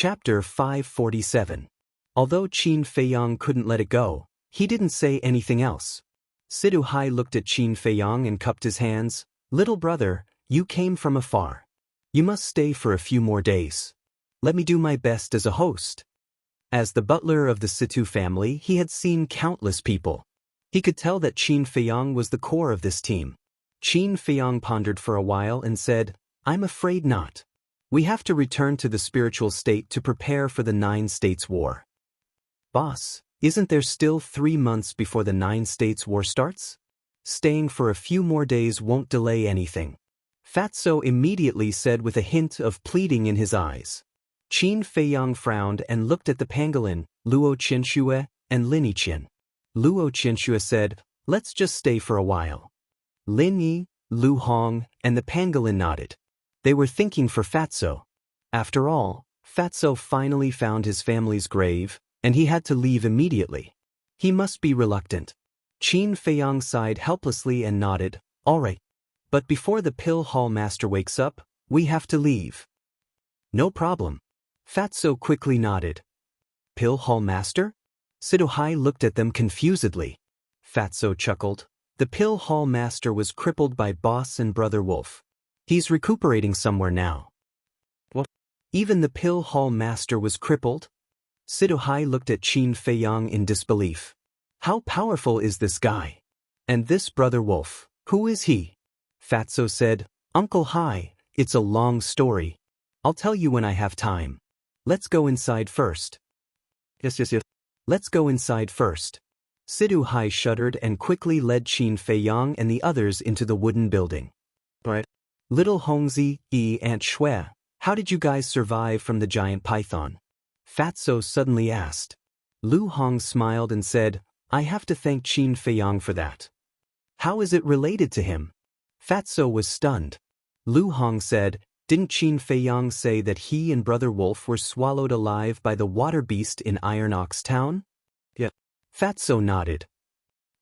Chapter 547. Although Qin Feiyang couldn't let it go, he didn't say anything else. Sidu Hai looked at Qin Feiyang and cupped his hands. "Little brother, you came from afar. You must stay for a few more days. Let me do my best as a host." As the butler of the Situ family, he had seen countless people. He could tell that Qin Feiyang was the core of this team. Qin Feiyang pondered for a while and said, "I'm afraid not. We have to return to the spiritual state to prepare for the Nine States War." "Boss, isn't there still 3 months before the Nine States War starts? Staying for a few more days won't delay anything," Fatso immediately said with a hint of pleading in his eyes. Qin Feiyang frowned and looked at the pangolin, Luo Qianxue, and Lin Yiqian. Luo Qianxue said, "Let's just stay for a while." Lin Yi, Lu Hong, and the pangolin nodded. They were thinking for Fatso. After all, Fatso finally found his family's grave, and he had to leave immediately. He must be reluctant. Qin Feiyang sighed helplessly and nodded, "All right. But before the Pill Hall Master wakes up, we have to leave." "No problem." Fatso quickly nodded. "Pill Hall Master?" Sidu Hai looked at them confusedly. Fatso chuckled. "The Pill Hall Master was crippled by Boss and Brother Wolf. He's recuperating somewhere now." "What? Even the Pill Hall Master was crippled?" Sidu Hai looked at Qin Feiyang in disbelief. "How powerful is this guy? And this Brother Wolf, who is he?" Fatso said, "Uncle Hai, it's a long story. I'll tell you when I have time. Let's go inside first." Yes. Let's go inside first." Sidu Hai shuddered and quickly led Qin Feiyang and the others into the wooden building. "Right. Little Hongzi, Aunt Shui, how did you guys survive from the giant python?" Fatso suddenly asked. Lu Hong smiled and said, "I have to thank Qin Feiyang for that." "How is it related to him?" Fatso was stunned. Lu Hong said, "Didn't Qin Feiyang say that he and Brother Wolf were swallowed alive by the water beast in Iron Ox Town?" "Yeah." Fatso nodded.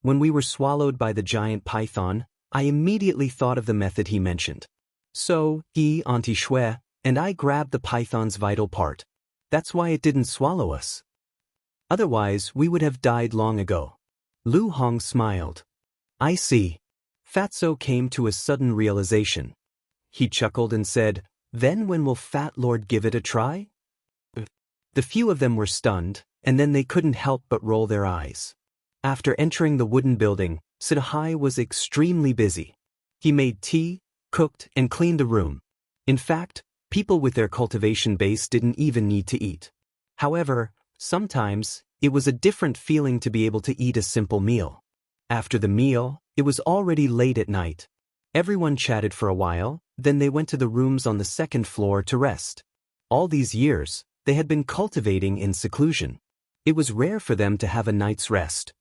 "When we were swallowed by the giant python, I immediately thought of the method he mentioned. So, Auntie Shui, and I grabbed the python's vital part. That's why it didn't swallow us. Otherwise, we would have died long ago." Lu Hong smiled. "I see." Fatso came to a sudden realization. He chuckled and said, "Then when will Fat Lord give it a try?" The few of them were stunned, and then they couldn't help but roll their eyes. After entering the wooden building, Sidu Hai was extremely busy. He made tea, cooked, and cleaned the room. In fact, people with their cultivation base didn't even need to eat. However, sometimes, it was a different feeling to be able to eat a simple meal. After the meal, it was already late at night. Everyone chatted for a while, then they went to the rooms on the second floor to rest. All these years, they had been cultivating in seclusion. It was rare for them to have a night's rest.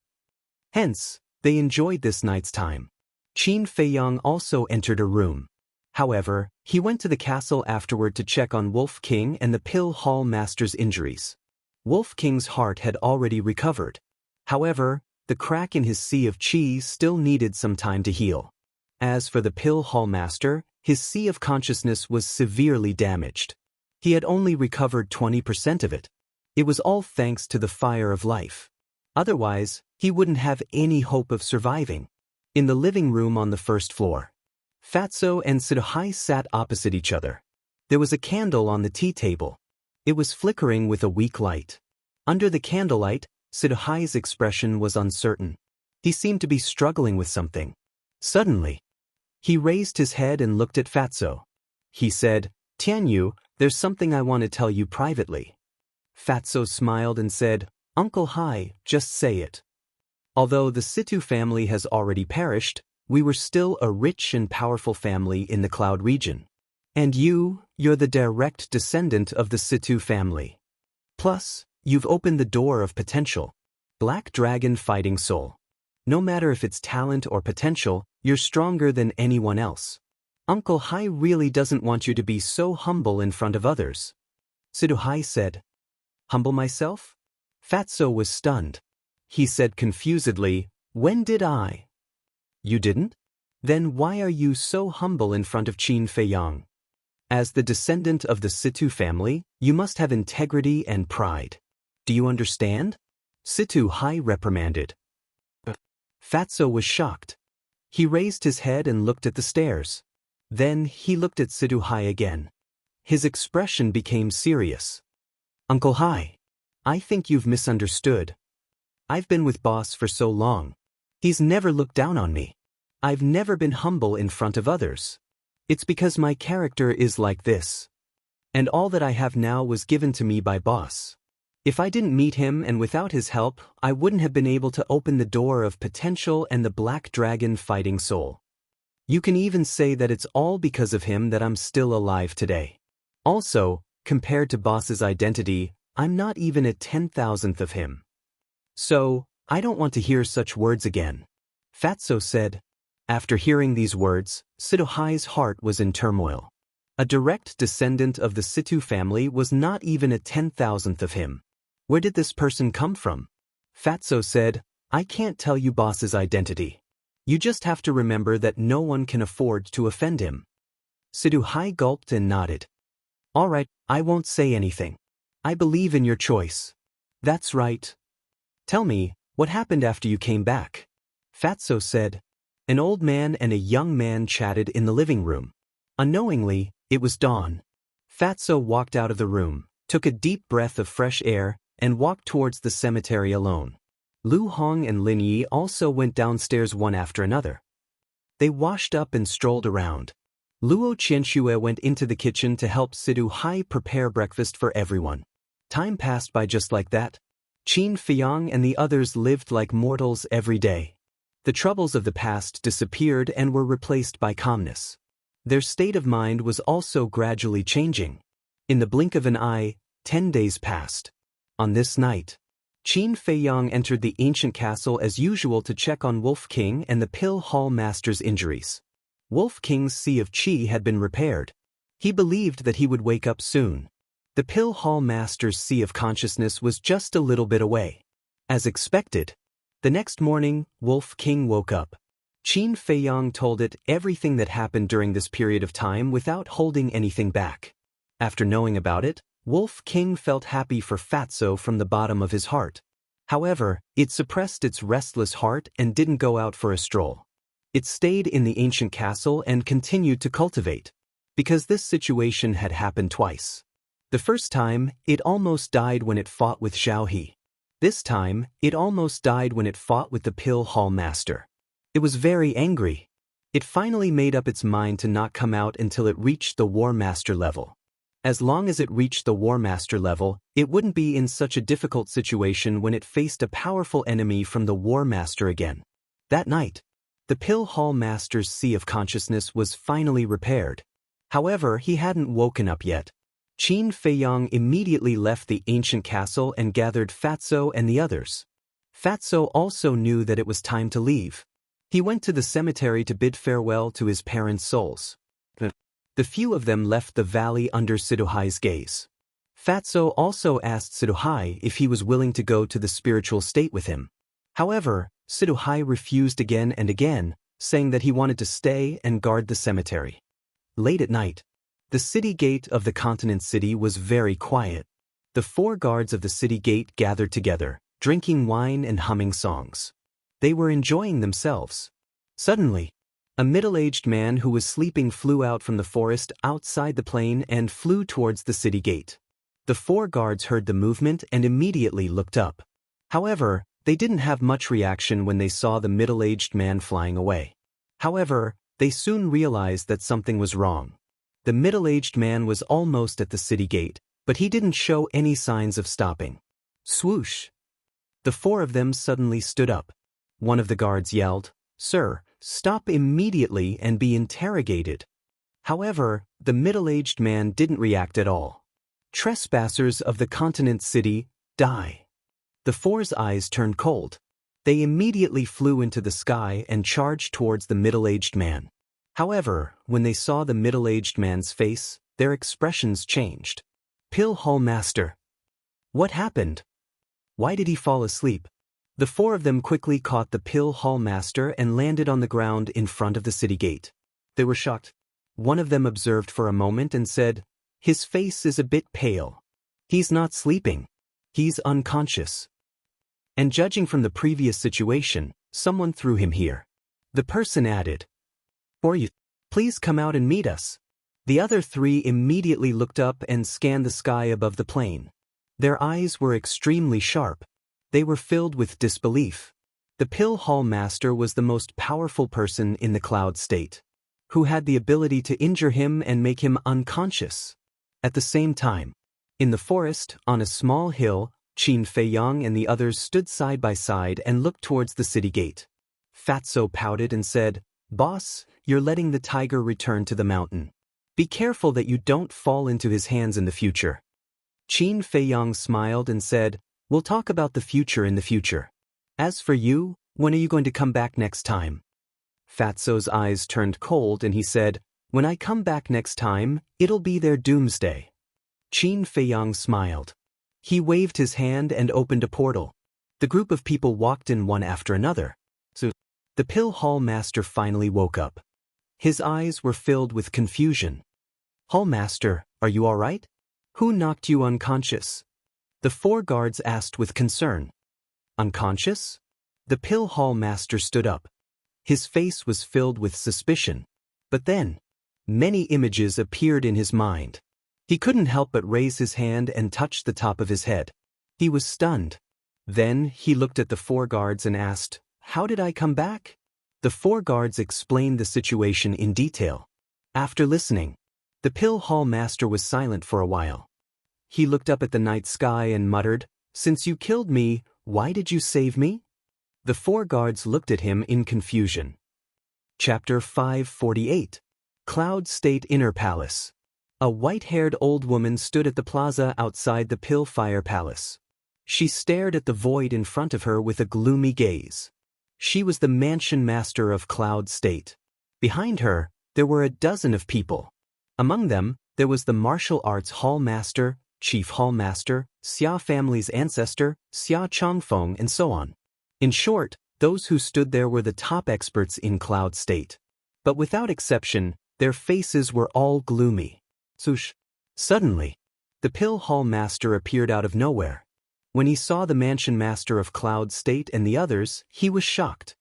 Hence, they enjoyed this night's time. Qin Feiyang also entered a room. However, he went to the castle afterward to check on Wolf King and the Pill Hall Master's injuries. Wolf King's heart had already recovered. However, the crack in his sea of qi still needed some time to heal. As for the Pill Hall Master, his sea of consciousness was severely damaged. He had only recovered 20% of it. It was all thanks to the fire of life. Otherwise, he wouldn't have any hope of surviving. In the living room on the first floor, Fatso and Sidu Hai sat opposite each other. There was a candle on the tea table. It was flickering with a weak light. Under the candlelight, Sidu Hai's expression was uncertain. He seemed to be struggling with something. Suddenly, he raised his head and looked at Fatso. He said, "Tianyu, there's something I want to tell you privately." Fatso smiled and said, "Uncle Hai, just say it." Although the Situ family has already perished, we were still a rich and powerful family in the Cloud region. And you're the direct descendant of the Situ family. Plus, you've opened the door of potential. Black Dragon Fighting Soul. No matter if it's talent or potential, you're stronger than anyone else. Uncle Hai really doesn't want you to be so humble in front of others." Sidu Hai said. "Humble myself?" Fatso was stunned. He said confusedly, "When did I?" "You didn't? Then why are you so humble in front of Qin Feiyang?" As the descendant of the Situ family, you must have integrity and pride. Do you understand? Situ Hai reprimanded. Fatso was shocked. He raised his head and looked at the stairs. Then he looked at Situ Hai again. His expression became serious. Uncle Hai, I think you've misunderstood. I've been with boss for so long. He's never looked down on me. I've never been humble in front of others. It's because my character is like this. And all that I have now was given to me by boss. If I didn't meet him and without his help, I wouldn't have been able to open the door of potential and the black dragon fighting soul. You can even say that it's all because of him that I'm still alive today. Also, compared to boss's identity, I'm not even a 10,000th of him. So, I don't want to hear such words again. Fatso said. After hearing these words, Situ Hai's heart was in turmoil. A direct descendant of the Situ family was not even a 10,000th of him. Where did this person come from? Fatso said, I can't tell you boss's identity. You just have to remember that no one can afford to offend him. Situ Hai gulped and nodded. All right, I won't say anything. I believe in your choice. That's right. Tell me, what happened after you came back? Fatso said. An old man and a young man chatted in the living room. Unknowingly, it was dawn. Fatso walked out of the room, took a deep breath of fresh air, and walked towards the cemetery alone. Lu Hong and Lin Yi also went downstairs one after another. They washed up and strolled around. Luo Qianxue went into the kitchen to help Situ Hai prepare breakfast for everyone. Time passed by just like that. Qin Feyang and the others lived like mortals every day. The troubles of the past disappeared and were replaced by calmness. Their state of mind was also gradually changing. In the blink of an eye, 10 days passed. On this night, Qin Feiyang entered the ancient castle as usual to check on Wolf King and the Pill Hall Master's injuries. Wolf King's Sea of Qi had been repaired. He believed that he would wake up soon. The Pill Hall Master's Sea of Consciousness was just a little bit away. As expected, the next morning, Wolf King woke up. Qin Feiyang told it everything that happened during this period of time without holding anything back. After knowing about it, Wolf King felt happy for Fatso from the bottom of his heart. However, it suppressed its restless heart and didn't go out for a stroll. It stayed in the ancient castle and continued to cultivate. Because this situation had happened twice. The first time, it almost died when it fought with Xiao He. This time, it almost died when it fought with the Pill Hall Master. It was very angry. It finally made up its mind to not come out until it reached the War Master level. As long as it reached the War Master level, it wouldn't be in such a difficult situation when it faced a powerful enemy from the War Master again. That night, the Pill Hall Master's Sea of Consciousness was finally repaired. However, he hadn't woken up yet. Qin Feiyang immediately left the ancient castle and gathered Fatso and the others. Fatso also knew that it was time to leave. He went to the cemetery to bid farewell to his parents' souls. The few of them left the valley under Situ Hai's gaze. Fatso also asked Situ Hai if he was willing to go to the spiritual state with him. However, Situ Hai refused again and again, saying that he wanted to stay and guard the cemetery. Late at night, the city gate of the continent city was very quiet. The 4 guards of the city gate gathered together, drinking wine and humming songs. They were enjoying themselves. Suddenly, a middle-aged man who was sleeping flew out from the forest outside the plain and flew towards the city gate. The 4 guards heard the movement and immediately looked up. However, they didn't have much reaction when they saw the middle-aged man flying away. However, they soon realized that something was wrong. The middle-aged man was almost at the city gate, but he didn't show any signs of stopping. Swoosh! The 4 of them suddenly stood up. One of the guards yelled, "Sir, stop immediately and be interrogated." However, the middle-aged man didn't react at all. Trespassers of the continent city, die. The 4's eyes turned cold. They immediately flew into the sky and charged towards the middle-aged man. However, when they saw the middle-aged man's face, their expressions changed. Pill Hall Master. What happened? Why did he fall asleep? The 4 of them quickly caught the Pill Hall Master and landed on the ground in front of the city gate. They were shocked. One of them observed for a moment and said, "His face is a bit pale. He's not sleeping. He's unconscious." And judging from the previous situation, someone threw him here. The person added, "For you, please come out and meet us." The other three immediately looked up and scanned the sky above the plane. Their eyes were extremely sharp. They were filled with disbelief. The Pill Hall Master was the most powerful person in the Cloud State, who had the ability to injure him and make him unconscious. At the same time, in the forest, on a small hill, Qin Feiyang and the others stood side by side and looked towards the city gate. Fatso pouted and said, "Boss, you're letting the tiger return to the mountain. Be careful that you don't fall into his hands in the future." Qin Feiyang smiled and said, "We'll talk about the future in the future. As for you, when are you going to come back next time?" Fatso's eyes turned cold and he said, "When I come back next time, it'll be their doomsday." Qin Feiyang smiled. He waved his hand and opened a portal. The group of people walked in one after another. So, the Pill Hall Master finally woke up. His eyes were filled with confusion. "Hall Master, are you all right? Who knocked you unconscious?" The four guards asked with concern. "Unconscious?" The Pill Hall Master stood up. His face was filled with suspicion. But then, many images appeared in his mind. He couldn't help but raise his hand and touch the top of his head. He was stunned. Then he looked at the four guards and asked, "How did I come back?" The four guards explained the situation in detail. After listening, the Pill Hall Master was silent for a while. He looked up at the night sky and muttered, "Since you killed me, why did you save me?" The four guards looked at him in confusion. Chapter 548. Cloud State Inner Palace. A white-haired old woman stood at the plaza outside the Pill Fire Palace. She stared at the void in front of her with a gloomy gaze. She was the mansion master of Cloud State. Behind her, there were a dozen of people. Among them, there was the martial arts hall master, chief hall master, Xia family's ancestor, Xia Changfeng, and so on. In short, those who stood there were the top experts in Cloud State. But without exception, their faces were all gloomy. Suddenly, the Pill Hall Master appeared out of nowhere. When he saw the mansion master of Cloud State and the others, he was shocked.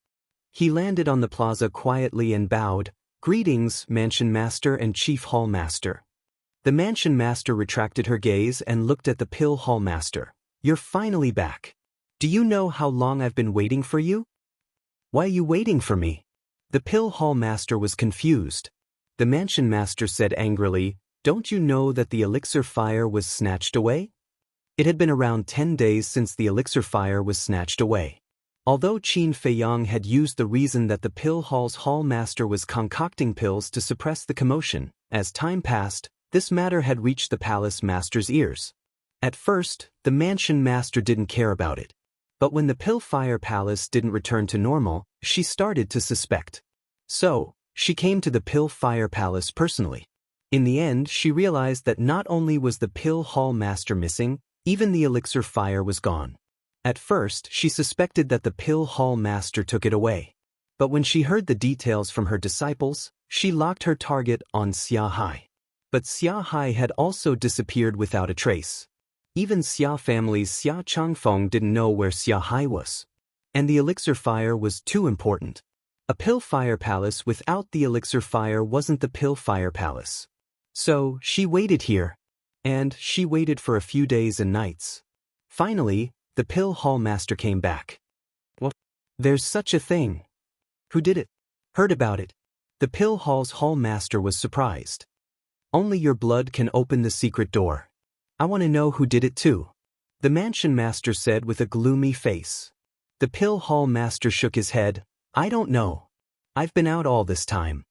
He landed on the plaza quietly and bowed, "Greetings, mansion master and chief hall master." The mansion master retracted her gaze and looked at the Pill Hall Master. "You're finally back. Do you know how long I've been waiting for you?" "Why are you waiting for me?" The Pill Hall Master was confused. The mansion master said angrily, "Don't you know that the elixir fire was snatched away?" It had been around 10 days since the elixir fire was snatched away. Although Qin Feiyang had used the reason that the Pill Hall's Hall Master was concocting pills to suppress the commotion, as time passed, this matter had reached the palace master's ears. At first, the mansion master didn't care about it. But when the Pill Fire Palace didn't return to normal, she started to suspect. So, she came to the Pill Fire Palace personally. In the end, she realized that not only was the Pill Hall Master missing, even the elixir fire was gone. At first, she suspected that the Pill Hall Master took it away. But when she heard the details from her disciples, she locked her target on Xia Hai. But Xia Hai had also disappeared without a trace. Even Xia family's Xia Changfeng didn't know where Xia Hai was. And the elixir fire was too important. A Pill Fire Palace without the elixir fire wasn't the Pill Fire Palace. So, she waited here. And she waited for a few days and nights. Finally, the Pill Hall Master came back. "What? There's such a thing. Who did it? Heard about it?" The Pill Hall's Hall Master was surprised. "Only your blood can open the secret door. I want to know who did it too," the mansion master said with a gloomy face. The Pill Hall Master shook his head. "I don't know. I've been out all this time."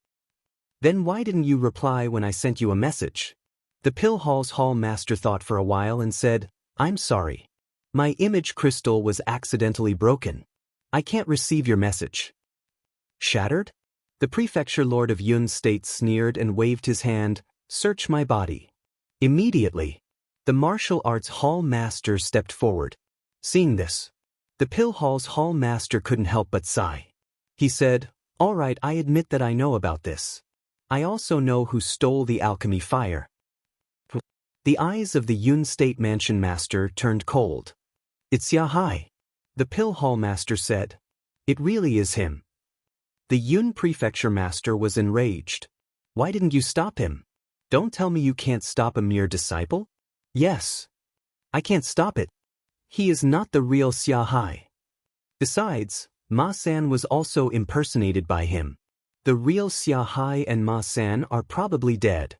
"Then why didn't you reply when I sent you a message?" The Pill Hall's Hall Master thought for a while and said, "I'm sorry. My image crystal was accidentally broken. I can't receive your message." "Shattered?" The Prefecture Lord of Yun State sneered and waved his hand. "Search my body." Immediately, the martial arts hall master stepped forward. Seeing this, the Pill Hall's hall master couldn't help but sigh. He said, "All right, I admit that I know about this. I also know who stole the alchemy fire. The eyes of the Yun State Mansion Master turned cold. It's Yahai. The Pill Hall Master said. It really is him. The Yun Prefecture Master was enraged. Why didn't you stop him? Don't tell me you can't stop a mere disciple? Yes. I can't stop it. He is not the real Xiahai. Besides, Ma-san was also impersonated by him. The real Xiahai and Ma-san are probably dead.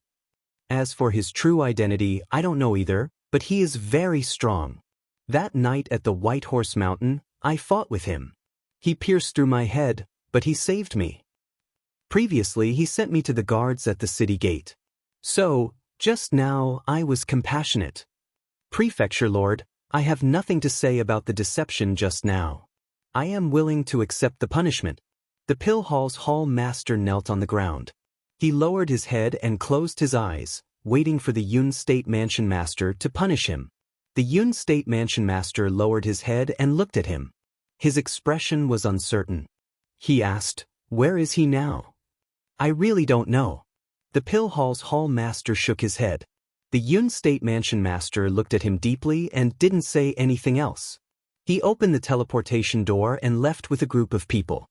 As for his true identity, I don't know either, but he is very strong. That night at the White Horse Mountain, I fought with him. He pierced through my head, but he saved me. Previously, he sent me to the guards at the city gate. So, just now, I was compassionate. Prefecture Lord, I have nothing to say about the deception just now. I am willing to accept the punishment. The Pill Hall's Hall Master knelt on the ground. He lowered his head and closed his eyes, waiting for the Yun State Mansion Master to punish him. The Yun State Mansion Master lowered his head and looked at him. His expression was uncertain. He asked, "Where is he now?" I really don't know. The Pill Hall's Hall Master shook his head. The Yun State Mansion Master looked at him deeply and didn't say anything else. He opened the teleportation door and left with a group of people.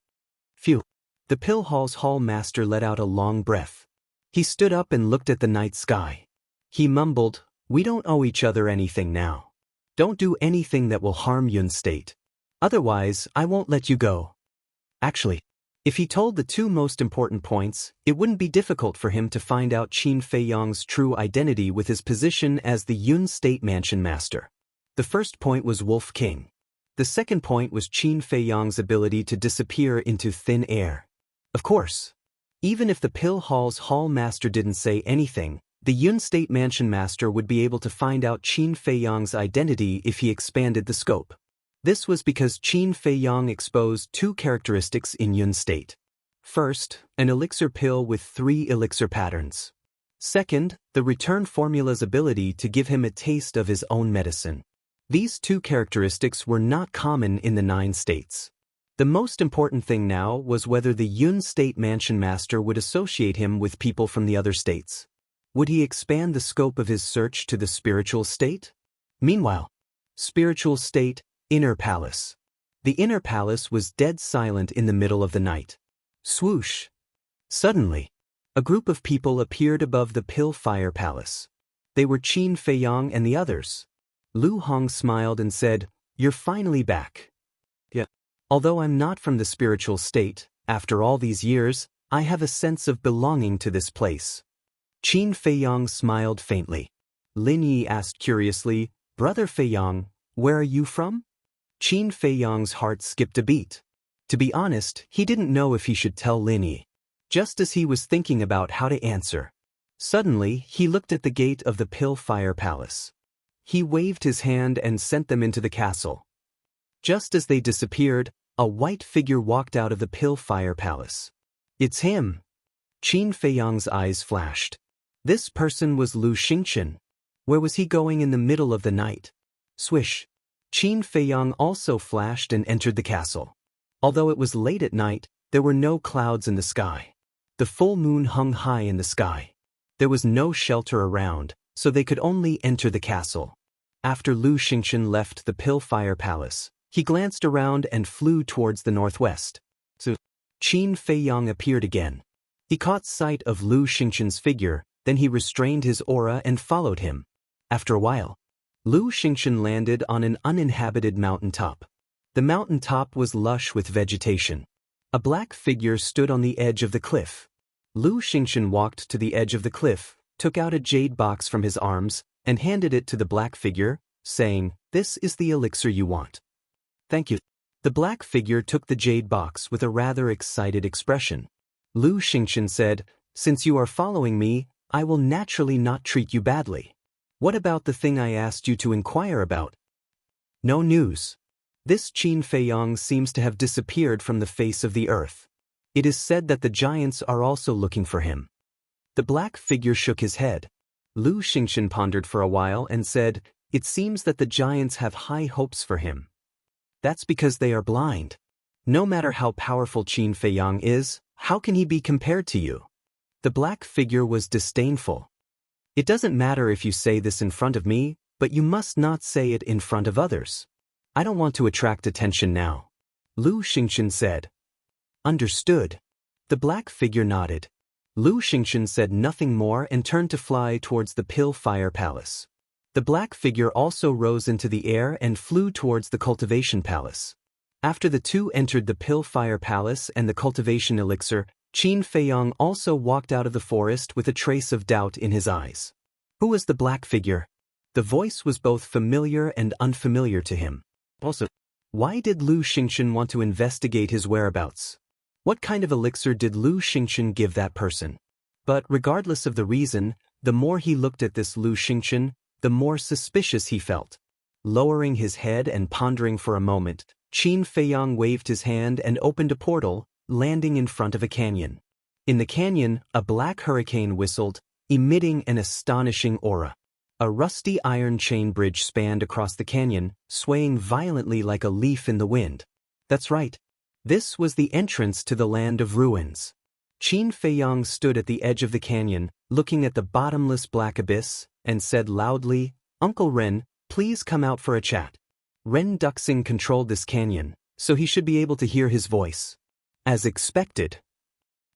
Phew. The Pill Hall's Hall Master let out a long breath. He stood up and looked at the night sky. He mumbled, "We don't owe each other anything now. Don't do anything that will harm Yun State. Otherwise, I won't let you go." Actually, if he told the two most important points, it wouldn't be difficult for him to find out Qin Feiyang's true identity with his position as the Yun State Mansion Master. The first point was Wolf King. The second point was Qin Feiyang's ability to disappear into thin air. Of course, even if the Pill Hall's Hall Master didn't say anything, the Yun State Mansion Master would be able to find out Qin Feiyang's identity if he expanded the scope. This was because Qin Feiyang exposed two characteristics in Yun State. First, an elixir pill with 3 elixir patterns. Second, the return formula's ability to give him a taste of his own medicine. These two characteristics were not common in the 9 states. The most important thing now was whether the Yun State Mansion Master would associate him with people from the other states. Would he expand the scope of his search to the spiritual state? Meanwhile, spiritual state, Inner Palace. The Inner Palace was dead silent in the middle of the night. Swoosh! Suddenly, a group of people appeared above the Pill Fire Palace. They were Qin Feiyang and the others. Lu Hong smiled and said, "You're finally back." Yeah. Although I'm not from the spiritual state, after all these years, I have a sense of belonging to this place. Qin Feiyang smiled faintly. Lin Yi asked curiously, "Brother Feiyang, where are you from?" Qin Feiyang's heart skipped a beat. To be honest, he didn't know if he should tell Lin Yi. Just as he was thinking about how to answer, suddenly he looked at the gate of the Pill Fire Palace. He waved his hand and sent them into the castle. Just as they disappeared, a white figure walked out of the Pill Fire Palace. "It's him." Qin Feiyang's eyes flashed. This person was Lu Xingchen. Where was he going in the middle of the night? Swish. Qin Feiyang also flashed and entered the castle. Although it was late at night, there were no clouds in the sky. The full moon hung high in the sky. There was no shelter around, so they could only enter the castle. After Lu Xingchen left the Pill Fire Palace, he glanced around and flew towards the northwest. So, Qin Feiyang appeared again. He caught sight of Lu Xingchen's figure, then he restrained his aura and followed him. After a while, Lu Xingchen landed on an uninhabited mountaintop. The mountaintop was lush with vegetation. A black figure stood on the edge of the cliff. Lu Xingchen walked to the edge of the cliff, took out a jade box from his arms, and handed it to the black figure, saying, "This is the elixir you want." "Thank you." The black figure took the jade box with a rather excited expression. Lu Xingchen said, "Since you are following me, I will naturally not treat you badly. What about the thing I asked you to inquire about?" "No news. This Qin Feiyang seems to have disappeared from the face of the earth. It is said that the giants are also looking for him." The black figure shook his head. Lu Xingchen pondered for a while and said, "It seems that the giants have high hopes for him. That's because they are blind. No matter how powerful Qin Feiyang is, how can he be compared to you?" The black figure was disdainful. It doesn't matter if you say this in front of me, but you must not say it in front of others. I don't want to attract attention now. Lu Xingchen said. Understood. The black figure nodded. Lu Xingchen said nothing more and turned to fly towards the Pill Fire Palace. The black figure also rose into the air and flew towards the Cultivation Palace. After the two entered the Pill Fire Palace and the Cultivation Elixir, Qin Feiyang also walked out of the forest with a trace of doubt in his eyes. Who was the black figure? The voice was both familiar and unfamiliar to him. Also, why did Lu Xingchen want to investigate his whereabouts? What kind of elixir did Lu Xingchen give that person? But regardless of the reason, the more he looked at this Lu Xingchen, the more suspicious he felt. Lowering his head and pondering for a moment, Qin Feiyang waved his hand and opened a portal, landing in front of a canyon. In the canyon, a black hurricane whistled, emitting an astonishing aura. A rusty iron chain bridge spanned across the canyon, swaying violently like a leaf in the wind. That's right. This was the entrance to the land of ruins. Qin Feiyang stood at the edge of the canyon, looking at the bottomless black abyss, and said loudly, "Uncle Ren, please come out for a chat." Ren Duxing controlled this canyon, so he should be able to hear his voice. As expected.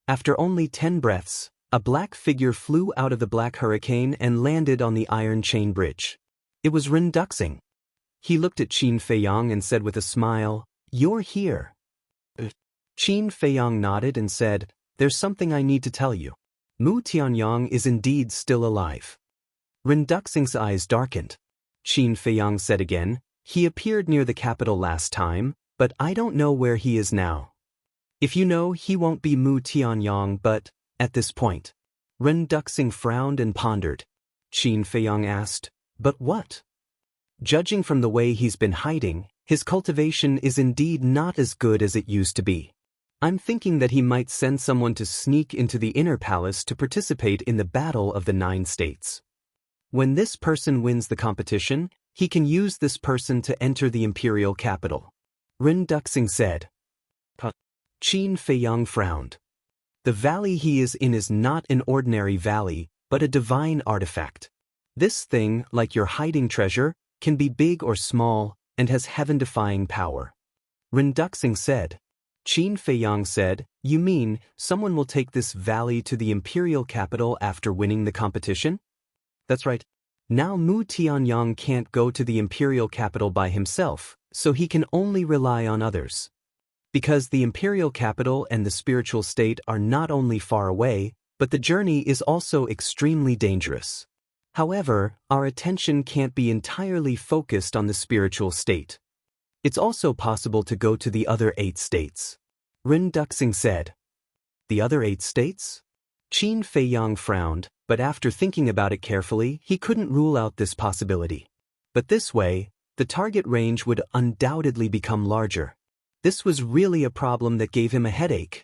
After only 10 breaths, a black figure flew out of the black hurricane and landed on the iron chain bridge. It was Ren Duxing. He looked at Qin Feiyang and said with a smile, "You're here." Qin Feiyang nodded and said, "There's something I need to tell you. Mu Tianyang is indeed still alive." Ren Duxing's eyes darkened. Qin Feiyang said again, "He appeared near the capital last time, but I don't know where he is now. If you know, he won't be Mu Tianyang, but, at this point." Ren Duxing frowned and pondered. Qin Feiyang asked, "But what?" Judging from the way he's been hiding, his cultivation is indeed not as good as it used to be. I'm thinking that he might send someone to sneak into the inner palace to participate in the battle of the 9 states. When this person wins the competition, he can use this person to enter the imperial capital. Ren Duxing said. Qin Feiyang frowned. The valley he is in is not an ordinary valley, but a divine artifact. This thing, like your hiding treasure, can be big or small, and has heaven-defying power. Ren Duxing said. Qin Feiyang said, "You mean, someone will take this valley to the imperial capital after winning the competition?" That's right. Now Mu Tianyang can't go to the imperial capital by himself, so he can only rely on others. Because the imperial capital and the spiritual state are not only far away, but the journey is also extremely dangerous. However, our attention can't be entirely focused on the spiritual state. It's also possible to go to the other 8 states. Ren Duxing said. The other 8 states? Qin Feiyang frowned, but after thinking about it carefully, he couldn't rule out this possibility. But this way, the target range would undoubtedly become larger. This was really a problem that gave him a headache.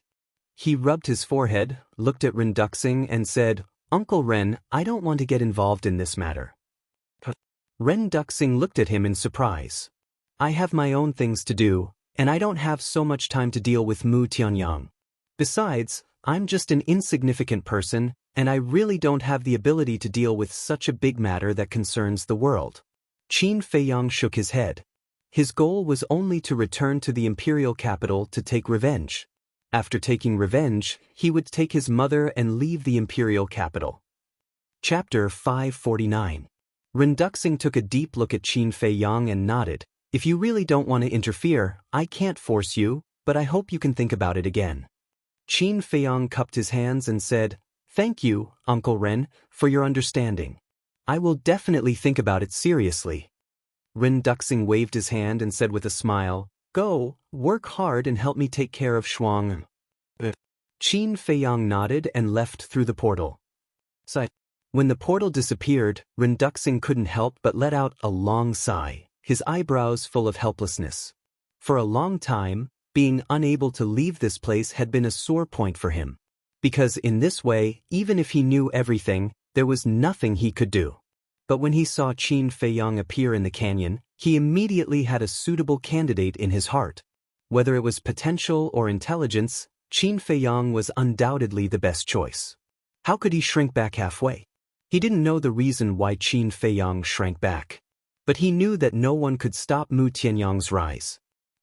He rubbed his forehead, looked at Ren Duxing and said, "Uncle Ren, I don't want to get involved in this matter." Ren Duxing looked at him in surprise. "I have my own things to do, and I don't have so much time to deal with Mu Tianyang. Besides, I'm just an insignificant person, and I really don't have the ability to deal with such a big matter that concerns the world." Qin Feiyang shook his head. His goal was only to return to the imperial capital to take revenge. After taking revenge, he would take his mother and leave the imperial capital. Chapter 549. Ren Duxing took a deep look at Qin Feiyang and nodded. "If you really don't want to interfere, I can't force you, but I hope you can think about it again." Qin Feiyang cupped his hands and said, "Thank you, Uncle Ren, for your understanding. I will definitely think about it seriously." Ren Duxing waved his hand and said with a smile, "Go, work hard and help me take care of Shuang." Qin Feiyang nodded and left through the portal. When the portal disappeared, Ren Duxing couldn't help but let out a long sigh, his eyebrows full of helplessness. For a long time, being unable to leave this place had been a sore point for him. Because in this way, even if he knew everything, there was nothing he could do. But when he saw Qin Feiyang appear in the canyon, he immediately had a suitable candidate in his heart. Whether it was potential or intelligence, Qin Feiyang was undoubtedly the best choice. How could he shrink back halfway? He didn't know the reason why Qin Feiyang shrank back. But he knew that no one could stop Mu Tianyang's rise.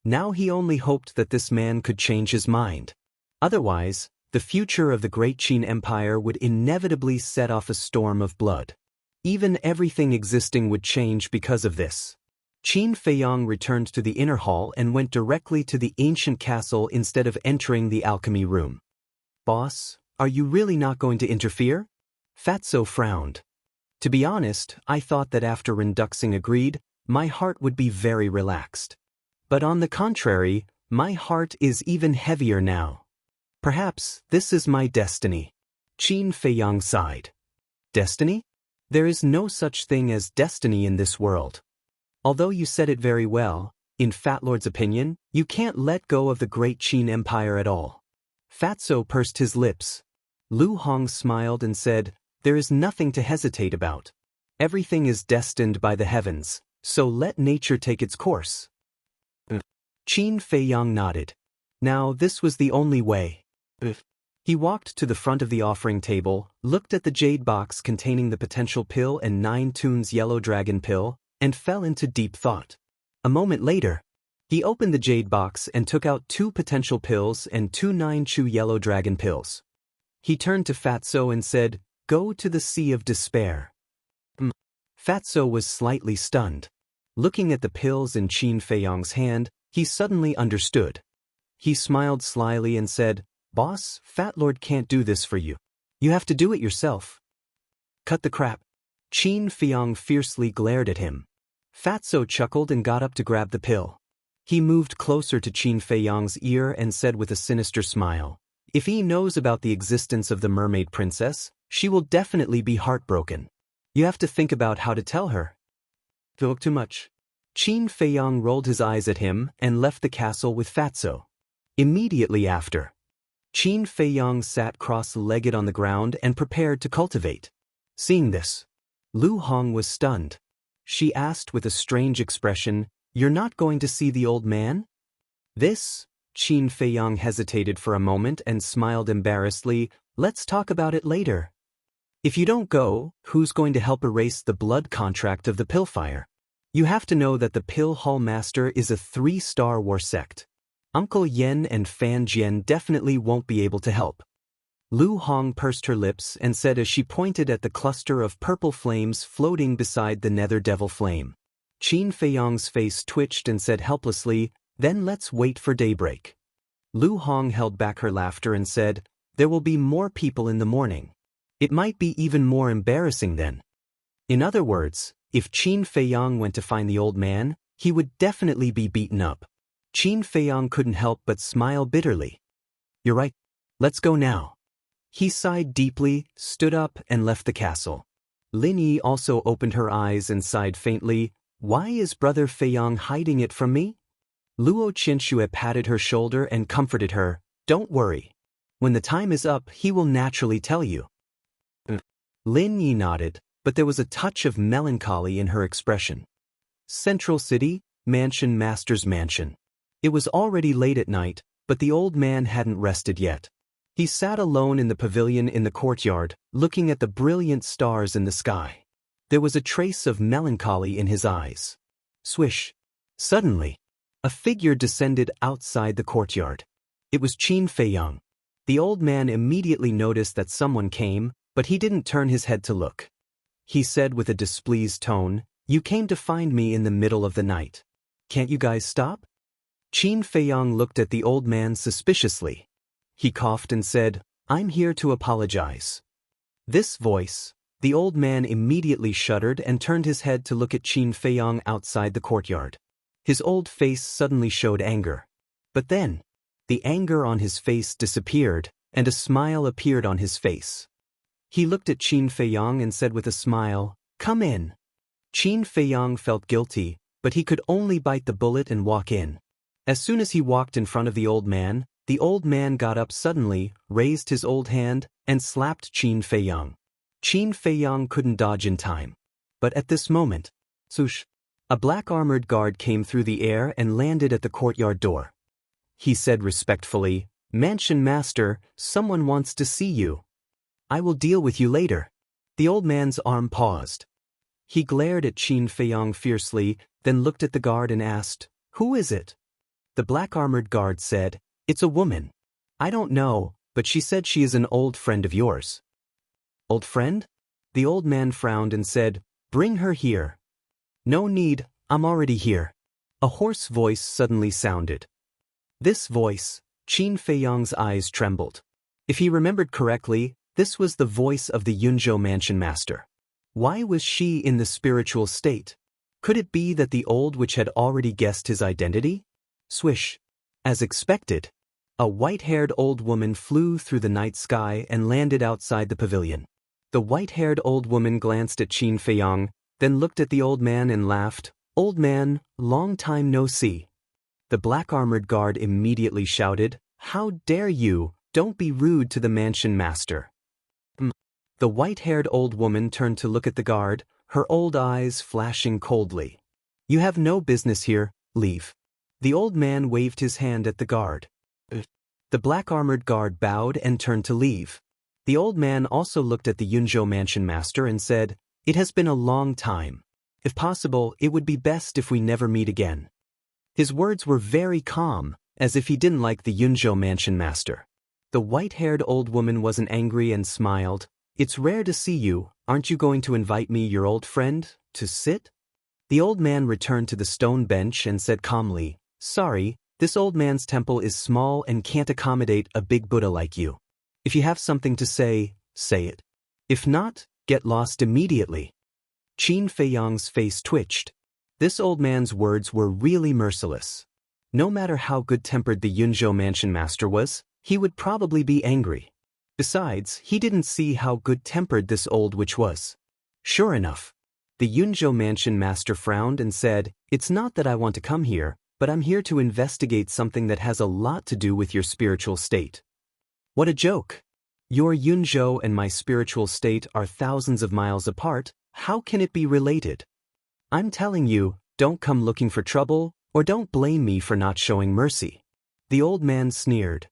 Now he only hoped that this man could change his mind. Otherwise, the future of the great Qin Empire would inevitably set off a storm of blood. Even everything existing would change because of this. Qin Feiyang returned to the inner hall and went directly to the ancient castle instead of entering the alchemy room. "Boss, are you really not going to interfere?" Fatso frowned. "To be honest, I thought that after Renduxing agreed, my heart would be very relaxed. But on the contrary, my heart is even heavier now. Perhaps this is my destiny." Qin Feiyang sighed. "Destiny? There is no such thing as destiny in this world. Although you said it very well, in Fat Lord's opinion, you can't let go of the great Qin Empire at all." Fatso pursed his lips. Lu Hong smiled and said, "There is nothing to hesitate about. Everything is destined by the heavens, so let nature take its course." Qin Feiyang nodded. Now this was the only way. He walked to the front of the offering table, looked at the jade box containing the potential pill and 9 tunes yellow dragon pill, and fell into deep thought. A moment later, he opened the jade box and took out 2 potential pills and 2 9-chew yellow dragon pills. He turned to Fatso and said, "Go to the Sea of Despair." Fatso was slightly stunned. Looking at the pills in Qin Feiyang's hand, he suddenly understood. He smiled slyly and said, "Boss, Fat Lord can't do this for you. You have to do it yourself." "Cut the crap." Qin Feiyang fiercely glared at him. Fatso chuckled and got up to grab the pill. He moved closer to Qin Feiyang's ear and said with a sinister smile, "If he knows about the existence of the mermaid princess, she will definitely be heartbroken. You have to think about how to tell her." "Talk too much." Qin Feiyang rolled his eyes at him and left the castle with Fatso. Immediately after, Qin Feiyang sat cross-legged on the ground and prepared to cultivate. Seeing this, Lu Hong was stunned. She asked with a strange expression, "You're not going to see the old man?" "This?" Qin Feiyang hesitated for a moment and smiled embarrassedly, "Let's talk about it later. If you don't go, who's going to help erase the blood contract of the Pillfire? You have to know that the Pill Hall Master is a 3-star war sect. Uncle Yen and Fan Jian definitely won't be able to help." Lu Hong pursed her lips and said as she pointed at the cluster of purple flames floating beside the Nether Devil Flame. Qin Feiyang's face twitched and said helplessly, "Then let's wait for daybreak." Lu Hong held back her laughter and said, "There will be more people in the morning. It might be even more embarrassing then." In other words, if Qin Feiyang went to find the old man, he would definitely be beaten up. Qin Feiyang couldn't help but smile bitterly. "You're right. Let's go now." He sighed deeply, stood up, and left the castle. Lin Yi also opened her eyes and sighed faintly. "Why is Brother Feiyang hiding it from me?" Luo Qianxue patted her shoulder and comforted her. "Don't worry. When the time is up, he will naturally tell you." Lin Yi nodded, but there was a touch of melancholy in her expression. Central City, Mansion Master's Mansion. It was already late at night, but the old man hadn't rested yet. He sat alone in the pavilion in the courtyard, looking at the brilliant stars in the sky. There was a trace of melancholy in his eyes. Swish. Suddenly, a figure descended outside the courtyard. It was Qin Feiyang. The old man immediately noticed that someone came, but he didn't turn his head to look. He said with a displeased tone, "You came to find me in the middle of the night. Can't you guys stop?" Qin Feiyang looked at the old man suspiciously. He coughed and said, "I'm here to apologize." This voice, the old man immediately shuddered and turned his head to look at Qin Feiyang outside the courtyard. His old face suddenly showed anger. But then, the anger on his face disappeared, and a smile appeared on his face. He looked at Qin Feiyang and said with a smile, "Come in." Qin Feiyang felt guilty, but he could only bite the bullet and walk in. As soon as he walked in front of the old man got up suddenly, raised his old hand, and slapped Qin Feiyang. Qin Feiyang couldn't dodge in time. But at this moment, swoosh, a black armored guard came through the air and landed at the courtyard door. He said respectfully, "Mansion Master, someone wants to see you." I will deal with you later. The old man's arm paused. He glared at Qin Feiyong fiercely, then looked at the guard and asked, "Who is it?" The black-armored guard said, "It's a woman. I don't know, but she said she is an old friend of yours." "Old friend?" The old man frowned and said, "Bring her here." "No need, I'm already here." A hoarse voice suddenly sounded. This voice, Qin Feiyong's eyes trembled. If he remembered correctly, this was the voice of the Yunzhou mansion master. Why was she in the spiritual state? Could it be that the old witch had already guessed his identity? Swish. As expected, a white-haired old woman flew through the night sky and landed outside the pavilion. The white-haired old woman glanced at Qin Feiyong, then looked at the old man and laughed. "Old man, long time no see." The black-armored guard immediately shouted, "How dare you, don't be rude to the mansion master." The white-haired old woman turned to look at the guard, her old eyes flashing coldly. "You have no business here, leave." The old man waved his hand at the guard. The black-armored guard bowed and turned to leave. The old man also looked at the Yunzhou mansion master and said, "It has been a long time. If possible, it would be best if we never meet again." His words were very calm, as if he didn't like the Yunzhou mansion master. The white-haired old woman wasn't angry and smiled. "It's rare to see you, aren't you going to invite me, your old friend, to sit?" The old man returned to the stone bench and said calmly, "Sorry, this old man's temple is small and can't accommodate a big Buddha like you. If you have something to say, say it. If not, get lost immediately." Qin Feiyong's face twitched. This old man's words were really merciless. No matter how good-tempered the Yunzhou mansion master was, he would probably be angry. Besides, he didn't see how good-tempered this old witch was. Sure enough, the Yunzhou mansion master frowned and said, "It's not that I want to come here, but I'm here to investigate something that has a lot to do with your spiritual state." What a joke! Your Yunzhou and my spiritual state are thousands of miles apart. How can it be related? I'm telling you, don't come looking for trouble, or don't blame me for not showing mercy. The old man sneered.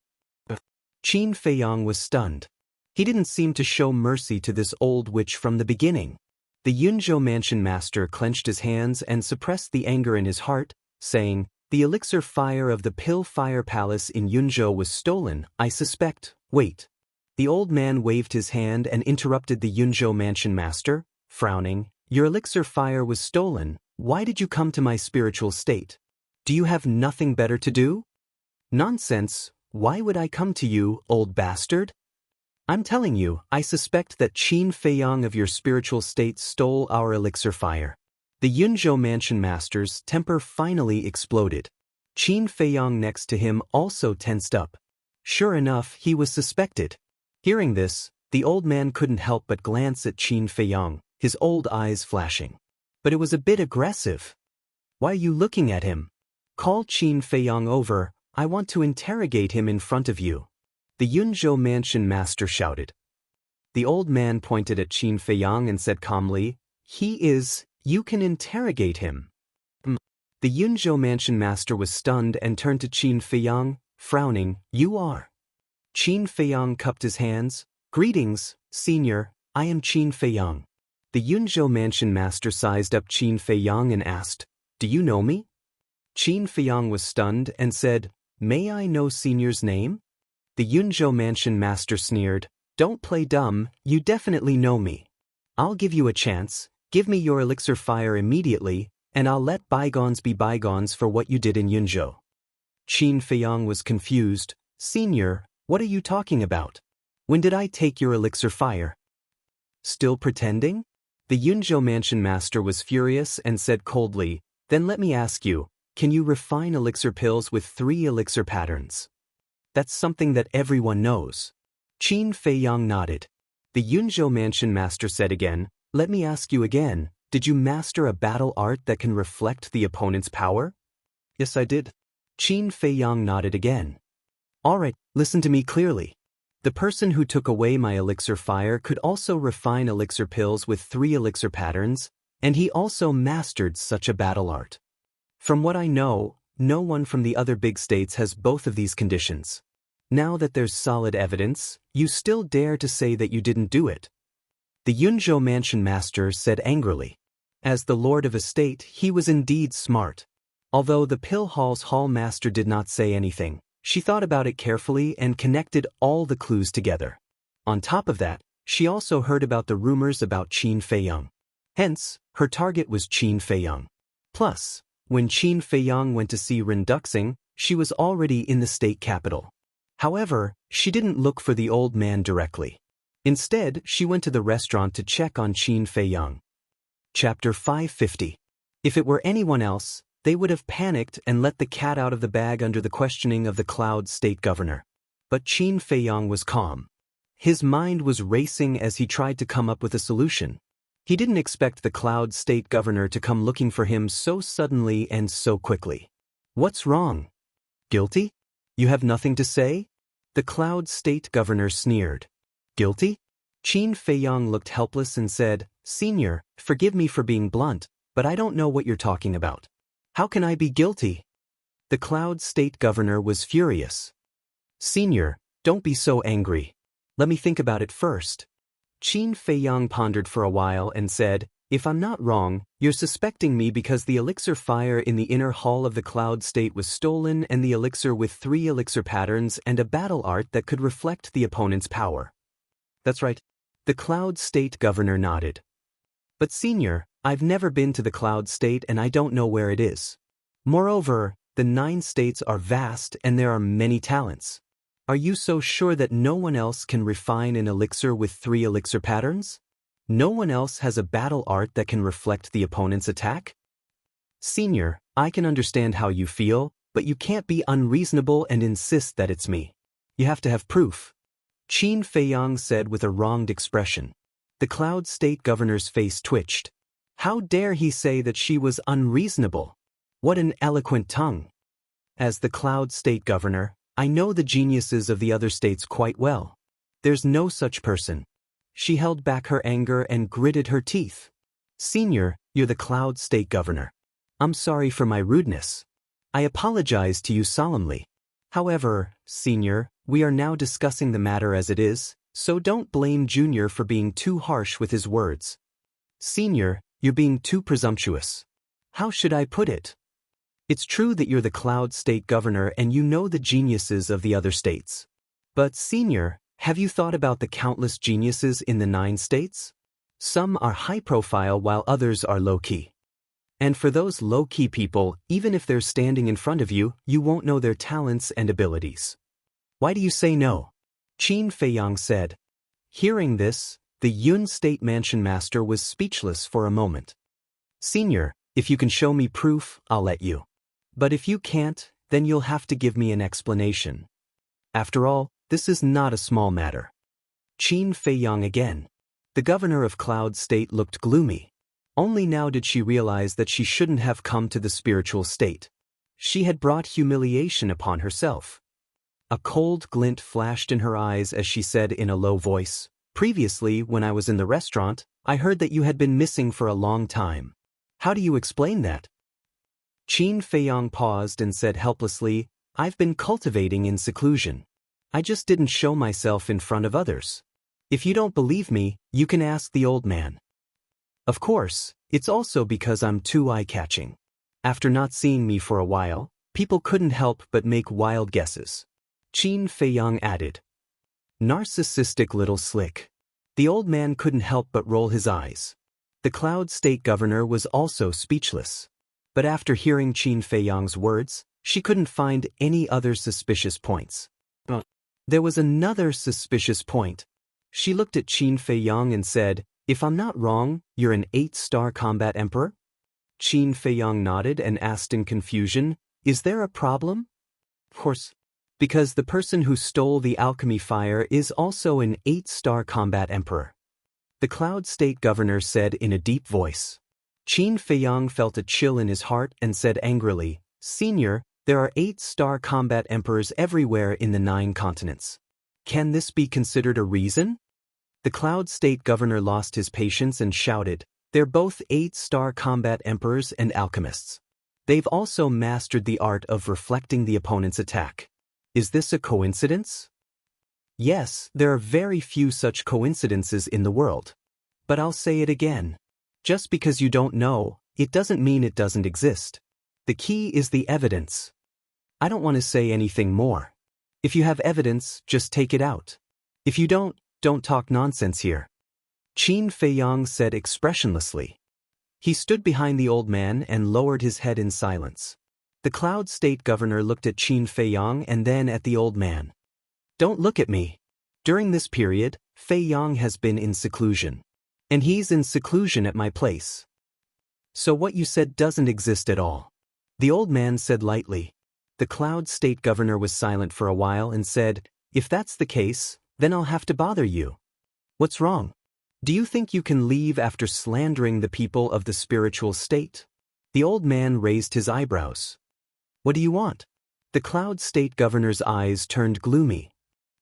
Qin Feiyong was stunned. He didn't seem to show mercy to this old witch from the beginning. The Yunzhou mansion master clenched his hands and suppressed the anger in his heart, saying, "The elixir fire of the Pill Fire Palace in Yunzhou was stolen, I suspect." "Wait." The old man waved his hand and interrupted the Yunzhou mansion master, frowning. "Your elixir fire was stolen. Why did you come to my spiritual state? Do you have nothing better to do?" "Nonsense. Why would I come to you, old bastard?" "I'm telling you, I suspect that Qin Feiyong of your spiritual state stole our elixir fire." The Yunzhou mansion master's temper finally exploded. Qin Feiyong next to him also tensed up. Sure enough, he was suspected. Hearing this, the old man couldn't help but glance at Qin Feiyong, his old eyes flashing. But it was a bit aggressive. "Why are you looking at him? Call Qin Feiyong over, I want to interrogate him in front of you." The Yunzhou mansion master shouted. The old man pointed at Qin Feiyong and said calmly, You can interrogate him." The Yunzhou mansion master was stunned and turned to Qin Feiyong, frowning. "You are?" Qin Feiyong cupped his hands. "Greetings, senior, I am Qin Feiyong." The Yunzhou mansion master sized up Qin Feiyong and asked, "Do you know me?" Qin Feiyong was stunned and said, "May I know senior's name?" The Yunzhou mansion master sneered, "Don't play dumb, you definitely know me. I'll give you a chance, give me your elixir fire immediately, and I'll let bygones be bygones for what you did in Yunzhou." Qin Feiyong was confused. "Senior, what are you talking about? When did I take your elixir fire?" "Still pretending?" The Yunzhou mansion master was furious and said coldly, "Then let me ask you, can you refine elixir pills with 3 elixir patterns?" "That's something that everyone knows." Qin Feiyong nodded. The Yunzhou mansion master said again, "Let me ask you again, did you master a battle art that can reflect the opponent's power?" "Yes, I did." Qin Feiyong nodded again. "All right, listen to me clearly. The person who took away my elixir fire could also refine elixir pills with 3 elixir patterns, and he also mastered such a battle art. From what I know, no one from the other big states has both of these conditions. Now that there's solid evidence, you still dare to say that you didn't do it. The Yunzhou mansion master said angrily. As the lord of a state, he was indeed smart. Although the pill hall's hall master did not say anything, she thought about it carefully and connected all the clues together. On top of that, she also heard about the rumors about Qin Feiyang. Hence, her target was Qin Feiyang. Plus, when Qin Feiyang went to see Ren Duxing, she was already in the state capital. However, she didn't look for the old man directly. Instead, she went to the restaurant to check on Qin Feiyang. Chapter 550. If it were anyone else, they would have panicked and let the cat out of the bag under the questioning of the Cloud State Governor. But Qin Feiyang was calm. His mind was racing as he tried to come up with a solution. He didn't expect the Cloud State Governor to come looking for him so suddenly and so quickly. What's wrong? Guilty? You have nothing to say? The Cloud State Governor sneered. Guilty? Qin Feiyang looked helpless and said, Senior, forgive me for being blunt, but I don't know what you're talking about. How can I be guilty? The Cloud State Governor was furious. Senior, don't be so angry. Let me think about it first. Qin Feiyang pondered for a while and said, If I'm not wrong, you're suspecting me because the elixir fire in the inner hall of the Cloud State was stolen and the elixir with 3 elixir patterns and a battle art that could reflect the opponent's power. That's right. The Cloud State Governor nodded. But Senior, I've never been to the Cloud State and I don't know where it is. Moreover, the 9 states are vast and there are many talents. Are you so sure that no one else can refine an elixir with 3 elixir patterns? No one else has a battle art that can reflect the opponent's attack? Senior, I can understand how you feel, but you can't be unreasonable and insist that it's me. You have to have proof. Qin Feiyang said with a wronged expression. The Cloud State Governor's face twitched. How dare he say that she was unreasonable? What an eloquent tongue. As the Cloud State Governor, I know the geniuses of the other states quite well. There's no such person. She held back her anger and gritted her teeth. Senior, you're the Cloud State Governor. I'm sorry for my rudeness. I apologize to you solemnly. However, Senior, we are now discussing the matter as it is, so don't blame Junior for being too harsh with his words. Senior, you're being too presumptuous. How should I put it? It's true that you're the Cloud State Governor and you know the geniuses of the other states. But Senior, have you thought about the countless geniuses in the 9 states? Some are high-profile while others are low-key. And for those low-key people, even if they're standing in front of you, you won't know their talents and abilities. Why do you say no? Qin Feiyang said. Hearing this, the Yun State Mansion Master was speechless for a moment. Senior, if you can show me proof, I'll let you. But if you can't, then you'll have to give me an explanation. After all, this is not a small matter. Qin Feiyang again. The governor of Cloud State looked gloomy. Only now did she realize that she shouldn't have come to the spiritual state. She had brought humiliation upon herself. A cold glint flashed in her eyes as she said in a low voice, Previously, when I was in the restaurant, I heard that you had been missing for a long time. How do you explain that? Qin Feiyang paused and said helplessly, I've been cultivating in seclusion. I just didn't show myself in front of others. If you don't believe me, you can ask the old man. Of course, it's also because I'm too eye-catching. After not seeing me for a while, people couldn't help but make wild guesses. Qin Feiyang added. Narcissistic little slick. The old man couldn't help but roll his eyes. The Cloud State Governor was also speechless. But after hearing Qin Feiyang's words, she couldn't find any other suspicious points. But there was another suspicious point. She looked at Qin Feiyang and said, If I'm not wrong, you're an 8-star combat emperor? Qin Feiyang nodded and asked in confusion, Is there a problem? Of course, because the person who stole the alchemy fire is also an 8-star combat emperor. The Cloud State Governor said in a deep voice. Qin Feiyang felt a chill in his heart and said angrily, Senior, there are 8-star combat emperors everywhere in the 9 continents. Can this be considered a reason? The Cloud State Governor lost his patience and shouted, They're both 8-star combat emperors and alchemists. They've also mastered the art of reflecting the opponent's attack. Is this a coincidence? Yes, there are very few such coincidences in the world. But I'll say it again. Just because you don't know, it doesn't mean it doesn't exist. The key is the evidence. I don't want to say anything more. If you have evidence, just take it out. If you don't talk nonsense here. Qin Feiyang said expressionlessly. He stood behind the old man and lowered his head in silence. The Cloud State governor looked at Qin Feiyang and then at the old man. Don't look at me. During this period, Feiyang has been in seclusion. And he's in seclusion at my place. So what you said doesn't exist at all. The old man said lightly. The Cloud State governor was silent for a while and said, if that's the case, then I'll have to bother you. What's wrong? Do you think you can leave after slandering the people of the spiritual state? The old man raised his eyebrows. What do you want? The Cloud State governor's eyes turned gloomy.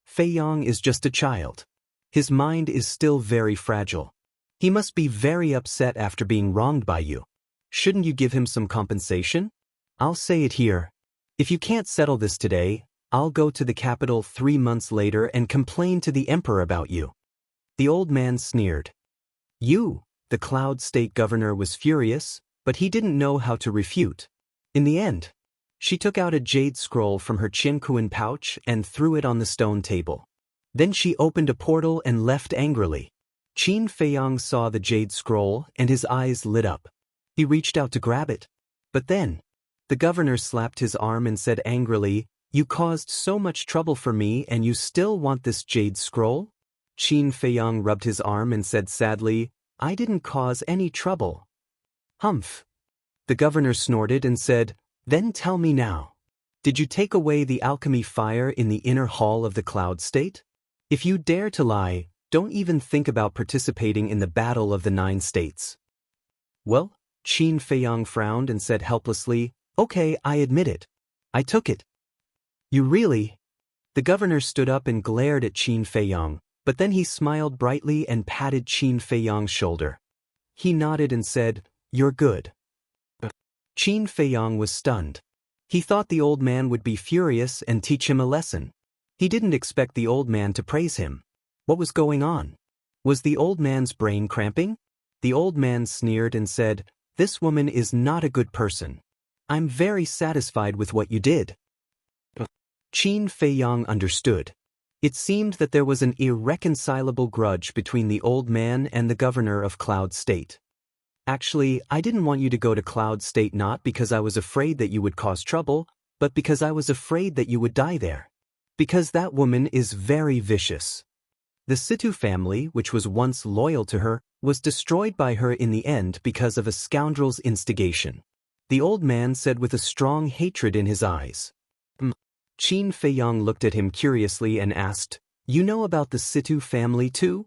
Feiyang is just a child. His mind is still very fragile. He must be very upset after being wronged by you. Shouldn't you give him some compensation? I'll say it here. If you can't settle this today, I'll go to the capital 3 months later and complain to the emperor about you. The old man sneered. You, the Cloud State governor was furious, but he didn't know how to refute. In the end, she took out a jade scroll from her chinkuan pouch and threw it on the stone table. Then she opened a portal and left angrily. Qin Feiyang saw the jade scroll and his eyes lit up. He reached out to grab it. But then, the governor slapped his arm and said angrily, you caused so much trouble for me and you still want this jade scroll? Qin Feiyang rubbed his arm and said sadly, I didn't cause any trouble. Humph. The governor snorted and said, then tell me now. Did you take away the alchemy fire in the inner hall of the Cloud State? If you dare to lie, don't even think about participating in the battle of the 9 states. Well, Qin Feiyang frowned and said helplessly, okay, I admit it. I took it. You really? The governor stood up and glared at Qin Feiyang, but then he smiled brightly and patted Qin Feiyang's shoulder. He nodded and said, you're good. Qin Feiyang was stunned. He thought the old man would be furious and teach him a lesson. He didn't expect the old man to praise him. What was going on? Was the old man's brain cramping? The old man sneered and said, this woman is not a good person. I'm very satisfied with what you did. Qin Feiyang understood. It seemed that there was an irreconcilable grudge between the old man and the governor of Cloud State. Actually, I didn't want you to go to Cloud State not because I was afraid that you would cause trouble, but because I was afraid that you would die there. Because that woman is very vicious. The Situ family, which was once loyal to her, was destroyed by her in the end because of a scoundrel's instigation. The old man said with a strong hatred in his eyes. Qin Feiyang looked at him curiously and asked, you know about the Situ family too?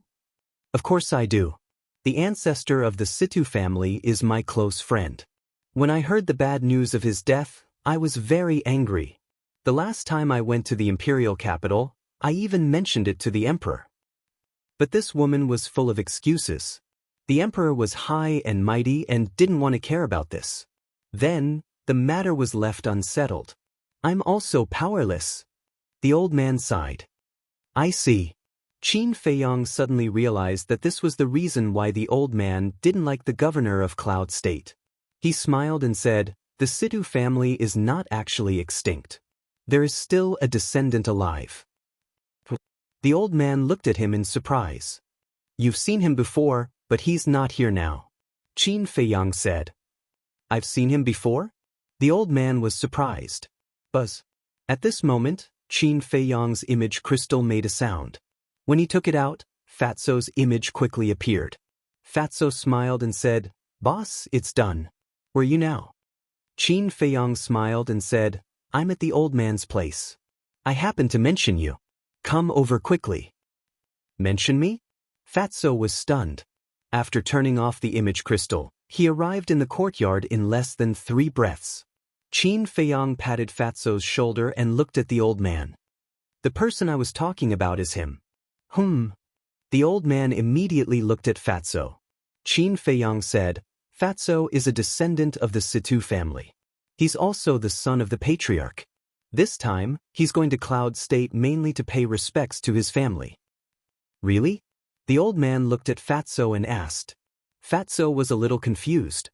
Of course I do. The ancestor of the Situ family is my close friend. When I heard the bad news of his death, I was very angry. The last time I went to the imperial capital, I even mentioned it to the emperor. But this woman was full of excuses. The emperor was high and mighty and didn't want to care about this. Then, the matter was left unsettled. I'm also powerless. The old man sighed. I see. Qin Feiyang suddenly realized that this was the reason why the old man didn't like the governor of Cloud State. He smiled and said, the Situ family is not actually extinct. There is still a descendant alive. The old man looked at him in surprise. You've seen him before, but he's not here now. Qin Feiyang said. I've seen him before? The old man was surprised. Buzz. At this moment, Qin Feiyang's image crystal made a sound. When he took it out, Fatso's image quickly appeared. Fatso smiled and said, Boss, it's done. Where are you now? Qin Feiyang smiled and said, I'm at the old man's place. I happened to mention you. Come over quickly. Mention me? Fatso was stunned. After turning off the image crystal, he arrived in the courtyard in less than 3 breaths. Qin Feiyang patted Fatso's shoulder and looked at the old man. The person I was talking about is him. The old man immediately looked at Fatso. Qin Feiyang said, Fatso is a descendant of the Situ family. He's also the son of the patriarch. This time, he's going to Cloud State mainly to pay respects to his family. Really? The old man looked at Fatso and asked. Fatso was a little confused.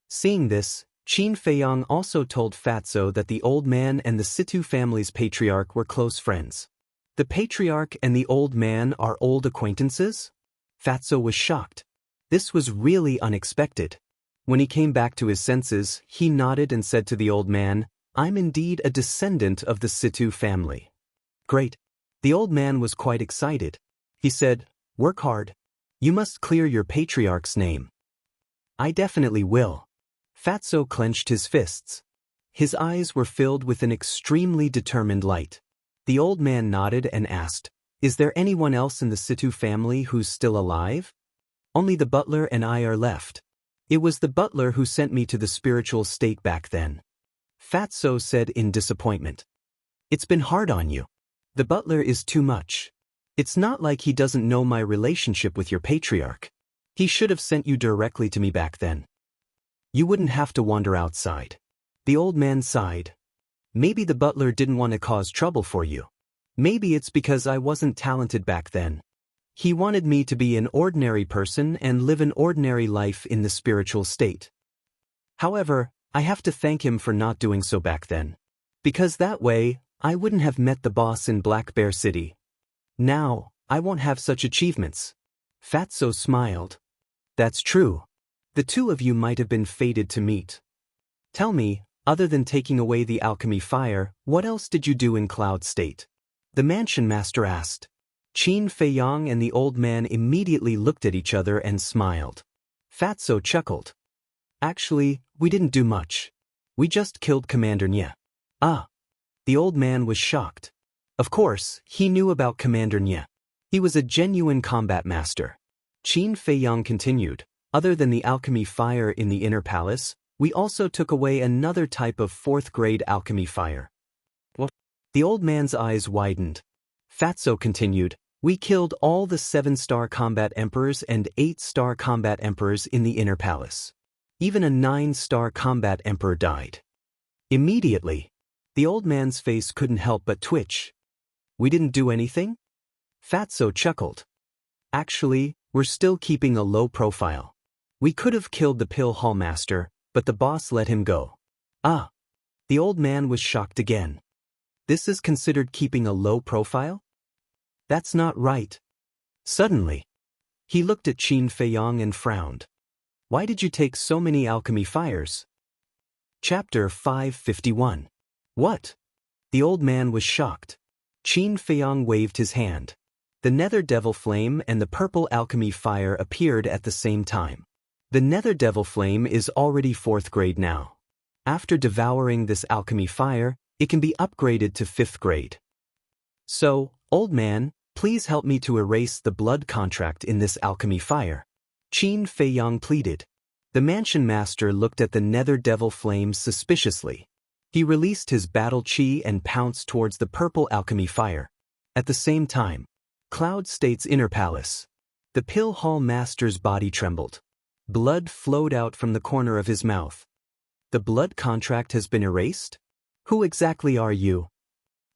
Seeing this, Qin Feiyang also told Fatso that the old man and the Situ family's patriarch were close friends. The patriarch and the old man are old acquaintances? Fatso was shocked. This was really unexpected. When he came back to his senses, he nodded and said to the old man, I'm indeed a descendant of the Situ family. Great. The old man was quite excited. He said, work hard. You must clear your patriarch's name. I definitely will. Fatso clenched his fists. His eyes were filled with an extremely determined light. The old man nodded and asked, Is there anyone else in the Situ family who's still alive? Only the butler and I are left. It was the butler who sent me to the spiritual state back then. Fatso said in disappointment. It's been hard on you. The butler is too much. It's not like he doesn't know my relationship with your patriarch. He should have sent you directly to me back then. You wouldn't have to wander outside. The old man sighed. Maybe the butler didn't want to cause trouble for you. Maybe it's because I wasn't talented back then. He wanted me to be an ordinary person and live an ordinary life in the spiritual state. However, I have to thank him for not doing so back then. Because that way, I wouldn't have met the boss in Black Bear City. Now, I won't have such achievements. Fatso smiled. That's true. The two of you might have been fated to meet. Tell me, other than taking away the alchemy fire, what else did you do in Cloud State? The mansion master asked. Qin Feiyang and the old man immediately looked at each other and smiled. Fatso chuckled. Actually, we didn't do much. We just killed Commander Nye. Ah. The old man was shocked. Of course, he knew about Commander Nye. He was a genuine combat master. Qin Feiyang continued. Other than the alchemy fire in the inner palace, we also took away another type of 4th grade alchemy fire. What? The old man's eyes widened. Fatso continued, we killed all the 7-star combat emperors and 8-star combat emperors in the inner palace. Even a 9-star combat emperor died. Immediately, the old man's face couldn't help but twitch. We didn't do anything? Fatso chuckled. Actually, we're still keeping a low profile. We could have killed the pill hall master, but the boss let him go. Ah. The old man was shocked again. This is considered keeping a low profile? That's not right. Suddenly, he looked at Qin Feiyang and frowned. Why did you take so many alchemy fires? Chapter 551. What? The old man was shocked. Qin Feiyang waved his hand. The Nether Devil Flame and the purple alchemy fire appeared at the same time. The Nether Devil Flame is already 4th grade now. After devouring this alchemy fire, it can be upgraded to 5th grade. So, old man, please help me to erase the blood contract in this alchemy fire. Qin Feiyang pleaded. The mansion master looked at the Nether Devil Flame suspiciously. He released his battle chi and pounced towards the purple alchemy fire. At the same time, Cloud State's inner palace. The pill hall master's body trembled. Blood flowed out from the corner of his mouth. The blood contract has been erased? Who exactly are you?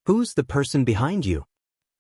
Who's the person behind you?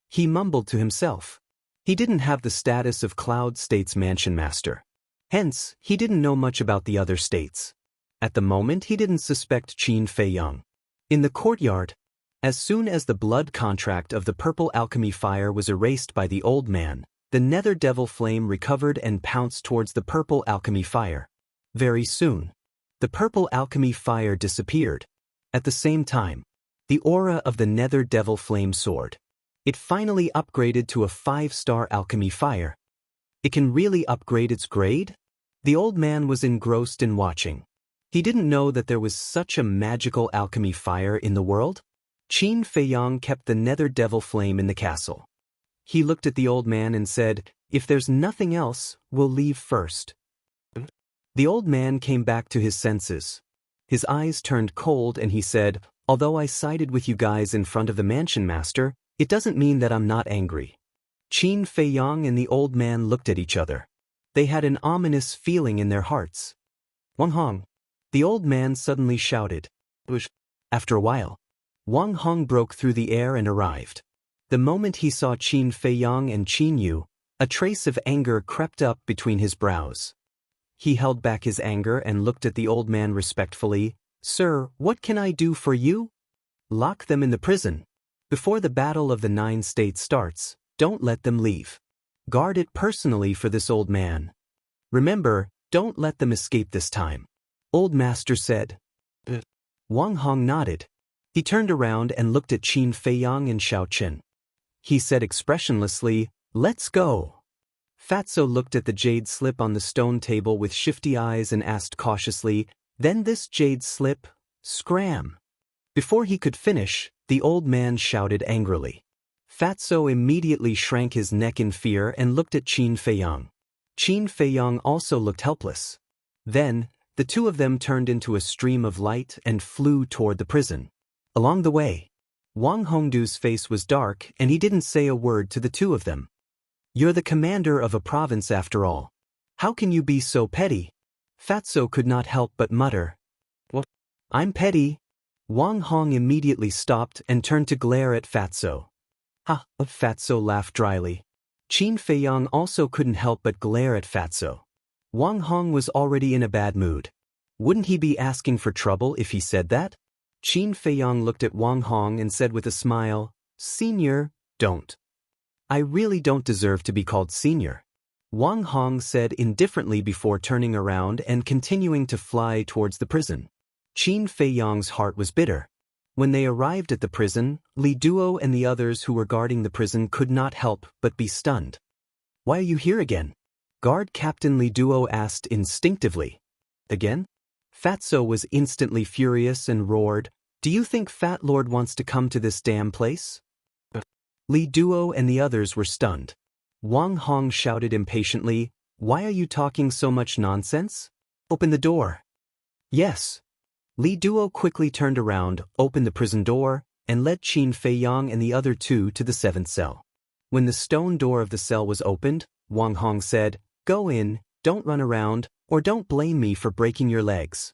He mumbled to himself. He didn't have the status of Cloud State's mansion master. Hence, he didn't know much about the other states. At the moment, he didn't suspect Qin Feiyang. In the courtyard, as soon as the blood contract of the purple alchemy fire was erased by the old man, the Nether Devil Flame recovered and pounced towards the purple alchemy fire. Very soon, the purple alchemy fire disappeared. At the same time, the aura of the Nether Devil Flame soared. It finally upgraded to a 5-star alchemy fire. It can really upgrade its grade? The old man was engrossed in watching. He didn't know that there was such a magical alchemy fire in the world. Qin Feiyang kept the Nether Devil Flame in the castle. He looked at the old man and said, if there's nothing else, we'll leave first. The old man came back to his senses. His eyes turned cold and he said, although I sided with you guys in front of the mansion master, it doesn't mean that I'm not angry. Qin Feiyang and the old man looked at each other. They had an ominous feeling in their hearts. Wang Hong. The old man suddenly shouted. After a while, Wang Hong broke through the air and arrived. The moment he saw Qin Feiyang and Qin Yu, a trace of anger crept up between his brows. He held back his anger and looked at the old man respectfully. "Sir, what can I do for you?" "Lock them in the prison. Before the battle of the 9 states starts, don't let them leave. Guard it personally for this old man. Remember, don't let them escape this time," Old Master said. Wang Hong nodded. He turned around and looked at Qin Feiyang and Xiao Chen. He said expressionlessly, "Let's go." Fatso looked at the jade slip on the stone table with shifty eyes and asked cautiously, "Then this jade slip, scram." Before he could finish, the old man shouted angrily. Fatso immediately shrank his neck in fear and looked at Qin Feiyang. Qin Feiyang also looked helpless. Then, the two of them turned into a stream of light and flew toward the prison. Along the way, Wang Hongdu's face was dark and he didn't say a word to the two of them. "You're the commander of a province after all. How can you be so petty?" Fatso could not help but mutter. "What? I'm petty?" Wang Hong immediately stopped and turned to glare at Fatso. "Ha!" Fatso laughed dryly. Qin Feiyang also couldn't help but glare at Fatso. Wang Hong was already in a bad mood. Wouldn't he be asking for trouble if he said that? Qin Feiyang looked at Wang Hong and said with a smile, "Senior, don't. I really don't deserve to be called senior," Wang Hong said indifferently before turning around and continuing to fly towards the prison. Qin Feiyang's heart was bitter. When they arrived at the prison, Li Duo and the others who were guarding the prison could not help but be stunned. "Why are you here again?" Guard Captain Li Duo asked instinctively. "Again?" Fatso was instantly furious and roared, "Do you think Fat Lord wants to come to this damn place?" Li Duo and the others were stunned. Wang Hong shouted impatiently, "Why are you talking so much nonsense? Open the door." "Yes." Li Duo quickly turned around, opened the prison door, and led Qin Feiyang and the other two to the 7th cell. When the stone door of the cell was opened, Wang Hong said, "Go in, don't run around, or don't blame me for breaking your legs."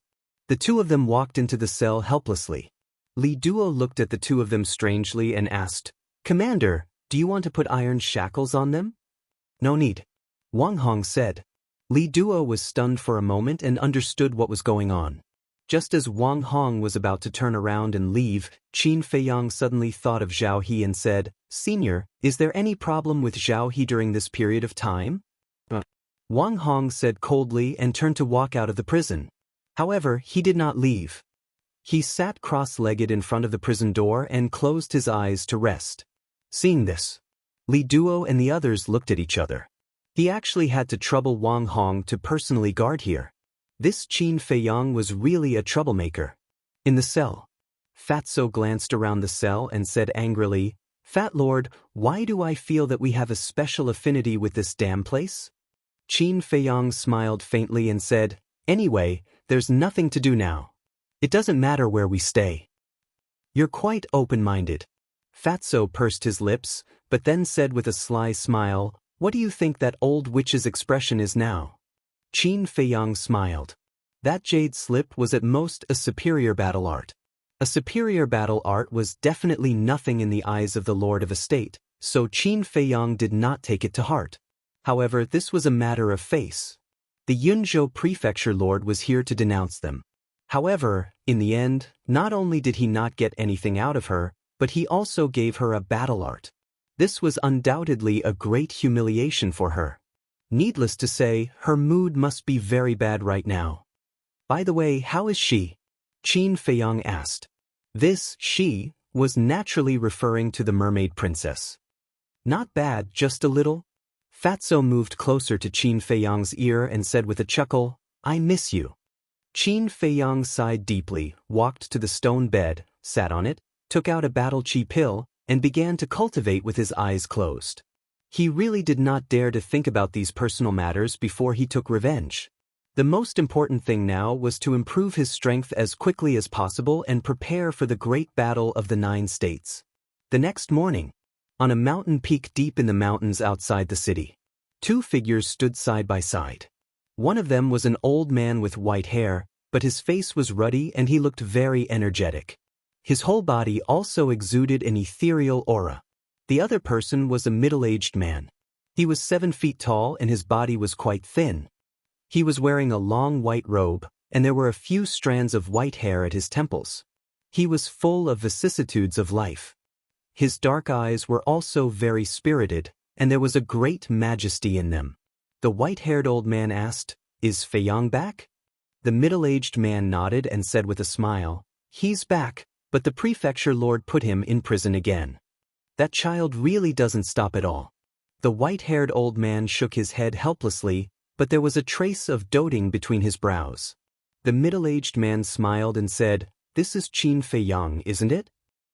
The two of them walked into the cell helplessly. Li Duo looked at the two of them strangely and asked, "Commander, do you want to put iron shackles on them?" "No need," Wang Hong said. Li Duo was stunned for a moment and understood what was going on. Just as Wang Hong was about to turn around and leave, Qin Feiyang suddenly thought of Zhao He and said, "Senior, is there any problem with Zhao He during this period of time?" Wang Hong said coldly and turned to walk out of the prison. However, he did not leave. He sat cross-legged in front of the prison door and closed his eyes to rest. Seeing this, Li Duo and the others looked at each other. He actually had to trouble Wang Hong to personally guard here. This Qin Feiyang was really a troublemaker. In the cell, Fatso glanced around the cell and said angrily, "Fat Lord, why do I feel that we have a special affinity with this damn place?" Qin Feiyang smiled faintly and said, "Anyway, there's nothing to do now. It doesn't matter where we stay." "You're quite open-minded." Fatso pursed his lips, but then said with a sly smile, "What do you think that old witch's expression is now?" Qin Feiyang smiled. That jade slip was at most a superior battle art. A superior battle art was definitely nothing in the eyes of the Lord of a State, so Qin Feiyang did not take it to heart. However, this was a matter of face. The Yunzhou Prefecture Lord was here to denounce them. However, in the end, not only did he not get anything out of her, but he also gave her a battle art. This was undoubtedly a great humiliation for her. Needless to say, her mood must be very bad right now. "By the way, how is she?" Qin Feiyang asked. This she was naturally referring to the mermaid princess. "Not bad, just a little." Fatso moved closer to Qin Feiyang's ear and said with a chuckle, "I miss you." Qin Feiyang sighed deeply, walked to the stone bed, sat on it, took out a battle chi pill, and began to cultivate with his eyes closed. He really did not dare to think about these personal matters before he took revenge. The most important thing now was to improve his strength as quickly as possible and prepare for the great battle of the 9 states. The next morning, on a mountain peak deep in the mountains outside the city, two figures stood side by side. One of them was an old man with white hair, but his face was ruddy and he looked very energetic. His whole body also exuded an ethereal aura. The other person was a middle-aged man. He was 7 feet tall and his body was quite thin. He was wearing a long white robe, and there were a few strands of white hair at his temples. He was full of vicissitudes of life. His dark eyes were also very spirited, and there was a great majesty in them. The white-haired old man asked, "Is Feiyang back?" The middle-aged man nodded and said with a smile, "He's back, but the prefecture lord put him in prison again. That child really doesn't stop at all." The white-haired old man shook his head helplessly, but there was a trace of doting between his brows. The middle-aged man smiled and said, "This is Qin Feiyang, isn't it?"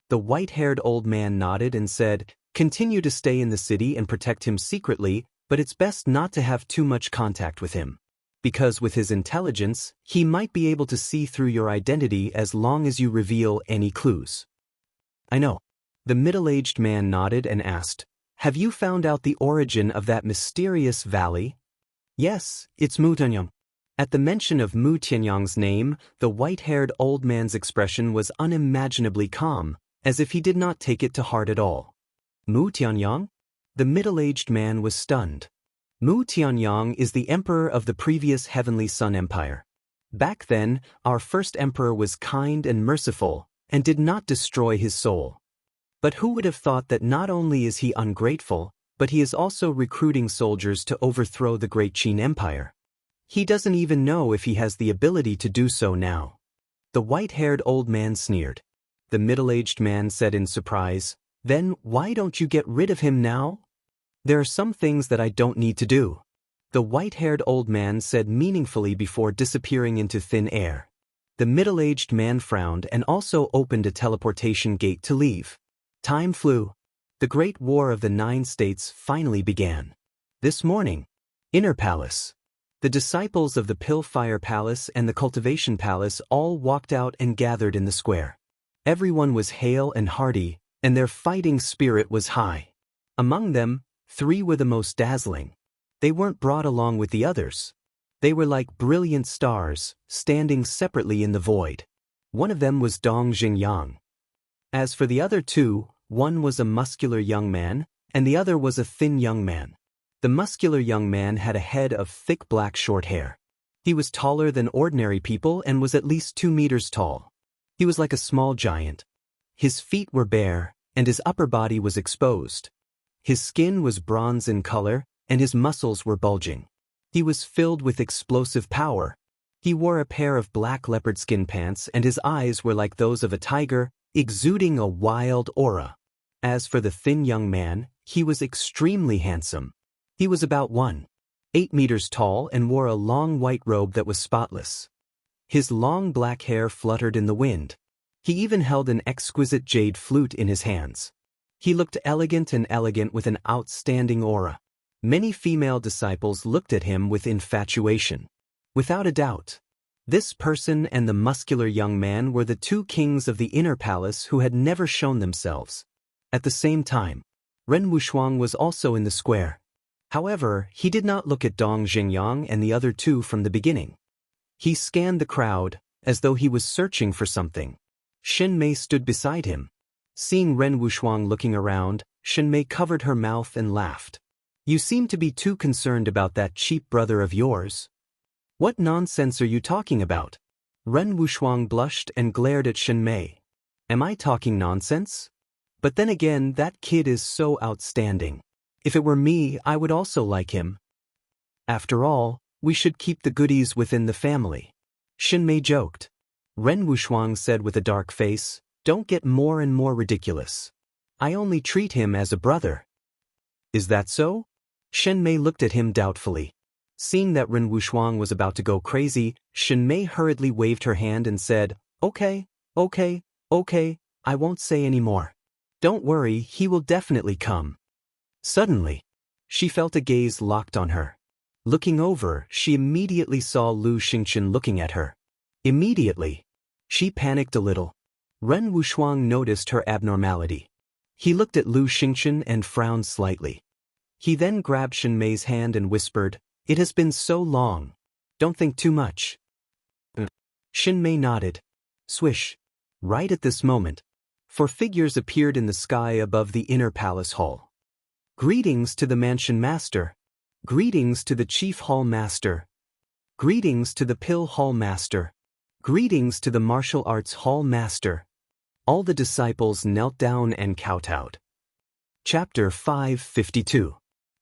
The white-haired old man nodded and said, "Continue to stay in the city and protect him secretly, but it's best not to have too much contact with him. Because with his intelligence, he might be able to see through your identity as long as you reveal any clues." "I know." The middle-aged man nodded and asked, "Have you found out the origin of that mysterious valley?" "Yes, it's Mutianyang." At the mention of Mu Tianyang's name, the white-haired old man's expression was unimaginably calm, as if he did not take it to heart at all. "Mu Tianyang?" The middle-aged man was stunned. Mu Tianyang is the emperor of the previous Heavenly Sun Empire. Back then, our first emperor was kind and merciful, and did not destroy his soul. But who would have thought that not only is he ungrateful, but he is also recruiting soldiers to overthrow the great Qin Empire? He doesn't even know if he has the ability to do so now. The white-haired old man sneered. The middle-aged man said in surprise, "Then why don't you get rid of him now?" "There are some things that I don't need to do," the white-haired old man said meaningfully before disappearing into thin air. The middle-aged man frowned and also opened a teleportation gate to leave. Time flew. The Great War of the 9 States finally began. This morning, Inner Palace. The disciples of the Pillfire Palace and the Cultivation Palace all walked out and gathered in the square. Everyone was hale and hearty, and their fighting spirit was high. Among them, 3 were the most dazzling. They weren't brought along with the others. They were like brilliant stars, standing separately in the void. One of them was Dong Xingyang. As for the other 2, one was a muscular young man, and the other was a thin young man. The muscular young man had a head of thick black short hair. He was taller than ordinary people and was at least 2 meters tall. He was like a small giant. His feet were bare, and his upper body was exposed. His skin was bronze in color, and his muscles were bulging. He was filled with explosive power. He wore a pair of black leopard skin pants, and his eyes were like those of a tiger, exuding a wild aura. As for the thin young man, he was extremely handsome. He was about 1.8 meters tall and wore a long white robe that was spotless. His long black hair fluttered in the wind. He even held an exquisite jade flute in his hands. He looked elegant with an outstanding aura. Many female disciples looked at him with infatuation. Without a doubt, this person and the muscular young man were the 2 kings of the Inner Palace who had never shown themselves. At the same time, Ren Wushuang was also in the square. However, he did not look at Dong Xingyang and the other 2 from the beginning. He scanned the crowd, as though he was searching for something. Shen Mei stood beside him. Seeing Ren Wushuang looking around, Shen Mei covered her mouth and laughed. "You seem to be too concerned about that cheap brother of yours." "What nonsense are you talking about?" Ren Wushuang blushed and glared at Shen Mei. "Am I talking nonsense? But then again, that kid is so outstanding. If it were me, I would also like him. After all, we should keep the goodies within the family." Shen Mei joked. Ren Wushuang said with a dark face, "Don't get more and more ridiculous. I only treat him as a brother." "Is that so?" Shen Mei looked at him doubtfully. Seeing that Ren Wushuang was about to go crazy, Shen Mei hurriedly waved her hand and said, Okay, I won't say any more. Don't worry, he will definitely come." Suddenly, she felt a gaze locked on her. Looking over, she immediately saw Lu Xingchen looking at her. Immediately, she panicked a little. Ren Wushuang noticed her abnormality. He looked at Lu Xingchen and frowned slightly. He then grabbed Shen Mei's hand and whispered, "It has been so long. Don't think too much." Shen Mei nodded. Swish. right at this moment. Four figures appeared in the sky above the inner palace hall. Greetings to the mansion master. Greetings to the chief hall master. Greetings to the pill hall master. Greetings to the martial arts hall master. All the disciples knelt down and kowtowed. Chapter 552.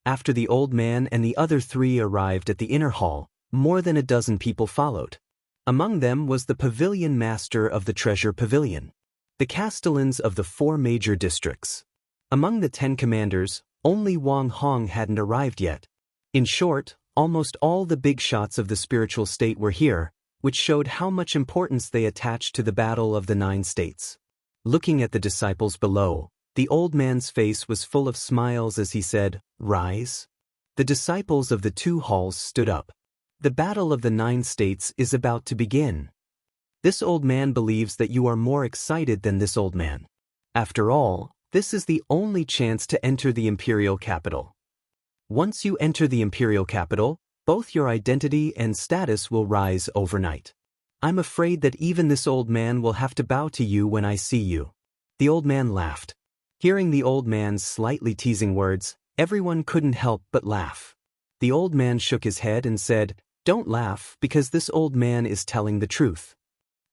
After the old man and the other three arrived at the inner hall, more than a dozen people followed. Among them was the pavilion master of the treasure pavilion, the castellans of the 4 major districts. Among the 10 commanders, only Wang Hong hadn't arrived yet. In short, almost all the big shots of the spiritual state were here, which showed how much importance they attached to the battle of the 9 states. Looking at the disciples below, the old man's face was full of smiles as he said, "Rise." The disciples of the 2 halls stood up. The battle of the 9 states is about to begin. This old man believes that you are more excited than this old man. After all, this is the only chance to enter the imperial capital. Once you enter the imperial capital, both your identity and status will rise overnight. I'm afraid that even this old man will have to bow to you when I see you. The old man laughed. Hearing the old man's slightly teasing words, everyone couldn't help but laugh. The old man shook his head and said, "Don't laugh, because this old man is telling the truth."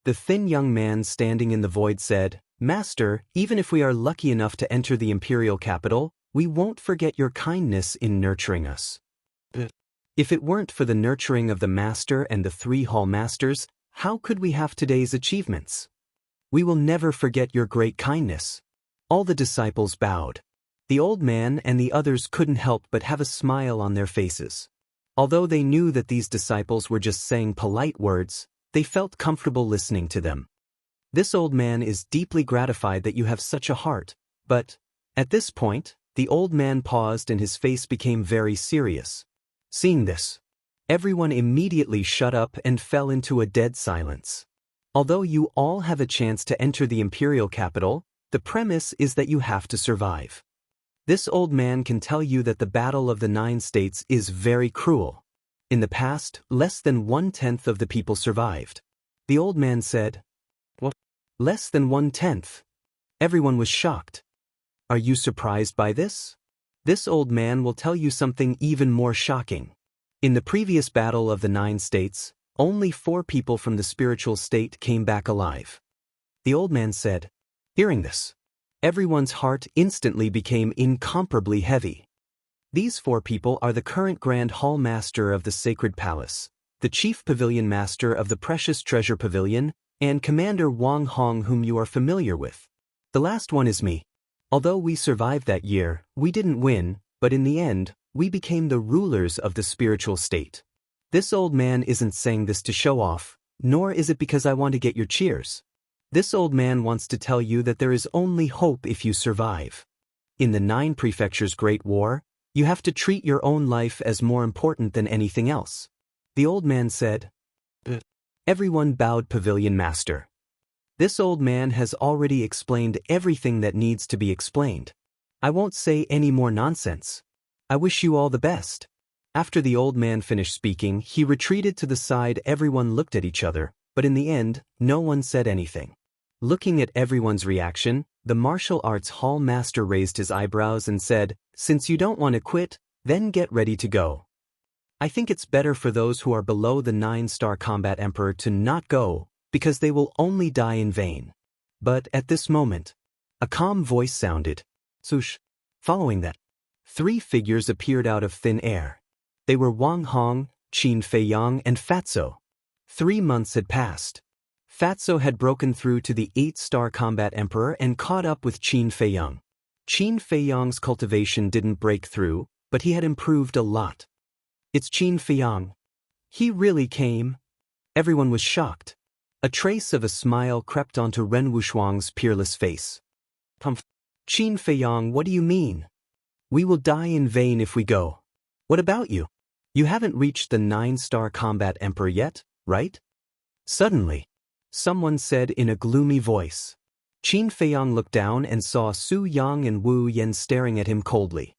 The thin young man standing in the void said, "Master, even if we are lucky enough to enter the imperial capital, we won't forget your kindness in nurturing us. If it weren't for the nurturing of the master and the 3 hall masters, how could we have today's achievements? We will never forget your great kindness." All the disciples bowed. The old man and the others couldn't help but have a smile on their faces. Although they knew that these disciples were just saying polite words, they felt comfortable listening to them. This old man is deeply gratified that you have such a heart, but, at this point, the old man paused and his face became very serious. Seeing this, everyone immediately shut up and fell into a dead silence. Although you all have a chance to enter the imperial capital, the premise is that you have to survive. This old man can tell you that the battle of the 9 states is very cruel. In the past, less than 1/10 of the people survived. The old man said, "What? Less than 1/10? Everyone was shocked. Are you surprised by this? This old man will tell you something even more shocking. In the previous battle of the 9 states, only 4 people from the spiritual state came back alive." The old man said. Hearing this, everyone's heart instantly became incomparably heavy. These 4 people are the current Grand Hall Master of the Sacred Palace, the Chief Pavilion Master of the Precious Treasure Pavilion, and Commander Wang Hong, whom you are familiar with. The last one is me. Although we survived that year, we didn't win, but in the end, we became the rulers of the spiritual state. This old man isn't saying this to show off, nor is it because I want to get your cheers. This old man wants to tell you that there is only hope if you survive. In the 9 Prefectures' Great War, you have to treat your own life as more important than anything else. The old man said. Everyone bowed. Pavilion Master. This old man has already explained everything that needs to be explained. I won't say any more nonsense. I wish you all the best. After the old man finished speaking, he retreated to the side. Everyone looked at each other, but in the end, no one said anything. Looking at everyone's reaction, the martial arts hall master raised his eyebrows and said, "Since you don't want to quit, then get ready to go. I think it's better for those who are below the 9-star combat emperor to not go, because they will only die in vain." But at this moment, a calm voice sounded. Swoosh. Following that, 3 figures appeared out of thin air. They were Wang Hong, Qin Feiyang, and Fatso. 3 months had passed. Fatso had broken through to the 8-star combat emperor and caught up with Qin Feiyang. Qin Feiyang's cultivation didn't break through, but he had improved a lot. "It's Qin Feiyang. He really came?" Everyone was shocked. A trace of a smile crept onto Ren Wushuang's peerless face. "Qin Feiyang, what do you mean? We will die in vain if we go. What about you? You haven't reached the 9-star combat emperor yet, right?" Suddenly, someone said in a gloomy voice. Qin Feiyang looked down and saw Su Yang and Wu Yan staring at him coldly.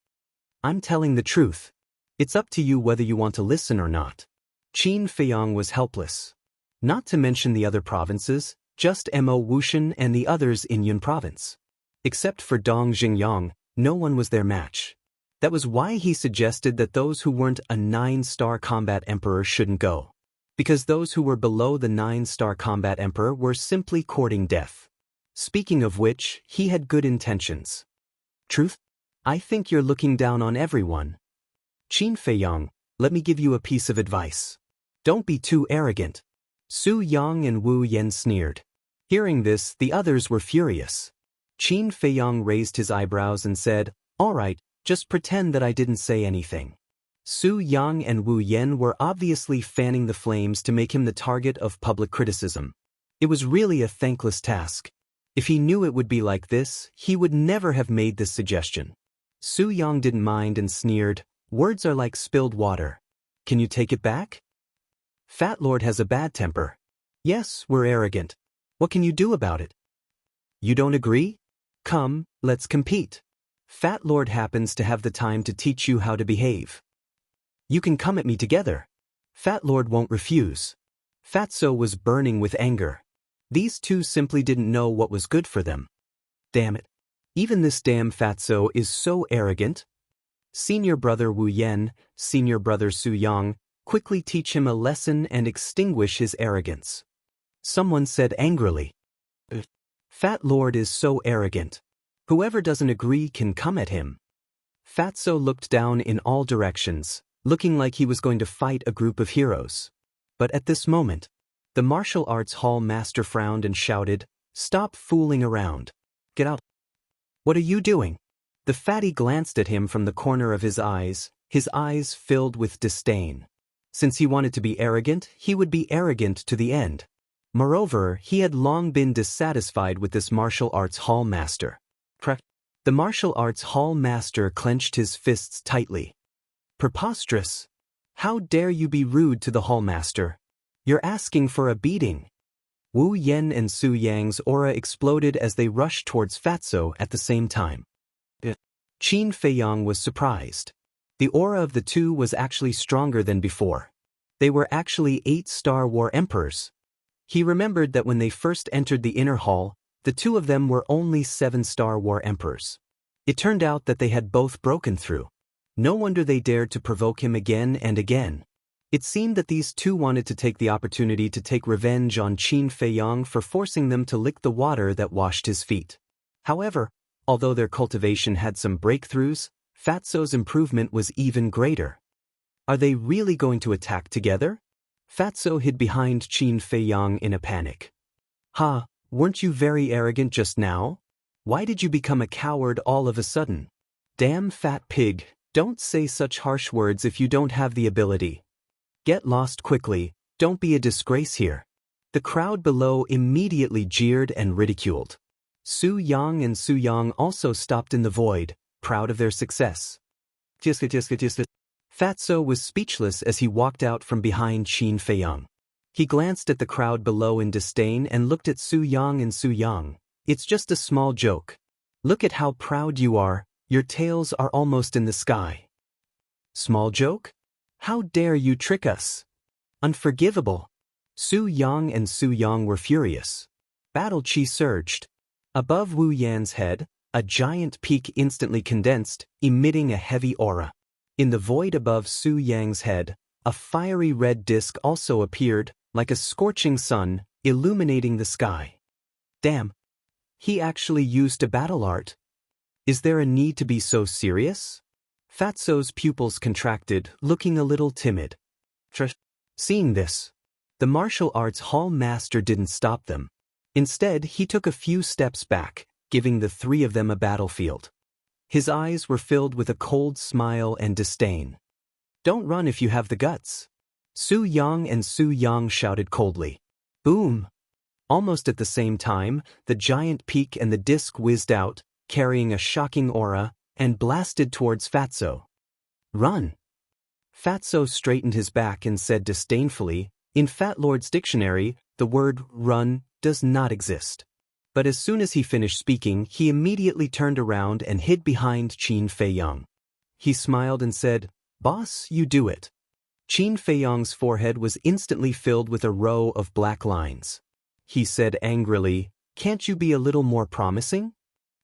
"I'm telling the truth. It's up to you whether you want to listen or not." Qin Feiyang was helpless. Not to mention the other provinces, Just Mo Wushan and the others in Yun Province. Except for Dong Jingyang, no one was their match. That was why he suggested that those who weren't a 9-star combat emperor shouldn't go. Because those who were below the 9-star combat emperor were simply courting death. Speaking of which, he had good intentions. Truth? I think you're looking down on everyone. Qin Feiyang, let me give you a piece of advice. Don't be too arrogant. Su Yang and Wu Yan sneered. Hearing this, the others were furious. Qin Feiyang raised his eyebrows and said, "All right, just pretend that I didn't say anything." Su Yang and Wu Yan were obviously fanning the flames to make him the target of public criticism. It was really a thankless task. If he knew it would be like this, he would never have made this suggestion. Su Yang didn't mind and sneered, "Words are like spilled water. Can you take it back? Fat Lord has a bad temper. Yes, we're arrogant. What can you do about it? You don't agree? Come, let's compete. Fat Lord happens to have the time to teach you how to behave. You can come at me together. Fat Lord won't refuse." Fatso was burning with anger. These two simply didn't know what was good for them. Damn it. Even this damn Fatso is so arrogant. Senior brother Wu Yan, senior brother Su Yang, quickly teach him a lesson and extinguish his arrogance. Someone said angrily, "Fat Lord is so arrogant. Whoever doesn't agree can come at him." Fatso looked down in all directions, looking like he was going to fight a group of heroes. But at this moment, the martial arts hall master frowned and shouted, "Stop fooling around. Get out." "What are you doing?" The fatty glanced at him from the corner of his eyes filled with disdain. Since he wanted to be arrogant, he would be arrogant to the end. Moreover, he had long been dissatisfied with this martial arts hall master. The martial arts hall master clenched his fists tightly. "Preposterous! How dare you be rude to the hall master? You're asking for a beating." Wu Yan and Su Yang's aura exploded as they rushed towards Fatso at the same time. Qin Feiyang was surprised. The aura of the two was actually stronger than before. They were actually 8-star war emperors. He remembered that when they first entered the inner hall, the two of them were only 7-star war emperors. It turned out that they had both broken through. No wonder they dared to provoke him again and again. It seemed that these two wanted to take the opportunity to take revenge on Qin Feiyang for forcing them to lick the water that washed his feet. However, although their cultivation had some breakthroughs, Fatso's improvement was even greater. Are they really going to attack together? Fatso hid behind Qin Feiyang in a panic. "Ha, weren't you very arrogant just now? Why did you become a coward all of a sudden? Damn fat pig, don't say such harsh words if you don't have the ability. Get lost quickly, don't be a disgrace here." The crowd below immediately jeered and ridiculed. Su Yang and Su Yang also stopped in the void, proud of their success. Fatso was speechless as he walked out from behind Qin Feiyang. He glanced at the crowd below in disdain and looked at Su Yang and Su Yang. "It's just a small joke. Look at how proud you are, your tails are almost in the sky." "Small joke? How dare you trick us? Unforgivable." Su Yang and Su Yang were furious. Battle chi surged. Above Wu Yan's head, a giant peak instantly condensed, emitting a heavy aura. In the void above Su Yang's head, a fiery red disk also appeared, like a scorching sun, illuminating the sky. Damn! He actually used a battle art. Is there a need to be so serious? Fatso's pupils contracted, looking a little timid. Seeing this, the martial arts hall master didn't stop them. Instead, he took a few steps back, giving the three of them a battlefield. His eyes were filled with a cold smile and disdain. "Don't run if you have the guts." Su Yang and Su Yang shouted coldly. Boom! Almost at the same time, the giant peak and the disc whizzed out, carrying a shocking aura, and blasted towards Fatso. "Run!" Fatso straightened his back and said disdainfully, "In Fat Lord's dictionary, the word run does not exist." But as soon as he finished speaking, he immediately turned around and hid behind Qin Feiyang. He smiled and said, "Boss, you do it." Qin Feiyang's forehead was instantly filled with a row of black lines. he said angrily, can't you be a little more promising?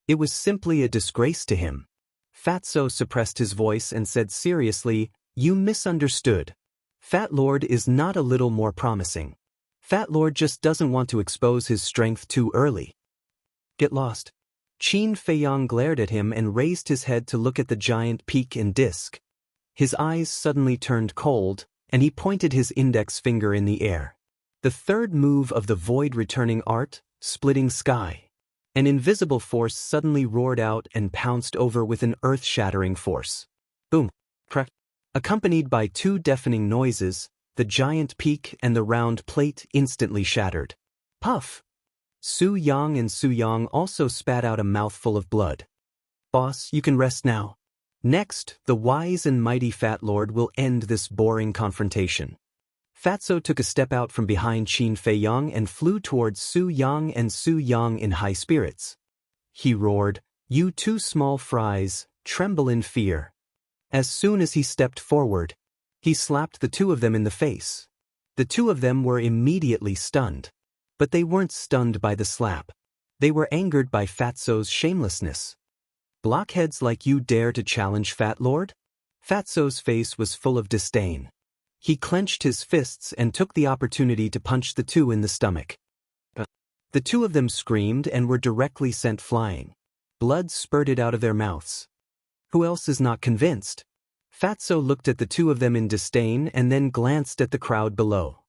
It was simply a disgrace to him. Fatso suppressed his voice and said seriously, you misunderstood. Fat Lord is not a little more promising. Fat Lord just doesn't want to expose his strength too early. Get lost. Qin Feiyang glared at him and raised his head to look at the giant peak and disc. His eyes suddenly turned cold, and he pointed his index finger in the air. The third move of the void returning art, splitting sky. An invisible force suddenly roared out and pounced over with an earth-shattering force. Boom! Crack! Accompanied by two deafening noises, the giant peak and the round plate instantly shattered. Puff! Su Yang and Su Yang also spat out a mouthful of blood. Boss, you can rest now. Next, the wise and mighty Fat Lord will end this boring confrontation. Fatso took a step out from behind Qin Feiyang and flew towards Su Yang and Su Yang in high spirits. He roared, you two small fries, tremble in fear. As soon as he stepped forward, he slapped the two of them in the face. The two of them were immediately stunned. But they weren't stunned by the slap. They were angered by Fatso's shamelessness. Blockheads like you dare to challenge Fat Lord? Fatso's face was full of disdain. He clenched his fists and took the opportunity to punch the two in the stomach. The two of them screamed and were directly sent flying. Blood spurted out of their mouths. Who else is not convinced? Fatso looked at the two of them in disdain and then glanced at the crowd below.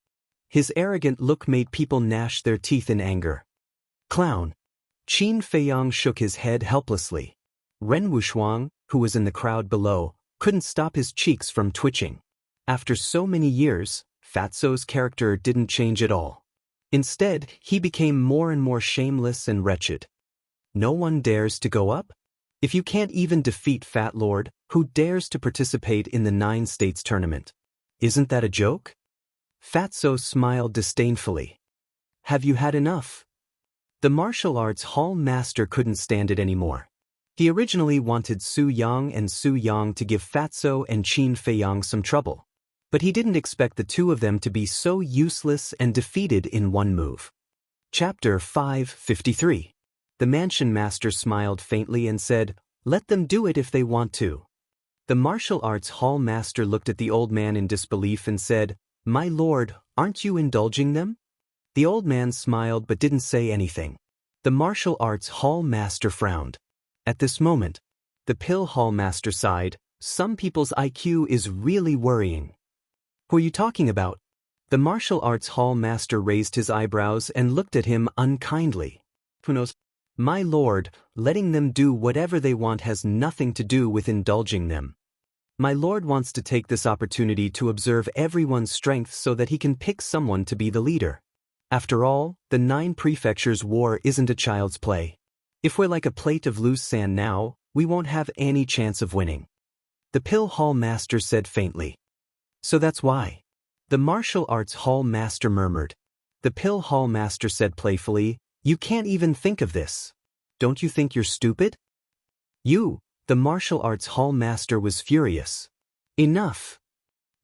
His arrogant look made people gnash their teeth in anger. Clown. Qin Feiyang shook his head helplessly. Ren Wushuang, who was in the crowd below, couldn't stop his cheeks from twitching. After so many years, Fatso's character didn't change at all. Instead, he became more and more shameless and wretched. No one dares to go up? If you can't even defeat Fat Lord, who dares to participate in the 9 states tournament? Isn't that a joke? Fatso smiled disdainfully. Have you had enough? The martial arts hall master couldn't stand it anymore. He originally wanted Su Yang and Su Yang to give Fatso and Qin Feiyang some trouble. But he didn't expect the two of them to be so useless and defeated in one move. Chapter 553. The mansion master smiled faintly and said, let them do it if they want to. The martial arts hall master looked at the old man in disbelief and said, my lord, aren't you indulging them? The old man smiled but didn't say anything. The martial arts hall master frowned. At this moment, the pill hall master sighed, some people's IQ is really worrying. Who are you talking about? The martial arts hall master raised his eyebrows and looked at him unkindly. Who knows? My lord, letting them do whatever they want has nothing to do with indulging them. My lord wants to take this opportunity to observe everyone's strength so that he can pick someone to be the leader. After all, the 9 prefectures war isn't a child's play. If we're like a plate of loose sand now, we won't have any chance of winning. The pill hall master said faintly. So that's why. The martial arts hall master murmured. The pill hall master said playfully, you can't even think of this. Don't you think you're stupid? You, the martial arts hall master was furious. Enough.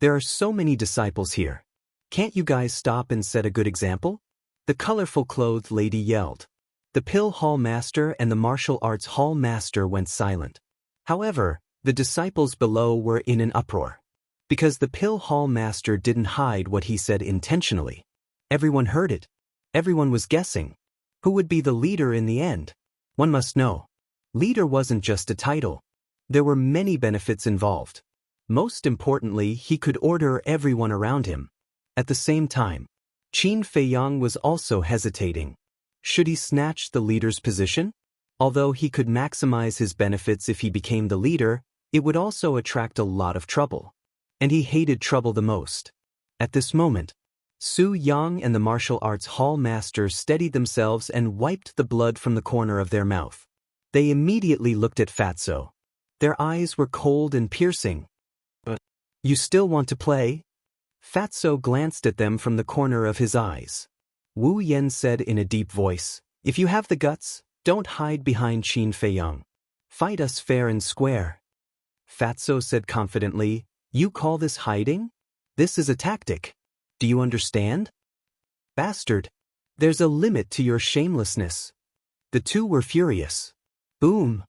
There are so many disciples here. Can't you guys stop and set a good example? The colorful clothed lady yelled. The pill hall master and the martial arts hall master went silent. However, the disciples below were in an uproar. Because the pill hall master didn't hide what he said intentionally. Everyone heard it. Everyone was guessing. Who would be the leader in the end? One must know. Leader wasn't just a title. There were many benefits involved. Most importantly, he could order everyone around him. At the same time, Qin Feiyang was also hesitating. Should he snatch the leader's position? Although he could maximize his benefits if he became the leader, it would also attract a lot of trouble. And he hated trouble the most. At this moment, Su Yang and the martial arts hall master steadied themselves and wiped the blood from the corner of their mouth. They immediately looked at Fatso. Their eyes were cold and piercing. But you still want to play? Fatso glanced at them from the corner of his eyes. Wu Yen said in a deep voice, if you have the guts, don't hide behind Qin Feiyang. Fight us fair and square. Fatso said confidently, you call this hiding? This is a tactic. Do you understand? Bastard. There's a limit to your shamelessness. The two were furious. Boom!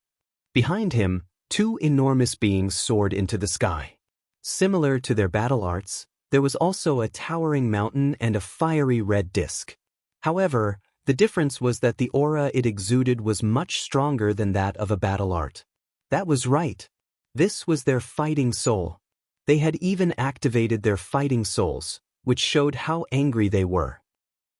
Behind him, two enormous beings soared into the sky. Similar to their battle arts, there was also a towering mountain and a fiery red disk. However, the difference was that the aura it exuded was much stronger than that of a battle art. That was right. This was their fighting soul. They had even activated their fighting souls, which showed how angry they were.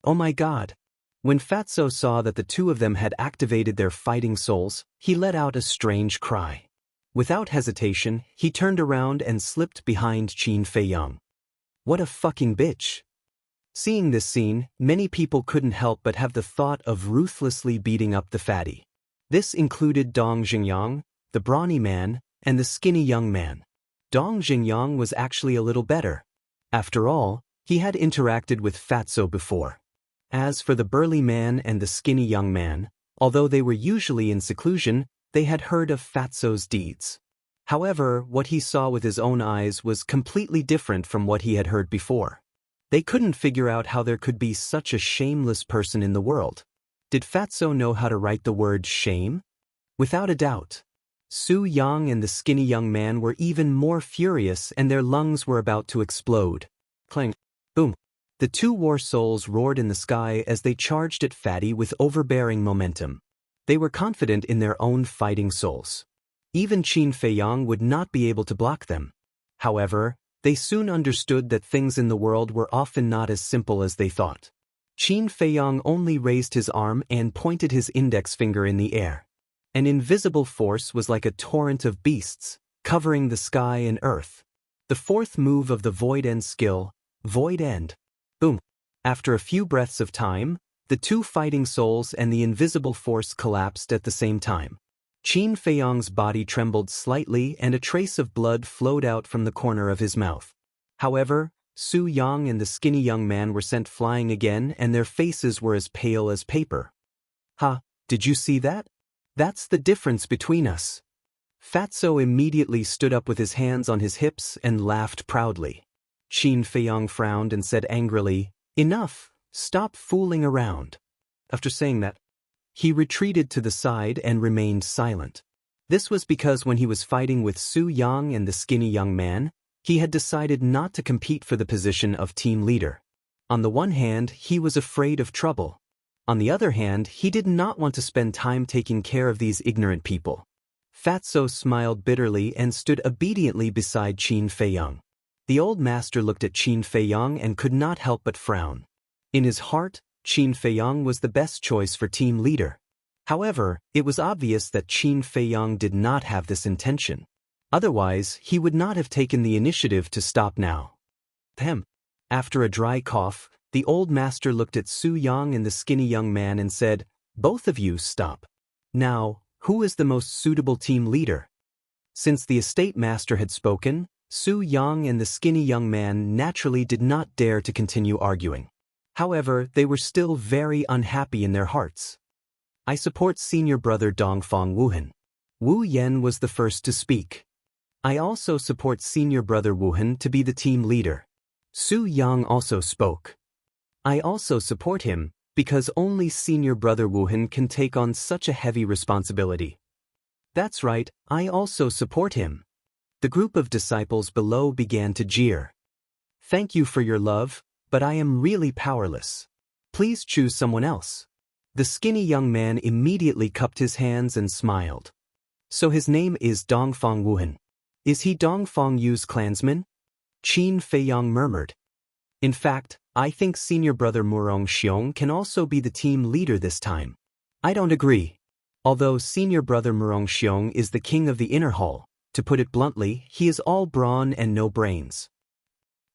Oh my God! When Fatso saw that the two of them had activated their fighting souls, he let out a strange cry. Without hesitation, he turned around and slipped behind Qin Feiyang. What a fucking bitch! Seeing this scene, many people couldn't help but have the thought of ruthlessly beating up the fatty. This included Dong Xingyang, the brawny man, and the skinny young man. Dong Xingyang was actually a little better. After all, he had interacted with Fatso before. As for the burly man and the skinny young man, although they were usually in seclusion, they had heard of Fatso's deeds. However, what he saw with his own eyes was completely different from what he had heard before. They couldn't figure out how there could be such a shameless person in the world. Did Fatso know how to write the word shame? Without a doubt. Su Yang and the skinny young man were even more furious, and their lungs were about to explode. Clang! Boom! The two war souls roared in the sky as they charged at Fatty with overbearing momentum. They were confident in their own fighting souls. Even Qin Feiyang would not be able to block them. However, they soon understood that things in the world were often not as simple as they thought. Qin Feiyang only raised his arm and pointed his index finger in the air. An invisible force was like a torrent of beasts, covering the sky and earth. The fourth move of the Void End skill, Void End. Boom! After a few breaths of time, the two fighting souls and the invisible force collapsed at the same time. Qin Feiyang's body trembled slightly and a trace of blood flowed out from the corner of his mouth. However, Su Yang and the skinny young man were sent flying again, and their faces were as pale as paper. Ha, did you see that? That's the difference between us. Fatso immediately stood up with his hands on his hips and laughed proudly. Qin Feiyang frowned and said angrily, "Enough, stop fooling around." After saying that, he retreated to the side and remained silent. This was because when he was fighting with Su Yang and the skinny young man, he had decided not to compete for the position of team leader. On the one hand, he was afraid of trouble. On the other hand, he did not want to spend time taking care of these ignorant people. Fatso smiled bitterly and stood obediently beside Qin Feiyang. The old master looked at Qin Feiyang and could not help but frown. In his heart, Qin Feiyang was the best choice for team leader. However, it was obvious that Qin Feiyang did not have this intention. Otherwise, he would not have taken the initiative to stop now. After a dry cough, the old master looked at Su Yang and the skinny young man and said, "Both of you stop. Now, who is the most suitable team leader?" Since the estate master had spoken, Su Yang and the skinny young man naturally did not dare to continue arguing. However, they were still very unhappy in their hearts. "I support senior brother Dongfang Wuhan." Wu Yen was the first to speak. "I also support senior brother Wuhan to be the team leader." Su Yang also spoke. "I also support him, because only senior brother Wuhan can take on such a heavy responsibility." "That's right, I also support him." The group of disciples below began to jeer. "Thank you for your love, but I am really powerless. Please choose someone else." The skinny young man immediately cupped his hands and smiled. "So his name is Dongfang Wuhan. Is he Dongfang Yu's clansman?" Qin Feiyang murmured. "In fact, I think senior brother Murong Xiong can also be the team leader this time." "I don't agree. Although senior brother Murong Xiong is the king of the inner hall, to put it bluntly, he is all brawn and no brains.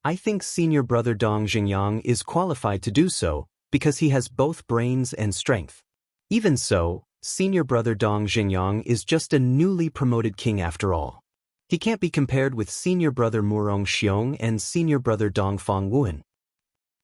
I think senior brother Dong Xingyang is qualified to do so, because he has both brains and strength. Even so, senior brother Dong Xingyang is just a newly promoted king after all. He can't be compared with senior brother Murong Xiong and senior brother Dongfang Wuhan."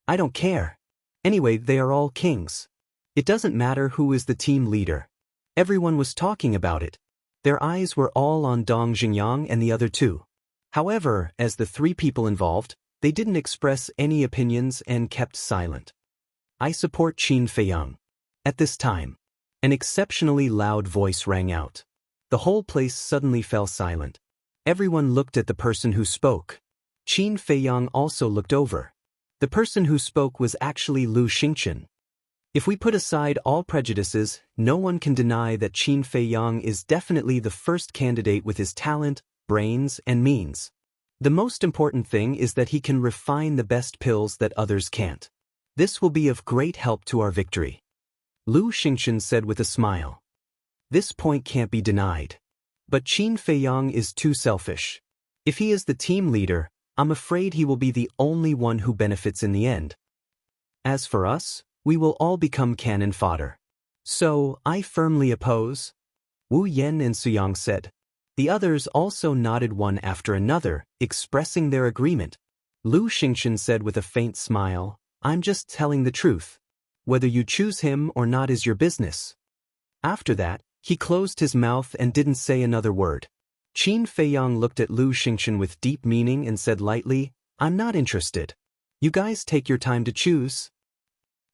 "I don't care. Anyway, they are all kings. It doesn't matter who is the team leader." Everyone was talking about it. Their eyes were all on Dong Xingyang and the other two. However, as the three people involved, they didn't express any opinions and kept silent. I support Qin Feiyang. At this time, an exceptionally loud voice rang out. The whole place suddenly fell silent. Everyone looked at the person who spoke. Qin Feiyang also looked over. The person who spoke was actually Lu Xingchen. If we put aside all prejudices, no one can deny that Qin Feiyang is definitely the first candidate with his talent, brains, and means. The most important thing is that he can refine the best pills that others can't. This will be of great help to our victory. Lu Xingchen said with a smile. This point can't be denied. But Qin Feiyang is too selfish. If he is the team leader, I'm afraid he will be the only one who benefits in the end. As for us, we will all become cannon fodder. So, I firmly oppose. Wu Yan and Su Yang said. The others also nodded one after another, expressing their agreement. Lu Xingchen said with a faint smile, I'm just telling the truth. Whether you choose him or not is your business. After that, he closed his mouth and didn't say another word. Qin Feiyang looked at Lu Xingchen with deep meaning and said lightly, I'm not interested. You guys take your time to choose.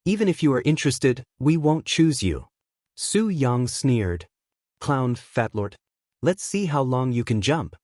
Even if you are interested, we won't choose you. Su Yang sneered. Clown, fatlord. Let's see how long you can jump.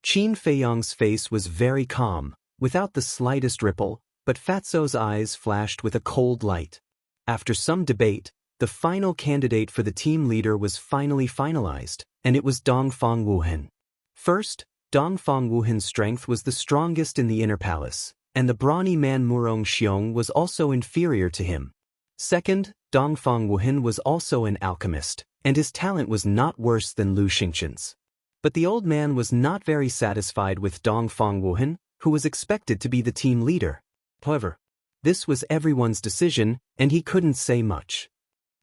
Qin Feiyang's face was very calm, without the slightest ripple, but Fatso's eyes flashed with a cold light. After some debate, the final candidate for the team leader was finally finalized, and it was Dongfang Wuhan. First, Dongfang Wuhan's strength was the strongest in the inner palace, and the brawny man Murong Xiong was also inferior to him. Second, Dongfang Wuhan was also an alchemist, and his talent was not worse than Lu Xingchen's. But the old man was not very satisfied with Dongfang Wuhan, who was expected to be the team leader. However, this was everyone's decision, and he couldn't say much.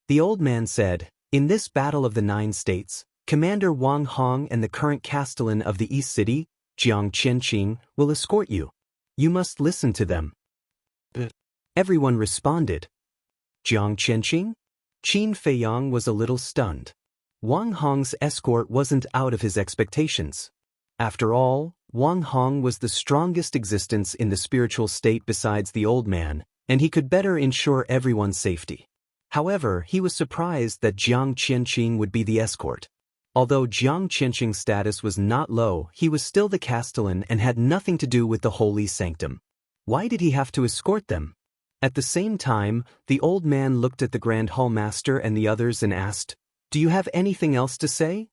The old man said, in this battle of the 9 states, Commander Wang Hong and the current castellan of the East City, Jiang Qianqing, will escort you. You must listen to them. Everyone responded. Jiang Qianqing? Qin Feiyang was a little stunned. Wang Hong's escort wasn't out of his expectations. After all, Wang Hong was the strongest existence in the spiritual state besides the old man, and he could better ensure everyone's safety. However, he was surprised that Jiang Qianqing would be the escort. Although Jiang Qianqing's status was not low, he was still the castellan and had nothing to do with the holy sanctum. Why did he have to escort them? At the same time, the old man looked at the Grand Hall Master and the others and asked, Do you have anything else to say?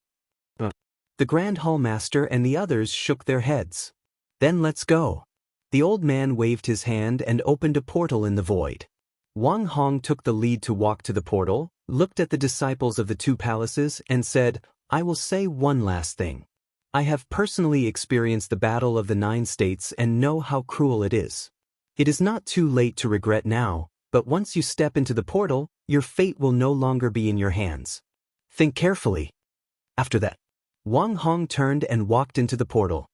The Grand Hall Master and the others shook their heads. Then let's go. The old man waved his hand and opened a portal in the void. Wang Hong took the lead to walk to the portal, looked at the disciples of the 2 palaces, and said, I will say one last thing. I have personally experienced the battle of the 9 states and know how cruel it is. It is not too late to regret now, but once you step into the portal, your fate will no longer be in your hands. Think carefully. After that, Wang Hong turned and walked into the portal.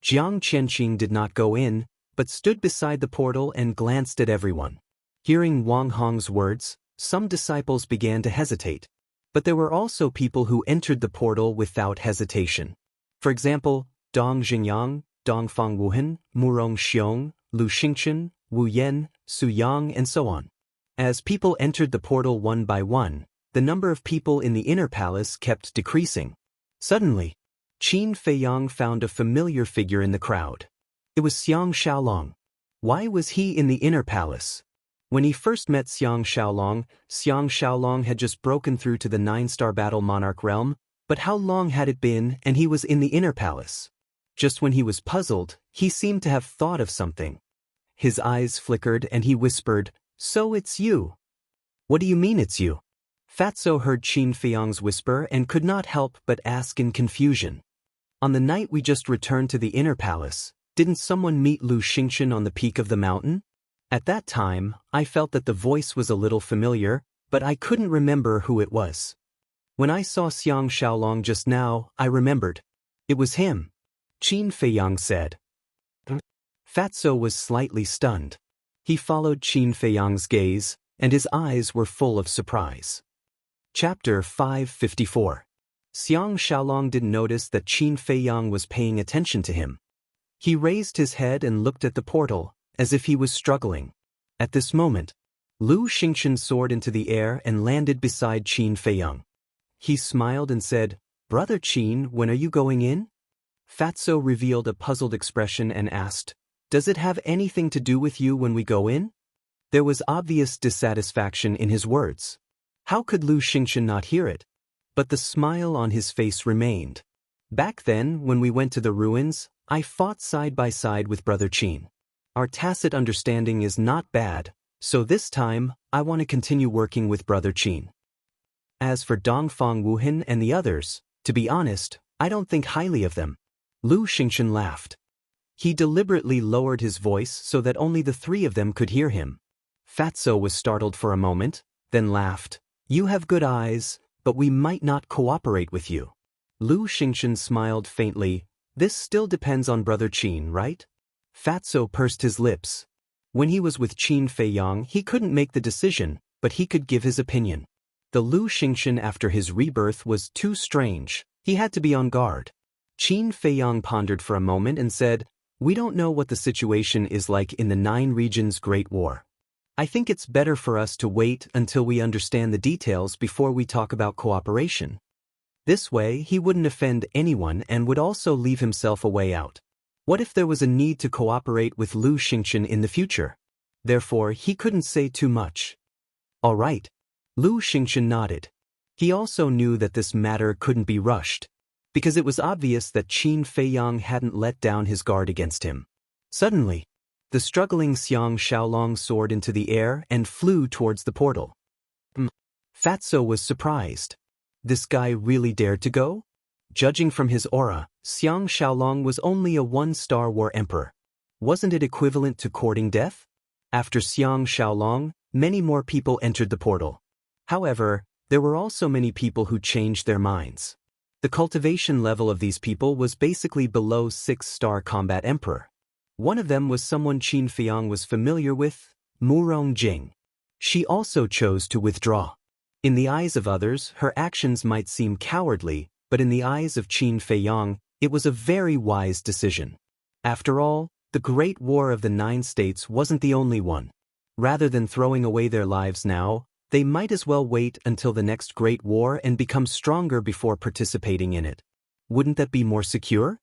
Jiang Qianqing did not go in, but stood beside the portal and glanced at everyone. Hearing Wang Hong's words, some disciples began to hesitate. But there were also people who entered the portal without hesitation. For example, Dong Xingyang, Dongfang Wuhan, Murong Xiong, Lu Xingchen, Wu Yan, Su Yang, and so on. As people entered the portal one by one, the number of people in the inner palace kept decreasing. Suddenly, Qin Feiyang found a familiar figure in the crowd. It was Xiang Xiaolong. Why was he in the inner palace? When he first met Xiang Xiaolong had just broken through to the 9-star battle monarch realm, but how long had it been and he was in the inner palace? Just when he was puzzled, he seemed to have thought of something. His eyes flickered and he whispered, So it's you. What do you mean it's you? Fatso heard Qin Feiyang's whisper and could not help but ask in confusion. On the night we just returned to the inner palace, didn't someone meet Lu Xingchen on the peak of the mountain? At that time, I felt that the voice was a little familiar, but I couldn't remember who it was. When I saw Xiang Xiaolong just now, I remembered. It was him. Qin Feiyang said. Fatso was slightly stunned. He followed Qin Feiyang's gaze, and his eyes were full of surprise. Chapter 554. Xiang Xiaolong didn't notice that Qin Feiyang was paying attention to him. He raised his head and looked at the portal, as if he was struggling. At this moment, Lu Xingchen soared into the air and landed beside Qin Feiyang. He smiled and said, "Brother Qin, when are you going in?" Fatso revealed a puzzled expression and asked, "Does it have anything to do with you when we go in?" There was obvious dissatisfaction in his words. How could Lu Xingchen not hear it? But the smile on his face remained. "Back then, when we went to the ruins, I fought side by side with Brother Qin. Our tacit understanding is not bad, so this time, I want to continue working with Brother Qin. As for Dongfang Wuhan and the others, to be honest, I don't think highly of them." Lu Xingchen laughed. He deliberately lowered his voice so that only the three of them could hear him. Fatso was startled for a moment, then laughed. "You have good eyes, but we might not cooperate with you." Lu Xingchen smiled faintly. "This still depends on Brother Qin, right?" Fatso pursed his lips. When he was with Qin Feiyang, he couldn't make the decision, but he could give his opinion. The Lu Xingchen after his rebirth was too strange. He had to be on guard. Qin Feiyang pondered for a moment and said, "We don't know what the situation is like in the 9 Regions Great War. I think it's better for us to wait until we understand the details before we talk about cooperation. This way, he wouldn't offend anyone and would also leave himself a way out. What if there was a need to cooperate with Lu Xingchen in the future? Therefore, he couldn't say too much." "All right." Lu Xingchen nodded. He also knew that this matter couldn't be rushed, because it was obvious that Qin Feiyang hadn't let down his guard against him. Suddenly, the struggling Xiang Xiaolong soared into the air and flew towards the portal. Fatso was surprised. This guy really dared to go? Judging from his aura, Xiang Xiaolong was only a 1-star war emperor. Wasn't it equivalent to courting death? After Xiang Xiaolong, many more people entered the portal. However, there were also many people who changed their minds. The cultivation level of these people was basically below 6-star combat emperor. One of them was someone Qin Feiyang was familiar with, Murong Jing. She also chose to withdraw. In the eyes of others, her actions might seem cowardly, but in the eyes of Qin Feiyang, it was a very wise decision. After all, the Great War of the 9 States wasn't the only one. Rather than throwing away their lives now, they might as well wait until the next Great War and become stronger before participating in it. Wouldn't that be more secure?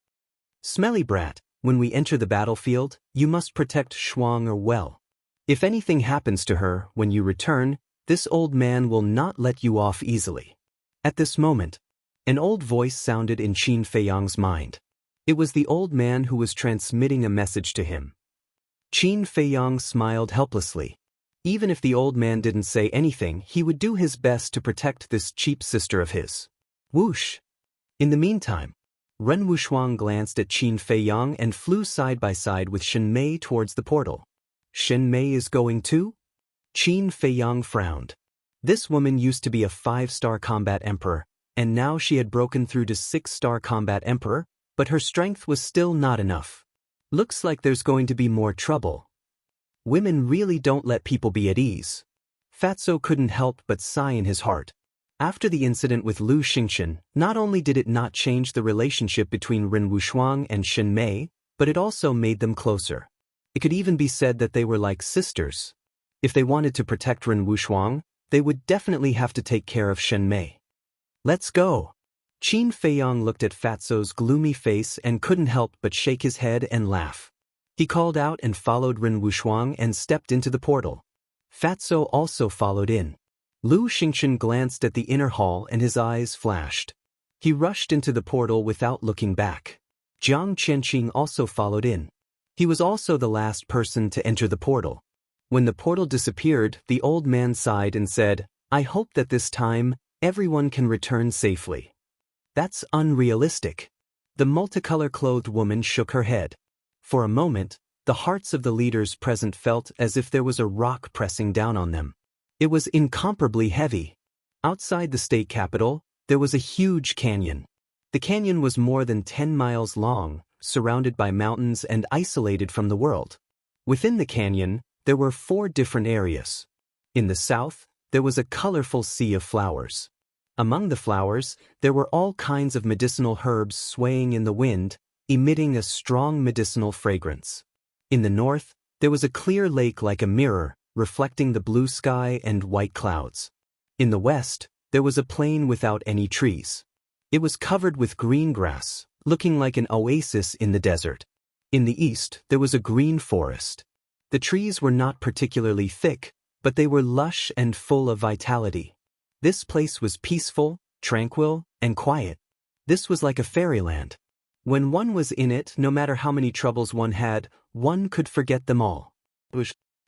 "Smelly brat, when we enter the battlefield, you must protect Shuang well. If anything happens to her when you return, this old man will not let you off easily." At this moment, an old voice sounded in Qin Feiyang's mind. It was the old man who was transmitting a message to him. Qin Feiyang smiled helplessly. Even if the old man didn't say anything, he would do his best to protect this cheap sister of his. Whoosh! In the meantime, Ren Wushuang glanced at Qin Feiyang and flew side by side with Shen Mei towards the portal. "Shen Mei is going too?" Qin Feiyang frowned. This woman used to be a 5-star combat emperor, and now she had broken through to 6-star combat emperor, but her strength was still not enough. Looks like there's going to be more trouble. Women really don't let people be at ease. Fatso couldn't help but sigh in his heart. After the incident with Lu Xingchen, not only did it not change the relationship between Ren Wushuang and Shen Mei, but it also made them closer. It could even be said that they were like sisters. If they wanted to protect Ren Wushuang, they would definitely have to take care of Shen Mei. "Let's go." Qin Feiyang looked at Fatso's gloomy face and couldn't help but shake his head and laugh. He called out and followed Ren Wushuang and stepped into the portal. Fatso also followed in. Lu Xingchen glanced at the inner hall and his eyes flashed. He rushed into the portal without looking back. Jiang Qianqing also followed in. He was also the last person to enter the portal. When the portal disappeared, the old man sighed and said, "I hope that this time, everyone can return safely." "That's unrealistic." The multicolor-clothed woman shook her head. For a moment, the hearts of the leaders present felt as if there was a rock pressing down on them. It was incomparably heavy. Outside the state capital, there was a huge canyon. The canyon was more than 10 miles long, surrounded by mountains and isolated from the world. Within the canyon, there were 4 different areas. In the south, there was a colorful sea of flowers. Among the flowers, there were all kinds of medicinal herbs swaying in the wind, emitting a strong medicinal fragrance. In the north, there was a clear lake like a mirror, reflecting the blue sky and white clouds. In the west, there was a plain without any trees. It was covered with green grass, looking like an oasis in the desert. In the east, there was a green forest. The trees were not particularly thick, but they were lush and full of vitality. This place was peaceful, tranquil, and quiet. This was like a fairyland. When one was in it, no matter how many troubles one had, one could forget them all.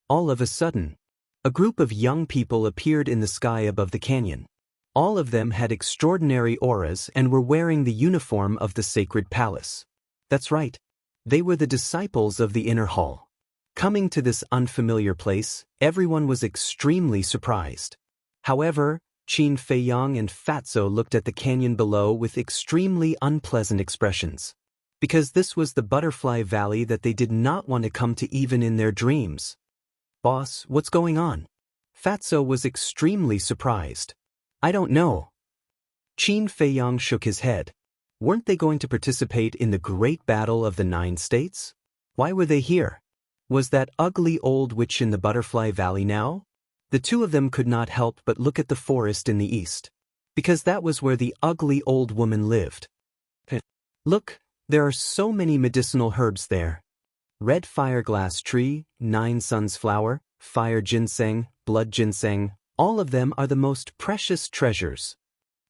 All of a sudden, a group of young people appeared in the sky above the canyon. All of them had extraordinary auras and were wearing the uniform of the sacred palace. That's right. They were the disciples of the inner hall. Coming to this unfamiliar place, everyone was extremely surprised. However, Qin Feiyang and Fatso looked at the canyon below with extremely unpleasant expressions. Because this was the butterfly valley that they did not want to come to even in their dreams. "Boss, what's going on?" Fatso was extremely surprised. "I don't know." Qin Feiyang shook his head. Weren't they going to participate in the great battle of the 9 states? Why were they here? Was that ugly old witch in the butterfly valley now? The two of them could not help but look at the forest in the east, because that was where the ugly old woman lived. Look, there are so many medicinal herbs there. Red fireglass tree, 9 suns flower, fire ginseng, blood ginseng, all of them are the most precious treasures.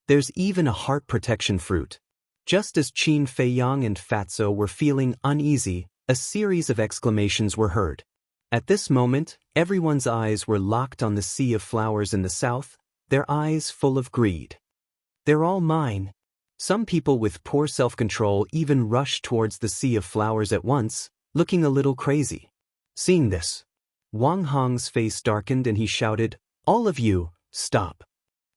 There's even a heart protection fruit. Just as Qin Feiyang and Fatso were feeling uneasy, a series of exclamations were heard. At this moment, everyone's eyes were locked on the sea of flowers in the south, their eyes full of greed. "They're all mine." Some people with poor self-control even rushed towards the sea of flowers at once, looking a little crazy. Seeing this, Wang Hong's face darkened and he shouted, "All of you, stop."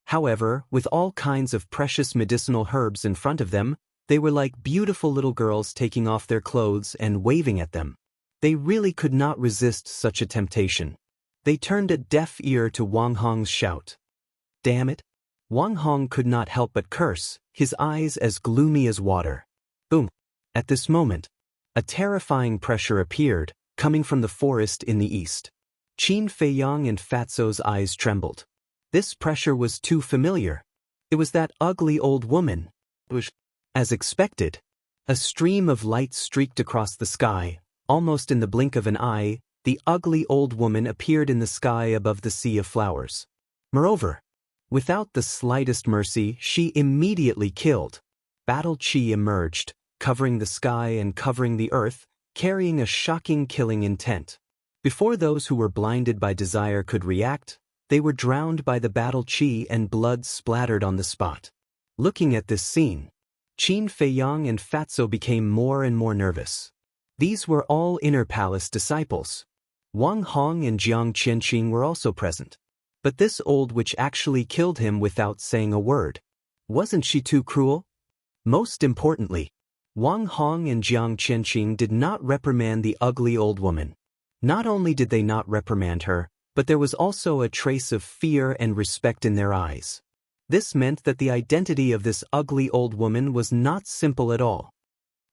However, with all kinds of precious medicinal herbs in front of them, they were like beautiful little girls taking off their clothes and waving at them. They really could not resist such a temptation. They turned a deaf ear to Wang Hong's shout. Damn it! Wang Hong could not help but curse, his eyes as gloomy as water. Boom! At this moment, a terrifying pressure appeared, coming from the forest in the east. Qin Feiyang and Fatso's eyes trembled. This pressure was too familiar. It was that ugly old woman. As expected, a stream of light streaked across the sky. Almost in the blink of an eye, the ugly old woman appeared in the sky above the sea of flowers. Moreover, without the slightest mercy, she immediately killed. Battle Qi emerged, covering the sky and covering the earth, carrying a shocking killing intent. Before those who were blinded by desire could react, they were drowned by the battle Qi and blood splattered on the spot. Looking at this scene, Qin Feiyang and Fatso became more and more nervous. These were all inner palace disciples. Wang Hong and Jiang Qianqing were also present. But this old witch actually killed him without saying a word. Wasn't she too cruel? Most importantly, Wang Hong and Jiang Qianqing did not reprimand the ugly old woman. Not only did they not reprimand her, but there was also a trace of fear and respect in their eyes. This meant that the identity of this ugly old woman was not simple at all.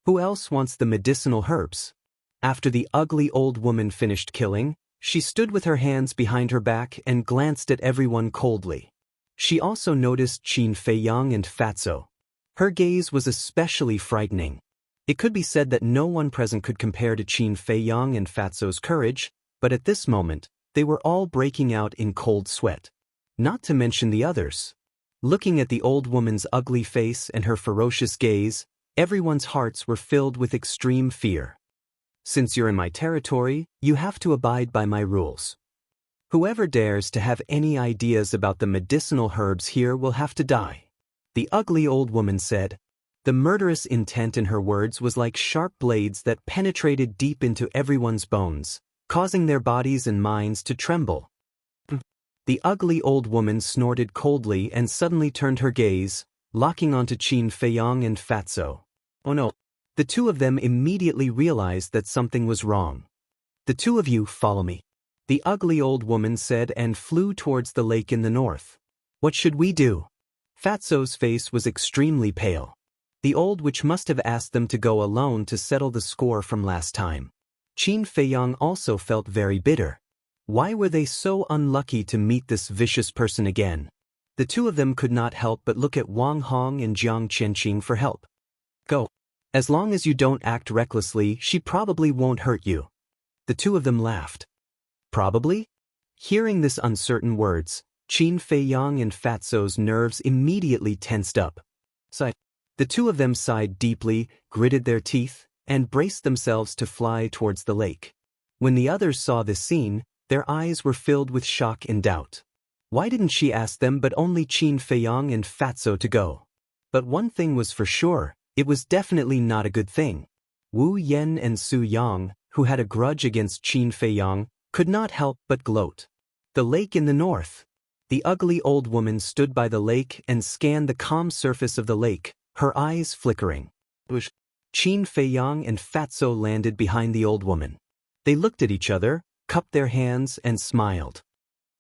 Who else wants the medicinal herbs? After the ugly old woman finished killing, she stood with her hands behind her back and glanced at everyone coldly. She also noticed Qin Feiyang and Fatso. Her gaze was especially frightening. It could be said that no one present could compare to Qin Feiyang and Fatso's courage, but at this moment, they were all breaking out in cold sweat. Not to mention the others. Looking at the old woman's ugly face and her ferocious gaze, everyone's hearts were filled with extreme fear. Since you're in my territory, you have to abide by my rules. Whoever dares to have any ideas about the medicinal herbs here will have to die. The ugly old woman said. The murderous intent in her words was like sharp blades that penetrated deep into everyone's bones, causing their bodies and minds to tremble. The ugly old woman snorted coldly and suddenly turned her gaze, locking onto Qin Feiyang and Fatso. Oh no! The two of them immediately realized that something was wrong. The two of you follow me, the ugly old woman said and flew towards the lake in the north. What should we do? Fatso's face was extremely pale. The old witch must have asked them to go alone to settle the score from last time. Qin Feiyang also felt very bitter. Why were they so unlucky to meet this vicious person again? The two of them could not help but look at Wang Hong and Jiang Qianqing for help. Go. As long as you don't act recklessly, she probably won't hurt you. The two of them laughed. Probably? Hearing this uncertain words, Qin Feiyang and Fatso's nerves immediately tensed up. The two of them sighed deeply, gritted their teeth, and braced themselves to fly towards the lake. When the others saw this scene, their eyes were filled with shock and doubt. Why didn't she ask them but only Qin Feiyang and Fatso to go? But one thing was for sure, it was definitely not a good thing. Wu Yen and Su Yang, who had a grudge against Qin Feiyang, could not help but gloat. The lake in the north. The ugly old woman stood by the lake and scanned the calm surface of the lake, her eyes flickering. Qin Feiyang and Fatso landed behind the old woman. They looked at each other, cupped their hands, and smiled.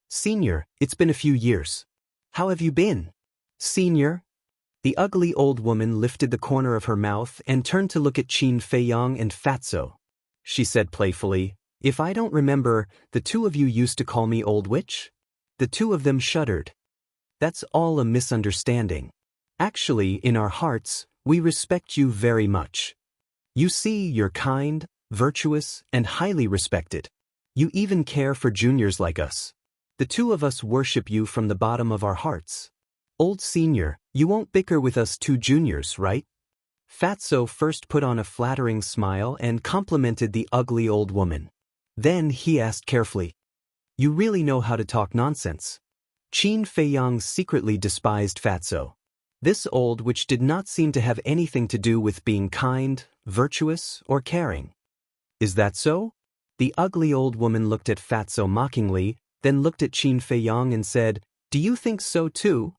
Senior, it's been a few years. How have you been? Senior? The ugly old woman lifted the corner of her mouth and turned to look at Qin Feiyang and Fatso. She said playfully, "If I don't remember, the two of you used to call me Old Witch?" The two of them shuddered. That's all a misunderstanding. Actually, in our hearts, we respect you very much. You see, you're kind, virtuous, and highly respected. You even care for juniors like us. The two of us worship you from the bottom of our hearts. Old senior, you won't bicker with us two juniors, right? Fatso first put on a flattering smile and complimented the ugly old woman. Then he asked carefully, "You really know how to talk nonsense." Qin Feiyang secretly despised Fatso. This old witch did not seem to have anything to do with being kind, virtuous, or caring. Is that so? The ugly old woman looked at Fatso mockingly, then looked at Qin Feiyang and said, "Do you think so too?"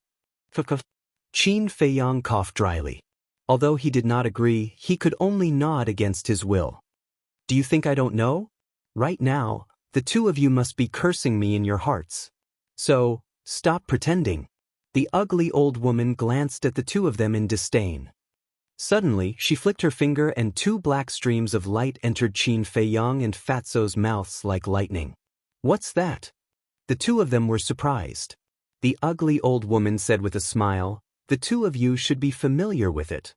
Qin Feiyang coughed dryly. Although he did not agree, he could only nod against his will. "Do you think I don't know? Right now, the two of you must be cursing me in your hearts. So, stop pretending." The ugly old woman glanced at the two of them in disdain. Suddenly, she flicked her finger and two black streams of light entered Qin Feiyang and Fatso's mouths like lightning. "What's that?" The two of them were surprised. The ugly old woman said with a smile, "The two of you should be familiar with it."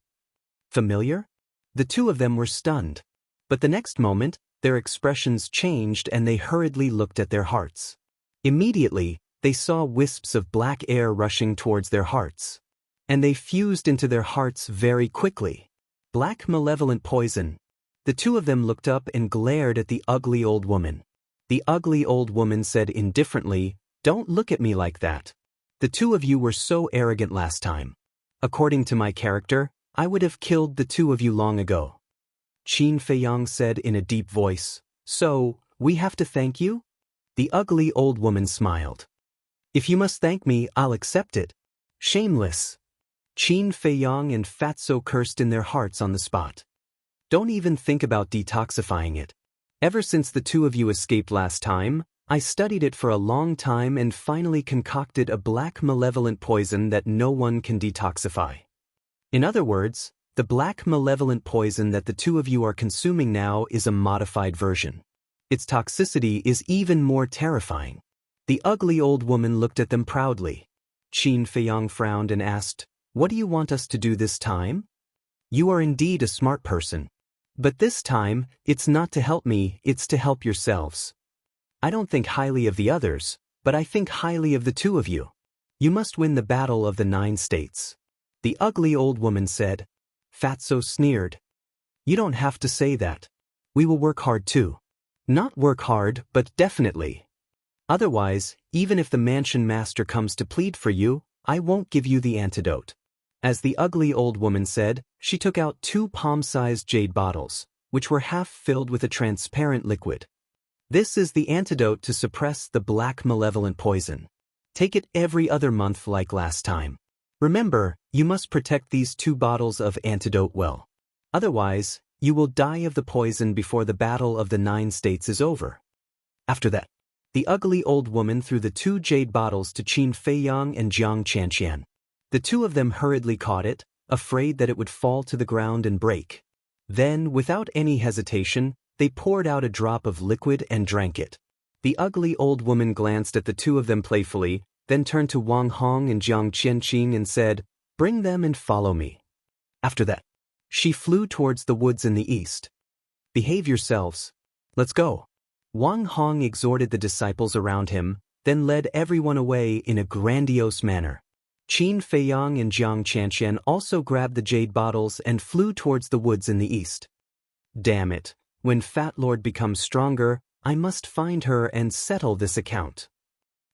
Familiar? The two of them were stunned. But the next moment, their expressions changed and they hurriedly looked at their hearts. Immediately, they saw wisps of black air rushing towards their hearts. And they fused into their hearts very quickly. Black malevolent poison. The two of them looked up and glared at the ugly old woman. The ugly old woman said indifferently, "Don't look at me like that. The two of you were so arrogant last time. According to my character, I would have killed the two of you long ago." Qin Feiyang said in a deep voice, "So, we have to thank you?" The ugly old woman smiled. "If you must thank me, I'll accept it." Shameless. Qin Feiyang and Fatso cursed in their hearts on the spot. "Don't even think about detoxifying it. Ever since the two of you escaped last time, I studied it for a long time and finally concocted a black malevolent poison that no one can detoxify. In other words, the black malevolent poison that the two of you are consuming now is a modified version. Its toxicity is even more terrifying." The ugly old woman looked at them proudly. Qin Feiyang frowned and asked, "What do you want us to do this time?" "You are indeed a smart person. But this time, it's not to help me, it's to help yourselves. I don't think highly of the others, but I think highly of the two of you. You must win the battle of the 9 states." The ugly old woman said. Fatso sneered. "You don't have to say that. We will work hard too. Not work hard, but definitely. Otherwise, even if the mansion master comes to plead for you, I won't give you the antidote." As the ugly old woman said, she took out 2 palm-sized jade bottles, which were half filled with a transparent liquid. "This is the antidote to suppress the black malevolent poison. Take it every other month like last time. Remember, you must protect these 2 bottles of antidote well. Otherwise, you will die of the poison before the battle of the 9 states is over." After that, the ugly old woman threw the 2 jade bottles to Qin Feiyang and Jiang Qianqian. The two of them hurriedly caught it, afraid that it would fall to the ground and break. Then, without any hesitation, they poured out a drop of liquid and drank it. The ugly old woman glanced at the two of them playfully, then turned to Wang Hong and Jiang Qianqing and said, "Bring them and follow me." After that, she flew towards the woods in the east. "Behave yourselves. Let's go." Wang Hong exhorted the disciples around him, then led everyone away in a grandiose manner. Qin Feiyang and Jiang Qianqian also grabbed the jade bottles and flew towards the woods in the east. Damn it, when Fat Lord becomes stronger, I must find her and settle this account.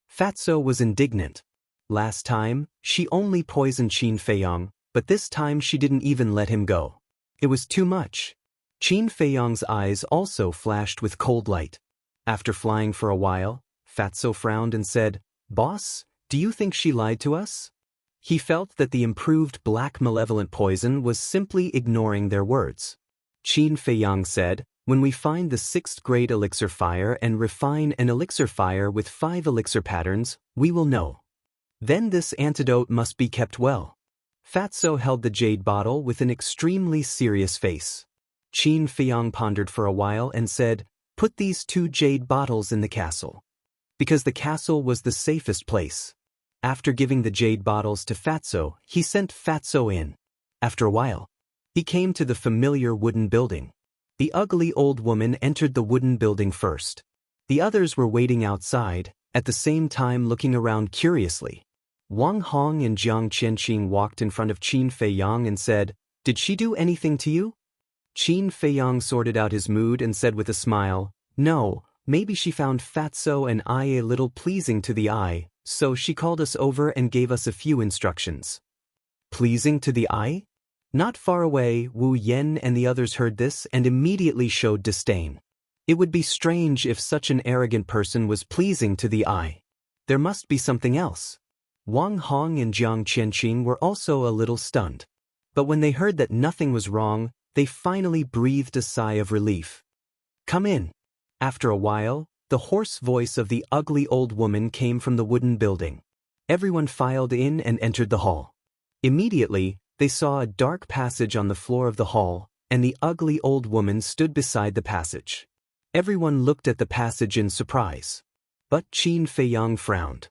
Fatso was indignant. Last time, she only poisoned Qin Feiyang, but this time she didn't even let him go. It was too much. Qin Feiyang's eyes also flashed with cold light. After flying for a while, Fatso frowned and said, "Boss, do you think she lied to us?" He felt that the improved black malevolent poison was simply ignoring their words. Qin Feiyang said, "When we find the 6th grade elixir fire and refine an elixir fire with 5 elixir patterns, we will know. Then this antidote must be kept well." Fatso held the jade bottle with an extremely serious face. Qin Feiyang pondered for a while and said, "Put these 2 jade bottles in the castle." Because the castle was the safest place. After giving the jade bottles to Fatso, he sent Fatso in. After a while, he came to the familiar wooden building. The ugly old woman entered the wooden building first. The others were waiting outside, at the same time looking around curiously. Wang Hong and Jiang Qianqing walked in front of Qin Feiyang and said, "Did she do anything to you?" Qin Feiyang sorted out his mood and said with a smile, "No, maybe she found Fatso and I a little pleasing to the eye, so she called us over and gave us a few instructions." Pleasing to the eye? Not far away, Wu Yen and the others heard this and immediately showed disdain. It would be strange if such an arrogant person was pleasing to the eye. There must be something else. Wang Hong and Jiang Qianqing were also a little stunned. But when they heard that nothing was wrong, they finally breathed a sigh of relief. "Come in." After a while, the hoarse voice of the ugly old woman came from the wooden building. Everyone filed in and entered the hall. Immediately, they saw a dark passage on the floor of the hall, and the ugly old woman stood beside the passage. Everyone looked at the passage in surprise. But Qin Feiyang frowned.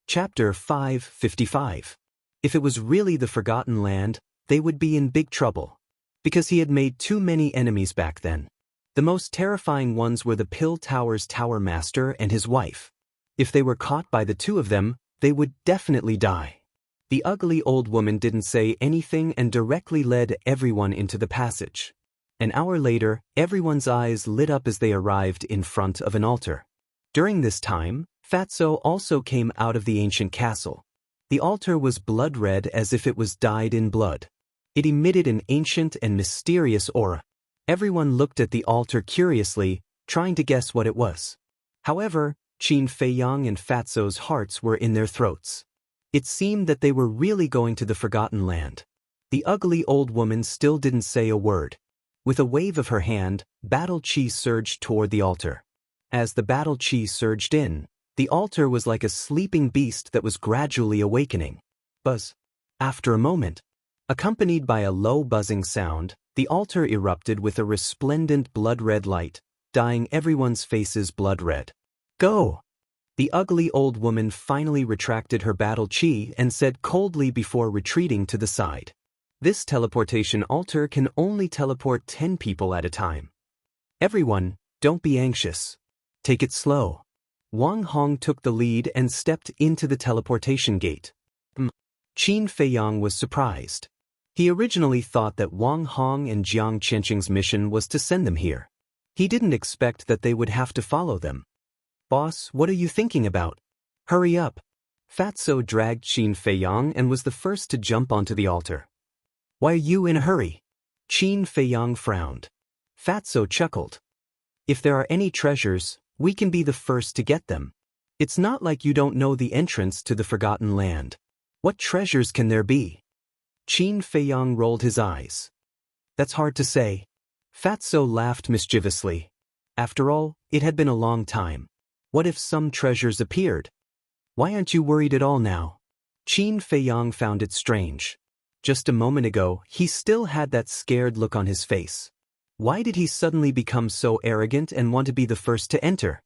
Chapter 555. If it was really the Forgotten Land, they would be in big trouble. Because he had made too many enemies back then. The most terrifying ones were the Pill Tower's Tower Master and his wife. If they were caught by the two of them, they would definitely die. The ugly old woman didn't say anything and directly led everyone into the passage. An hour later, everyone's eyes lit up as they arrived in front of an altar. During this time, Fatso also came out of the ancient castle. The altar was blood-red as if it was dyed in blood. It emitted an ancient and mysterious aura. Everyone looked at the altar curiously, trying to guess what it was. However, Qin Feiyang and Fatso's hearts were in their throats. It seemed that they were really going to the Forgotten Land. The ugly old woman still didn't say a word. With a wave of her hand, battle chi surged toward the altar. As the battle chi surged in, the altar was like a sleeping beast that was gradually awakening. Buzz. After a moment, accompanied by a low buzzing sound, the altar erupted with a resplendent blood-red light, dyeing everyone's faces blood-red. "Go!" The ugly old woman finally retracted her battle chi and said coldly before retreating to the side. This teleportation altar can only teleport 10 people at a time. Everyone, don't be anxious. Take it slow. Wang Hong took the lead and stepped into the teleportation gate. Qin Feiyang was surprised. He originally thought that Wang Hong and Jiang Qianqing's mission was to send them here. He didn't expect that they would have to follow them. "Boss, what are you thinking about? Hurry up." Fatso dragged Qin Feiyang and was the first to jump onto the altar. "Why are you in a hurry?" Qin Feiyang frowned. Fatso chuckled. "If there are any treasures, we can be the first to get them. It's not like you don't know the entrance to the Forgotten Land. What treasures can there be?" Qin Feiyang rolled his eyes. "That's hard to say." Fatso laughed mischievously. After all, it had been a long time. What if some treasures appeared? "Why aren't you worried at all now?" Qin Feiyang found it strange. Just a moment ago, he still had that scared look on his face. Why did he suddenly become so arrogant and want to be the first to enter?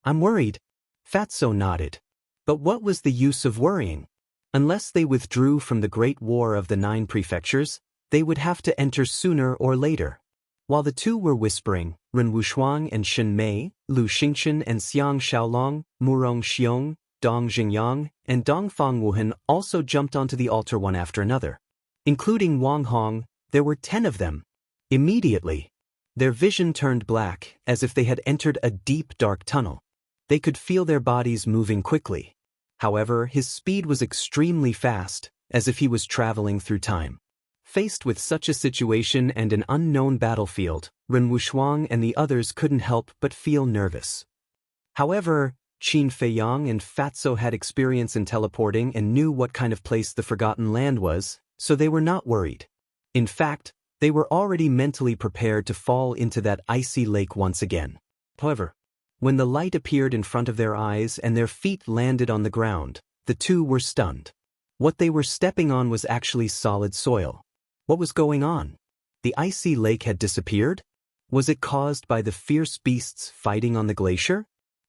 I'm worried. Fatso nodded. But what was the use of worrying? Unless they withdrew from the Great War of the 9 prefectures, they would have to enter sooner or later. While the two were whispering, Ren Wushuang and Shen Mei, Lu Xingchen and Xiang Xiaolong, Murong Xiong, Dong Jingyang, and Dong Fang Wuhan also jumped onto the altar one after another. Including Wang Hong, there were 10 of them. Immediately, their vision turned black, as if they had entered a deep dark tunnel. They could feel their bodies moving quickly. However, his speed was extremely fast, as if he was traveling through time. Faced with such a situation and an unknown battlefield, Ren Wushuang and the others couldn't help but feel nervous. However, Qin Feiyang and Fatso had experience in teleporting and knew what kind of place the Forgotten Land was, so they were not worried. In fact, they were already mentally prepared to fall into that icy lake once again. However, when the light appeared in front of their eyes and their feet landed on the ground, the two were stunned. What they were stepping on was actually solid soil. What was going on? The icy lake had disappeared? Was it caused by the fierce beasts fighting on the glacier?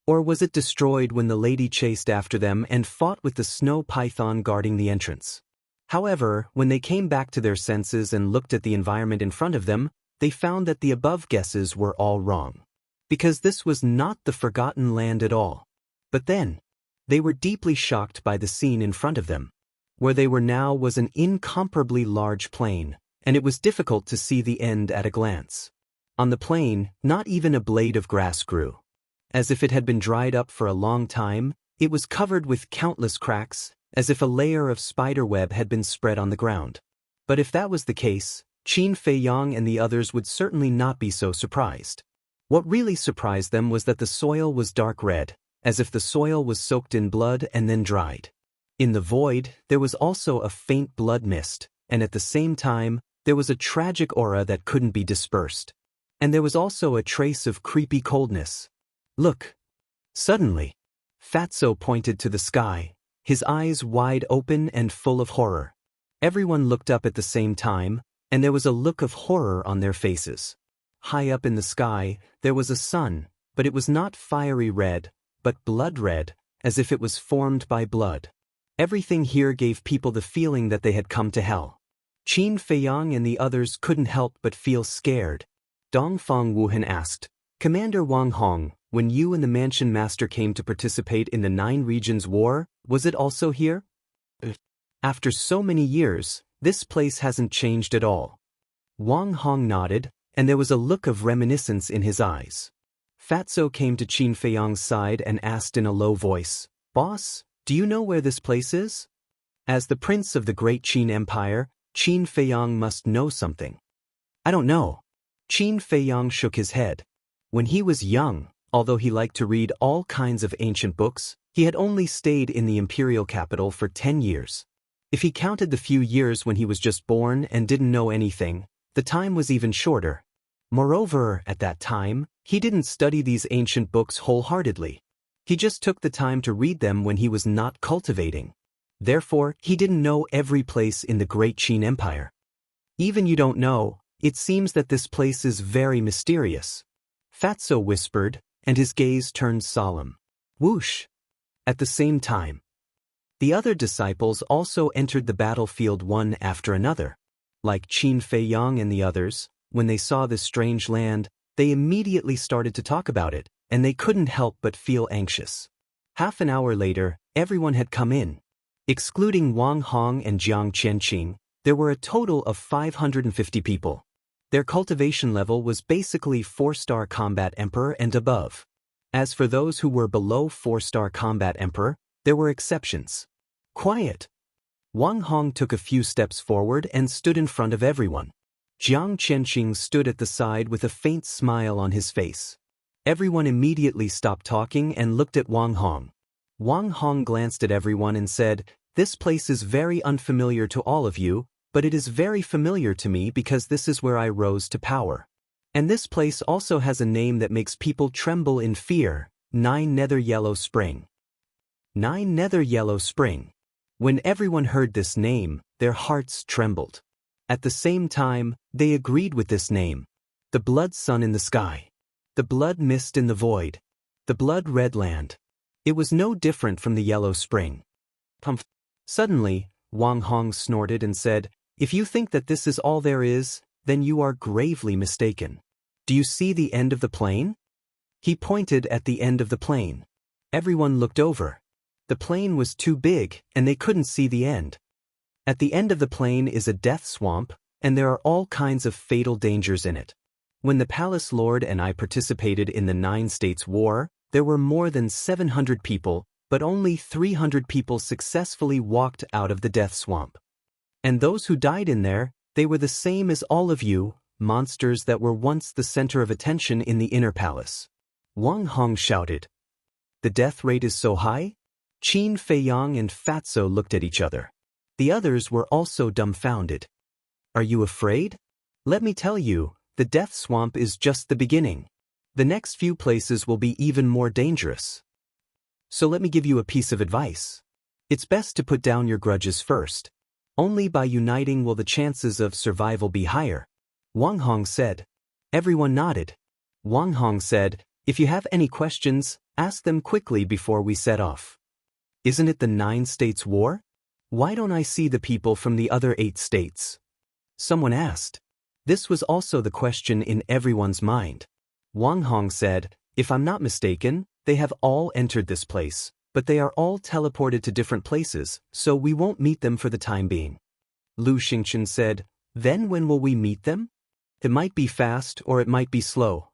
Or was it destroyed when the lady chased after them and fought with the snow python guarding the entrance? However, when they came back to their senses and looked at the environment in front of them, they found that the above guesses were all wrong. Because this was not the Forgotten Land at all. But then, they were deeply shocked by the scene in front of them. Where they were now was an incomparably large plain, and it was difficult to see the end at a glance. On the plain, not even a blade of grass grew. As if it had been dried up for a long time, it was covered with countless cracks, as if a layer of spider web had been spread on the ground. But if that was the case, Qin Feiyang and the others would certainly not be so surprised. What really surprised them was that the soil was dark red, as if the soil was soaked in blood and then dried. In the void, there was also a faint blood mist, and at the same time, there was a tragic aura that couldn't be dispersed. And there was also a trace of creepy coldness. Look! Suddenly, Fatso pointed to the sky, his eyes wide open and full of horror. Everyone looked up at the same time, and there was a look of horror on their faces. High up in the sky, there was a sun, but it was not fiery red, but blood red, as if it was formed by blood. Everything here gave people the feeling that they had come to hell. Qin Feiyang and the others couldn't help but feel scared. Dong Fang Wuhan asked, Commander Wang Hong, when you and the Mansion Master came to participate in the 9 Regions War, was it also here? After so many years, this place hasn't changed at all. Wang Hong nodded, and there was a look of reminiscence in his eyes. Fatso came to Qin Feiyang's side and asked in a low voice, Boss, do you know where this place is? As the prince of the great Qin Empire, Qin Feiyang must know something. I don't know. Qin Feiyang shook his head. When he was young, although he liked to read all kinds of ancient books, he had only stayed in the imperial capital for 10 years. If he counted the few years when he was just born and didn't know anything, the time was even shorter. Moreover, at that time, he didn't study these ancient books wholeheartedly. He just took the time to read them when he was not cultivating. Therefore, he didn't know every place in the great Qin Empire. Even you don't know, it seems that this place is very mysterious. Fatso whispered, and his gaze turned solemn. Whoosh! At the same time, the other disciples also entered the battlefield one after another. Like Qin Feiyang and the others, when they saw this strange land, they immediately started to talk about it, and they couldn't help but feel anxious. Half an hour later, everyone had come in. Excluding Wang Hong and Jiang Qianqing, there were a total of 550 people. Their cultivation level was basically 4-star Combat Emperor and above. As for those who were below 4-star Combat Emperor, there were exceptions. Quiet! Wang Hong took a few steps forward and stood in front of everyone. Jiang Qianqing stood at the side with a faint smile on his face. Everyone immediately stopped talking and looked at Wang Hong. Wang Hong glanced at everyone and said, This place is very unfamiliar to all of you, but it is very familiar to me because this is where I rose to power. And this place also has a name that makes people tremble in fear, 9 Nether Yellow Spring. 9 Nether Yellow Spring. When everyone heard this name, their hearts trembled. At the same time, they agreed with this name. The blood sun in the sky. The blood mist in the void. The blood-red land. It was no different from the yellow spring. Pumph. Suddenly, Wang Hong snorted and said, "If you think that this is all there is, then you are gravely mistaken. Do you see the end of the plain?" He pointed at the end of the plain. Everyone looked over. The plain was too big, and they couldn't see the end. At the end of the plain is a death swamp, and there are all kinds of fatal dangers in it. When the palace lord and I participated in the 9 States War, there were more than 700 people, but only 300 people successfully walked out of the death swamp. And those who died in there, they were the same as all of you, monsters that were once the center of attention in the inner palace. Wang Hong shouted. The death rate is so high? Qin Feiyang and Fatso looked at each other. The others were also dumbfounded. Are you afraid? Let me tell you, the death swamp is just the beginning. The next few places will be even more dangerous. So let me give you a piece of advice. It's best to put down your grudges first. Only by uniting will the chances of survival be higher. Wang Hong said. Everyone nodded. Wang Hong said, if you have any questions, ask them quickly before we set off. Isn't it the 9 States War? Why don't I see the people from the other 8 states? Someone asked. This was also the question in everyone's mind. Wang Hong said, if I'm not mistaken, they have all entered this place, but they are all teleported to different places, so we won't meet them for the time being. Lu Xingchen said, then when will we meet them? It might be fast or it might be slow.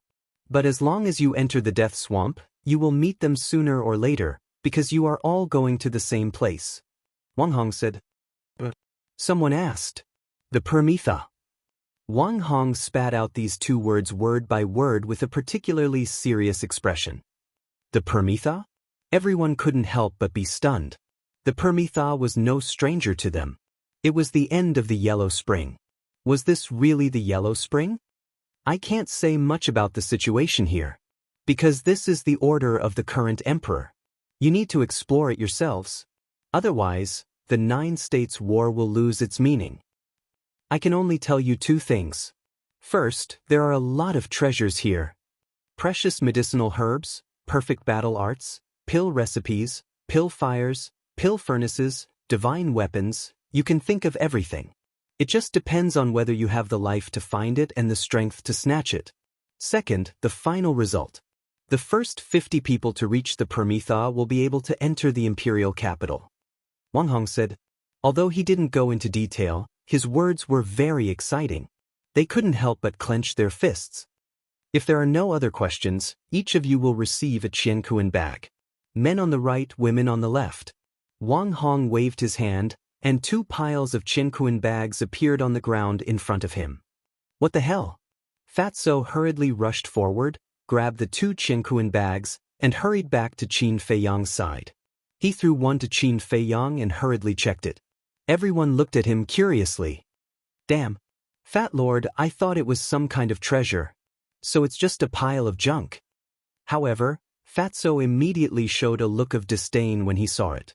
But as long as you enter the death swamp, you will meet them sooner or later, because you are all going to the same place. Wang Hong said, but someone asked. The Permitha. Wang Hong spat out these 2 words word by word with a particularly serious expression. The Permitha? Everyone couldn't help but be stunned. The Permitha was no stranger to them. It was the end of the Yellow Spring. Was this really the Yellow Spring? I can't say much about the situation here, because this is the order of the current emperor. You need to explore it yourselves. Otherwise, the 9 States War will lose its meaning. I can only tell you 2 things. First, there are a lot of treasures here. Precious medicinal herbs, perfect battle arts, pill recipes, pill fires, pill furnaces, divine weapons, you can think of everything. It just depends on whether you have the life to find it and the strength to snatch it. Second, the final result. The first 50 people to reach the Permitha will be able to enter the imperial capital. Wang Hong said. Although he didn't go into detail, his words were very exciting. They couldn't help but clench their fists. If there are no other questions, each of you will receive a Qiankuan bag. Men on the right, women on the left. Wang Hong waved his hand, and 2 piles of Qiankuan bags appeared on the ground in front of him. What the hell? Fatso hurriedly rushed forward, grabbed the 2 Qiankuan bags, and hurried back to Qin Feiyang's side. He threw one to Qin Feiyang and hurriedly checked it. Everyone looked at him curiously. Damn. Fat Lord, I thought it was some kind of treasure. So it's just a pile of junk. However, Fatso immediately showed a look of disdain when he saw it.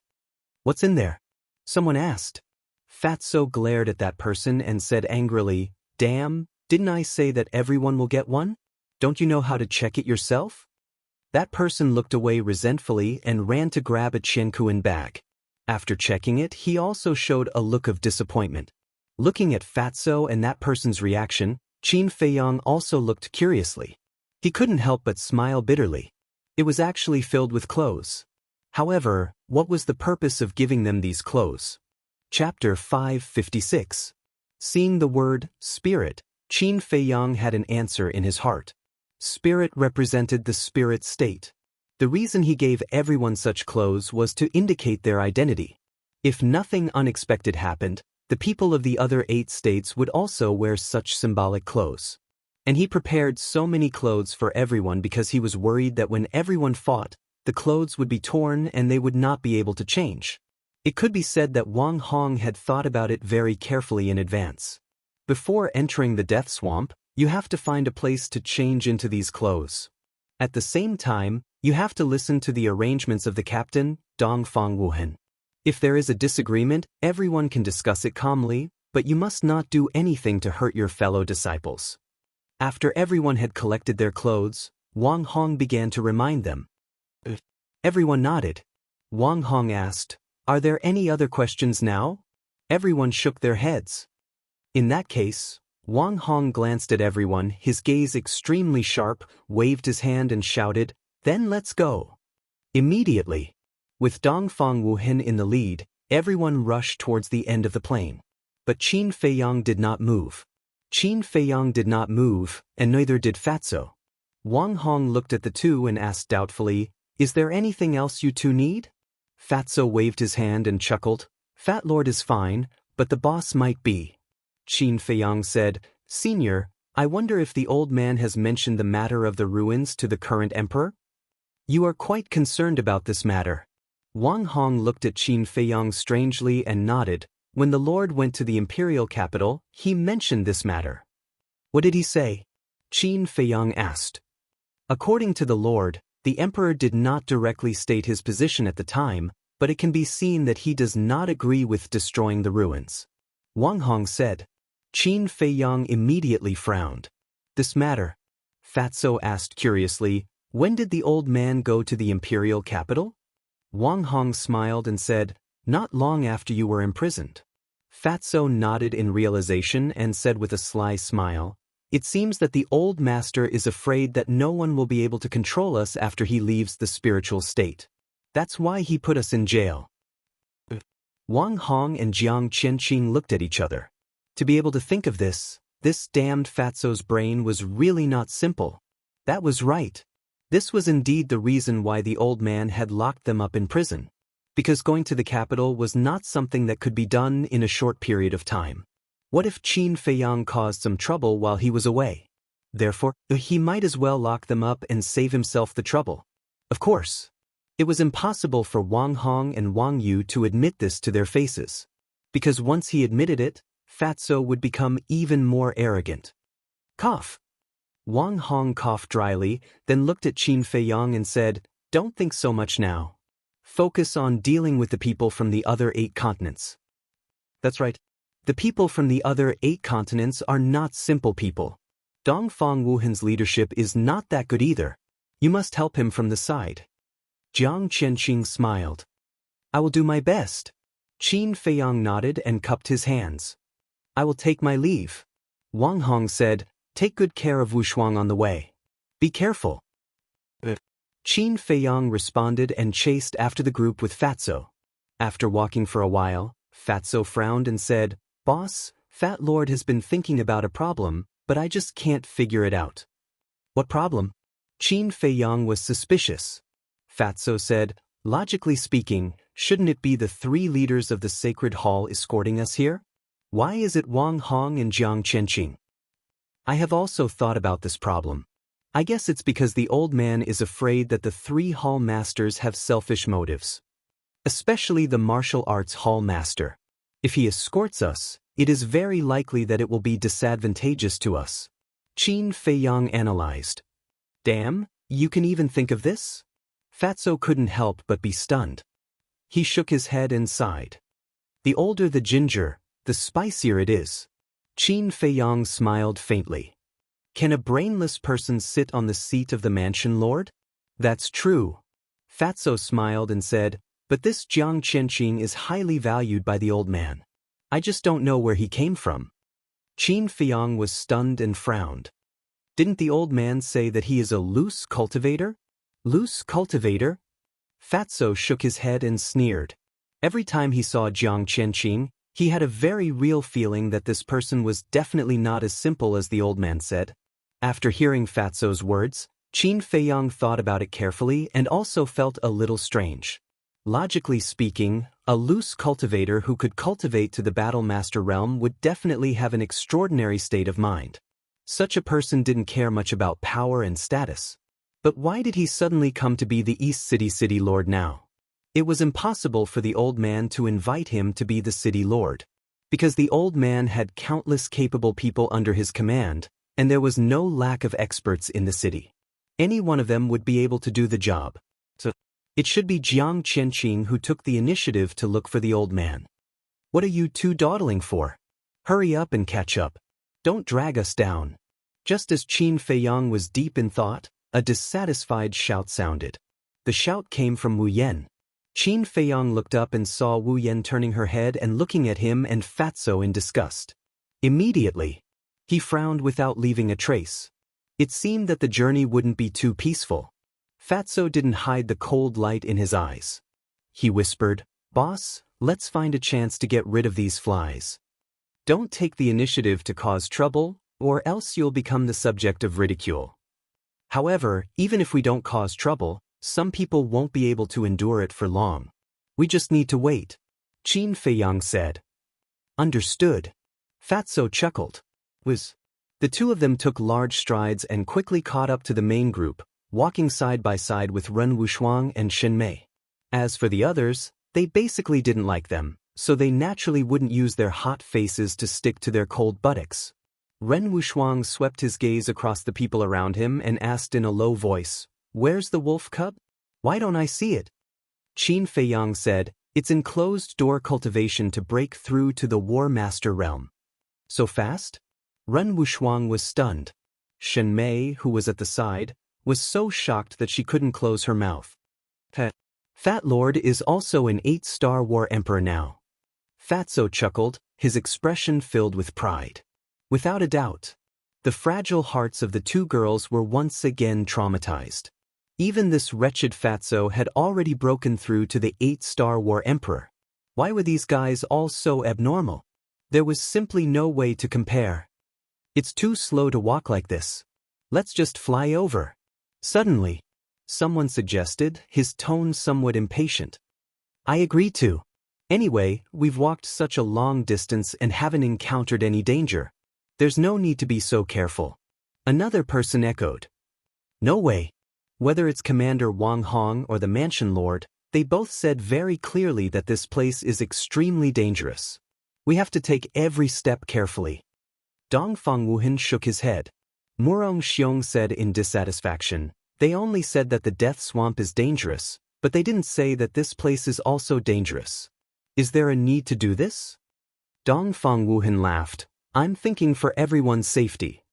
What's in there? Someone asked. Fatso glared at that person and said angrily, damn, didn't I say that everyone will get one? Don't you know how to check it yourself? That person looked away resentfully and ran to grab a Qiankuan bag. After checking it, he also showed a look of disappointment. Looking at Fatso and that person's reaction, Qin Feiyang also looked curiously. He couldn't help but smile bitterly. It was actually filled with clothes. However, what was the purpose of giving them these clothes? Chapter 556. Seeing the word, spirit, Qin Feiyang had an answer in his heart. Spirit represented the spirit state. The reason he gave everyone such clothes was to indicate their identity. If nothing unexpected happened, the people of the other 8 states would also wear such symbolic clothes. And he prepared so many clothes for everyone because he was worried that when everyone fought, the clothes would be torn and they would not be able to change. It could be said that Wang Hong had thought about it very carefully in advance. Before entering the death swamp, you have to find a place to change into these clothes. At the same time, you have to listen to the arrangements of the captain, Dong Fang Wuhan. If there is a disagreement, everyone can discuss it calmly, but you must not do anything to hurt your fellow disciples. After everyone had collected their clothes, Wang Hong began to remind them. Everyone nodded. Wang Hong asked, "Are there any other questions now?" Everyone shook their heads. In that case, Wang Hong glanced at everyone, his gaze extremely sharp, waved his hand and shouted, "Then let's go." Immediately, with Dongfang Wuhan in the lead, everyone rushed towards the end of the plane. But Qin Feiyang did not move. Qin Feiyang did not move, and neither did Fatso. Wang Hong looked at the two and asked doubtfully, "Is there anything else you two need?" Fatso waved his hand and chuckled, "Fat Lord is fine, but the boss might be." Qin Feiyang said, "Senior, I wonder if the old man has mentioned the matter of the ruins to the current emperor? You are quite concerned about this matter." Wang Hong looked at Qin Feiyang strangely and nodded. When the Lord went to the imperial capital, he mentioned this matter. "What did he say?" Qin Feiyang asked. According to the Lord, the emperor did not directly state his position at the time, but it can be seen that he does not agree with destroying the ruins. Wang Hong said. Qin Feiyang immediately frowned. "This matter?" Fatso asked curiously, "When did the old man go to the imperial capital?" Wang Hong smiled and said, "Not long after you were imprisoned." Fatso nodded in realization and said with a sly smile, "It seems that the old master is afraid that no one will be able to control us after he leaves the spiritual state. That's why he put us in jail." Wang Hong and Jiang Qianqing looked at each other. To be able to think of this damned Fatso's brain was really not simple. That was right. This was indeed the reason why the old man had locked them up in prison. Because going to the capital was not something that could be done in a short period of time. What if Qin Feiyang caused some trouble while he was away? Therefore, he might as well lock them up and save himself the trouble. Of course, it was impossible for Wang Hong and Wang Yu to admit this to their faces. Because once he admitted it, Fatso would become even more arrogant. Cough. Wang Hong coughed dryly, then looked at Qin Feiyang and said, "Don't think so much now. Focus on dealing with the people from the other 8 continents." That's right. The people from the other 8 continents are not simple people. Dongfang Wuhan's leadership is not that good either. You must help him from the side. Jiang Qianqing smiled. "I will do my best." Qin Feiyang nodded and cupped his hands. "I will take my leave." Wang Hong said, "Take good care of Wushuang on the way. Be careful." Qin Feiyang responded and chased after the group with Fatso. After walking for a while, Fatso frowned and said, "Boss, Fat Lord has been thinking about a problem, but I just can't figure it out." "What problem?" Qin Feiyang was suspicious. Fatso said, "Logically speaking, shouldn't it be the 3 leaders of the sacred hall escorting us here? Why is it Wang Hong and Jiang Qianqing?" "I have also thought about this problem. I guess it's because the old man is afraid that the 3 hall masters have selfish motives. Especially the martial arts hall master. If he escorts us, it is very likely that it will be disadvantageous to us." Qin Feiyang analyzed. "Damn, you can even think of this?" Fatso couldn't help but be stunned. He shook his head and sighed. "The older the ginger, the spicier it is." Qin Feiyang smiled faintly. "Can a brainless person sit on the seat of the mansion lord?" "That's true." Fatso smiled and said, "But this Jiang Qianqing is highly valued by the old man. I just don't know where he came from." Qin Feiyang was stunned and frowned. "Didn't the old man say that he is a loose cultivator?" "Loose cultivator?" Fatso shook his head and sneered. Every time he saw Jiang Qianqing, he had a very real feeling that this person was definitely not as simple as the old man said. After hearing Fatso's words, Qin Feiyang thought about it carefully and also felt a little strange. Logically speaking, a loose cultivator who could cultivate to the Battle Master realm would definitely have an extraordinary state of mind. Such a person didn't care much about power and status. But why did he suddenly come to be the East City Lord now? It was impossible for the old man to invite him to be the city lord. Because the old man had countless capable people under his command, and there was no lack of experts in the city. Any one of them would be able to do the job. So, it should be Jiang Qianqing who took the initiative to look for the old man. "What are you two dawdling for? Hurry up and catch up. Don't drag us down." Just as Qin Feiyang was deep in thought, a dissatisfied shout sounded. The shout came from Wu Yen. Qin Feiyang looked up and saw Wu Yen turning her head and looking at him and Fatso in disgust. Immediately, he frowned without leaving a trace. It seemed that the journey wouldn't be too peaceful. Fatso didn't hide the cold light in his eyes. He whispered, "Boss, let's find a chance to get rid of these flies. Don't take the initiative to cause trouble, or else you'll become the subject of ridicule. However, even if we don't cause trouble, some people won't be able to endure it for long. We just need to wait," Qin Feiyang said. "Understood." Fatso chuckled. The two of them took large strides and quickly caught up to the main group, walking side by side with Ren Wushuang and Shen Mei. As for the others, they basically didn't like them, so they naturally wouldn't use their hot faces to stick to their cold buttocks. Ren Wushuang swept his gaze across the people around him and asked in a low voice, "Where's the wolf cub? Why don't I see it?" Qin Feiyang said, "It's in closed-door cultivation to break through to the War Master realm." "So fast?" Ren Wushuang was stunned. Shen Mei, who was at the side, was so shocked that she couldn't close her mouth. Fat Lord is also an 8-star War Emperor now." Fatso chuckled, his expression filled with pride. Without a doubt, the fragile hearts of the two girls were once again traumatized. Even this wretched Fatso had already broken through to the 8-star War Emperor. Why were these guys all so abnormal? There was simply no way to compare. "It's too slow to walk like this. Let's just fly over." Suddenly, someone suggested, his tone somewhat impatient. "I agree to. Anyway, we've walked such a long distance and haven't encountered any danger. There's no need to be so careful." Another person echoed. "No way." Whether it's Commander Wang Hong or the Mansion Lord, they both said very clearly that this place is extremely dangerous. "We have to take every step carefully." Dongfang Wuhan shook his head. Murong Xiong said in dissatisfaction, "They only said that the Death Swamp is dangerous, but they didn't say that this place is also dangerous. Is there a need to do this?" Dongfang Wuhan laughed. "I'm thinking for everyone's safety."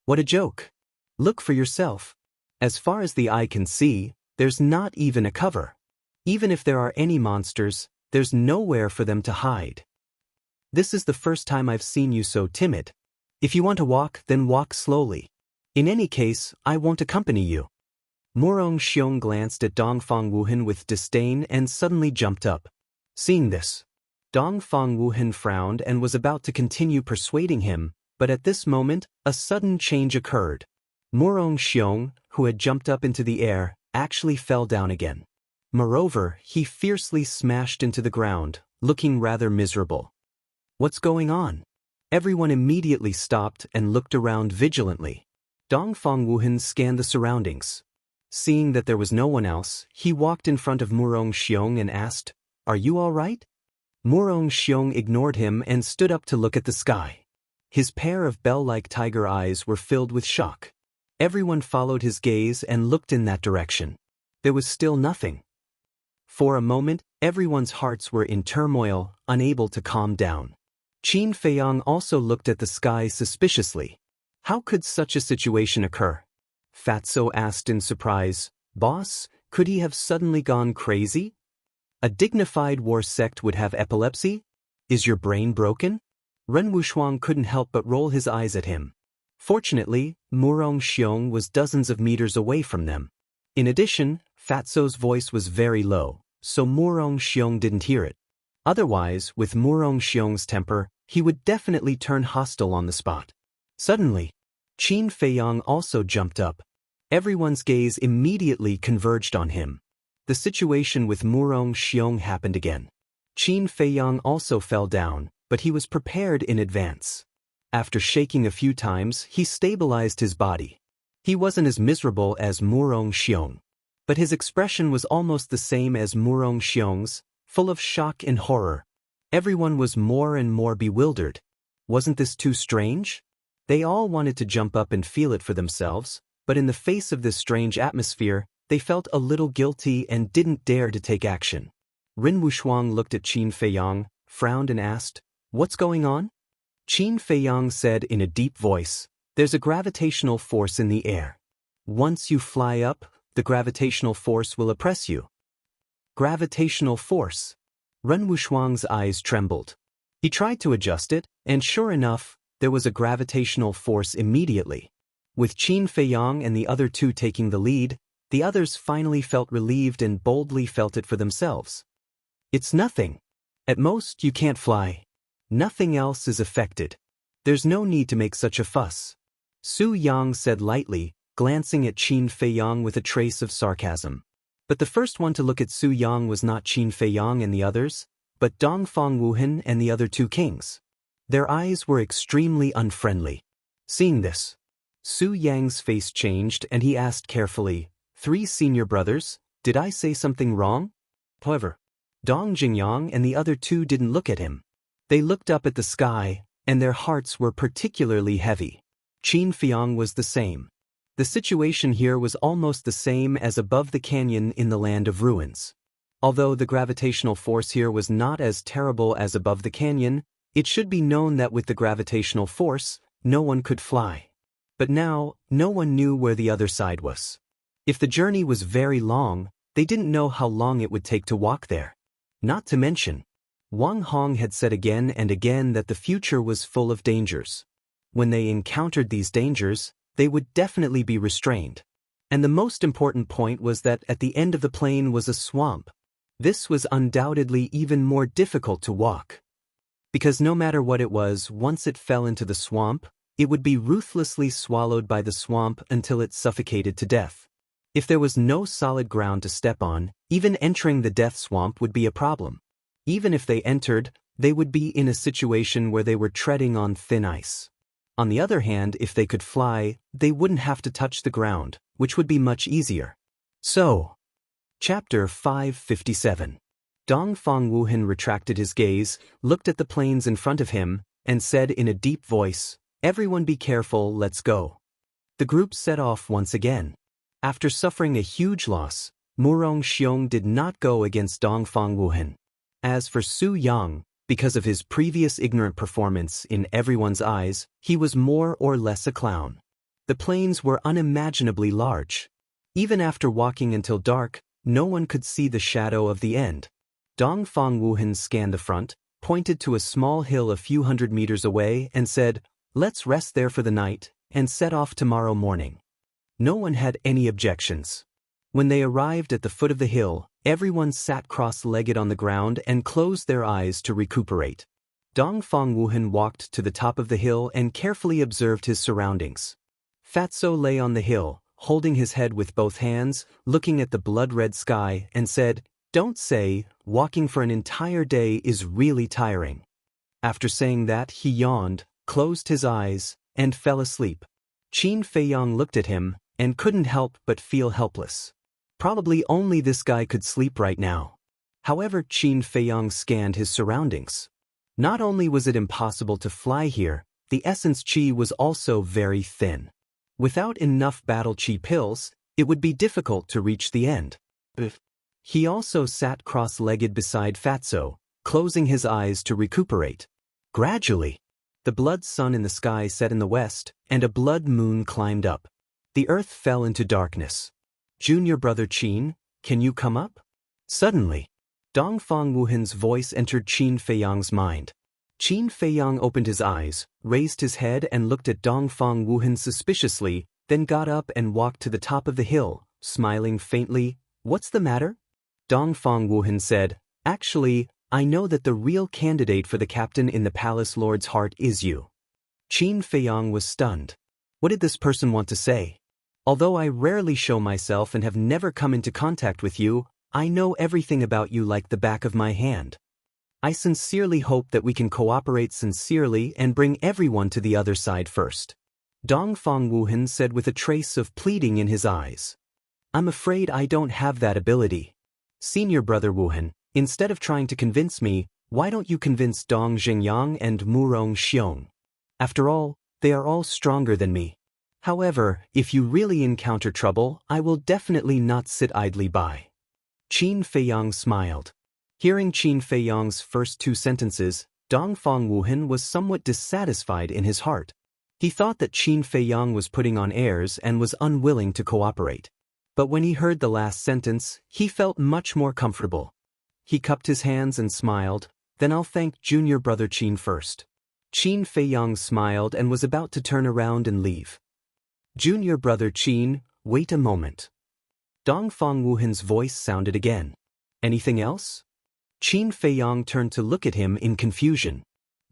"What a joke. Look for yourself. As far as the eye can see, there's not even a cover. Even if there are any monsters, there's nowhere for them to hide. This is the first time I've seen you so timid. If you want to walk, then walk slowly. In any case, I won't accompany you." Murong Xiong glanced at Dongfang Wuhan with disdain and suddenly jumped up. Seeing this, Dongfang Wuhan frowned and was about to continue persuading him, but at this moment, a sudden change occurred. Murong Xiong, who had jumped up into the air, actually fell down again. Moreover, he fiercely smashed into the ground, looking rather miserable. "What's going on?" Everyone immediately stopped and looked around vigilantly. Dongfang Wuhan scanned the surroundings. Seeing that there was no one else, he walked in front of Murong Xiong and asked, "Are you all right?" Murong Xiong ignored him and stood up to look at the sky. His pair of bell-like tiger eyes were filled with shock. Everyone followed his gaze and looked in that direction. There was still nothing. For a moment, everyone's hearts were in turmoil, unable to calm down. Qin Feiyang also looked at the sky suspiciously. How could such a situation occur? Fatso asked in surprise, "Boss, could he have suddenly gone crazy? A dignified war sect would have epilepsy? Is your brain broken?" Ren Wushuang couldn't help but roll his eyes at him. Fortunately, Murong Xiong was dozens of meters away from them. In addition, Fatso's voice was very low, so Murong Xiong didn't hear it. Otherwise, with Murong Xiong's temper, he would definitely turn hostile on the spot. Suddenly, Qin Feiyang also jumped up. Everyone's gaze immediately converged on him. The situation with Murong Xiong happened again. Qin Feiyang also fell down, but he was prepared in advance. After shaking a few times, he stabilized his body. He wasn't as miserable as Murong Xiong, but his expression was almost the same as Murong Xiong's, full of shock and horror. Everyone was more and more bewildered. Wasn't this too strange? They all wanted to jump up and feel it for themselves, but in the face of this strange atmosphere, they felt a little guilty and didn't dare to take action. Ren Wushuang looked at Qin Feiyang, frowned and asked, "What's going on?" Qin Feiyang said in a deep voice, "There's a gravitational force in the air. Once you fly up, the gravitational force will oppress you. Gravitational force. Ren Wuxuang's eyes trembled. He tried to adjust it, and sure enough, there was a gravitational force immediately. With Qin Feiyang and the other two taking the lead, the others finally felt relieved and boldly felt it for themselves. It's nothing. At most, you can't fly. Nothing else is affected. There's no need to make such a fuss. Su Yang said lightly, glancing at Qin Feiyang with a trace of sarcasm. But the first one to look at Su Yang was not Qin Feiyang and the others, but Dongfang Wuhan and the other two kings. Their eyes were extremely unfriendly. Seeing this, Su Yang's face changed and he asked carefully, 3 senior brothers, did I say something wrong? However, Dong Jingyang and the other two didn't look at him. They looked up at the sky, and their hearts were particularly heavy. Qin Feiyang was the same. The situation here was almost the same as above the canyon in the land of ruins. Although the gravitational force here was not as terrible as above the canyon, it should be known that with the gravitational force, no one could fly. But now, no one knew where the other side was. If the journey was very long, they didn't know how long it would take to walk there. Not to mention, Wang Hong had said again and again that the future was full of dangers. When they encountered these dangers, they would definitely be restrained. And the most important point was that at the end of the plain was a swamp. This was undoubtedly even more difficult to walk. Because no matter what it was, once it fell into the swamp, it would be ruthlessly swallowed by the swamp until it suffocated to death. If there was no solid ground to step on, even entering the death swamp would be a problem. Even if they entered, they would be in a situation where they were treading on thin ice. On the other hand, if they could fly, they wouldn't have to touch the ground, which would be much easier. So, Chapter 557. Dongfang Wuhan retracted his gaze, looked at the plains in front of him, and said in a deep voice, "Everyone be careful, let's go." The group set off once again. After suffering a huge loss, Murong Xiong did not go against Dongfang Wuhan. As for Su Yang, because of his previous ignorant performance in everyone's eyes, he was more or less a clown. The plains were unimaginably large. Even after walking until dark, no one could see the shadow of the end. Dongfang Wuhan scanned the front, pointed to a small hill a few hundred meters away and said, "Let's rest there for the night, and set off tomorrow morning." No one had any objections. When they arrived at the foot of the hill, everyone sat cross-legged on the ground and closed their eyes to recuperate. Dongfang Wuhan walked to the top of the hill and carefully observed his surroundings. Fatso lay on the hill, holding his head with both hands, looking at the blood-red sky, and said, "Don't say, walking for an entire day is really tiring." After saying that, he yawned, closed his eyes, and fell asleep. Qin Feiyang looked at him, and couldn't help but feel helpless. Probably only this guy could sleep right now. However, Qin Feiyang scanned his surroundings. Not only was it impossible to fly here, the essence qi was also very thin. Without enough battle qi pills, it would be difficult to reach the end. He also sat cross-legged beside Fatso, closing his eyes to recuperate. Gradually, the blood sun in the sky set in the west, and a blood moon climbed up. The earth fell into darkness. "Junior brother Qin, can you come up?" Suddenly, Dongfang Wuhan's voice entered Qin Feiyang's mind. Qin Feiyang opened his eyes, raised his head and looked at Dongfang Wuhan suspiciously, then got up and walked to the top of the hill, smiling faintly. "What's the matter?" Dongfang Wuhan said, "Actually, I know that the real candidate for the captain in the palace lord's heart is you." Qin Feiyang was stunned. What did this person want to say? Although I rarely show myself and have never come into contact with you, I know everything about you like the back of my hand. I sincerely hope that we can cooperate sincerely and bring everyone to the other side first. Dongfang Wuhan said with a trace of pleading in his eyes. "I'm afraid I don't have that ability. Senior brother Wuhan, instead of trying to convince me, why don't you convince Dong Jingyang and Murong Xiong? After all, they are all stronger than me. However, if you really encounter trouble, I will definitely not sit idly by." Qin Feiyang smiled. Hearing Qin Feiyang's first 2 sentences, Dongfang Wuhan was somewhat dissatisfied in his heart. He thought that Qin Feiyang was putting on airs and was unwilling to cooperate. But when he heard the last sentence, he felt much more comfortable. He cupped his hands and smiled. Then I'll thank junior brother Qin first. Qin Feiyang smiled and was about to turn around and leave. Junior brother Qin, wait a moment. Dongfang Wuhan's voice sounded again. Anything else? Qin Feiyang turned to look at him in confusion.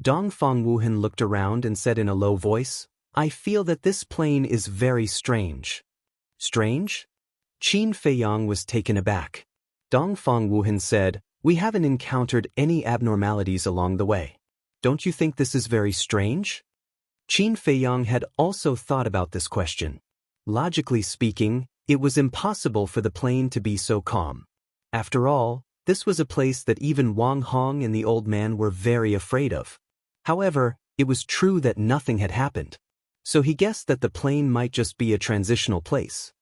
Dongfang Wuhan looked around and said in a low voice, I feel that this plane is very strange. Strange? Qin Feiyang was taken aback. Dongfang Wuhan said, we haven't encountered any abnormalities along the way. Don't you think this is very strange? Qin Feiyang had also thought about this question. Logically speaking, it was impossible for the plane to be so calm. After all, this was a place that even Wang Hong and the old man were very afraid of. However, it was true that nothing had happened. So he guessed that the plane might just be a transitional place.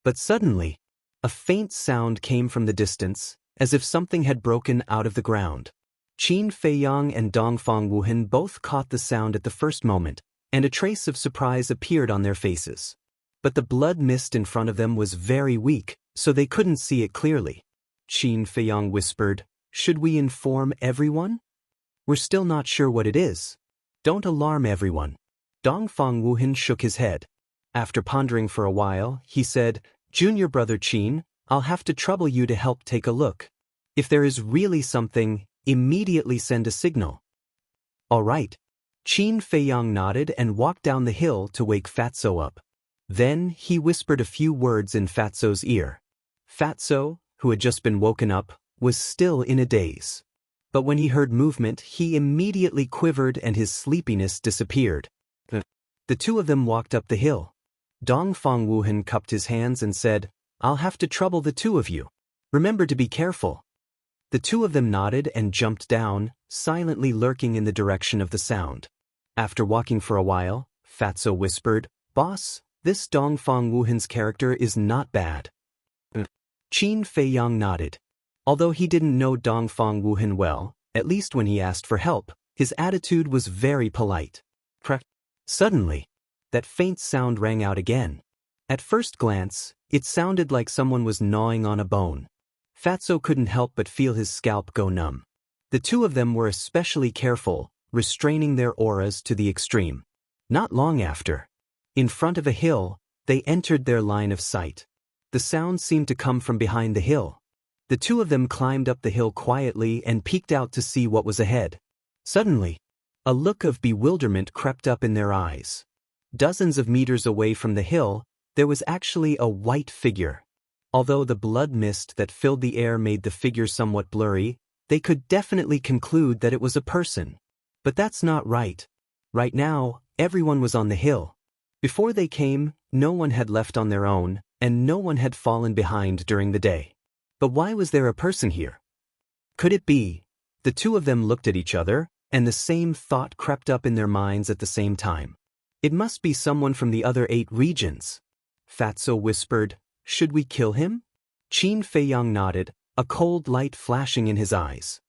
But suddenly, a faint sound came from the distance, as if something had broken out of the ground. Qin Feiyang and Dongfang Wuhan both caught the sound at the first moment, and a trace of surprise appeared on their faces. But the blood mist in front of them was very weak, so they couldn't see it clearly. Qin Feiyang whispered, should we inform everyone? We're still not sure what it is. Don't alarm everyone. Dongfang Wuhan shook his head. After pondering for a while, he said, Junior brother Qin, I'll have to trouble you to help take a look. If there is really something, immediately send a signal. All right. Qin Feiyang nodded and walked down the hill to wake Fatso up. Then he whispered a few words in Fatso's ear. Fatso, who had just been woken up, was still in a daze. But when he heard movement, he immediately quivered and his sleepiness disappeared. The two of them walked up the hill. Dongfang Wuhan cupped his hands and said, I'll have to trouble the two of you. Remember to be careful. The two of them nodded and jumped down, silently lurking in the direction of the sound. After walking for a while, Fatso whispered, Boss, this Dongfang Wuhan's character is not bad. Qin Feiyang nodded. Although he didn't know Dongfang Wuhan well, at least when he asked for help, his attitude was very polite. Suddenly, that faint sound rang out again. At first glance, it sounded like someone was gnawing on a bone. Fatso couldn't help but feel his scalp go numb. The two of them were especially careful, restraining their auras to the extreme. Not long after, in front of a hill, they entered their line of sight. The sound seemed to come from behind the hill. The two of them climbed up the hill quietly and peeked out to see what was ahead. Suddenly, a look of bewilderment crept up in their eyes. Dozens of meters away from the hill, there was actually a white figure. Although the blood mist that filled the air made the figure somewhat blurry, they could definitely conclude that it was a person. But that's not right. Right now, everyone was on the hill. Before they came, no one had left on their own, and no one had fallen behind during the day. But why was there a person here? Could it be? The two of them looked at each other, and the same thought crept up in their minds at the same time. It must be someone from the other 8 regions. Fatso whispered, should we kill him? Qin Feiyang nodded, a cold light flashing in his eyes.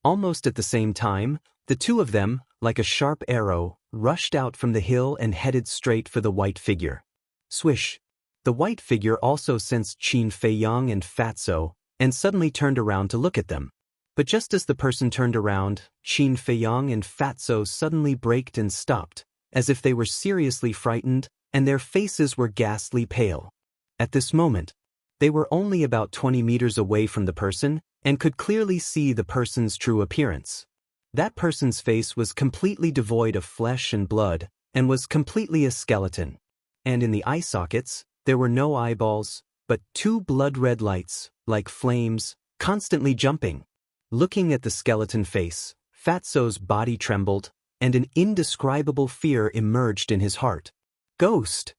Almost at the same time, the two of them, like a sharp arrow, rushed out from the hill and headed straight for the white figure. Swish! The white figure also sensed Qin Feiyang and Fatso, and suddenly turned around to look at them. But just as the person turned around, Qin Feiyang and Fatso suddenly braked and stopped, as if they were seriously frightened, and their faces were ghastly pale. At this moment, they were only about 20 meters away from the person, and could clearly see the person's true appearance. That person's face was completely devoid of flesh and blood, and was completely a skeleton. And in the eye sockets, there were no eyeballs, but 2 blood-red lights, like flames, constantly jumping. Looking at the skeleton face, Fatso's body trembled, and an indescribable fear emerged in his heart. Ghost!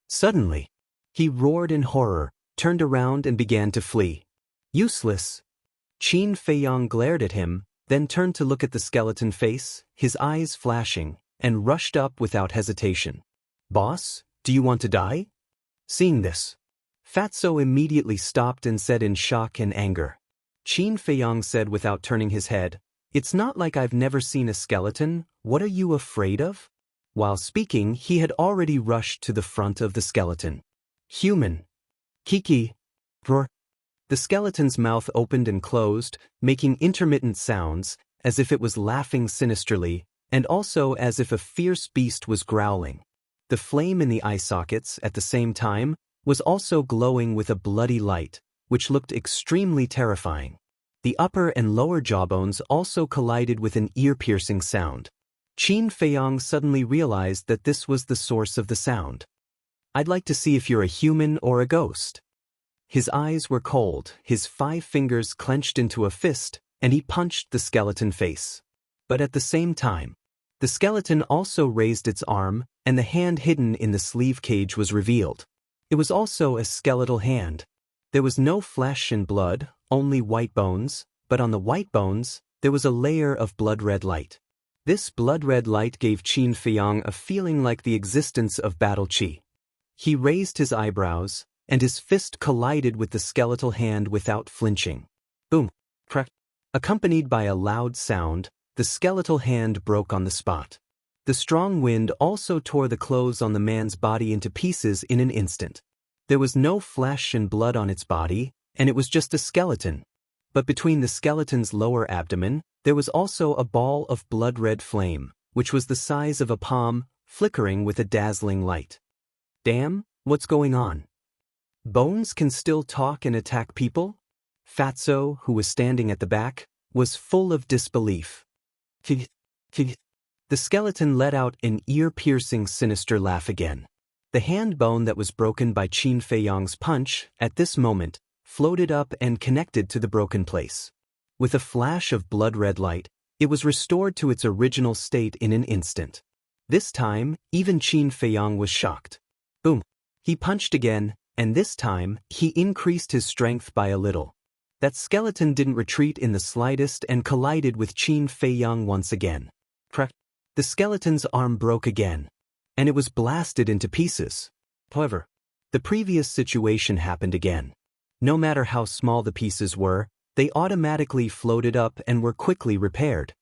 Suddenly, he roared in horror, turned around and began to flee. Useless! Qin Feiyang glared at him, then turned to look at the skeleton face, his eyes flashing, and rushed up without hesitation. Boss, do you want to die? Seeing this, Fatso immediately stopped and said in shock and anger. Qin Feiyang said without turning his head, It's not like I've never seen a skeleton, what are you afraid of? While speaking, he had already rushed to the front of the skeleton. Human, Kiki. Roar. The skeleton's mouth opened and closed, making intermittent sounds, as if it was laughing sinisterly, and also as if a fierce beast was growling. The flame in the eye sockets, at the same time, was also glowing with a bloody light, which looked extremely terrifying. The upper and lower jawbones also collided with an ear-piercing sound. Qin Feiyang suddenly realized that this was the source of the sound. I'd like to see if you're a human or a ghost. His eyes were cold, his 5 fingers clenched into a fist, and he punched the skeleton face. But at the same time, the skeleton also raised its arm, and the hand hidden in the sleeve cage was revealed. It was also a skeletal hand. There was no flesh and blood, only white bones, but on the white bones, there was a layer of blood-red light. This blood-red light gave Qin Feiyang a feeling like the existence of battle qi. He raised his eyebrows, and his fist collided with the skeletal hand without flinching. Boom! Crack! Accompanied by a loud sound, the skeletal hand broke on the spot. The strong wind also tore the clothes on the man's body into pieces in an instant. There was no flesh and blood on its body, and it was just a skeleton. But between the skeleton's lower abdomen, there was also a ball of blood-red flame, which was the size of a palm, flickering with a dazzling light. Damn, what's going on? Bones can still talk and attack people? Fatso, who was standing at the back, was full of disbelief. The skeleton let out an ear-piercing sinister laugh again. The hand bone that was broken by Qin Feiyang's punch, at this moment, floated up and connected to the broken place. With a flash of blood-red light, it was restored to its original state in an instant. This time, even Qin Feiyang was shocked. Boom! He punched again, and this time, he increased his strength by a little. That skeleton didn't retreat in the slightest and collided with Qin Feiyang once again. Crack! The skeleton's arm broke again, and it was blasted into pieces. However, the previous situation happened again. No matter how small the pieces were, they automatically floated up and were quickly repaired.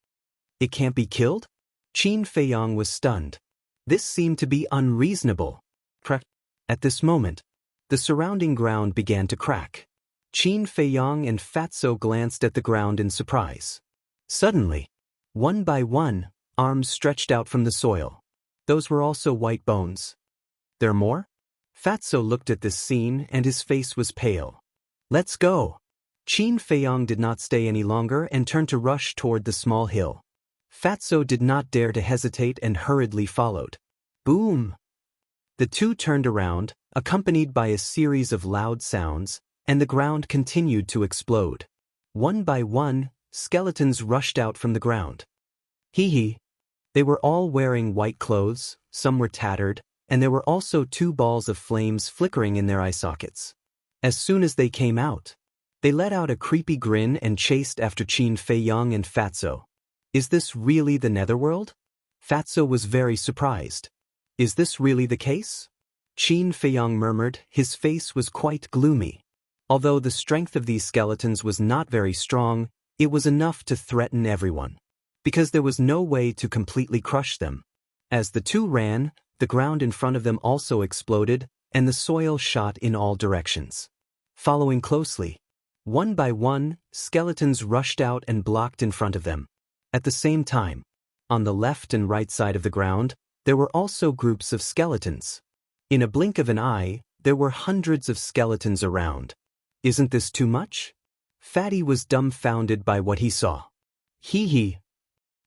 It can't be killed? Qin Feiyang was stunned. This seemed to be unreasonable. Crack! At this moment, the surrounding ground began to crack. Qin Feiyang and Fatso glanced at the ground in surprise. Suddenly, one by one, arms stretched out from the soil. Those were also white bones. There more? Fatso looked at this scene and his face was pale. Let's go! Qin Feiyang did not stay any longer and turned to rush toward the small hill. Fatso did not dare to hesitate and hurriedly followed. Boom! The two turned around, accompanied by a series of loud sounds, and the ground continued to explode. One by one, skeletons rushed out from the ground. Hee. They were all wearing white clothes, some were tattered, and there were also 2 balls of flames flickering in their eye sockets. As soon as they came out, they let out a creepy grin and chased after Qin Feiyang and Fatso. Is this really the netherworld? Fatso was very surprised. Is this really the case? Qin Feiyang murmured, his face was quite gloomy. Although the strength of these skeletons was not very strong, it was enough to threaten everyone. Because there was no way to completely crush them. As the two ran, the ground in front of them also exploded, and the soil shot in all directions. Following closely, one by one, skeletons rushed out and blocked in front of them. At the same time, on the left and right side of the ground, there were also groups of skeletons. In a blink of an eye, there were hundreds of skeletons around. Isn't this too much? Fatty was dumbfounded by what he saw. Hee.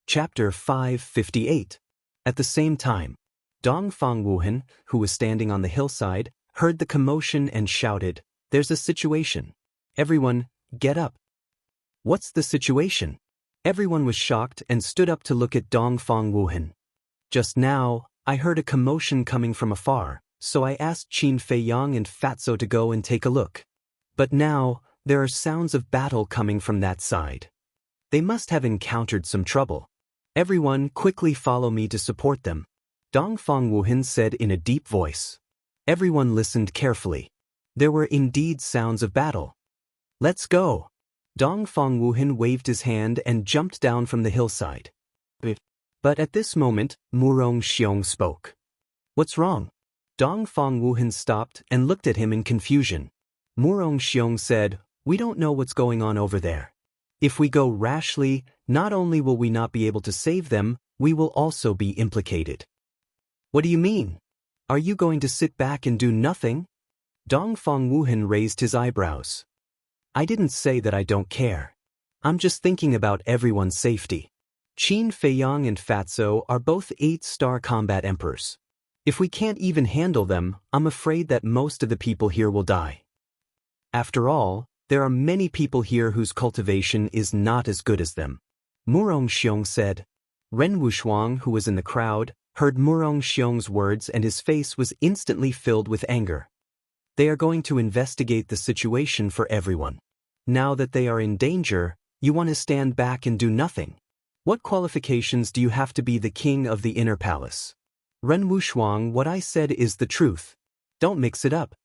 Chapter 558. At the same time, Dongfang Wuhan, who was standing on the hillside, heard the commotion and shouted, "There's a situation. Everyone, get up." What's the situation? Everyone was shocked and stood up to look at Dongfang Wuhan. Just now, I heard a commotion coming from afar, so I asked Qin Feiyang and Fatso to go and take a look. But now, there are sounds of battle coming from that side. They must have encountered some trouble. Everyone quickly follow me to support them, Dongfang Wuhan said in a deep voice. Everyone listened carefully. There were indeed sounds of battle. Let's go. Dongfang Wuhan waved his hand and jumped down from the hillside. But at this moment, Murong Xiong spoke. What's wrong? Dongfang Wuhan stopped and looked at him in confusion. Murong Xiong said, "We don't know what's going on over there. If we go rashly, not only will we not be able to save them, we will also be implicated." "What do you mean? Are you going to sit back and do nothing?" Dongfang Wuhan raised his eyebrows. "I didn't say that I don't care. I'm just thinking about everyone's safety. Qin Feiyang and Fatso are both 8-star combat emperors. If we can't even handle them, I'm afraid that most of the people here will die. After all, there are many people here whose cultivation is not as good as them." Murong Xiong said. Ren Wushuang, who was in the crowd, heard Murong Xiong's words and his face was instantly filled with anger. "They are going to investigate the situation for everyone. Now that they are in danger, you want to stand back and do nothing. What qualifications do you have to be the king of the inner palace?" "Ren Wushuang, what I said is the truth. Don't mix it up.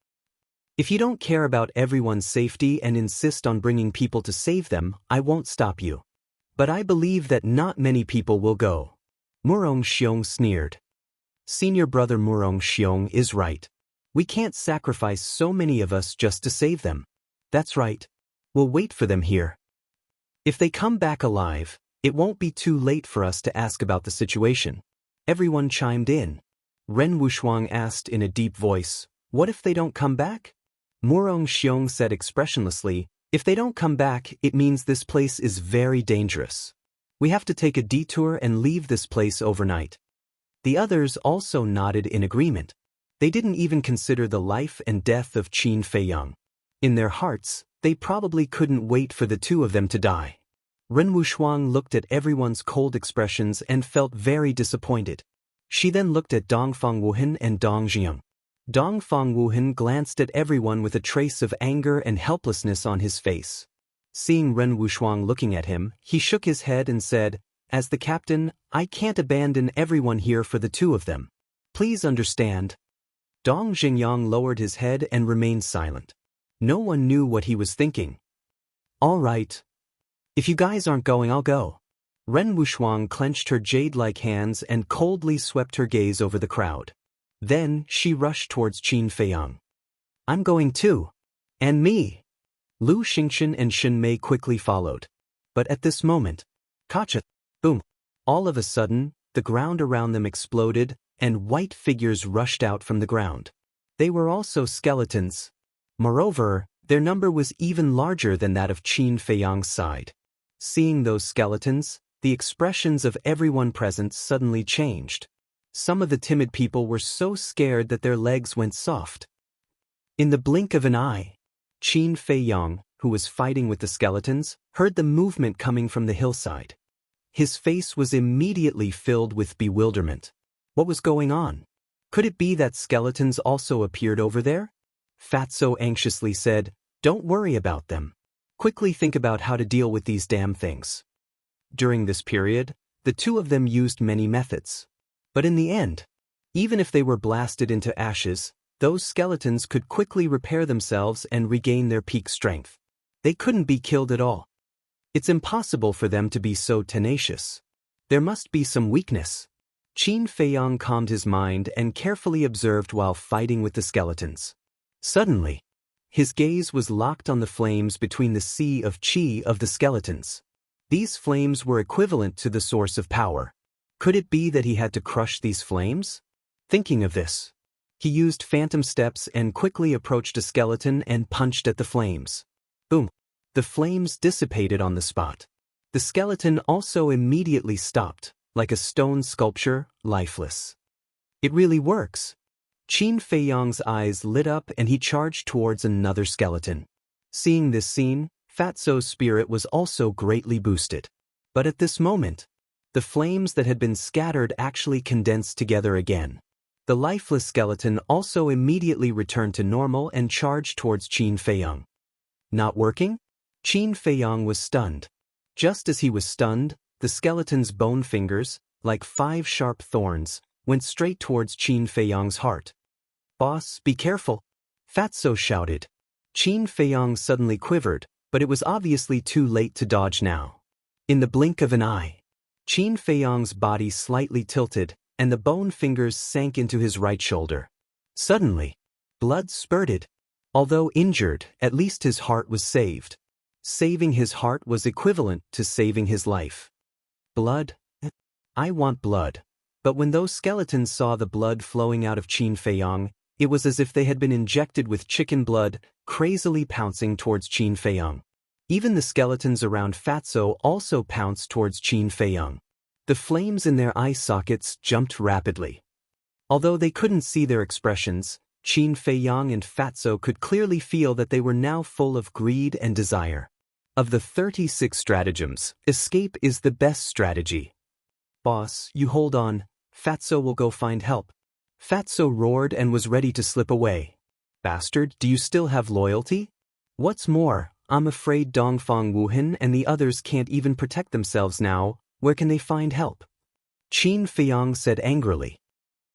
If you don't care about everyone's safety and insist on bringing people to save them, I won't stop you. But I believe that not many people will go." Murong Xiong sneered. "Senior brother Murong Xiong is right. We can't sacrifice so many of us just to save them. That's right. We'll wait for them here. If they come back alive, it won't be too late for us to ask about the situation." Everyone chimed in. Ren Wushuang asked in a deep voice, "What if they don't come back?" Murong Xiong said expressionlessly, "If they don't come back, it means this place is very dangerous. We have to take a detour and leave this place overnight." The others also nodded in agreement. They didn't even consider the life and death of Qin Feiyang. In their hearts, they probably couldn't wait for the two of them to die. Ren Wushuang looked at everyone's cold expressions and felt very disappointed. She then looked at Dongfang Wuhan and Dong Jiang. Dongfang Wuhan glanced at everyone with a trace of anger and helplessness on his face. Seeing Ren Wushuang looking at him, he shook his head and said, "As the captain, I can't abandon everyone here for the two of them. Please understand." Dong Jingyang lowered his head and remained silent. No one knew what he was thinking. "All right. If you guys aren't going, I'll go." Ren Wushuang clenched her jade-like hands and coldly swept her gaze over the crowd. Then, she rushed towards Qin Feiyang. "I'm going too. And me." Lu Xingchen and Shen Mei quickly followed. But at this moment, Kacha, boom, all of a sudden, the ground around them exploded, and white figures rushed out from the ground. They were also skeletons. Moreover, their number was even larger than that of Qin Feiyang's side. Seeing those skeletons, the expressions of everyone present suddenly changed. Some of the timid people were so scared that their legs went soft. In the blink of an eye, Qin Feiyang, who was fighting with the skeletons, heard the movement coming from the hillside. His face was immediately filled with bewilderment. What was going on? Could it be that skeletons also appeared over there? Fatso anxiously said, "Don't worry about them. Quickly think about how to deal with these damn things." During this period, the two of them used many methods. But in the end, even if they were blasted into ashes, those skeletons could quickly repair themselves and regain their peak strength. They couldn't be killed at all. It's impossible for them to be so tenacious. There must be some weakness. Qin Feiyang calmed his mind and carefully observed while fighting with the skeletons. Suddenly, his gaze was locked on the flames between the sea of qi of the skeletons. These flames were equivalent to the source of power. Could it be that he had to crush these flames? Thinking of this, he used phantom steps and quickly approached a skeleton and punched at the flames. Boom! The flames dissipated on the spot. The skeleton also immediately stopped, like a stone sculpture, lifeless. It really works. Qin Feiyang's eyes lit up and he charged towards another skeleton. Seeing this scene, Fatso's spirit was also greatly boosted. But at this moment, the flames that had been scattered actually condensed together again. The lifeless skeleton also immediately returned to normal and charged towards Qin Feiyang. Not working? Qin Feiyang was stunned. Just as he was stunned, the skeleton's bone fingers, like 5 sharp thorns, went straight towards Qin Feiyang's heart. "Boss, be careful!" Fatso shouted. Qin Feiyang suddenly quivered, but it was obviously too late to dodge now. In the blink of an eye, Qin Feiyang's body slightly tilted, and the bone fingers sank into his right shoulder. Suddenly, blood spurted. Although injured, at least his heart was saved. Saving his heart was equivalent to saving his life. Blood? I want blood. But when those skeletons saw the blood flowing out of Qin Feiyang, it was as if they had been injected with chicken blood, crazily pouncing towards Qin Feiyang. Even the skeletons around Fatso also pounced towards Qin Feiyang. The flames in their eye sockets jumped rapidly. Although they couldn't see their expressions, Qin Feiyang and Fatso could clearly feel that they were now full of greed and desire. Of the 36 stratagems, escape is the best strategy. Boss, you hold on, Fatso will go find help. Fatso roared and was ready to slip away. Bastard, do you still have loyalty? What's more, I'm afraid Dongfang Wuhan and the others can't even protect themselves now. Where can they find help? Qin Feiyang said angrily.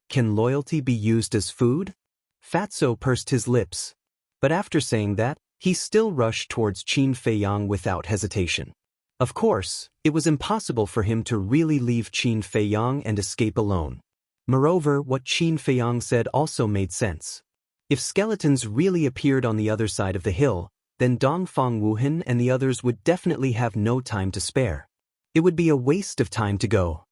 Can loyalty be used as food? Fatso pursed his lips. But after saying that, he still rushed towards Qin Feiyang without hesitation. Of course, it was impossible for him to really leave Qin Feiyang and escape alone. Moreover, what Qin Feiyang said also made sense. If skeletons really appeared on the other side of the hill, then Dongfang Wuhan and the others would definitely have no time to spare. It would be a waste of time to go.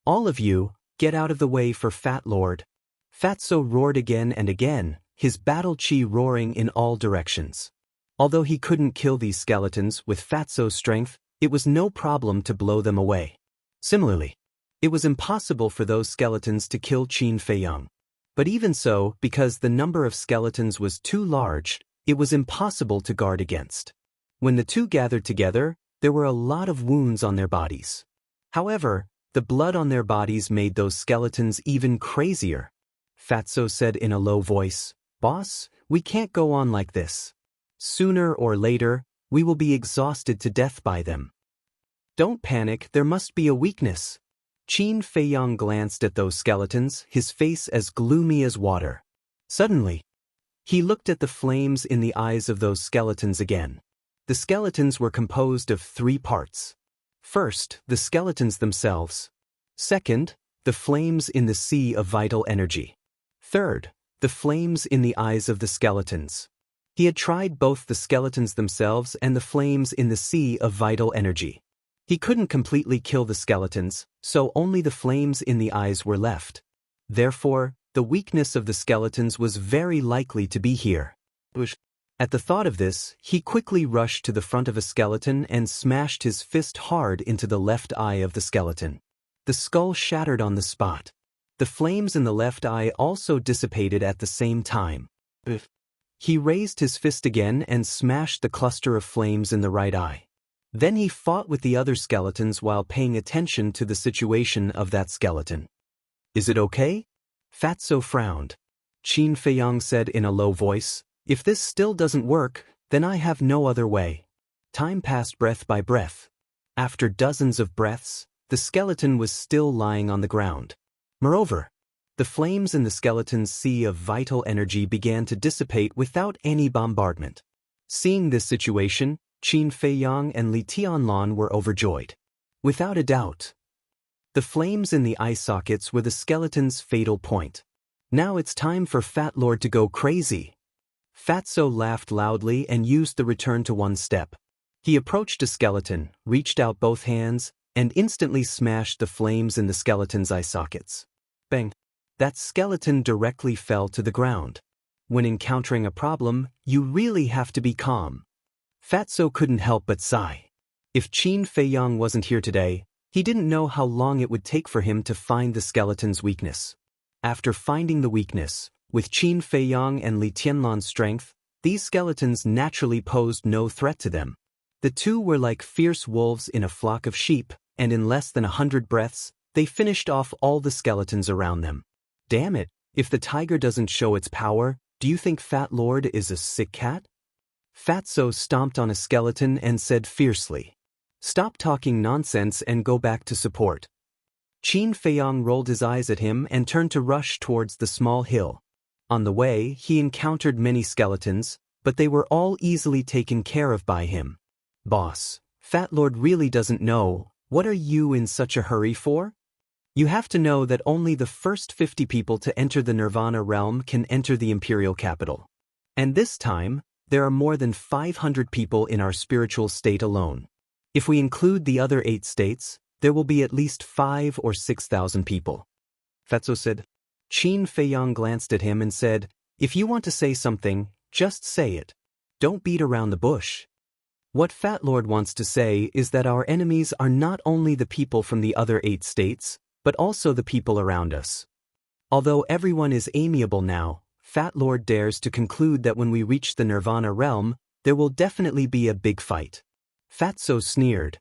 All of you, get out of the way for Fat Lord. Fatso roared again and again, his battle chi roaring in all directions. Although he couldn't kill these skeletons with Fatso's strength, it was no problem to blow them away. Similarly, it was impossible for those skeletons to kill Qin Feiyang. But even so, because the number of skeletons was too large, it was impossible to guard against. When the two gathered together, there were a lot of wounds on their bodies. However, the blood on their bodies made those skeletons even crazier. Fatso said in a low voice, "Boss, we can't go on like this. Sooner or later, we will be exhausted to death by them." Don't panic, there must be a weakness. Qin Feiyang glanced at those skeletons, his face as gloomy as water. Suddenly, he looked at the flames in the eyes of those skeletons again. The skeletons were composed of 3 parts. First, the skeletons themselves. Second, the flames in the sea of vital energy. Third, the flames in the eyes of the skeletons. He had tried both the skeletons themselves and the flames in the sea of vital energy. He couldn't completely kill the skeletons, so only the flames in the eyes were left. Therefore, the weakness of the skeletons was very likely to be here. At the thought of this, he quickly rushed to the front of a skeleton and smashed his fist hard into the left eye of the skeleton. The skull shattered on the spot. The flames in the left eye also dissipated at the same time. He raised his fist again and smashed the cluster of flames in the right eye. Then he fought with the other skeletons while paying attention to the situation of that skeleton. Is it okay? Fatso frowned. Qin Feiyang said in a low voice, "If this still doesn't work, then I have no other way." Time passed breath by breath. After dozens of breaths, the skeleton was still lying on the ground. Moreover, the flames in the skeleton's sea of vital energy began to dissipate without any bombardment. Seeing this situation, Qin Feiyang and Li Tianlan were overjoyed. Without a doubt, the flames in the eye sockets were the skeleton's fatal point. Now it's time for Fat Lord to go crazy. Fatso laughed loudly and used the return to one step. He approached a skeleton, reached out both hands, and instantly smashed the flames in the skeleton's eye sockets. Bang! That skeleton directly fell to the ground. When encountering a problem, you really have to be calm. Fatso couldn't help but sigh. If Qin Feiyang wasn't here today, he didn't know how long it would take for him to find the skeleton's weakness. After finding the weakness, with Qin Feiyang and Li Tianlan's strength, these skeletons naturally posed no threat to them. The two were like fierce wolves in a flock of sheep, and in less than 100 breaths, they finished off all the skeletons around them. Damn it, if the tiger doesn't show its power, do you think Fat Lord is a sick cat? Fatso stomped on a skeleton and said fiercely, "Stop talking nonsense and go back to support." Qin Feiyang rolled his eyes at him and turned to rush towards the small hill. On the way, he encountered many skeletons, but they were all easily taken care of by him. "Boss, Fat Lord really doesn't know. What are you in such a hurry for? You have to know that only the first 50 people to enter the Nirvana realm can enter the Imperial capital. And this time, there are more than 500 people in our spiritual state alone. If we include the other 8 states, there will be at least 5 or 6,000 people. Fatso said. Qin Feiyang glanced at him and said, if you want to say something, just say it. Don't beat around the bush. What Fat Lord wants to say is that our enemies are not only the people from the other 8 states, but also the people around us. Although everyone is amiable now, Fat Lord dares to conclude that when we reach the Nirvana realm, there will definitely be a big fight. Fatso sneered.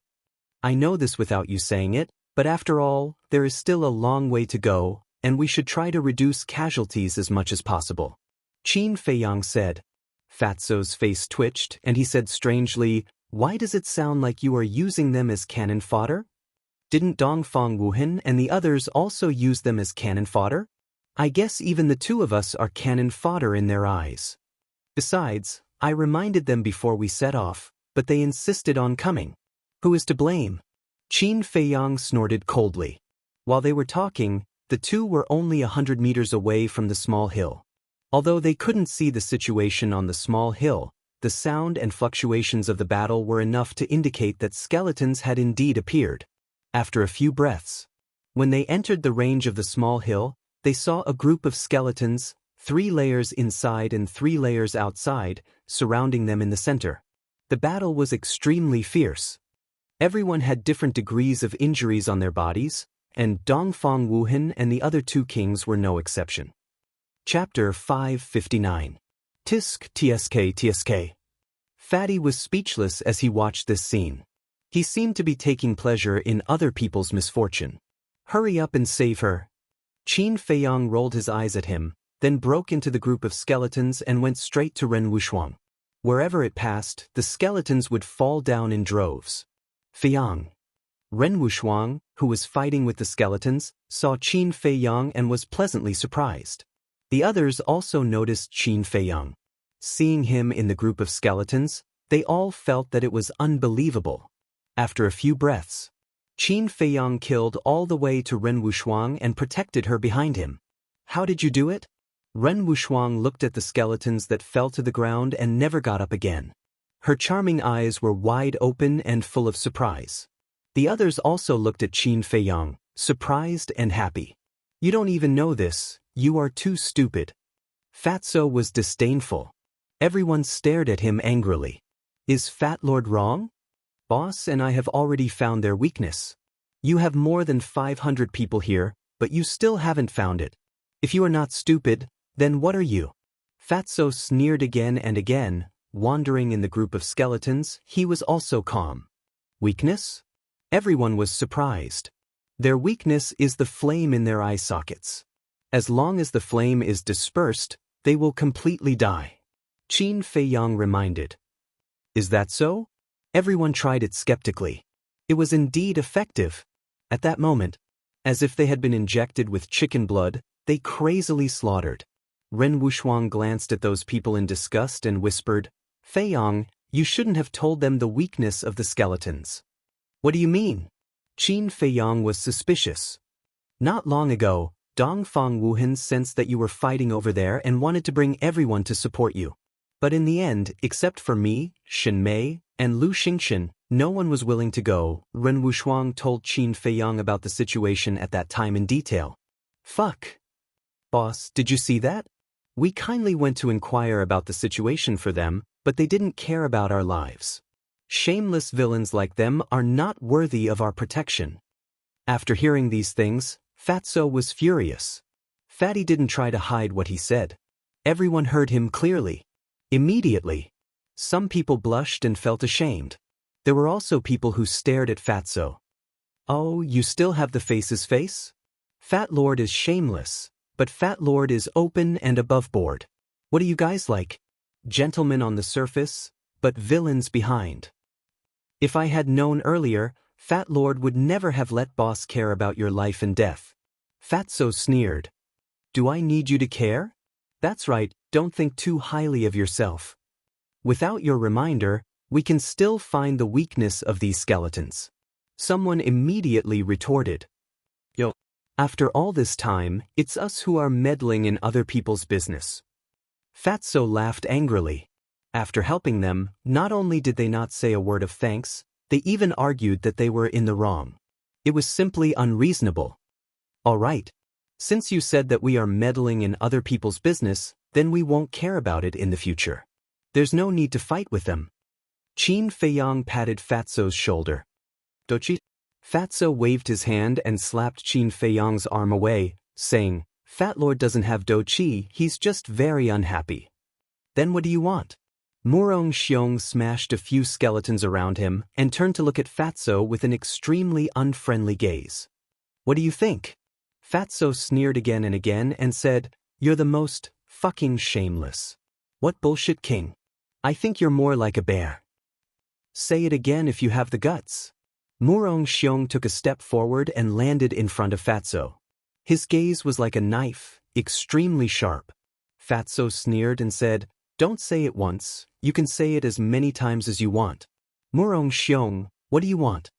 I know this without you saying it, but after all, there is still a long way to go, and we should try to reduce casualties as much as possible. Qin Feiyang said. Fatso's face twitched, and he said strangely, why does it sound like you are using them as cannon fodder? Didn't Dongfang Wuhan and the others also use them as cannon fodder? I guess even the 2 of us are cannon fodder in their eyes. Besides, I reminded them before we set off, but they insisted on coming. Who is to blame? Qin Feiyang snorted coldly. While they were talking, the 2 were only 100 meters away from the small hill. Although they couldn't see the situation on the small hill, the sound and fluctuations of the battle were enough to indicate that skeletons had indeed appeared. After a few breaths, when they entered the range of the small hill, they saw a group of skeletons, 3 layers inside and 3 layers outside, surrounding them in the center. The battle was extremely fierce. Everyone had different degrees of injuries on their bodies, and Dongfang Wuhan and the other 2 kings were no exception. Chapter 559. Tisk Tsk Tsk. Fatty was speechless as he watched this scene. He seemed to be taking pleasure in other people's misfortune. Hurry up and save her. Qin Feiyang rolled his eyes at him, then broke into the group of skeletons and went straight to Ren Wushuang. Wherever it passed, the skeletons would fall down in droves. Feiyang. Ren Wushuang, who was fighting with the skeletons, saw Qin Feiyang and was pleasantly surprised. The others also noticed Qin Feiyang. Seeing him in the group of skeletons, they all felt that it was unbelievable. After a few breaths, Qin Feiyang killed all the way to Ren Wushuang and protected her behind him. How did you do it? Ren Wushuang looked at the skeletons that fell to the ground and never got up again. Her charming eyes were wide open and full of surprise. The others also looked at Qin Feiyang, surprised and happy. You don't even know this, you are too stupid. Fatso was disdainful. Everyone stared at him angrily. Is Fat Lord wrong? Boss and I have already found their weakness. You have more than 500 people here, but you still haven't found it. If you are not stupid, then what are you? Fatso sneered again and again. Wandering in the group of skeletons, he was also calm. Weakness? Everyone was surprised. Their weakness is the flame in their eye sockets. As long as the flame is dispersed, they will completely die. Qin Feiyang reminded. Is that so? Everyone tried it skeptically. It was indeed effective. At that moment, as if they had been injected with chicken blood, they crazily slaughtered. Ren Wushuang glanced at those people in disgust and whispered, Feiyang, you shouldn't have told them the weakness of the skeletons. What do you mean? Qin Feiyang was suspicious. Not long ago, Dongfang Wuhan sensed that you were fighting over there and wanted to bring everyone to support you. But in the end, except for me, Shen Mei, and Lu Xingxin, no one was willing to go. Ren Wushuang told Qin Feiyang about the situation at that time in detail. Fuck. Boss, did you see that? We kindly went to inquire about the situation for them, but they didn't care about our lives. Shameless villains like them are not worthy of our protection. After hearing these things, Fatso was furious. Fatty didn't try to hide what he said. Everyone heard him clearly. Immediately. Some people blushed and felt ashamed. There were also people who stared at Fatso. Oh, you still have the face's face? Fat Lord is shameless, but Fat Lord is open and above board. What are you guys like? Gentlemen on the surface, but villains behind. If I had known earlier, Fat Lord would never have let boss care about your life and death. Fatso sneered. Do I need you to care? That's right, don't think too highly of yourself. Without your reminder, we can still find the weakness of these skeletons. Someone immediately retorted. Yo. After all this time, it's us who are meddling in other people's business. Fatso laughed angrily. After helping them, not only did they not say a word of thanks, they even argued that they were in the wrong. It was simply unreasonable. All right. Since you said that we are meddling in other people's business, then we won't care about it in the future. There's no need to fight with them. Qin Feiyang patted Fatso's shoulder. Dochi? Fatso waved his hand and slapped Qin Feiyang's arm away, saying, Fat Lord doesn't have Dochi, he's just very unhappy. Then what do you want? Murong Xiong smashed a few skeletons around him and turned to look at Fatso with an extremely unfriendly gaze. What do you think? Fatso sneered again and said, You're the most fucking shameless. What bullshit, king? I think you're more like a bear. Say it again if you have the guts. Murong Xiong took a step forward and landed in front of Fatso. His gaze was like a knife, extremely sharp. Fatso sneered and said, Don't say it once, you can say it as many times as you want. Murong Xiong, what do you want?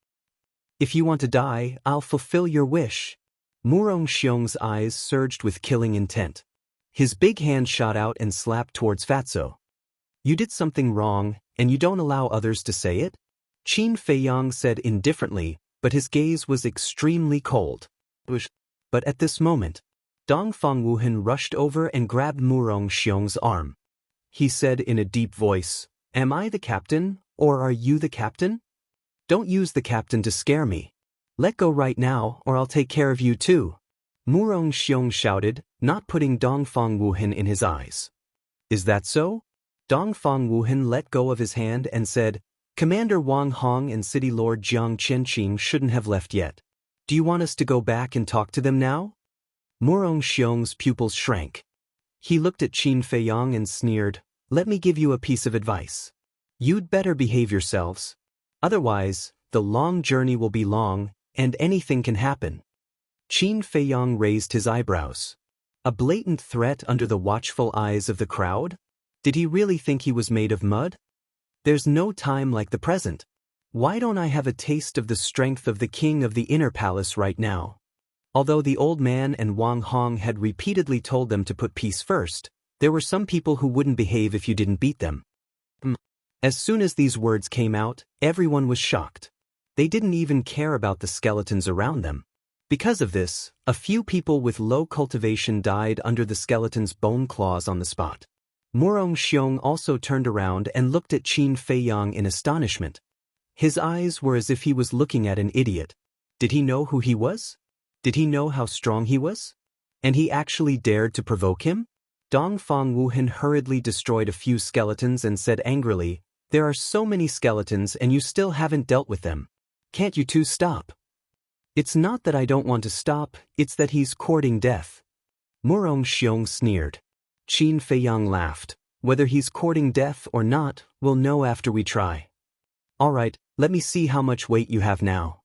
If you want to die, I'll fulfill your wish. Murong Xiong's eyes surged with killing intent. His big hand shot out and slapped towards Fatso. You did something wrong, and you don't allow others to say it? Qin Feiyang said indifferently, but his gaze was extremely cold. But at this moment, Dongfang Wuhan rushed over and grabbed Murong Xiong's arm. He said in a deep voice, Am I the captain, or are you the captain? Don't use the captain to scare me. Let go right now, or I'll take care of you too. Murong Xiong shouted, not putting Dongfang Wuhan in his eyes. Is that so? Dongfang Wuhan let go of his hand and said, Commander Wang Hong and City Lord Jiang Qianqing shouldn't have left yet. Do you want us to go back and talk to them now? Murong Xiong's pupils shrank. He looked at Qin Feiyang and sneered, Let me give you a piece of advice. You'd better behave yourselves. Otherwise, the long journey will be long, and anything can happen. Qin Feiyang raised his eyebrows. A blatant threat under the watchful eyes of the crowd? Did he really think he was made of mud? There's no time like the present. Why don't I have a taste of the strength of the king of the inner palace right now? Although the old man and Wang Hong had repeatedly told them to put peace first, there were some people who wouldn't behave if you didn't beat them. As soon as these words came out, everyone was shocked. They didn't even care about the skeletons around them. Because of this, a few people with low cultivation died under the skeleton's bone claws on the spot. Murong Xiong also turned around and looked at Qin Feiyang in astonishment. His eyes were as if he was looking at an idiot. Did he know who he was? Did he know how strong he was? And he actually dared to provoke him? Dongfang Wuhan hurriedly destroyed a few skeletons and said angrily, There are so many skeletons and you still haven't dealt with them. Can't you two stop? It's not that I don't want to stop, it's that he's courting death. Murong Xiong sneered. Qin Feiyang laughed. Whether he's courting death or not, we'll know after we try. All right, let me see how much weight you have now.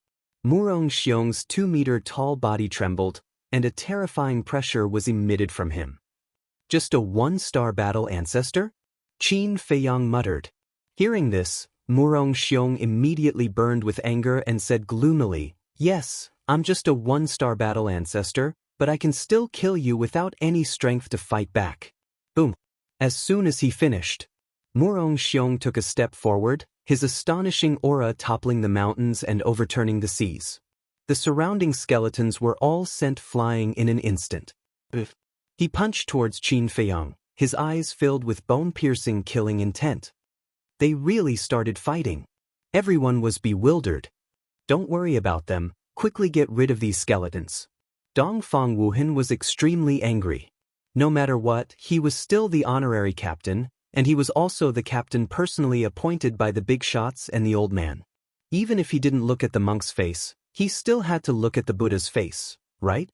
Murong Xiong's 2-meter-tall body trembled, and a terrifying pressure was emitted from him. Just a one-star battle ancestor? Qin Feiyang muttered. Hearing this, Murong Xiong immediately burned with anger and said gloomily, Yes, I'm just a one-star battle ancestor, but I can still kill you without any strength to fight back. Boom. As soon as he finished, Murong Xiong took a step forward, his astonishing aura toppling the mountains and overturning the seas. The surrounding skeletons were all sent flying in an instant. He punched towards Qin Feiyang, his eyes filled with bone-piercing killing intent. They really started fighting. Everyone was bewildered. Don't worry about them, quickly get rid of these skeletons. Dongfang Wuhan was extremely angry. No matter what, he was still the honorary captain, and he was also the captain personally appointed by the big shots and the old man. Even if he didn't look at the monk's face, he still had to look at the Buddha's face, right?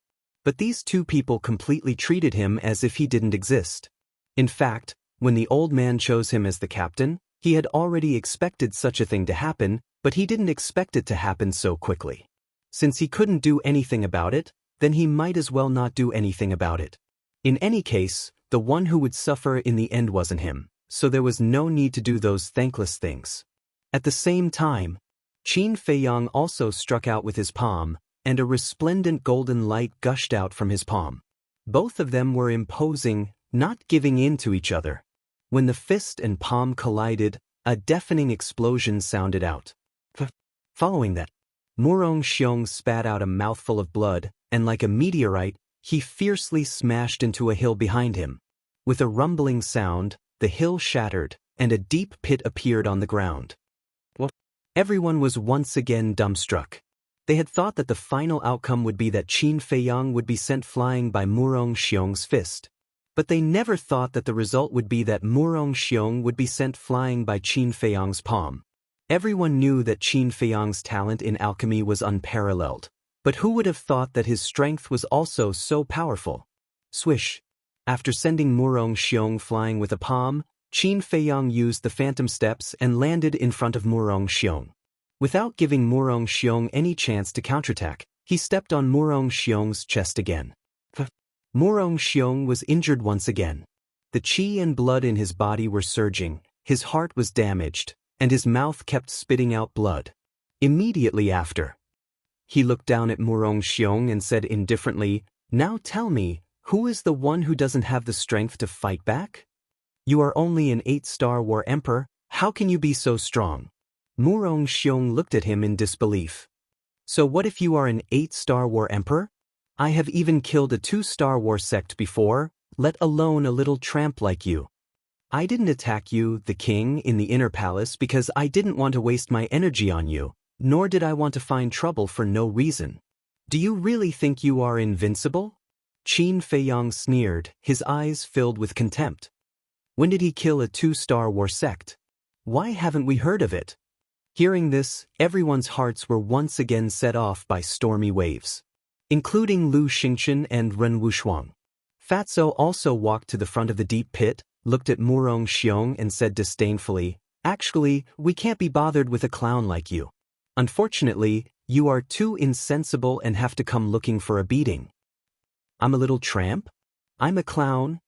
But these two people completely treated him as if he didn't exist. In fact, when the old man chose him as the captain, he had already expected such a thing to happen, but he didn't expect it to happen so quickly. Since he couldn't do anything about it, then he might as well not do anything about it. In any case, the one who would suffer in the end wasn't him, so there was no need to do those thankless things. At the same time, Qin Feiyang also struck out with his palm, and a resplendent golden light gushed out from his palm. Both of them were imposing, not giving in to each other. When the fist and palm collided, a deafening explosion sounded out. Following that, Murong Xiong spat out a mouthful of blood, and like a meteorite, he fiercely smashed into a hill behind him. With a rumbling sound, the hill shattered, and a deep pit appeared on the ground. Everyone was once again dumbstruck. They had thought that the final outcome would be that Qin Feiyang would be sent flying by Murong Xiong's fist. But they never thought that the result would be that Murong Xiong would be sent flying by Qin Feiyang's palm. Everyone knew that Qin Feiyang's talent in alchemy was unparalleled. But who would have thought that his strength was also so powerful? Swish! After sending Murong Xiong flying with a palm, Qin Feiyang used the phantom steps and landed in front of Murong Xiong. Without giving Murong Xiong any chance to counterattack, he stepped on Murong Xiong's chest again. Murong Xiong was injured once again. The qi and blood in his body were surging, his heart was damaged, and his mouth kept spitting out blood. Immediately after, he looked down at Murong Xiong and said indifferently, "Now tell me, who is the one who doesn't have the strength to fight back? You are only an 8-star war emperor, how can you be so strong?" Murong Xiong looked at him in disbelief. "So what if you are an 8-star war emperor? I have even killed a 2-star war sect before, let alone a little tramp like you. I didn't attack you, the king, in the inner palace because I didn't want to waste my energy on you, nor did I want to find trouble for no reason. Do you really think you are invincible?" Qin Feiyang sneered, his eyes filled with contempt. "When did he kill a 2-star war sect? Why haven't we heard of it?" Hearing this, everyone's hearts were once again set off by stormy waves, including Lu Xingchen and Ren Wushuang. Fatso also walked to the front of the deep pit, looked at Murong Xiong and said disdainfully, "Actually, we can't be bothered with a clown like you. Unfortunately, you are too insensible and have to come looking for a beating." "I'm a little tramp? I'm a clown?"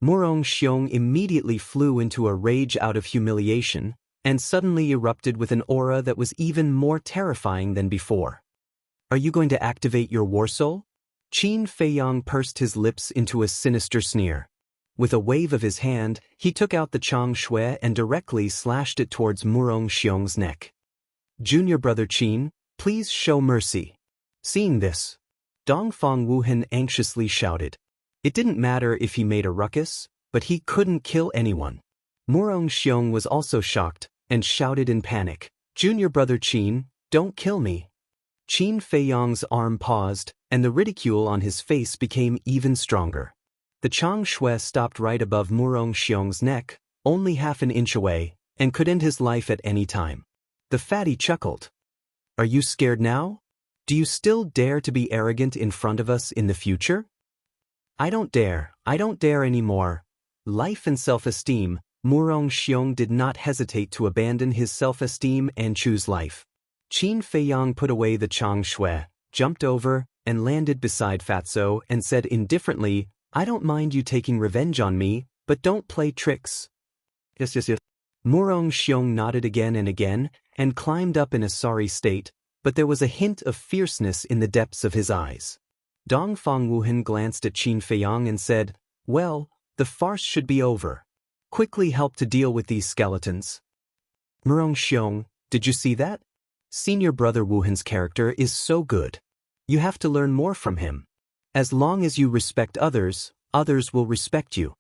Murong Xiong immediately flew into a rage out of humiliation, and suddenly erupted with an aura that was even more terrifying than before. "Are you going to activate your war soul?" Qin Feiyang pursed his lips into a sinister sneer. With a wave of his hand, he took out the Chang Shui and directly slashed it towards Murong Xiong's neck. "Junior brother Qin, please show mercy." Seeing this, Dongfang Wuhan anxiously shouted. It didn't matter if he made a ruckus, but he couldn't kill anyone. Murong Xiong was also shocked, and shouted in panic, "Junior brother Qin, don't kill me." Qin Feiyang's arm paused, and the ridicule on his face became even stronger. The Chang Shui stopped right above Murong Xiong's neck, only half an inch away, and could end his life at any time. The fatty chuckled. "Are you scared now? Do you still dare to be arrogant in front of us in the future?" I don't dare anymore." Life and self-esteem, Murong Xiong did not hesitate to abandon his self-esteem and choose life. Qin Feiyang put away the Chang Shui, jumped over, and landed beside Fatso and said indifferently, "I don't mind you taking revenge on me, but don't play tricks." Yes. Murong Xiong nodded again and climbed up in a sorry state, but there was a hint of fierceness in the depths of his eyes. Dongfang Wuhan glanced at Qin Feiyang and said, "Well, the farce should be over. Quickly help to deal with these skeletons." "Murong Xiong, did you see that? Senior brother Wuhan's character is so good. You have to learn more from him. As long as you respect others, others will respect you."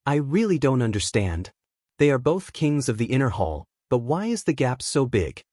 "I really don't understand. They are both kings of the inner hall, but why is the gap so big?"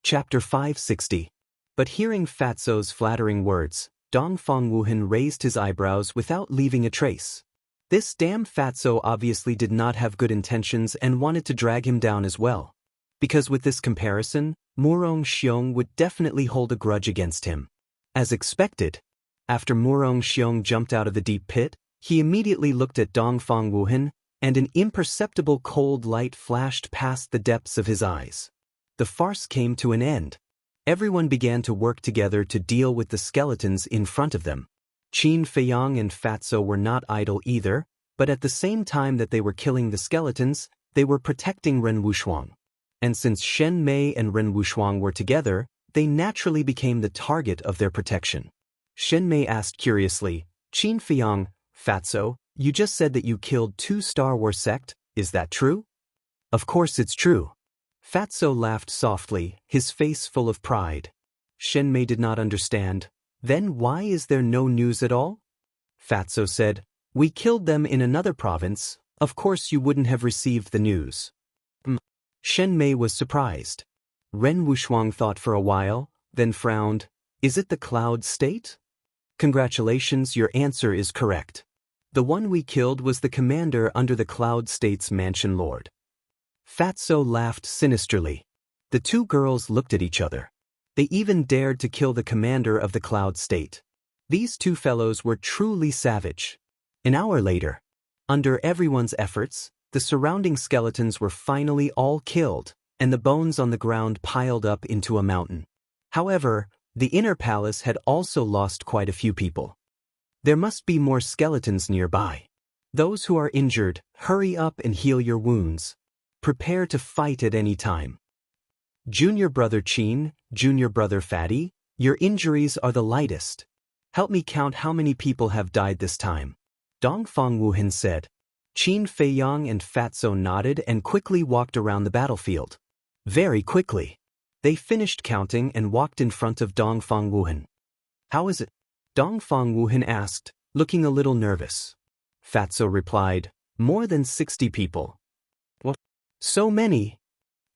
Chapter 560. But hearing Fatso's flattering words, Dongfang Wuhan raised his eyebrows without leaving a trace. This damn Fatso obviously did not have good intentions and wanted to drag him down as well. Because with this comparison, Murong Xiong would definitely hold a grudge against him. As expected, after Murong Xiong jumped out of the deep pit, he immediately looked at Dongfang Wuhan, and an imperceptible cold light flashed past the depths of his eyes. The farce came to an end. Everyone began to work together to deal with the skeletons in front of them. Qin Feiyang and Fatso were not idle either, but at the same time that they were killing the skeletons, they were protecting Ren Wushuang. And since Shen Mei and Ren Wushuang were together, they naturally became the target of their protection. Shen Mei asked curiously, "Qin Feiyang, Fatso, you just said that you killed 2 Star Wars sect, is that true? Of course it's true. Fatso laughed softly, his face full of pride. Shenmei did not understand. Then why is there no news at all? Fatso said, we killed them in another province, of course you wouldn't have received the news. Shenmei was surprised. Ren Wuxuang thought for a while, then frowned. Is it the Cloud State? Congratulations, your answer is correct. The one we killed was the commander under the Cloud State's mansion lord. Fatso laughed sinisterly. The 2 girls looked at each other. They even dared to kill the commander of the Cloud State. These 2 fellows were truly savage. An hour later, under everyone's efforts, the surrounding skeletons were finally all killed, and the bones on the ground piled up into a mountain. However, the inner palace had also lost quite a few people. There must be more skeletons nearby. Those who are injured, hurry up and heal your wounds. Prepare to fight at any time. Junior brother Qin, junior brother Fatty, your injuries are the lightest. Help me count how many people have died this time. Dongfang Wuhan said. Qin Feiyang and Fatso nodded and quickly walked around the battlefield. Very quickly. They finished counting and walked in front of Dongfang Wuhan. How is it? Dongfang Wuhan asked, looking a little nervous. Fatso replied, more than 60 people. What? So many?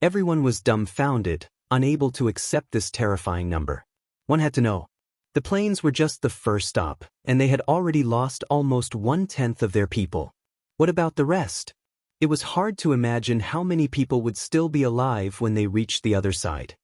Everyone was dumbfounded, unable to accept this terrifying number. One had to know. The plains were just the first stop, and they had already lost almost 1/10 of their people. What about the rest? It was hard to imagine how many people would still be alive when they reached the other side.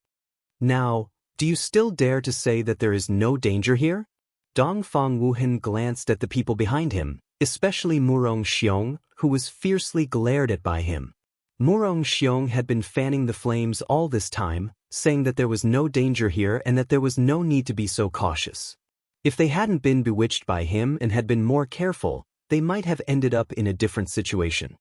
Now, do you still dare to say that there is no danger here? Dongfang Wuhan glanced at the people behind him, especially Murong Xiong, who was fiercely glared at by him. Murong Xiong had been fanning the flames all this time, saying that there was no danger here and that there was no need to be so cautious. If they hadn't been bewitched by him and had been more careful, they might have ended up in a different situation.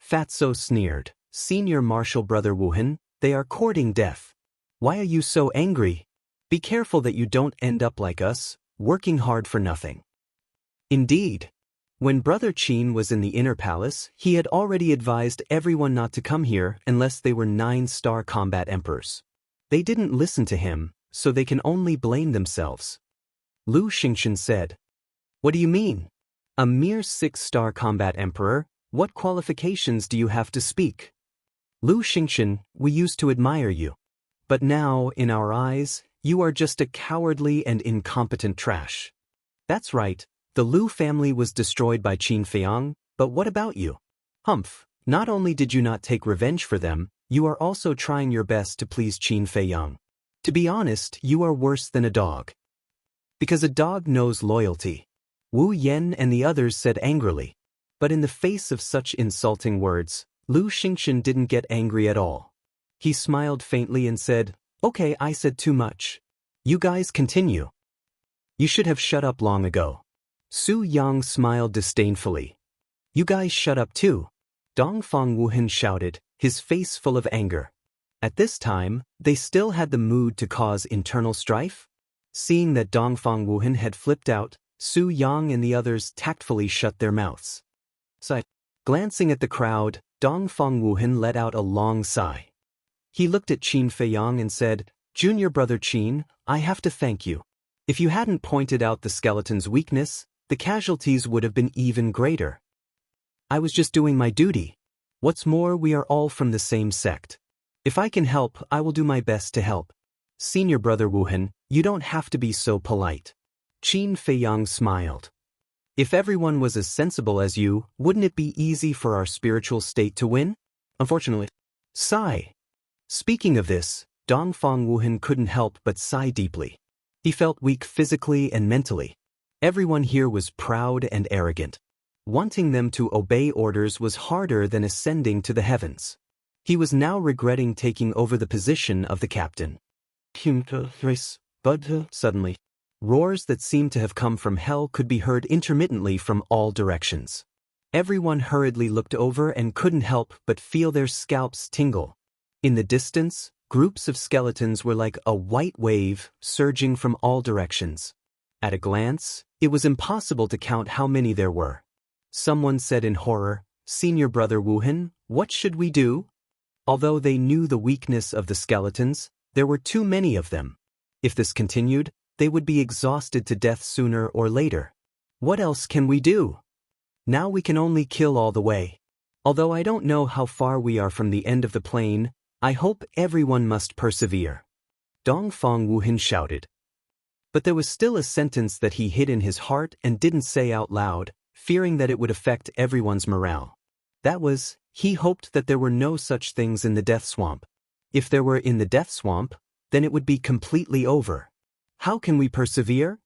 Fatso sneered, Senior Marshal Brother Wuhan, they are courting death. Why are you so angry? Be careful that you don't end up like us, working hard for nothing. Indeed. When Brother Qin was in the inner palace, he had already advised everyone not to come here unless they were 9-star combat emperors. They didn't listen to him, so they can only blame themselves. Lu Xingchen said, What do you mean? A mere 6-star combat emperor, what qualifications do you have to speak? Lu Xingchen, we used to admire you. But now, in our eyes, you are just a cowardly and incompetent trash. That's right. The Lu family was destroyed by Qin Feiyang, but what about you? Humph, not only did you not take revenge for them, you are also trying your best to please Qin Feiyang. To be honest, you are worse than a dog. Because a dog knows loyalty. Wu Yan and the others said angrily. But in the face of such insulting words, Lu Xingchen didn't get angry at all. He smiled faintly and said, Okay, I said too much. You guys continue. You should have shut up long ago. Su Yang smiled disdainfully. You guys shut up too. Dongfang Wuhan shouted, his face full of anger. At this time, they still had the mood to cause internal strife? Seeing that Dongfang Wuhan had flipped out, Su Yang and the others tactfully shut their mouths. Glancing at the crowd, Dongfang Wuhan let out a long sigh. He looked at Qin Feiyang and said, Junior brother Qin, I have to thank you. If you hadn't pointed out the skeleton's weakness, the casualties would have been even greater. I was just doing my duty. What's more, we are all from the same sect. If I can help, I will do my best to help. Senior brother Wuhan, you don't have to be so polite. Qin Feiyang smiled. If everyone was as sensible as you, wouldn't it be easy for our spiritual state to win? Unfortunately. Sigh. Speaking of this, Dongfang Wuhan couldn't help but sigh deeply. He felt weak physically and mentally. Everyone here was proud and arrogant. Wanting them to obey orders was harder than ascending to the heavens. He was now regretting taking over the position of the captain. Suddenly, roars that seemed to have come from hell could be heard intermittently from all directions. Everyone hurriedly looked over and couldn't help but feel their scalps tingle. In the distance, groups of skeletons were like a white wave surging from all directions. At a glance, it was impossible to count how many there were. Someone said in horror, "Senior Brother Wuhan, what should we do?" Although they knew the weakness of the skeletons, there were too many of them. If this continued, they would be exhausted to death sooner or later. What else can we do? Now we can only kill all the way. Although I don't know how far we are from the end of the plane, I hope everyone must persevere. Dongfang Wuhan shouted. But there was still a sentence that he hid in his heart and didn't say out loud, fearing that it would affect everyone's morale. That was, he hoped that there were no such things in the death swamp. If there were in the death swamp, then it would be completely over. How can we persevere?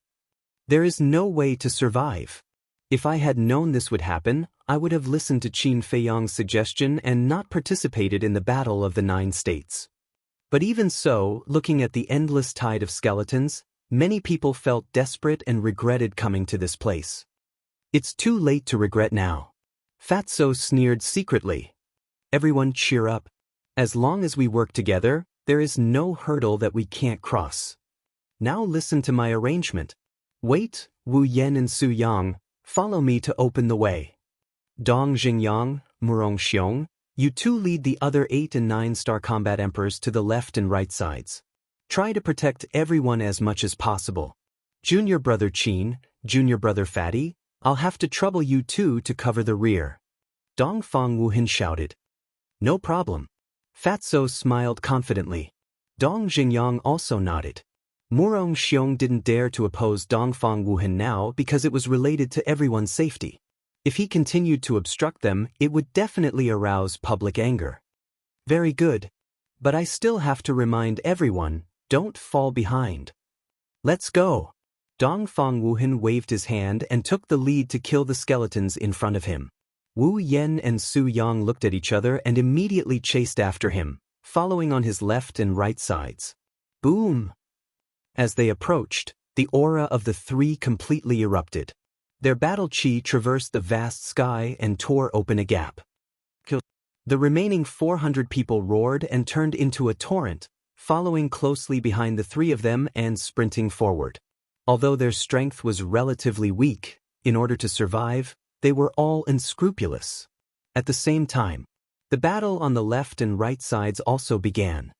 There is no way to survive. If I had known this would happen, I would have listened to Qin Feiyang's suggestion and not participated in the Battle of the 9 States. But even so, looking at the endless tide of skeletons, many people felt desperate and regretted coming to this place. It's too late to regret now. Fatso sneered secretly. Everyone cheer up. As long as we work together, there is no hurdle that we can't cross. Now listen to my arrangement. Wait, Wu Yan and Su Yang, follow me to open the way. Dong Xingyang, Murong Xiong, you two lead the other 8 and 9 star combat emperors to the left and right sides. Try to protect everyone as much as possible. Junior Brother Qin, Junior Brother Fatty, I'll have to trouble you two to cover the rear. Dongfang Wuhan shouted. No problem. Fatso smiled confidently. Dong Xingyang also nodded. Murong Xiong didn't dare to oppose Dongfang Wuhan now because it was related to everyone's safety. If he continued to obstruct them, it would definitely arouse public anger. Very good. But I still have to remind everyone, don't fall behind. Let's go. Dongfang Wuhan waved his hand and took the lead to kill the skeletons in front of him. Wu Yan and Su Yang looked at each other and immediately chased after him, following on his left and right sides. Boom! As they approached, the aura of the three completely erupted. Their battle chi traversed the vast sky and tore open a gap. The remaining 400 people roared and turned into a torrent, following closely behind the three of them and sprinting forward. Although their strength was relatively weak, in order to survive, they were all unscrupulous. At the same time, the battle on the left and right sides also began.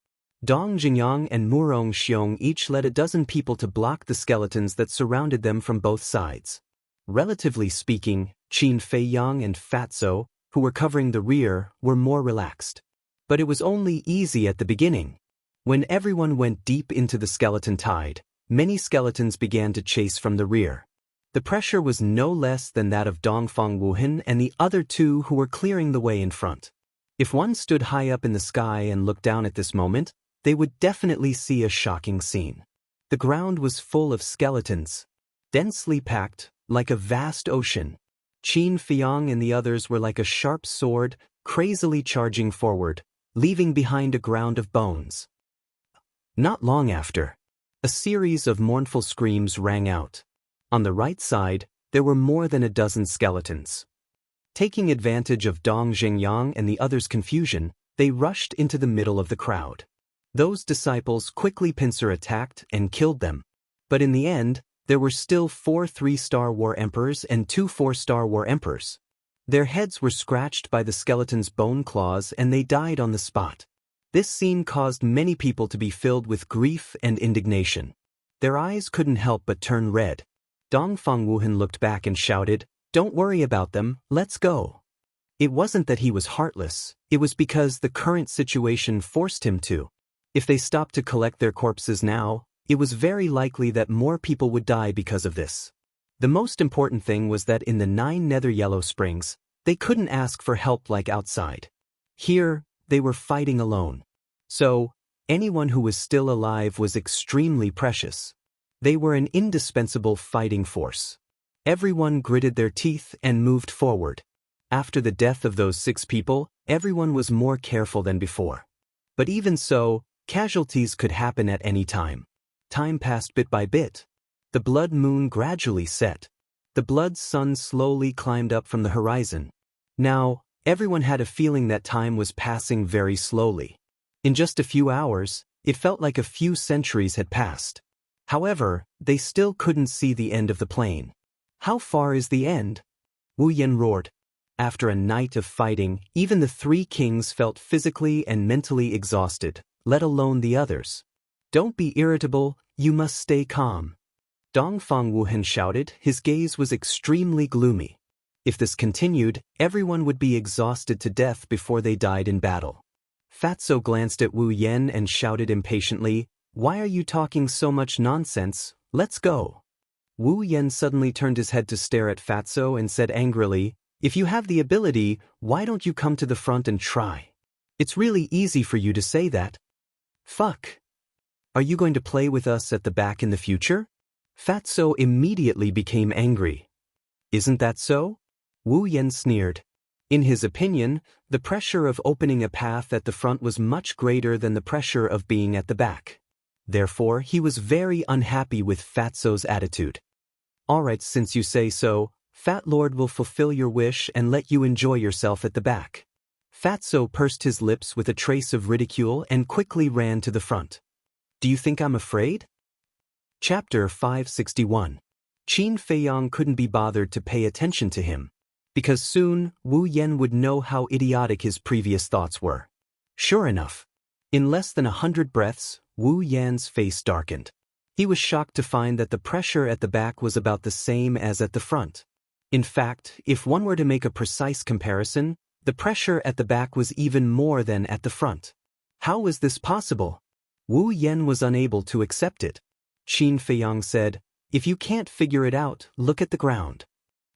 Dong Xingyang and Murong Xiong each led a dozen people to block the skeletons that surrounded them from both sides. Relatively speaking, Qin Feiyang and Fatso, who were covering the rear, were more relaxed. But it was only easy at the beginning. When everyone went deep into the skeleton tide, many skeletons began to chase from the rear. The pressure was no less than that of Dongfang Wuhan and the other two who were clearing the way in front. If one stood high up in the sky and looked down at this moment, they would definitely see a shocking scene. The ground was full of skeletons, densely packed, like a vast ocean. Qin Feiyang and the others were like a sharp sword, crazily charging forward, leaving behind a ground of bones. Not long after, a series of mournful screams rang out. On the right side, there were more than a dozen skeletons. Taking advantage of Dong Xingyang and the others' confusion, they rushed into the middle of the crowd. Those disciples quickly pincer attacked and killed them. But in the end, there were still 4 3-star war emperors and 2 4-star war emperors. Their heads were scratched by the skeleton's bone claws and they died on the spot. This scene caused many people to be filled with grief and indignation. Their eyes couldn't help but turn red. Dongfang Wuhan looked back and shouted, "Don't worry about them, let's go." It wasn't that he was heartless, it was because the current situation forced him to. If they stopped to collect their corpses now, it was very likely that more people would die because of this. The most important thing was that in the 9 nether yellow springs, they couldn't ask for help like outside. Here, they were fighting alone. So, anyone who was still alive was extremely precious. They were an indispensable fighting force. Everyone gritted their teeth and moved forward. After the death of those 6 people, everyone was more careful than before. But even so, casualties could happen at any time. Time passed bit by bit. The blood moon gradually set. The blood sun slowly climbed up from the horizon. Now, everyone had a feeling that time was passing very slowly. In just a few hours, it felt like a few centuries had passed. However, they still couldn't see the end of the plane. How far is the end? Wu Yan roared. After a night of fighting, even the three kings felt physically and mentally exhausted, let alone the others. Don't be irritable, you must stay calm. Dongfang Wuhan shouted, his gaze was extremely gloomy. If this continued, everyone would be exhausted to death before they died in battle. Fatso glanced at Wu Yan and shouted impatiently, "Why are you talking so much nonsense? Let's go." Wu Yan suddenly turned his head to stare at Fatso and said angrily, "If you have the ability, why don't you come to the front and try? It's really easy for you to say that." Fuck. Are you going to play with us at the back in the future? Fatso immediately became angry. Isn't that so? Wu Yan sneered. In his opinion, the pressure of opening a path at the front was much greater than the pressure of being at the back. Therefore, he was very unhappy with Fatso's attitude. Alright, since you say so, Fat Lord will fulfill your wish and let you enjoy yourself at the back. Fatso pursed his lips with a trace of ridicule and quickly ran to the front. Do you think I'm afraid? Chapter 561. Qin Feiyang couldn't be bothered to pay attention to him, because soon Wu Yan would know how idiotic his previous thoughts were. Sure enough, in less than 100 breaths, Wu Yan's face darkened. He was shocked to find that the pressure at the back was about the same as at the front. In fact, if one were to make a precise comparison, the pressure at the back was even more than at the front. How was this possible? Wu Yan was unable to accept it. Qin Feiyang said, "If you can't figure it out, look at the ground."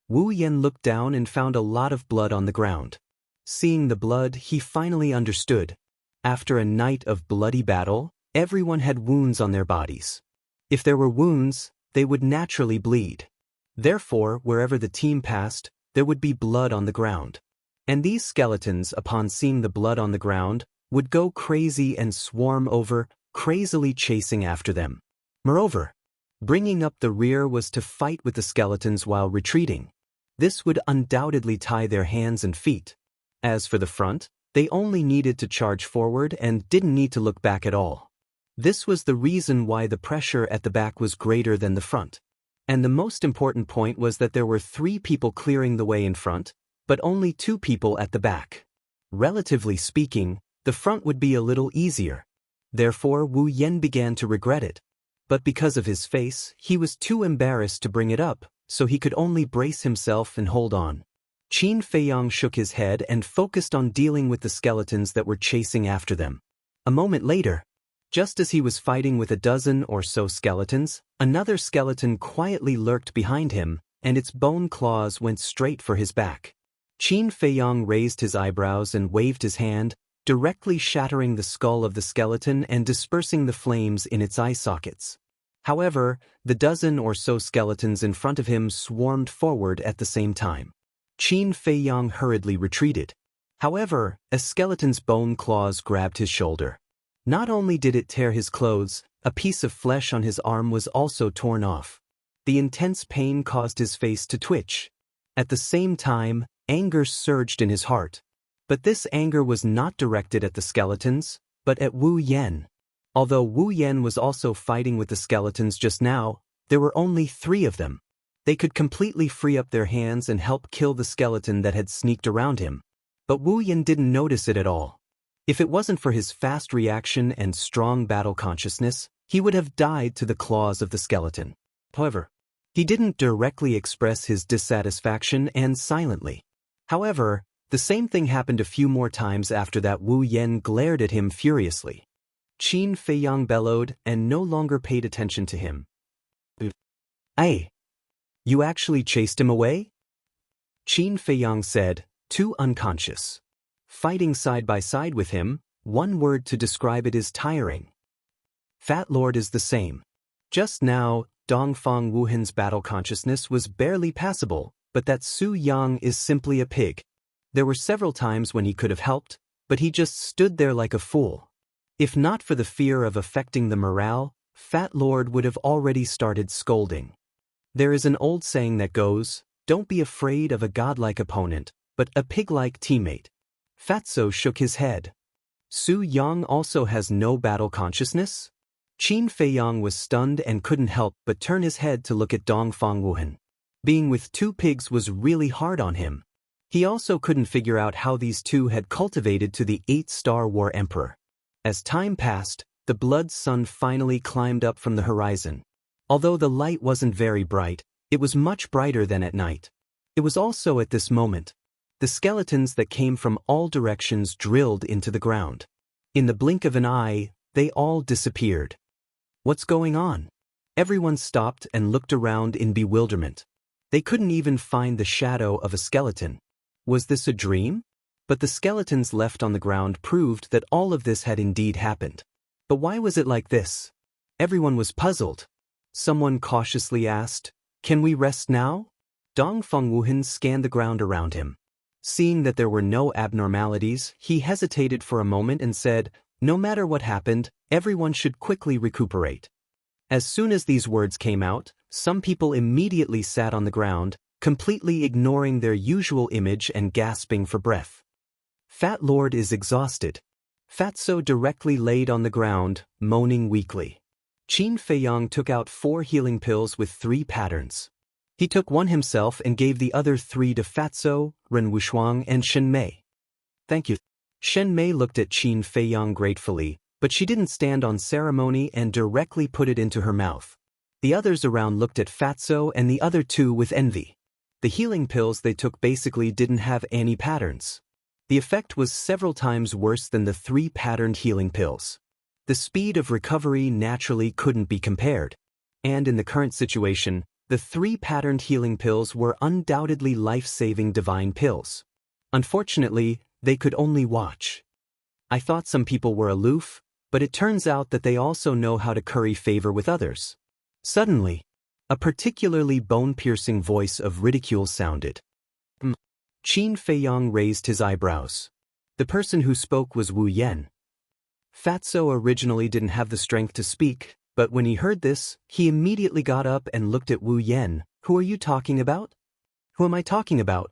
Wu Yan looked down and found a lot of blood on the ground. Seeing the blood, he finally understood. After a night of bloody battle, everyone had wounds on their bodies. If there were wounds, they would naturally bleed. Therefore, wherever the team passed, there would be blood on the ground. And these skeletons, upon seeing the blood on the ground, would go crazy and swarm over, crazily chasing after them. Moreover, bringing up the rear was to fight with the skeletons while retreating. This would undoubtedly tie their hands and feet. As for the front, they only needed to charge forward and didn't need to look back at all. This was the reason why the pressure at the back was greater than the front. And the most important point was that there were 3 people clearing the way in front, but only 2 people at the back. Relatively speaking, the front would be a little easier. Therefore, Wu Yan began to regret it. But because of his face, he was too embarrassed to bring it up, so he could only brace himself and hold on. Qin Feiyang shook his head and focused on dealing with the skeletons that were chasing after them. A moment later, just as he was fighting with a dozen or so skeletons, another skeleton quietly lurked behind him, and its bone claws went straight for his back. Qin Feiyang raised his eyebrows and waved his hand, directly shattering the skull of the skeleton and dispersing the flames in its eye sockets. However, the dozen or so skeletons in front of him swarmed forward at the same time. Qin Feiyang hurriedly retreated. However, a skeleton's bone claws grabbed his shoulder. Not only did it tear his clothes, a piece of flesh on his arm was also torn off. The intense pain caused his face to twitch. At the same time, anger surged in his heart. But this anger was not directed at the skeletons, but at Wu Yan. Although Wu Yan was also fighting with the skeletons just now, there were only 3 of them. They could completely free up their hands and help kill the skeleton that had sneaked around him. But Wu Yan didn't notice it at all. If it wasn't for his fast reaction and strong battle consciousness, he would have died to the claws of the skeleton. However, he didn't directly express his dissatisfaction and silently. However, the same thing happened a few more times after that. Wu Yan glared at him furiously. Qin Feiyang bellowed and no longer paid attention to him. "Hey! You actually chased him away?" Qin Feiyang said, too unconscious. Fighting side by side with him, one word to describe it is tiring. Fat Lord is the same. Just now, Dongfang Wuhan's battle consciousness was barely passable, but that Su Yang is simply a pig. There were several times when he could have helped, but he just stood there like a fool. If not for the fear of affecting the morale, Fat Lord would have already started scolding. There is an old saying that goes, "Don't be afraid of a godlike opponent, but a pig-like teammate." Fatso shook his head. Su Yang also has no battle consciousness? Qin Feiyang was stunned and couldn't help but turn his head to look at Dongfang Wuhan. Being with two pigs was really hard on him. He also couldn't figure out how these two had cultivated to the 8-star war emperor. As time passed, the blood sun finally climbed up from the horizon. Although the light wasn't very bright, it was much brighter than at night. It was also at this moment. The skeletons that came from all directions drilled into the ground. In the blink of an eye, they all disappeared. What's going on? Everyone stopped and looked around in bewilderment. They couldn't even find the shadow of a skeleton. Was this a dream? But the skeletons left on the ground proved that all of this had indeed happened. But why was it like this? Everyone was puzzled. Someone cautiously asked, "Can we rest now?" Dong Fengwuhan scanned the ground around him. Seeing that there were no abnormalities, he hesitated for a moment and said, "No matter what happened, everyone should quickly recuperate." As soon as these words came out, some people immediately sat on the ground, completely ignoring their usual image and gasping for breath. Fat Lord is exhausted. Fatso directly laid on the ground, moaning weakly. Qin Feiyang took out 4 healing pills with 3 patterns. He took one himself and gave the other 3 to Fatso, Ren Wushuang, and Shen Mei. "Thank you." Shen Mei looked at Qin Feiyang gratefully, but she didn't stand on ceremony and directly put it into her mouth. The others around looked at Fatso and the other 2 with envy. The healing pills they took basically didn't have any patterns. The effect was several times worse than the 3-patterned healing pills. The speed of recovery naturally couldn't be compared. And in the current situation, the 3-patterned healing pills were undoubtedly life-saving divine pills. Unfortunately, they could only watch. I thought some people were aloof, but it turns out that they also know how to curry favor with others. Suddenly, a particularly bone-piercing voice of ridicule sounded. Qin Feiyang raised his eyebrows. The person who spoke was Wu Yan. Fatso originally didn't have the strength to speak, but when he heard this, he immediately got up and looked at Wu Yan. "Who are you talking about?" "Who am I talking about?"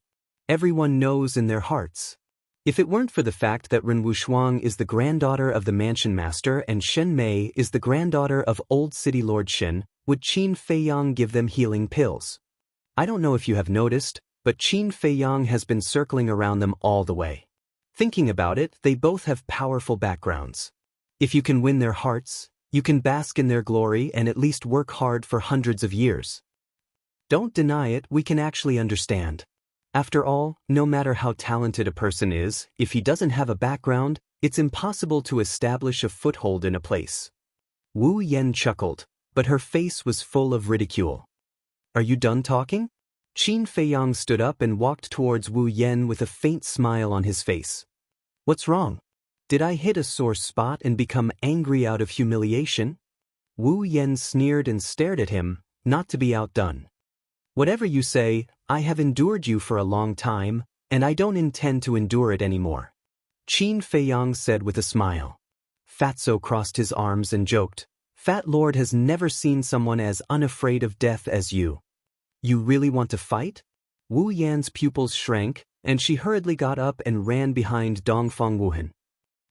Everyone knows in their hearts. If it weren't for the fact that Ren Wushuang is the granddaughter of the mansion master and Shen Mei is the granddaughter of Old City Lord Shen, would Qin Feiyang give them healing pills? I don't know if you have noticed, but Qin Feiyang has been circling around them all the way. Thinking about it, they both have powerful backgrounds. If you can win their hearts, you can bask in their glory and at least work hard for hundreds of years. Don't deny it, we can actually understand. After all, no matter how talented a person is, if he doesn't have a background, it's impossible to establish a foothold in a place. Wu Yan chuckled, but her face was full of ridicule. "Are you done talking?" Qin Feiyang stood up and walked towards Wu Yan with a faint smile on his face. "What's wrong? Did I hit a sore spot and become angry out of humiliation?" Wu Yan sneered and stared at him, not to be outdone. "Whatever you say, I have endured you for a long time, and I don't intend to endure it anymore," Qin Feiyang said with a smile. Fatso crossed his arms and joked, "Fat Lord has never seen someone as unafraid of death as you. You really want to fight?" Wu Yan's pupils shrank, and she hurriedly got up and ran behind Dong Fengwuhan.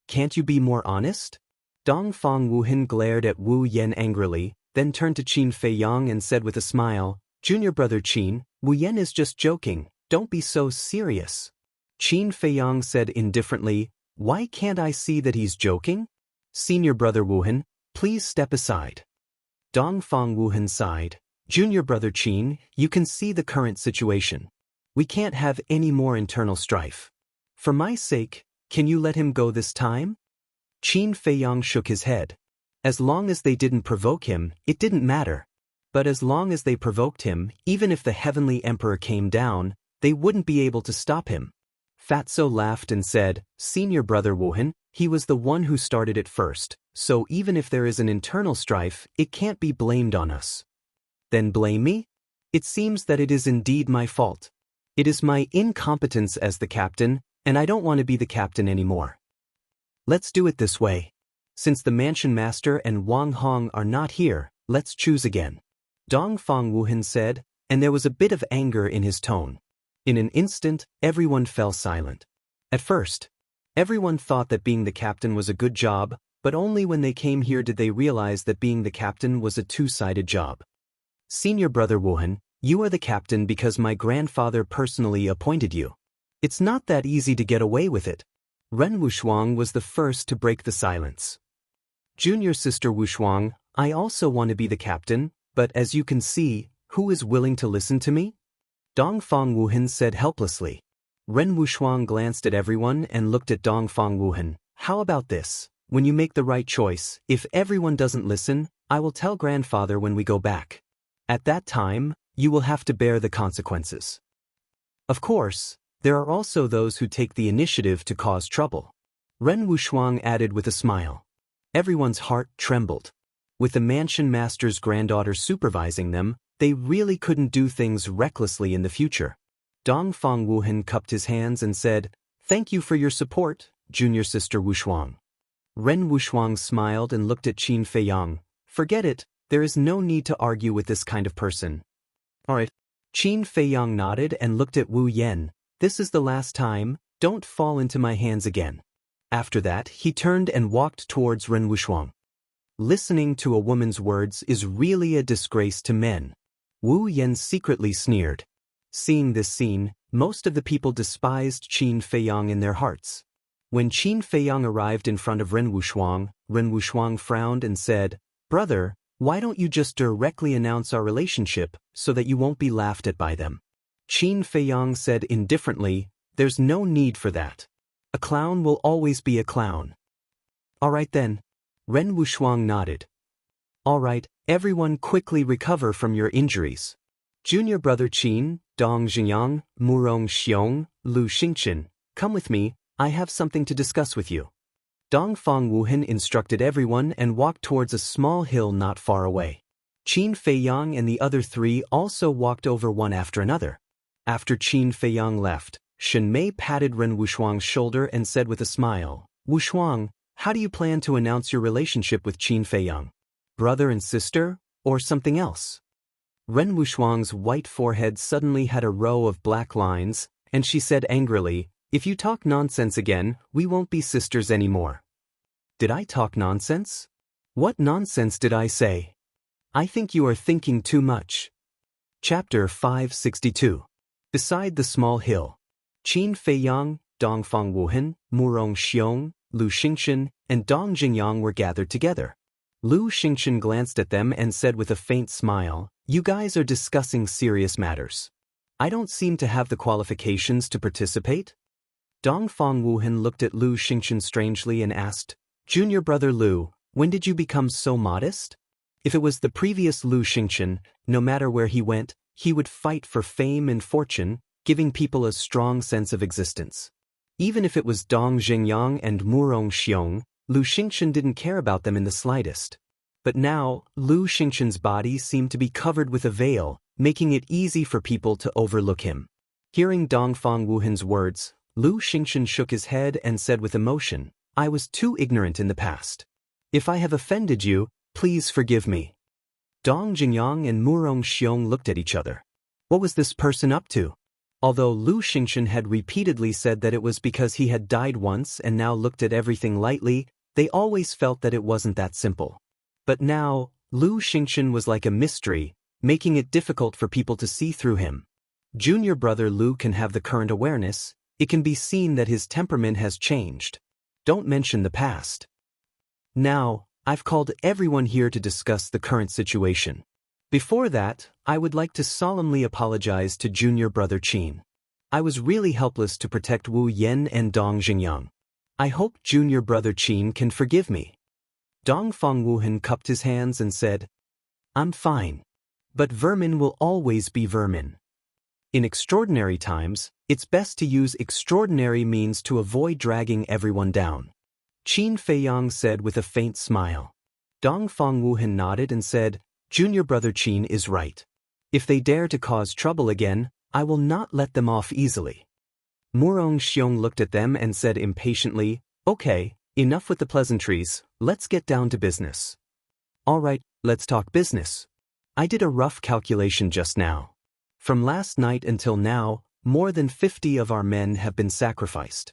"Can't you be more honest?" Dong Fengwuhan glared at Wu Yan angrily, then turned to Qin Feiyang and said with a smile, "Junior brother Qin, Wu Yan is just joking, don't be so serious." Qin Feiyang said indifferently, "Why can't I see that he's joking? Senior brother Wuhan, please step aside." Dong Fengwuhan sighed. "Junior brother Qin, you can see the current situation. We can't have any more internal strife. For my sake, can you let him go this time?" Qin Feiyang shook his head. As long as they didn't provoke him, it didn't matter. But as long as they provoked him, even if the heavenly emperor came down, they wouldn't be able to stop him. Fatso laughed and said, "Senior brother Wuhan, he was the one who started it first, so even if there is an internal strife, it can't be blamed on us." "Then blame me? It seems that it is indeed my fault. It is my incompetence as the captain, and I don't want to be the captain anymore. Let's do it this way. Since the mansion master and Wang Hong are not here, let's choose again," Dong Fengwuhan said, and there was a bit of anger in his tone. In an instant, everyone fell silent. At first, everyone thought that being the captain was a good job, but only when they came here did they realize that being the captain was a two-sided job. "Senior brother Wuhan, You are the captain because my grandfather personally appointed you. It's not that easy to get away with it. Ren Wushuang was the first to break the silence. Junior sister Wushuang, I also want to be the captain, but as you can see, who is willing to listen to me? Dongfang Wuhan said helplessly. Ren Wushuang glanced at everyone and looked at Dongfang Wuhan. How about this? When you make the right choice, if everyone doesn't listen, I will tell grandfather when we go back. At that time, you will have to bear the consequences. Of course, there are also those who take the initiative to cause trouble. Ren Wushuang added with a smile. Everyone's heart trembled. With the mansion master's granddaughter supervising them, they really couldn't do things recklessly in the future. Dongfang Wuhan cupped his hands and said, "Thank you for your support, junior sister Wushuang." Ren Wushuang smiled and looked at Qin Feiyang. Forget it, there is no need to argue with this kind of person. Alright. Qin Feiyang nodded and looked at Wu Yen. This is the last time, don't fall into my hands again. After that, he turned and walked towards Ren Wushuang. Listening to a woman's words is really a disgrace to men. Wu Yen secretly sneered. Seeing this scene, most of the people despised Qin Feiyang in their hearts. When Qin Feiyang arrived in front of Ren Wushuang frowned and said, "Brother, why don't you just directly announce our relationship so that you won't be laughed at by them?" Qin Feiyang said indifferently, "There's no need for that. A clown will always be a clown." "All right then." Ren Wushuang nodded. "All right, everyone quickly recover from your injuries. Junior brother Qin, Dong Jingyang, Murong Xiong, Lu Xingchen, come with me, I have something to discuss with you." Dongfang Wuhan instructed everyone and walked towards a small hill not far away. Qin Feiyang and the other three also walked over one after another. After Qin Feiyang left, Shen Mei patted Ren Wushuang's shoulder and said with a smile, "Wushuang, how do you plan to announce your relationship with Qin Feiyang? Brother and sister, or something else?" Ren Wushuang's white forehead suddenly had a row of black lines, and she said angrily, "If you talk nonsense again, we won't be sisters anymore." Did I talk nonsense? What nonsense did I say? I think you are thinking too much. Chapter 562. Beside the small hill, Qin Feiyang, Dongfang Wuhan, Murong Xiong, Lu Xingchen, and Dong Jingyang were gathered together. Lu Xingchen glanced at them and said with a faint smile, "You guys are discussing serious matters. I don't seem to have the qualifications to participate." Dongfang Wuhan looked at Lu Xingchen strangely and asked, "Junior brother Lu, when did you become so modest?" If it was the previous Lu Xingchen, no matter where he went, he would fight for fame and fortune, giving people a strong sense of existence. Even if it was Dong Jingyang and Murong Xiong, Lu Xingchen didn't care about them in the slightest. But now, Lu Xingchen's body seemed to be covered with a veil, making it easy for people to overlook him. Hearing Dongfang Wuhan's words, Lu Xingchen shook his head and said with emotion, "I was too ignorant in the past. If I have offended you, please forgive me." Dong Jingyang and Murong Xiong looked at each other. What was this person up to? Although Lu Xingchen had repeatedly said that it was because he had died once and now looked at everything lightly, they always felt that it wasn't that simple. But now, Lu Xingchen was like a mystery, making it difficult for people to see through him. Junior brother Lu can have the current awareness. It can be seen that his temperament has changed. Don't mention the past. Now, I've called everyone here to discuss the current situation. Before that, I would like to solemnly apologize to junior brother Qin. I was really helpless to protect Wu Yen and Dong Jingyang. I hope junior brother Qin can forgive me. Dongfang Wuhan cupped his hands and said, "I'm fine. But vermin will always be vermin. In extraordinary times, it's best to use extraordinary means to avoid dragging everyone down." Qin Feiyang said with a faint smile. Dongfang Wuhan nodded and said, "Junior brother Qin is right. If they dare to cause trouble again, I will not let them off easily." Murong Xiong looked at them and said impatiently, "Okay, enough with the pleasantries, let's get down to business." "All right, let's talk business. I did a rough calculation just now. From last night until now, more than 50 of our men have been sacrificed.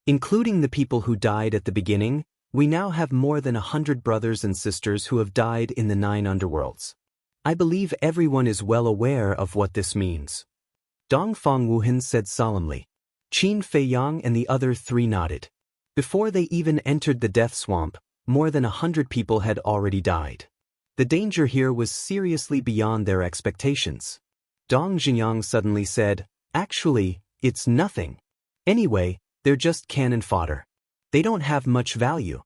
Including the people who died at the beginning, we now have more than 100 brothers and sisters who have died in the 9 underworlds. I believe everyone is well aware of what this means. Dongfang Wuhan said solemnly. Qin Feiyang and the other three nodded. Before they even entered the death swamp, more than 100 people had already died. The danger here was seriously beyond their expectations. Dong Jinyang suddenly said, "Actually, it's nothing. Anyway, they're just cannon fodder. They don't have much value."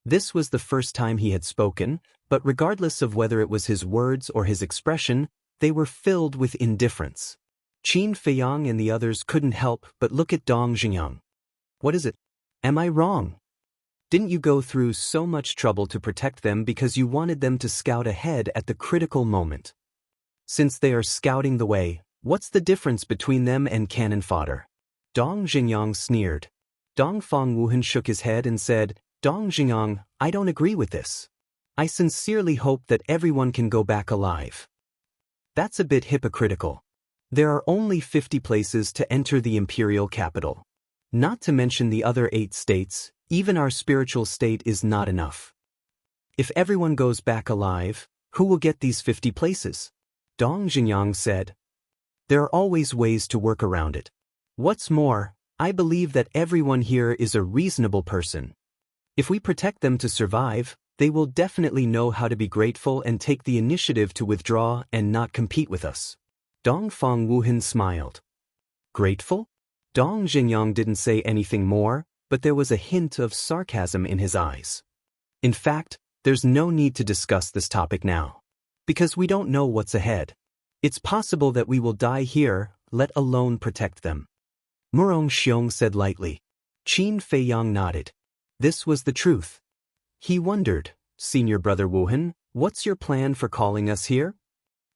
This was the first time he had spoken, but regardless of whether it was his words or his expression, they were filled with indifference. Qin Feiyang and the others couldn't help but look at Dong Jinyang. "What is it? Am I wrong? Didn't you go through so much trouble to protect them because you wanted them to scout ahead at the critical moment? Since they are scouting the way, what's the difference between them and cannon fodder?" Dong Jinyang sneered. Dongfang Wuhan shook his head and said, "Dong Jinyang, I don't agree with this. I sincerely hope that everyone can go back alive. That's a bit hypocritical. There are only 50 places to enter the imperial capital. Not to mention the other 8 states, even our spiritual state is not enough. If everyone goes back alive, who will get these 50 places?" Dong Jinyang said. "There are always ways to work around it. What's more, I believe that everyone here is a reasonable person. If we protect them to survive, they will definitely know how to be grateful and take the initiative to withdraw and not compete with us." Dongfang Wuhan smiled. "Grateful?" Dong Jinyang didn't say anything more, but there was a hint of sarcasm in his eyes. "In fact, there's no need to discuss this topic now. Because we don't know what's ahead. It's possible that we will die here, let alone protect them." Murong Xiong said lightly. Qin Feiyang nodded. This was the truth. He wondered, "Senior Brother Wuhan, what's your plan for calling us here?"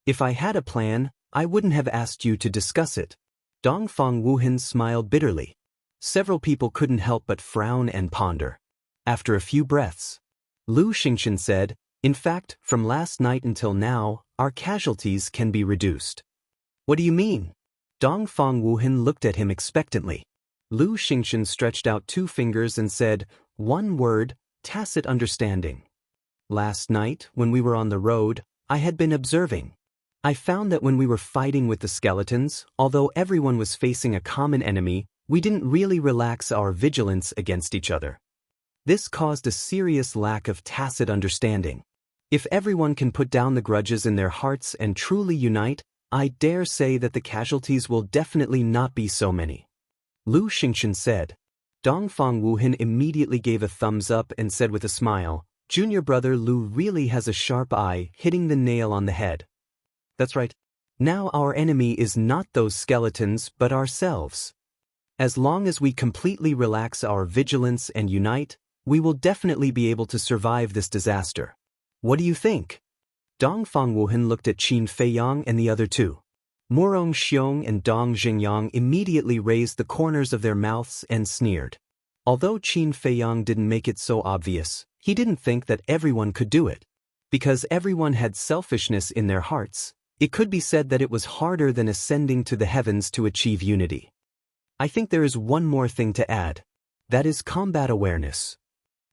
"If I had a plan, I wouldn't have asked you to discuss it." Dongfang Wuhan smiled bitterly. Several people couldn't help but frown and ponder. After a few breaths, Lu Xingchen said, "In fact, from last night until now, our casualties can be reduced." "What do you mean?" Dongfang Wuhan looked at him expectantly. Lu Xingchen stretched out 2 fingers and said, "One word, tacit understanding. Last night, when we were on the road, I had been observing. I found that when we were fighting with the skeletons, although everyone was facing a common enemy, we didn't really relax our vigilance against each other. This caused a serious lack of tacit understanding. If everyone can put down the grudges in their hearts and truly unite, I dare say that the casualties will definitely not be so many." Lu Xingchen said. Dongfang Wuhan immediately gave a thumbs up and said with a smile, "Junior brother Lu really has a sharp eye, hitting the nail on the head. That's right. Now our enemy is not those skeletons but ourselves. As long as we completely relax our vigilance and unite, we will definitely be able to survive this disaster. What do you think?" Dongfang Wuhan looked at Qin Feiyang and the other 2. Murong Xiong and Dong Jinyang immediately raised the corners of their mouths and sneered. Although Qin Feiyang didn't make it so obvious, he didn't think that everyone could do it. Because everyone had selfishness in their hearts, it could be said that it was harder than ascending to the heavens to achieve unity. I think there is one more thing to add. That is combat awareness.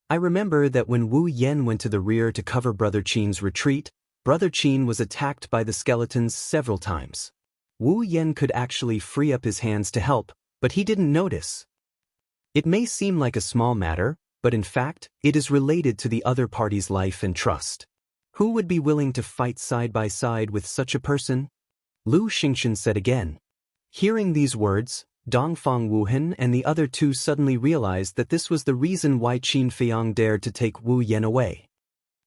I remember that when Wu Yen went to the rear to cover Brother Qin's retreat, Brother Qin was attacked by the skeletons several times. Wu Yen could actually free up his hands to help, but he didn't notice. It may seem like a small matter, but in fact, it is related to the other party's life and trust. Who would be willing to fight side by side with such a person? Lu Xingchen said again. Hearing these words, Dongfang Wuhan and the other 2 suddenly realized that this was the reason why Qin Feiyang dared to take Wu Yen away.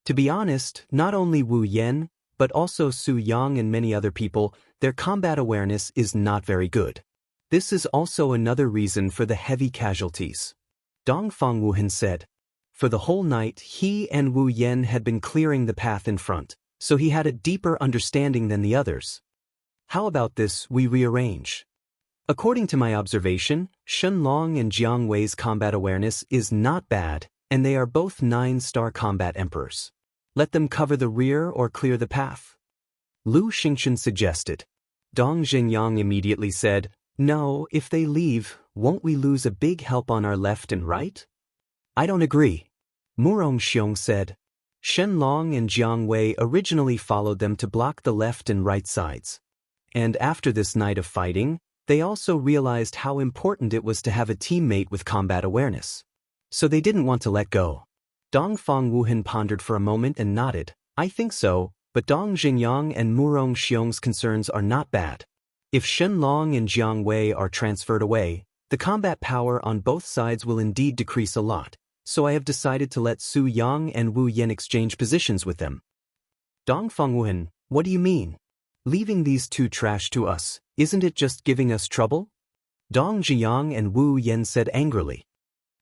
To be honest, not only Wu Yen, but also Su Yang and many other people, their combat awareness is not very good. This is also another reason for the heavy casualties. Dongfang Wuhan said. For the whole night, he and Wu Yen had been clearing the path in front, so he had a deeper understanding than the others. How about this, we rearrange? According to my observation, Shenlong and Jiang Wei's combat awareness is not bad, and they are both 9-star combat emperors. Let them cover the rear or clear the path. Lu Xingchen suggested. Dong Jinyang immediately said, "No, if they leave, won't we lose a big help on our left and right?" "I don't agree." Murong Xiong said. Shen Long and Jiang Wei originally followed them to block the left and right sides. And after this night of fighting, they also realized how important it was to have a teammate with combat awareness. So they didn't want to let go. Dongfang Wuhan pondered for a moment and nodded. I think so, but Dong Jingyang and Murong Xiong's concerns are not bad. If Shen Long and Jiang Wei are transferred away, the combat power on both sides will indeed decrease a lot, so I have decided to let Su Yang and Wu Yan exchange positions with them. Dongfang Wuhan, what do you mean? Leaving these two trash to us, isn't it just giving us trouble? Dong Zhiyang and Wu Yan said angrily.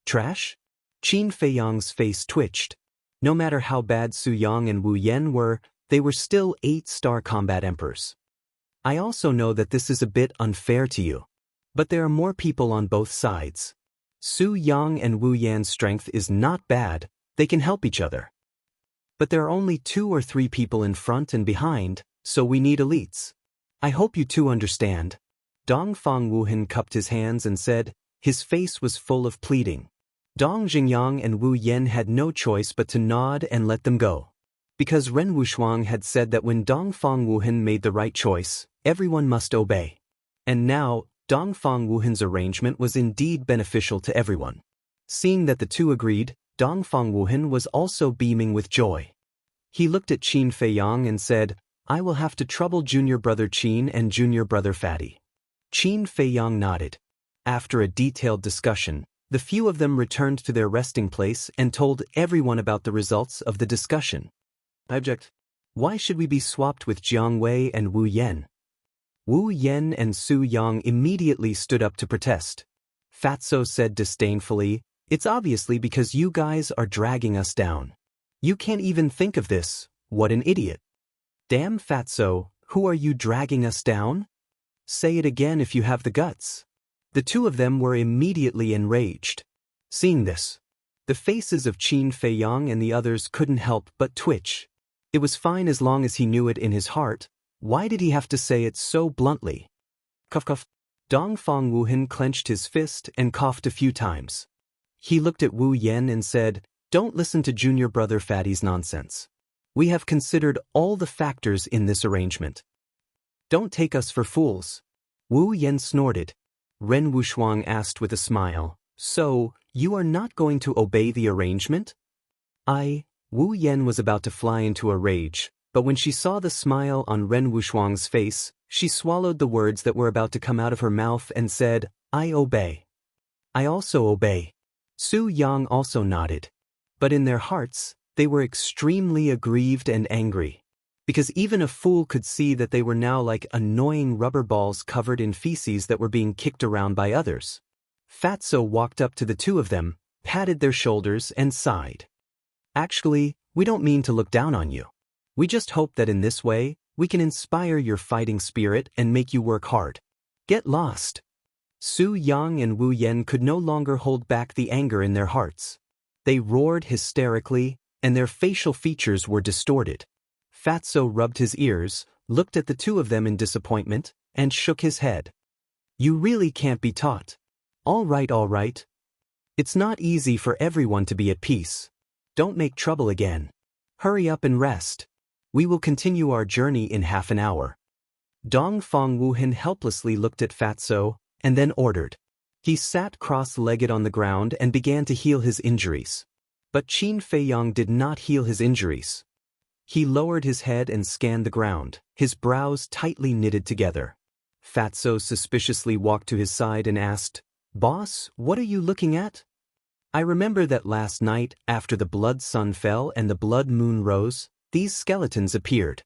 Trash? Qin Feiyang's face twitched. No matter how bad Su Yang and Wu Yan were, they were still 8-star combat emperors. I also know that this is a bit unfair to you. But there are more people on both sides. Su Yang and Wu Yan's strength is not bad, they can help each other. But there are only 2 or 3 people in front and behind, so we need elites. I hope you two understand. Dongfang Wuhan cupped his hands and said, his face was full of pleading. Dong Jingyang and Wu Yan had no choice but to nod and let them go. Because Ren Wushuang had said that when Dongfang Wuhan made the right choice, everyone must obey. And now, Dongfang Wuhan's arrangement was indeed beneficial to everyone. Seeing that the two agreed, Dongfang Wuhan was also beaming with joy. He looked at Qin Feiyang and said, I will have to trouble junior brother Qin and junior brother Fatty. Qin Feiyang nodded. After a detailed discussion, the few of them returned to their resting place and told everyone about the results of the discussion. I object. Why should we be swapped with Jiang Wei and Wu Yan? Wu Yan and Su Yang immediately stood up to protest. Fatso said disdainfully, it's obviously because you guys are dragging us down. You can't even think of this, what an idiot. Damn Fatso, who are you dragging us down? Say it again if you have the guts. The two of them were immediately enraged. Seeing this, the faces of Qin Feiyang and the others couldn't help but twitch. It was fine as long as he knew it in his heart. Why did he have to say it so bluntly? Cough cough. Dongfang Wuhan clenched his fist and coughed a few times. He looked at Wu Yan and said, don't listen to junior brother Fatty's nonsense. We have considered all the factors in this arrangement. Don't take us for fools. Wu Yan snorted. Ren Wushuang asked with a smile, so, you are not going to obey the arrangement? Wu Yan was about to fly into a rage, but when she saw the smile on Ren Wushuang's face, she swallowed the words that were about to come out of her mouth and said, I obey. I also obey. Su Yang also nodded. But in their hearts, they were extremely aggrieved and angry. Because even a fool could see that they were now like annoying rubber balls covered in feces that were being kicked around by others. Fatso walked up to the two of them, patted their shoulders and sighed. Actually, we don't mean to look down on you. We just hope that in this way, we can inspire your fighting spirit and make you work hard. Get lost. Su Yang and Wu Yan could no longer hold back the anger in their hearts. They roared hysterically, and their facial features were distorted. Fatso rubbed his ears, looked at the two of them in disappointment, and shook his head. You really can't be taught. All right. It's not easy for everyone to be at peace. Don't make trouble again. Hurry up and rest. We will continue our journey in half an hour. Dongfang Wuhan helplessly looked at Fatso, and then ordered. He sat cross-legged on the ground and began to heal his injuries. But Qin Feiyang did not heal his injuries. He lowered his head and scanned the ground, his brows tightly knitted together. Fatso suspiciously walked to his side and asked, Boss, what are you looking at? I remember that last night, after the blood sun fell and the blood moon rose, these skeletons appeared.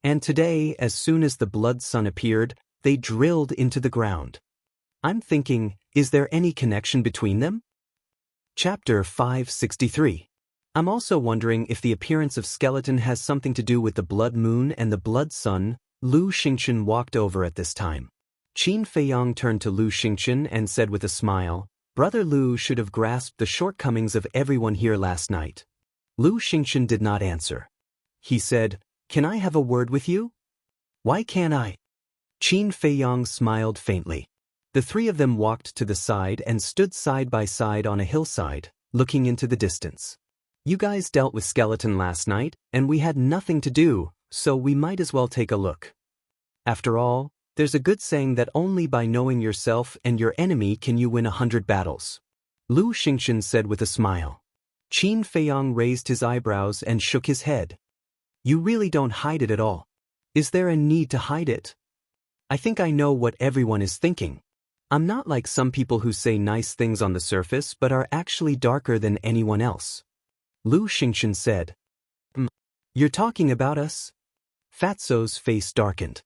And today, as soon as the blood sun appeared, they drilled into the ground. I'm thinking, is there any connection between them? Chapter 563. I'm also wondering if the appearance of skeleton has something to do with the blood moon and the blood sun. Lu Xingchen walked over at this time. Qin Feiyang turned to Lu Xingchen and said with a smile, Brother Lu should have grasped the shortcomings of everyone here last night. Lu Xingchen did not answer. He said, Can I have a word with you? Why can't I? Qin Feiyang smiled faintly. The three of them walked to the side and stood side by side on a hillside, looking into the distance. You guys dealt with skeleton last night, and we had nothing to do, so we might as well take a look. After all, there's a good saying that only by knowing yourself and your enemy can you win 100 battles. Lu Xingchen said with a smile. Qin Feiyang raised his eyebrows and shook his head. You really don't hide it at all. Is there a need to hide it? I think I know what everyone is thinking. I'm not like some people who say nice things on the surface but are actually darker than anyone else. Lu Xingchen said. You're talking about us? Fatso's face darkened.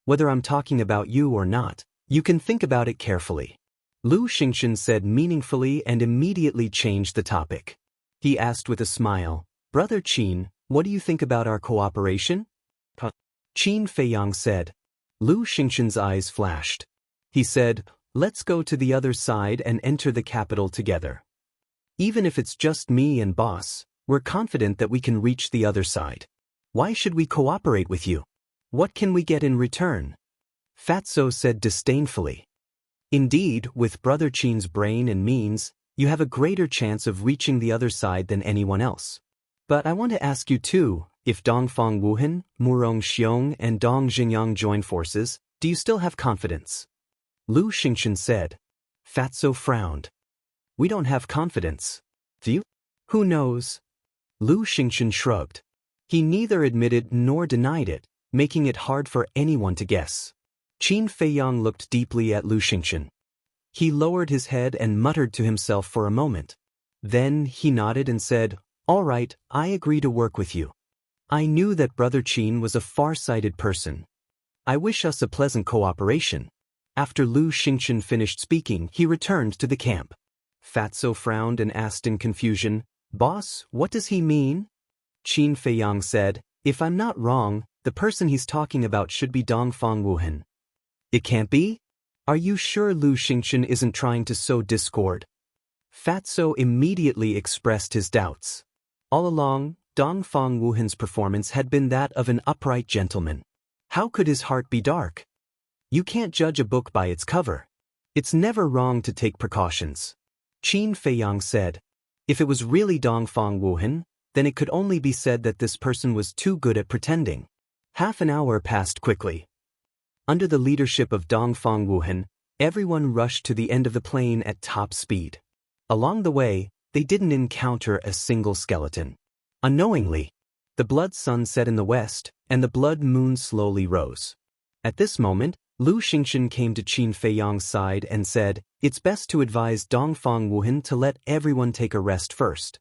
Whether I'm talking about you or not, you can think about it carefully. Lu Xingchen said meaningfully and immediately changed the topic. He asked with a smile, Brother Qin, what do you think about our cooperation? Qin Feiyang said. Lu Xingchen's eyes flashed. He said, let's go to the other side and enter the capital together. Even if it's just me and boss, we're confident that we can reach the other side. Why should we cooperate with you? What can we get in return? Fatso said disdainfully. Indeed, with Brother Qin's brain and means, you have a greater chance of reaching the other side than anyone else. But I want to ask you too, if Dongfang Wuhan, Murong Xiong and Dong Xingyang join forces, do you still have confidence? Lu Xingchen said. Fatso frowned. We don't have confidence. Do you? Who knows? Lu Xingchen shrugged. He neither admitted nor denied it, making it hard for anyone to guess. Qin Feiyang looked deeply at Lu Xingchen. He lowered his head and muttered to himself for a moment. Then he nodded and said, All right, I agree to work with you. I knew that Brother Qin was a far-sighted person. I wish us a pleasant cooperation. After Lu Xingchen finished speaking, he returned to the camp. Fatso frowned and asked in confusion, Boss, what does he mean? Qin Feiyang said, If I'm not wrong, the person he's talking about should be Dongfang Wuhan. It can't be? Are you sure Lu Xingchen isn't trying to sow discord? Fatso immediately expressed his doubts. All along, Dongfang Wuhan's performance had been that of an upright gentleman. How could his heart be dark? You can't judge a book by its cover. It's never wrong to take precautions. Qin Feiyang said. If it was really Dongfang Wuhan, then it could only be said that this person was too good at pretending. Half an hour passed quickly. Under the leadership of Dongfang Wuhan, everyone rushed to the end of the plain at top speed. Along the way, they didn't encounter a single skeleton. Unknowingly, the blood sun set in the west, and the blood moon slowly rose. At this moment, Lu Xingchen came to Qin Feiyang's side and said, It's best to advise Dongfang Wuhan to let everyone take a rest first.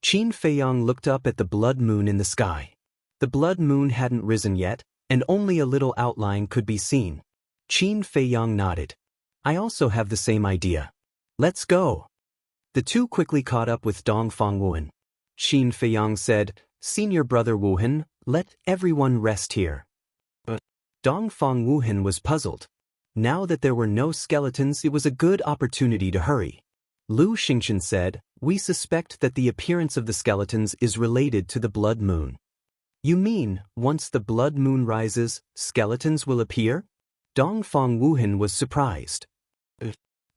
Qin Feiyang looked up at the blood moon in the sky. The blood moon hadn't risen yet, and only a little outline could be seen. Qin Feiyang nodded. I also have the same idea. Let's go. The two quickly caught up with Dongfang Wuhan. Qin Feiyang said, Senior Brother Wuhan, let everyone rest here. But Dongfang Wuhan was puzzled. Now that there were no skeletons, it was a good opportunity to hurry. Lu Xingchen said, We suspect that the appearance of the skeletons is related to the blood moon. You mean, once the blood moon rises, skeletons will appear? Dongfang Wuhan was surprised.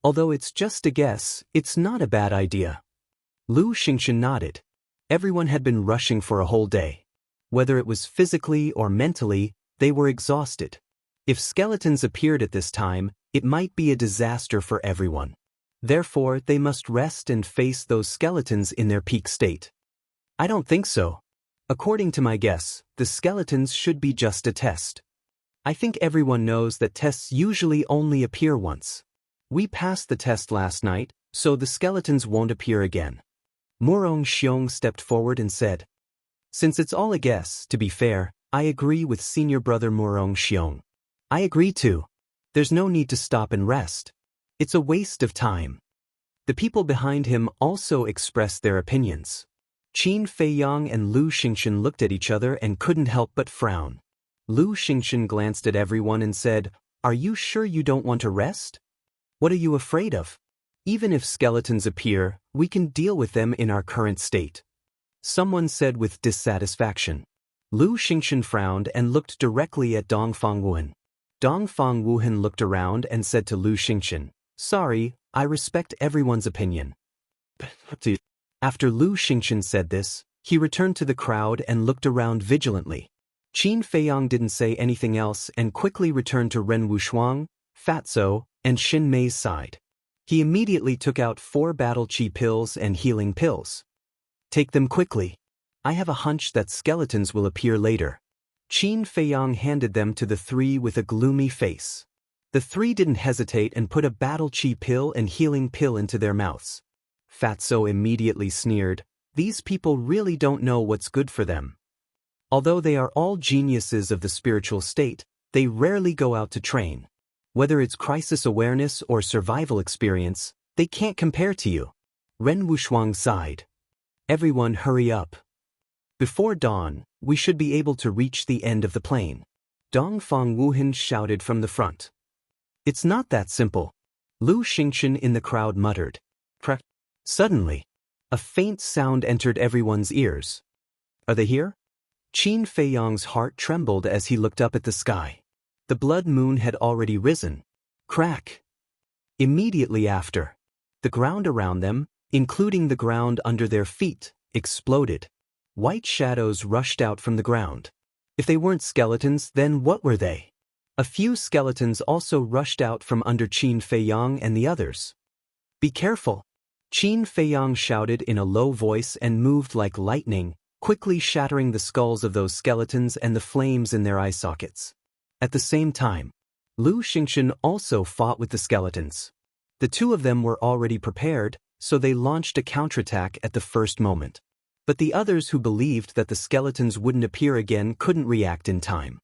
Although it's just a guess, it's not a bad idea. Lu Xingchen nodded. Everyone had been rushing for a whole day. Whether it was physically or mentally, they were exhausted. If skeletons appeared at this time, it might be a disaster for everyone. Therefore, they must rest and face those skeletons in their peak state. I don't think so. According to my guess, the skeletons should be just a test. I think everyone knows that tests usually only appear once. We passed the test last night, so the skeletons won't appear again. Murong Xiong stepped forward and said, Since it's all a guess, to be fair, I agree with Senior Brother Murong Xiong. I agree too. There's no need to stop and rest. It's a waste of time. The people behind him also expressed their opinions. Qin Feiyang and Lu Xingchen looked at each other and couldn't help but frown. Lu Xingchen glanced at everyone and said, Are you sure you don't want to rest? What are you afraid of? Even if skeletons appear, we can deal with them in our current state. Someone said with dissatisfaction. Lu Xingchen frowned and looked directly at Dongfang Wuhan. Dongfang Wuhan looked around and said to Lu Xingchen, Sorry, I respect everyone's opinion. After Lu Xingchen said this, he returned to the crowd and looked around vigilantly. Qin Feiyang didn't say anything else and quickly returned to Ren Wushuang, Fatso, and Xin Mei's side. He immediately took out 4 battle chi pills and healing pills. Take them quickly. I have a hunch that skeletons will appear later. Qin Feiyang handed them to the 3 with a gloomy face. The 3 didn't hesitate and put a battle chi pill and healing pill into their mouths. Fatso immediately sneered, "These people really don't know what's good for them." Although they are all geniuses of the spiritual state, they rarely go out to train. Whether it's crisis awareness or survival experience, they can't compare to you. Ren Wushuang sighed. Everyone hurry up. Before dawn, we should be able to reach the end of the plain. Dongfang Wuhan shouted from the front. It's not that simple. Lu Xingchen in the crowd muttered. Crack. Suddenly, a faint sound entered everyone's ears. Are they here? Qin Feiyang's heart trembled as he looked up at the sky. The blood moon had already risen. Crack. Immediately after, the ground around them, including the ground under their feet, exploded. White shadows rushed out from the ground. If they weren't skeletons, then what were they? A few skeletons also rushed out from under Qin Feiyang and the others. Be careful! Qin Feiyang shouted in a low voice and moved like lightning, quickly shattering the skulls of those skeletons and the flames in their eye sockets. At the same time, Lu Xingchen also fought with the skeletons. The 2 of them were already prepared, so they launched a counterattack at the first moment. But the others who believed that the skeletons wouldn't appear again couldn't react in time.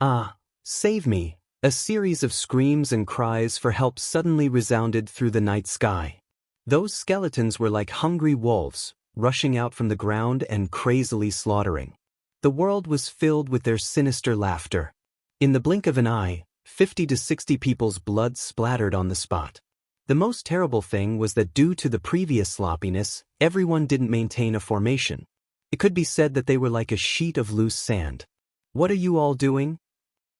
Ah, save me! A series of screams and cries for help suddenly resounded through the night sky. Those skeletons were like hungry wolves, rushing out from the ground and crazily slaughtering. The world was filled with their sinister laughter. In the blink of an eye, 50 to 60 people's blood splattered on the spot. The most terrible thing was that due to the previous sloppiness, everyone didn't maintain a formation. It could be said that they were like a sheet of loose sand. What are you all doing?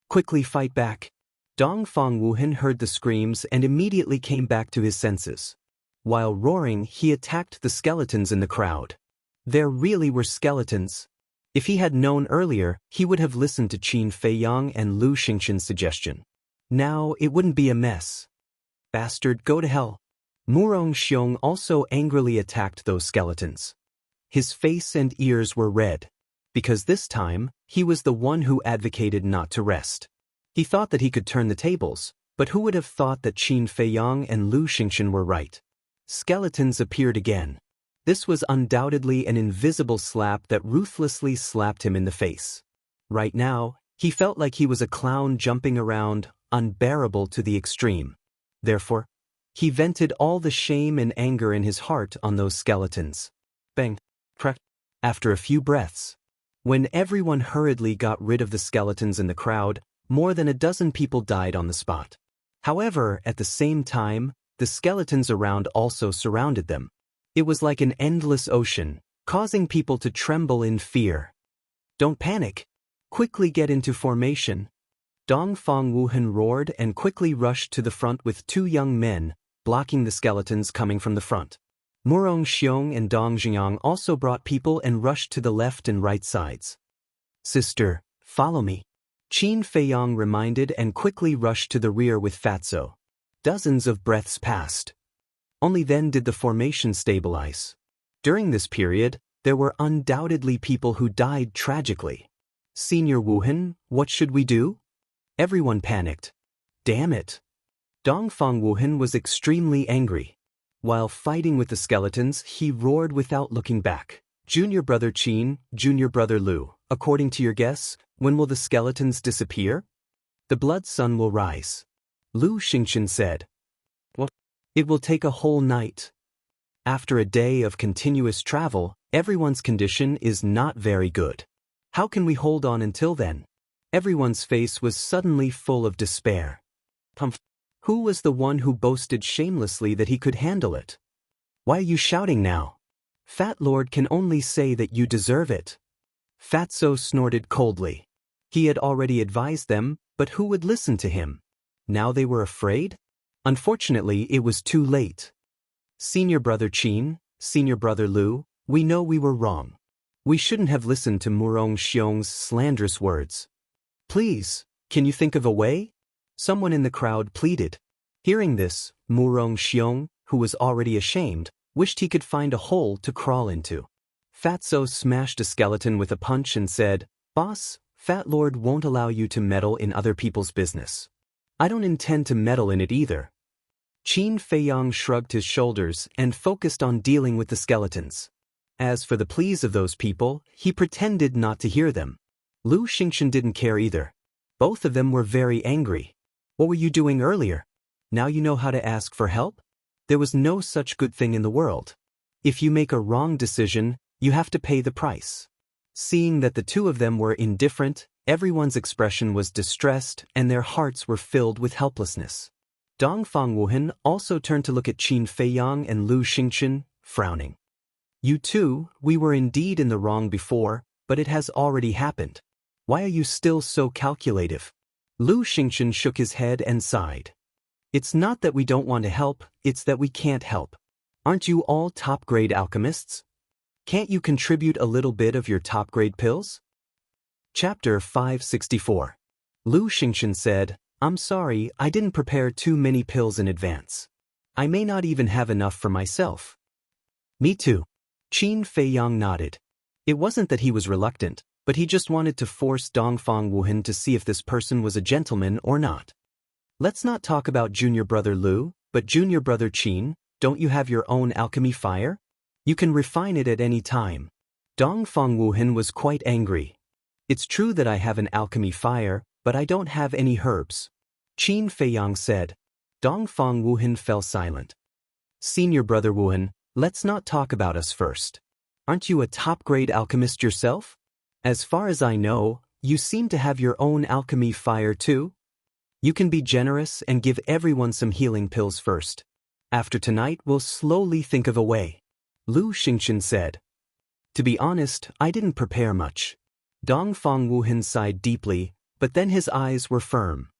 Quickly fight back. Dongfang Wuhan heard the screams and immediately came back to his senses. While roaring, he attacked the skeletons in the crowd. There really were skeletons. If he had known earlier, he would have listened to Qin Feiyang and Lu Xingchen's suggestion. Now it wouldn't be a mess. Bastard, go to hell. Murong Xiong also angrily attacked those skeletons. His face and ears were red. Because this time, he was the one who advocated not to rest. He thought that he could turn the tables, but who would have thought that Qin Feiyang and Lu Xingchen were right? Skeletons appeared again. This was undoubtedly an invisible slap that ruthlessly slapped him in the face. Right now, he felt like he was a clown jumping around, unbearable to the extreme. Therefore, he vented all the shame and anger in his heart on those skeletons. Bang! Crack! After a few breaths, when everyone hurriedly got rid of the skeletons in the crowd, more than a dozen people died on the spot. However, at the same time, the skeletons around also surrounded them. It was like an endless ocean, causing people to tremble in fear. Don't panic. Quickly get into formation. Dongfang Wuhan roared and quickly rushed to the front with 2 young men, blocking the skeletons coming from the front. Murong Xiong and Dong Jiang also brought people and rushed to the left and right sides. Sister, follow me. Qin Feiyang reminded and quickly rushed to the rear with Fatso. Dozens of breaths passed. Only then did the formation stabilize. During this period, there were undoubtedly people who died tragically. Senior Wuhan, what should we do? Everyone panicked. Damn it. Dongfang Wuhan was extremely angry. While fighting with the skeletons, he roared without looking back. Junior brother Qin, junior brother Lu, according to your guess, when will the skeletons disappear? The blood sun will rise. Lu Xingchen said. What? It will take a whole night. After a day of continuous travel, everyone's condition is not very good. How can we hold on until then? Everyone's face was suddenly full of despair. Who was the one who boasted shamelessly that he could handle it? Why are you shouting now? Fat Lord can only say that you deserve it. Fatso snorted coldly. He had already advised them, but who would listen to him? Now they were afraid? Unfortunately, it was too late. Senior brother Qin, Senior brother Lu, we know we were wrong. We shouldn't have listened to Murong Xiong's slanderous words. Please, can you think of a way? Someone in the crowd pleaded. Hearing this, Murong Xiong, who was already ashamed, wished he could find a hole to crawl into. Fatso smashed a skeleton with a punch and said, "Boss, Fat Lord won't allow you to meddle in other people's business. I don't intend to meddle in it either." Qin Feiyang shrugged his shoulders and focused on dealing with the skeletons. As for the pleas of those people, he pretended not to hear them. Lu Xingchen didn't care either. Both of them were very angry. What were you doing earlier? Now you know how to ask for help? There was no such good thing in the world. If you make a wrong decision, you have to pay the price. Seeing that the two of them were indifferent, everyone's expression was distressed and their hearts were filled with helplessness. Dongfang Wuhan also turned to look at Qin Feiyang and Lu Xingchen, frowning. You two, we were indeed in the wrong before, but it has already happened. Why are you still so calculative? Lu Xingchen shook his head and sighed. It's not that we don't want to help, it's that we can't help. Aren't you all top-grade alchemists? Can't you contribute a little bit of your top-grade pills? Chapter 564. Lu Xingchen said, I'm sorry, I didn't prepare too many pills in advance. I may not even have enough for myself. Me too. Qin Feiyang nodded. It wasn't that he was reluctant, but he just wanted to force Dongfang Wuhan to see if this person was a gentleman or not. Let's not talk about junior brother Lu, but junior brother Qin, don't you have your own alchemy fire? You can refine it at any time. Dongfang Wuhan was quite angry. It's true that I have an alchemy fire, but I don't have any herbs. Qin Feiyang said. Dongfang Wuhan fell silent. Senior brother Wuhan, let's not talk about us first. Aren't you a top-grade alchemist yourself? As far as I know, you seem to have your own alchemy fire too. You can be generous and give everyone some healing pills first. After tonight, we'll slowly think of a way. Lu Xingchen said. To be honest, I didn't prepare much. Dongfang Wuhan sighed deeply, but then his eyes were firm.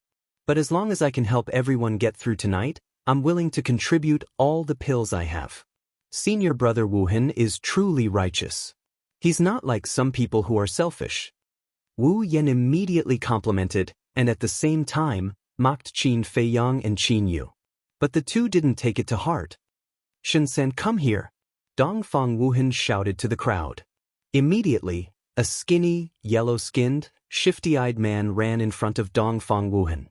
But as long as I can help everyone get through tonight, I'm willing to contribute all the pills I have. Senior brother Wuhan is truly righteous. He's not like some people who are selfish. Wu Yan immediately complimented, and at the same time, mocked Qin Feiyang and Qin Yu. But the two didn't take it to heart. Shen-san, come here. Dongfang Wuhan shouted to the crowd. Immediately, a skinny, yellow-skinned, shifty-eyed man ran in front of Dongfang Wuhan.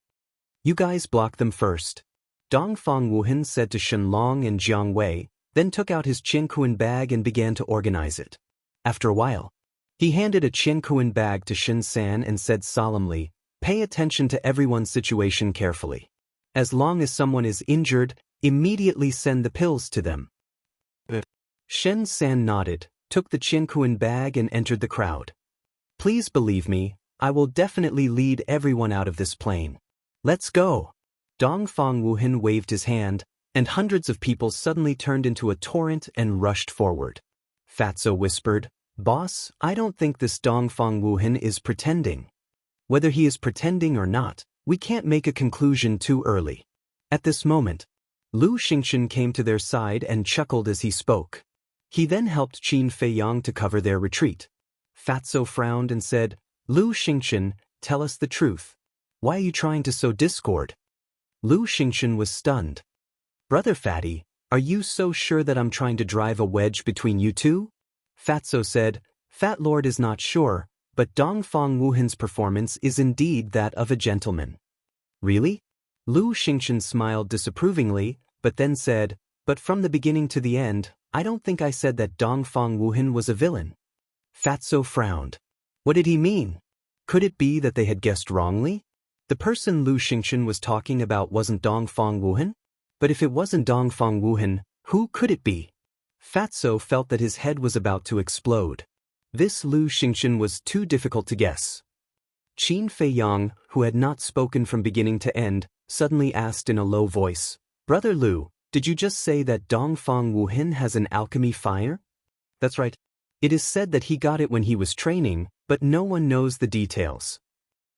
You guys block them first. Dongfang Wuhan said to Shenlong and Jiang Wei, then took out his Qiankuan bag and began to organize it. After a while, he handed a Qiankuan bag to Shen-san and said solemnly, pay attention to everyone's situation carefully. As long as someone is injured, immediately send the pills to them. Shen-san nodded, took the Qiankuan bag and entered the crowd. Please believe me, I will definitely lead everyone out of this plane. Let's go. Dongfang Wuhan waved his hand, and hundreds of people suddenly turned into a torrent and rushed forward. Fatso whispered, Boss, I don't think this Dongfang Wuhan is pretending. Whether he is pretending or not, we can't make a conclusion too early. At this moment, Lu Xingchen came to their side and chuckled as he spoke. He then helped Qin Feiyang to cover their retreat. Fatso frowned and said, Lu Xingchen, tell us the truth. Why are you trying to sow discord? Lu Xingchen was stunned. Brother Fatty, are you so sure that I'm trying to drive a wedge between you two? Fatso said, Fat Lord is not sure, but Dongfang Wuhan's performance is indeed that of a gentleman. Really? Lu Xingchen smiled disapprovingly, but then said, but from the beginning to the end, I don't think I said that Dongfang Wuhan was a villain. Fatso frowned. What did he mean? Could it be that they had guessed wrongly? The person Lu Xingchen was talking about wasn't Dongfang Wuhan? But if it wasn't Dongfang Wuhan, who could it be? Fatso felt that his head was about to explode. This Lu Xingchen was too difficult to guess. Qin Feiyang, who had not spoken from beginning to end, suddenly asked in a low voice, Brother Lu, did you just say that Dongfang Wuhan has an alchemy fire? That's right. It is said that he got it when he was training, but no one knows the details.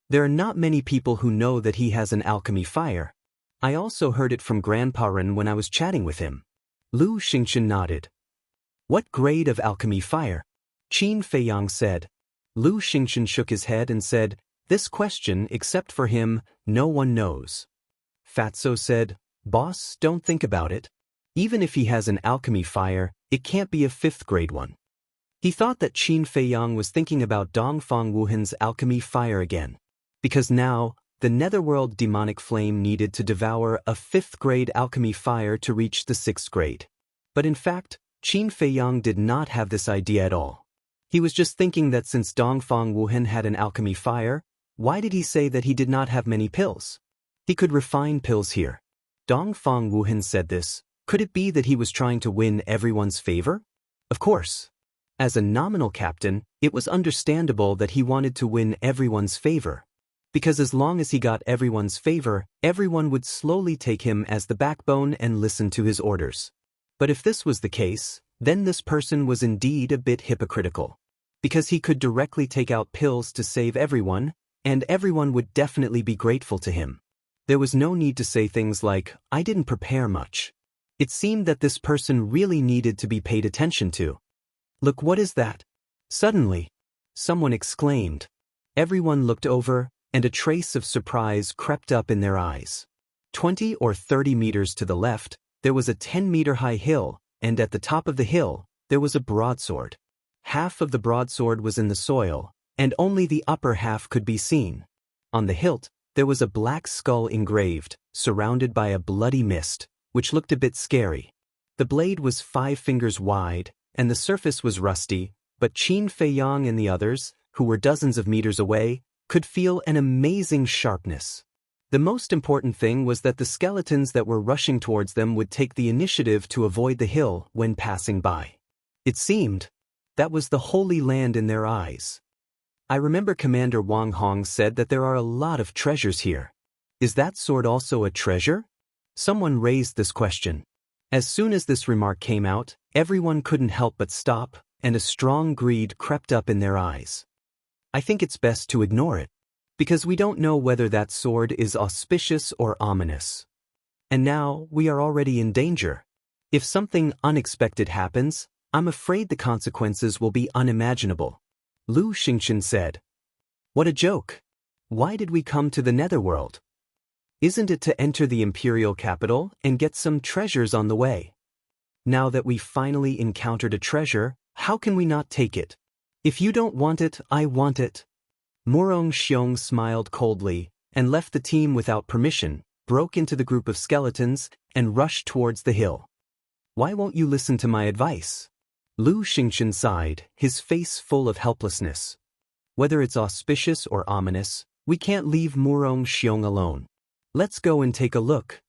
There are not many people who know that he has an alchemy fire. I also heard it from Grandpa Ren when I was chatting with him. Lu Xingchen nodded. What grade of alchemy fire? Qin Feiyang said. Lu Xingchen shook his head and said, this question, except for him, no one knows. Fatso said, boss, don't think about it. Even if he has an alchemy fire, it can't be a 5th grade one. He thought that Qin Feiyang was thinking about Dongfang Wuhan's alchemy fire again. Because now, the netherworld demonic flame needed to devour a 5th grade alchemy fire to reach the 6th grade. But in fact, Qin Feiyang did not have this idea at all. He was just thinking that since Dongfang Wuhan had an alchemy fire, why did he say that he did not have many pills? He could refine pills here. Dongfang Wuhan said this. Could it be that he was trying to win everyone's favor? Of course. As a nominal captain, it was understandable that he wanted to win everyone's favor. Because as long as he got everyone's favor, everyone would slowly take him as the backbone and listen to his orders. But if this was the case, then this person was indeed a bit hypocritical. Because he could directly take out pills to save everyone, and everyone would definitely be grateful to him. There was no need to say things like, I didn't prepare much. It seemed that this person really needed to be paid attention to. Look, what is that? Suddenly, someone exclaimed. Everyone looked over, and a trace of surprise crept up in their eyes. 20 or 30 meters to the left, there was a 10-meter-high hill, and at the top of the hill, there was a broadsword. Half of the broadsword was in the soil, and only the upper half could be seen. On the hilt, there was a black skull engraved, surrounded by a bloody mist, which looked a bit scary. The blade was 5 fingers wide, and the surface was rusty, but Qin Feiyang and the others, who were dozens of meters away, could feel an amazing sharpness. The most important thing was that the skeletons that were rushing towards them would take the initiative to avoid the hill when passing by. It seemed that was the Holy Land in their eyes. I remember Commander Wang Hong said that there are a lot of treasures here. Is that sword also a treasure? Someone raised this question. As soon as this remark came out, everyone couldn't help but stop, and a strong greed crept up in their eyes. I think it's best to ignore it, because we don't know whether that sword is auspicious or ominous. And now, we are already in danger. If something unexpected happens, I'm afraid the consequences will be unimaginable. Lu Xingchen said. What a joke! Why did we come to the netherworld? Isn't it to enter the imperial capital and get some treasures on the way? Now that we've finally encountered a treasure, how can we not take it? If you don't want it, I want it. Murong Xiong smiled coldly and left the team without permission, broke into the group of skeletons, and rushed towards the hill. Why won't you listen to my advice? Lu Xingchen sighed, his face full of helplessness. Whether it's auspicious or ominous, we can't leave Murong Xiong alone. Let's go and take a look.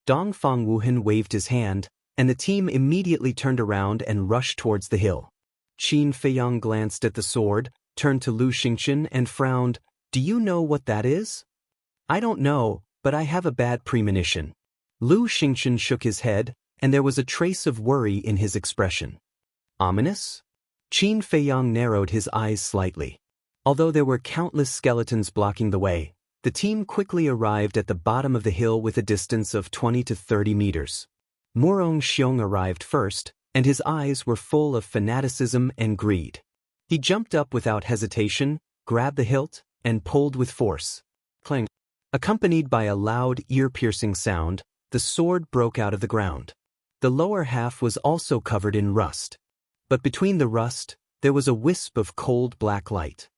Dongfang Wuhan waved his hand, and the team immediately turned around and rushed towards the hill. Qin Feiyang glanced at the sword, turned to Lu Xingchen and frowned. Do you know what that is? I don't know, but I have a bad premonition. Lu Xingchen shook his head, and there was a trace of worry in his expression. Ominous? Qin Feiyang narrowed his eyes slightly. Although there were countless skeletons blocking the way, the team quickly arrived at the bottom of the hill with a distance of 20 to 30 meters. Murong Xiong arrived first, and his eyes were full of fanaticism and greed. He jumped up without hesitation, grabbed the hilt, and pulled with force. Clang! Accompanied by a loud, ear-piercing sound, the sword broke out of the ground. The lower half was also covered in rust. But between the rust, there was a wisp of cold black light.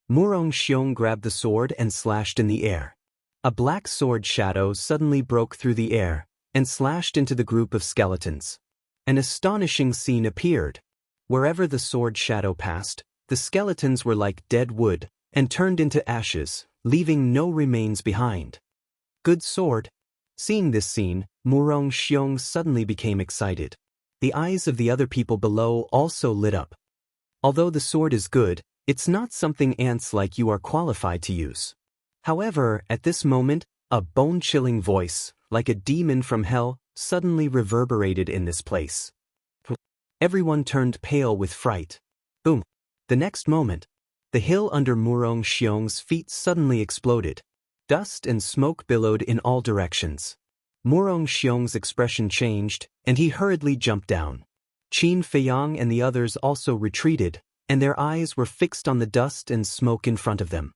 Murong Xiong grabbed the sword and slashed in the air. A black sword shadow suddenly broke through the air and slashed into the group of skeletons. An astonishing scene appeared. Wherever the sword shadow passed, the skeletons were like dead wood and turned into ashes, leaving no remains behind. Good sword. Seeing this scene, Murong Xiong suddenly became excited. The eyes of the other people below also lit up. Although the sword is good, it's not something ants like you are qualified to use. However, at this moment, a bone-chilling voice, like a demon from hell, suddenly reverberated in this place. Everyone turned pale with fright. Boom! The next moment, the hill under Murong Xiong's feet suddenly exploded. Dust and smoke billowed in all directions. Murong Xiong's expression changed, and he hurriedly jumped down. Qin Feiyang and the others also retreated, and their eyes were fixed on the dust and smoke in front of them.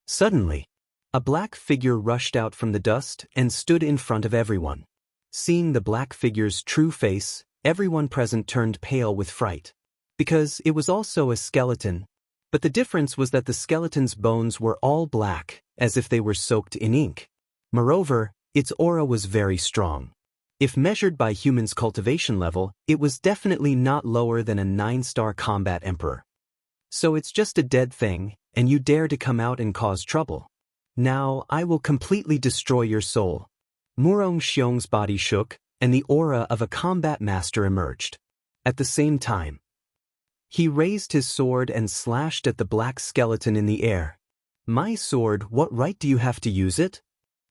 Suddenly, a black figure rushed out from the dust and stood in front of everyone. Seeing the black figure's true face, everyone present turned pale with fright. Because it was also a skeleton, but the difference was that the skeleton's bones were all black, as if they were soaked in ink. Moreover, its aura was very strong. If measured by humans' cultivation level, it was definitely not lower than a 9-star combat emperor. So it's just a dead thing, and you dare to come out and cause trouble. Now I will completely destroy your soul. Murong Xiong's body shook, and the aura of a combat master emerged. At the same time, he raised his sword and slashed at the black skeleton in the air. My sword, what right do you have to use it?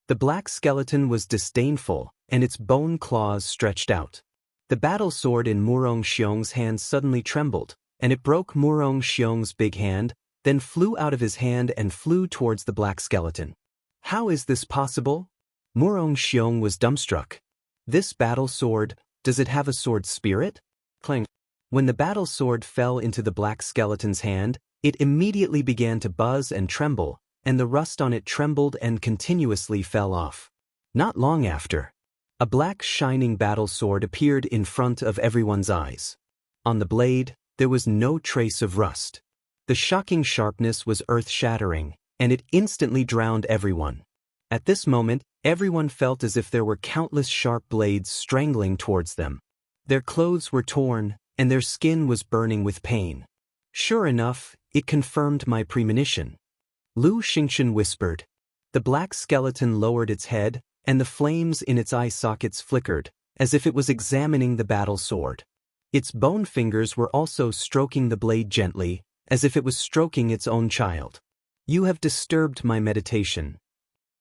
The black skeleton was disdainful, and its bone claws stretched out. The battle sword in Murong Xiong's hand suddenly trembled, and it broke Murong Xiong's big hand, then flew out of his hand and flew towards the black skeleton. How is this possible? Murong Xiong was dumbstruck. This battle sword, does it have a sword spirit? Clang. When the battle sword fell into the black skeleton's hand, it immediately began to buzz and tremble, and the rust on it trembled and continuously fell off. Not long after, a black shining battle sword appeared in front of everyone's eyes. On the blade, there was no trace of rust. The shocking sharpness was earth-shattering, and it instantly drowned everyone. At this moment, everyone felt as if there were countless sharp blades strangling towards them. Their clothes were torn, and their skin was burning with pain. Sure enough, it confirmed my premonition. Lu Xingchen whispered. The black skeleton lowered its head, and the flames in its eye sockets flickered, as if it was examining the battle sword. Its bone fingers were also stroking the blade gently, as if it was stroking its own child. You have disturbed my meditation.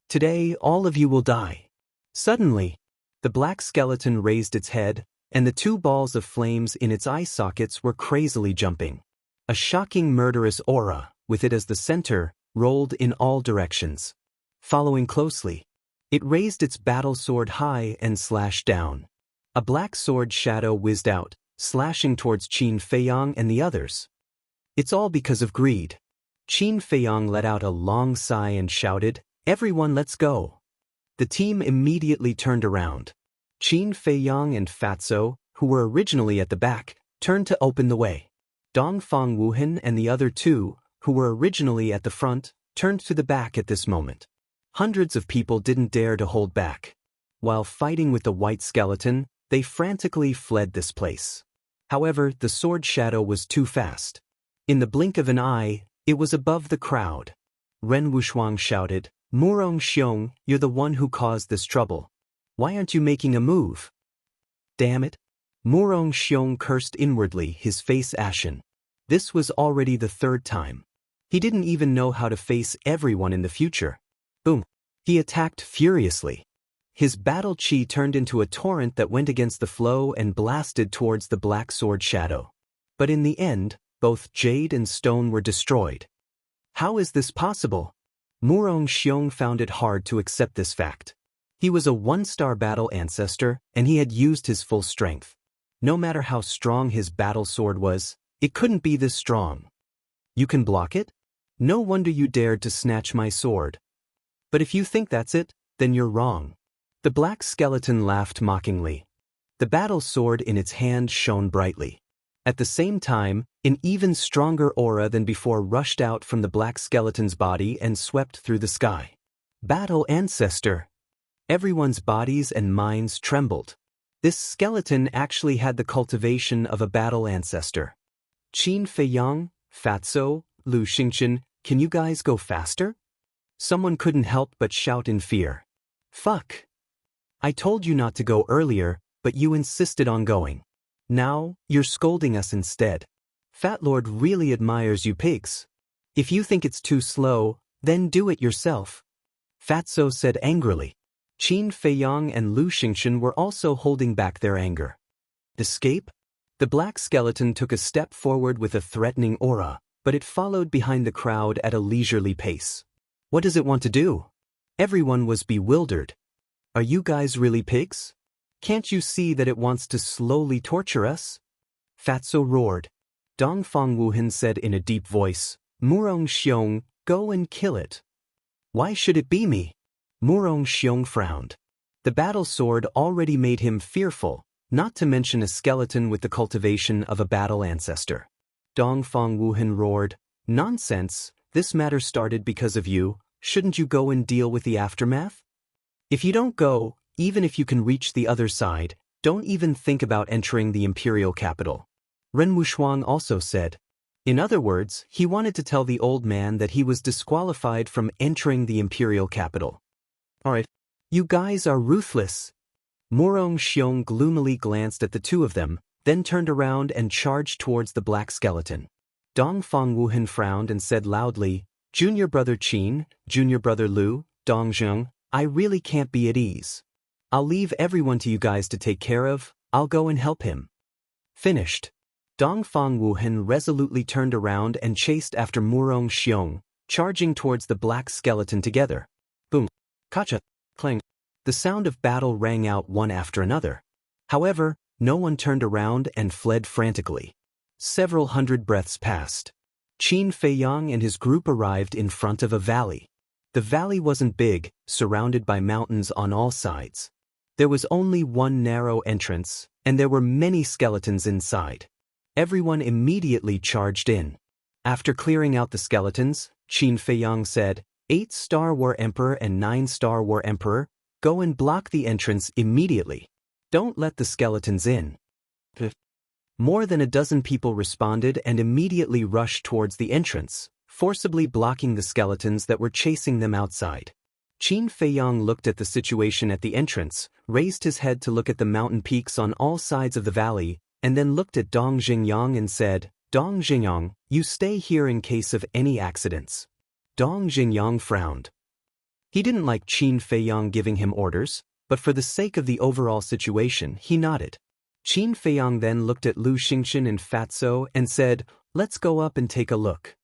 Today, all of you will die. Suddenly, the black skeleton raised its head, and the 2 balls of flames in its eye sockets were crazily jumping. A shocking murderous aura, with it as the center, rolled in all directions. Following closely, it raised its battle sword high and slashed down. A black sword shadow whizzed out, slashing towards Qin Feiyang and the others. It's all because of greed. Qin Feiyang let out a long sigh and shouted, "Everyone, let's go." The team immediately turned around. Qin Feiyang and Fatso, who were originally at the back, turned to open the way. Dongfang Wuhan and the other 2, who were originally at the front, turned to the back at this moment. Hundreds of people didn't dare to hold back. While fighting with the white skeleton, they frantically fled this place. However, the sword shadow was too fast. In the blink of an eye, it was above the crowd. Ren Wushuang shouted, "Murong Xiong, you're the one who caused this trouble. Why aren't you making a move?" Damn it. Murong Xiong cursed inwardly, his face ashen. This was already the 3rd time. He didn't even know how to face everyone in the future. Boom. He attacked furiously. His battle chi turned into a torrent that went against the flow and blasted towards the black sword shadow. But in the end, both jade and stone were destroyed. How is this possible? Murong Xiong found it hard to accept this fact. He was a 1-star battle ancestor, and he had used his full strength. No matter how strong his battle sword was, it couldn't be this strong. You can block it? No wonder you dared to snatch my sword. But if you think that's it, then you're wrong. The black skeleton laughed mockingly. The battle sword in its hand shone brightly. At the same time, an even stronger aura than before rushed out from the black skeleton's body and swept through the sky. Battle ancestor. Everyone's bodies and minds trembled. This skeleton actually had the cultivation of a battle ancestor. Qin Feiyang, Fatso, Lu Xingchen, can you guys go faster? Someone couldn't help but shout in fear. Fuck. I told you not to go earlier, but you insisted on going. Now, you're scolding us instead. Fat Lord really admires you pigs. If you think it's too slow, then do it yourself. Fatso said angrily. Qin Feiyang and Lu Xingchen were also holding back their anger. Escape? The black skeleton took a step forward with a threatening aura, but it followed behind the crowd at a leisurely pace. What does it want to do? Everyone was bewildered. Are you guys really pigs? Can't you see that it wants to slowly torture us? Fatso roared. Dongfang Wuhan said in a deep voice, Murong Xiong, go and kill it. Why should it be me? Murong Xiong frowned. The battle sword already made him fearful, not to mention a skeleton with the cultivation of a battle ancestor. Dongfang Wuhan roared, Nonsense, this matter started because of you, shouldn't you go and deal with the aftermath? If you don't go, even if you can reach the other side, don't even think about entering the imperial capital. Ren Wushuang also said. In other words, he wanted to tell the old man that he was disqualified from entering the imperial capital. Alright. You guys are ruthless. Murong Xiong gloomily glanced at the two of them, then turned around and charged towards the black skeleton. Dongfang Wuhan frowned and said loudly, Junior brother Qin, junior brother Lu, Dongzheng, I really can't be at ease. I'll leave everyone to you guys to take care of, I'll go and help him. Finished. Dongfang Wuhan resolutely turned around and chased after Murong Xiong, charging towards the black skeleton together. Boom. Kacha. Clang. The sound of battle rang out one after another. However, no one turned around and fled frantically. Several hundred breaths passed. Qin Feiyang and his group arrived in front of a valley. The valley wasn't big, surrounded by mountains on all sides. There was only one narrow entrance, and there were many skeletons inside. Everyone immediately charged in. After clearing out the skeletons, Qin Feiyang said, 8-star War Emperor and 9-star War Emperor, go and block the entrance immediately. Don't let the skeletons in. More than a dozen people responded and immediately rushed towards the entrance, forcibly blocking the skeletons that were chasing them outside. Qin Feiyang looked at the situation at the entrance, raised his head to look at the mountain peaks on all sides of the valley, and then looked at Dong Xingyang and said, Dong Xingyang, you stay here in case of any accidents. Dong Xingyang frowned. He didn't like Qin Feiyang giving him orders, but for the sake of the overall situation, he nodded. Qin Feiyang then looked at Lu Xingqian and Fatso and said, let's go up and take a look.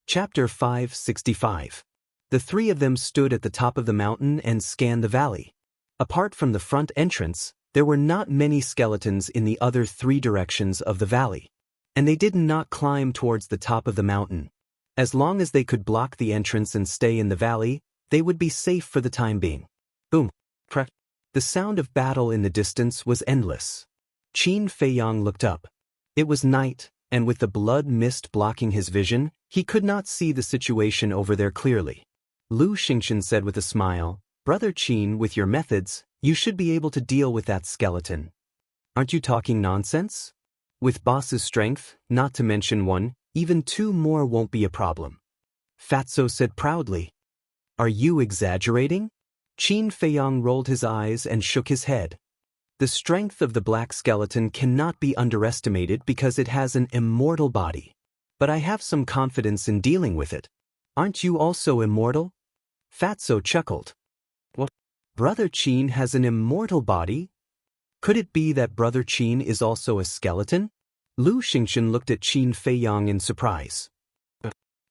Chapter 565. The three of them stood at the top of the mountain and scanned the valley. Apart from the front entrance, there were not many skeletons in the other three directions of the valley, and they did not climb towards the top of the mountain. As long as they could block the entrance and stay in the valley, they would be safe for the time being. Boom. Crack. The sound of battle in the distance was endless. Qin Feiyang looked up. It was night, and with the blood mist blocking his vision, he could not see the situation over there clearly. Lu Xingqian said with a smile, Brother Qin, with your methods, you should be able to deal with that skeleton. Aren't you talking nonsense? With boss's strength, not to mention one, even 2 more won't be a problem. Fatso said proudly. Are you exaggerating? Qin Feiyang rolled his eyes and shook his head. The strength of the black skeleton cannot be underestimated because it has an immortal body. But I have some confidence in dealing with it. Aren't you also immortal? Fatso chuckled. What? Brother Qin has an immortal body? Could it be that Brother Qin is also a skeleton? Lu Xingqian looked at Qin Feiyang in surprise.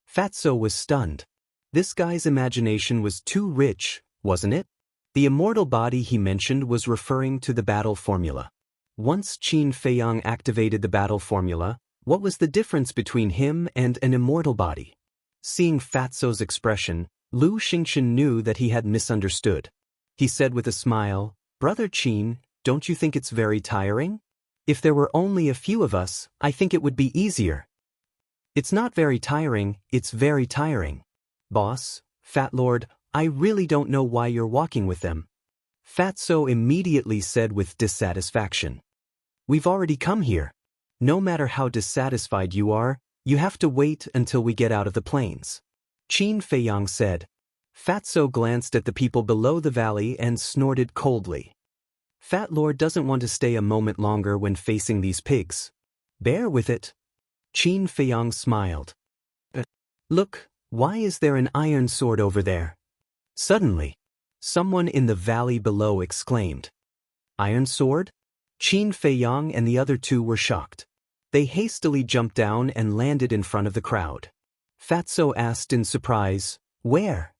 Fatso was stunned. This guy's imagination was too rich, wasn't it? The immortal body he mentioned was referring to the battle formula. Once Qin Feiyang activated the battle formula, what was the difference between him and an immortal body? Seeing Fatso's expression, Lu Xingqian knew that he had misunderstood. He said with a smile, Brother Qin, don't you think it's very tiring? If there were only a few of us, I think it would be easier. It's not very tiring, it's very tiring. Boss, Fat Lord, I really don't know why you're walking with them. Fatso immediately said with dissatisfaction. We've already come here. No matter how dissatisfied you are, you have to wait until we get out of the plains. Qin Feiyang said. Fatso glanced at the people below the valley and snorted coldly. Fat Lord doesn't want to stay a moment longer when facing these pigs. Bear with it. Qin Feiyang smiled. Look, why is there an iron sword over there? Suddenly, someone in the valley below exclaimed. Iron sword? Qin Feiyang and the other two were shocked. They hastily jumped down and landed in front of the crowd. Fatso asked in surprise, Where?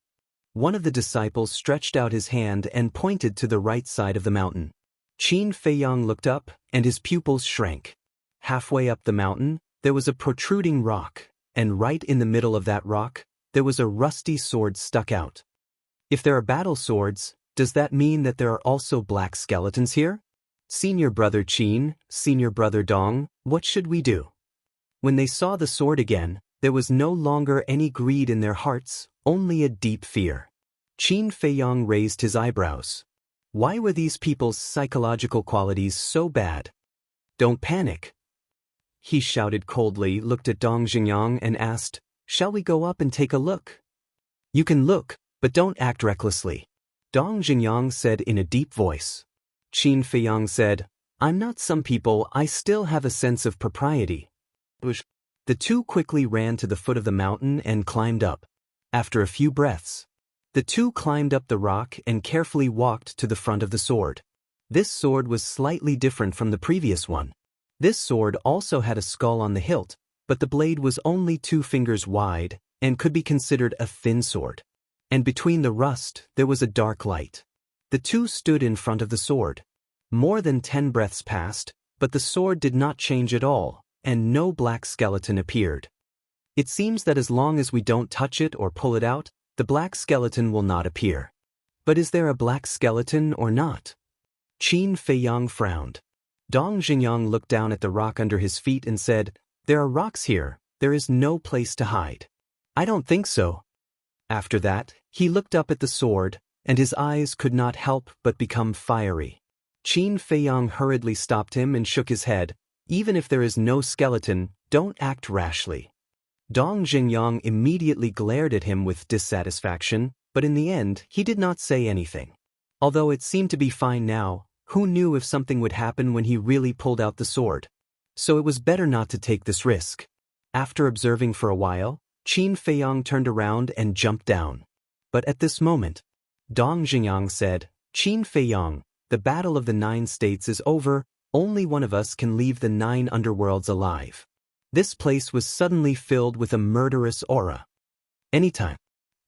One of the disciples stretched out his hand and pointed to the right side of the mountain. Qin Feiyang looked up, and his pupils shrank. Halfway up the mountain, there was a protruding rock, and right in the middle of that rock, there was a rusty sword stuck out. If there are battle swords, does that mean that there are also black skeletons here? Senior brother Qin, senior brother Dong, what should we do? When they saw the sword again, there was no longer any greed in their hearts, only a deep fear. Qin Feiyang raised his eyebrows. Why were these people's psychological qualities so bad? Don't panic. He shouted coldly, looked at Dong Xingyang and asked, "Shall we go up and take a look?" "You can look, but don't act recklessly," Dong Xingyang said in a deep voice. Qin Feiyang said, "I'm not some people, I still have a sense of propriety." The two quickly ran to the foot of the mountain and climbed up. After a few breaths, the two climbed up the rock and carefully walked to the front of the sword. This sword was slightly different from the previous one. This sword also had a skull on the hilt, but the blade was only 2 fingers wide and could be considered a thin sword. And between the rust, there was a dark light. The two stood in front of the sword. More than 10 breaths passed, but the sword did not change at all, and no black skeleton appeared. It seems that as long as we don't touch it or pull it out, the black skeleton will not appear. But is there a black skeleton or not? Qin Feiyang frowned. Dong Xingyang looked down at the rock under his feet and said, "There are rocks here, there is no place to hide." "I don't think so." After that, he looked up at the sword, and his eyes could not help but become fiery. Qin Feiyang hurriedly stopped him and shook his head. "Even if there is no skeleton, don't act rashly." Dong Xingyang immediately glared at him with dissatisfaction, but in the end, he did not say anything. Although it seemed to be fine now, who knew if something would happen when he really pulled out the sword? So it was better not to take this risk. After observing for a while, Qin Feiyang turned around and jumped down. But at this moment, Dong Xingyang said, "Qin Feiyang, the battle of the 9 states is over, only one of us can leave the 9 underworlds alive." This place was suddenly filled with a murderous aura. Anytime.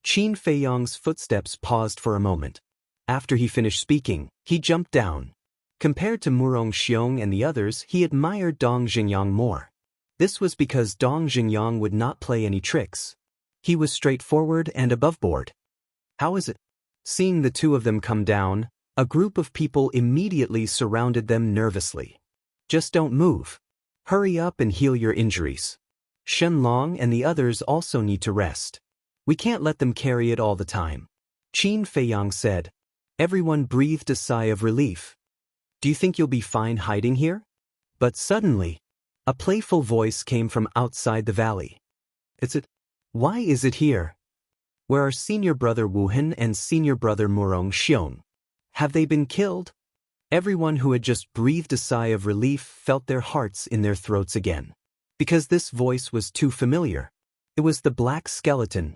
Qin Feiyang's footsteps paused for a moment. After he finished speaking, he jumped down. Compared to Murong Xiong and the others, he admired Dong Xingyang more. This was because Dong Xingyang would not play any tricks. He was straightforward and aboveboard. "How is it?" Seeing the two of them come down, a group of people immediately surrounded them nervously. "Just don't move. Hurry up and heal your injuries. Shen Long and the others also need to rest. We can't let them carry it all the time." Qin Feiyang said. Everyone breathed a sigh of relief. "Do you think you'll be fine hiding here?" But suddenly, a playful voice came from outside the valley. Why is it here? Where are senior brother Wuhan and senior brother Murong Xiong? Have they been killed?" Everyone who had just breathed a sigh of relief felt their hearts in their throats again. Because this voice was too familiar. It was the black skeleton.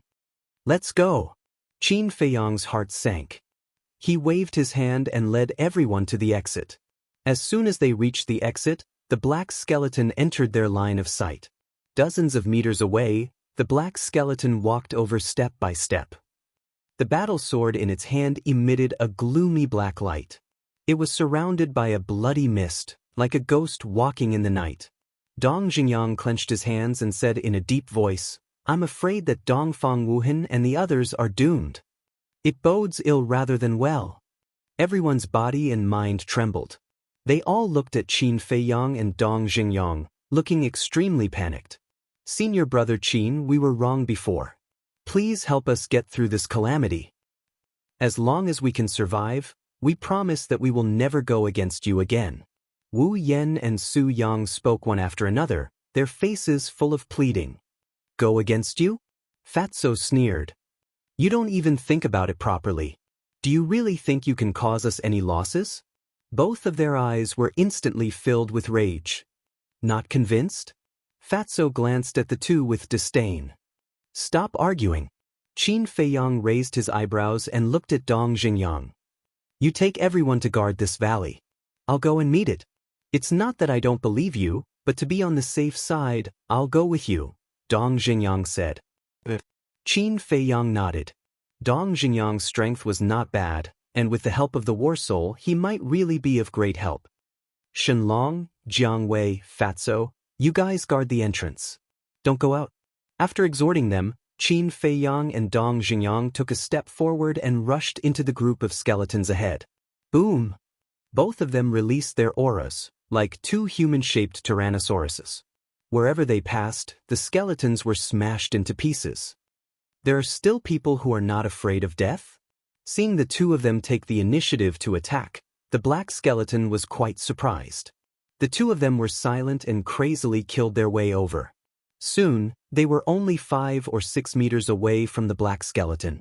"Let's go." Qin Feiyang's heart sank. He waved his hand and led everyone to the exit. As soon as they reached the exit, the black skeleton entered their line of sight. Dozens of meters away, the black skeleton walked over step by step. The battle sword in its hand emitted a gloomy black light. It was surrounded by a bloody mist, like a ghost walking in the night. Dong Xingyang clenched his hands and said in a deep voice, "I'm afraid that Dongfang Wuhan and the others are doomed. It bodes ill rather than well." Everyone's body and mind trembled. They all looked at Qin Feiyang and Dong Xingyang, looking extremely panicked. "Senior brother Qin, we were wrong before. Please help us get through this calamity. As long as we can survive, we promise that we will never go against you again." Wu Yen and Su Yang spoke one after another, their faces full of pleading. "Go against you?" Fatso sneered. "You don't even think about it properly. Do you really think you can cause us any losses?" Both of their eyes were instantly filled with rage. "Not convinced?" Fatso glanced at the two with disdain. "Stop arguing." Qin Feiyang raised his eyebrows and looked at Dong Xingyang. "You take everyone to guard this valley. I'll go and meet it. It's not that I don't believe you, but to be on the safe side, I'll go with you," Dong Xingyang said. Qin Feiyang nodded. Dong Xingyang's strength was not bad, and with the help of the War Soul he might really be of great help. Shenlong, Jiangwei, Fatso, you guys guard the entrance. Don't go out. After exhorting them, Qin Feiyang and Dong Xingyang took a step forward and rushed into the group of skeletons ahead. Boom! Both of them released their auras, like two human-shaped tyrannosauruses. Wherever they passed, the skeletons were smashed into pieces. There are still people who are not afraid of death? Seeing the two of them take the initiative to attack, the black skeleton was quite surprised. The two of them were silent and crazily killed their way over. Soon, they were only 5 or 6 meters away from the black skeleton.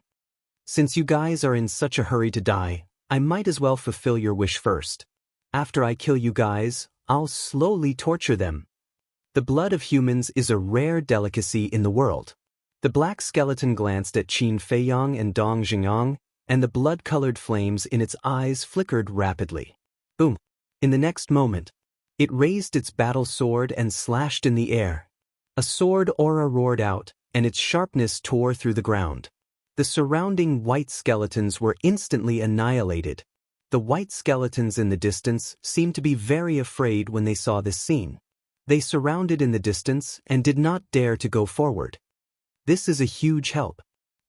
Since you guys are in such a hurry to die, I might as well fulfill your wish first. After I kill you guys, I'll slowly torture them. The blood of humans is a rare delicacy in the world. The black skeleton glanced at Qin Feiyang and Dong Xingyang, and the blood-colored flames in its eyes flickered rapidly. Boom! In the next moment, it raised its battle sword and slashed in the air. A sword aura roared out, and its sharpness tore through the ground. The surrounding white skeletons were instantly annihilated. The white skeletons in the distance seemed to be very afraid when they saw this scene. They surrounded in the distance and did not dare to go forward. This is a huge help.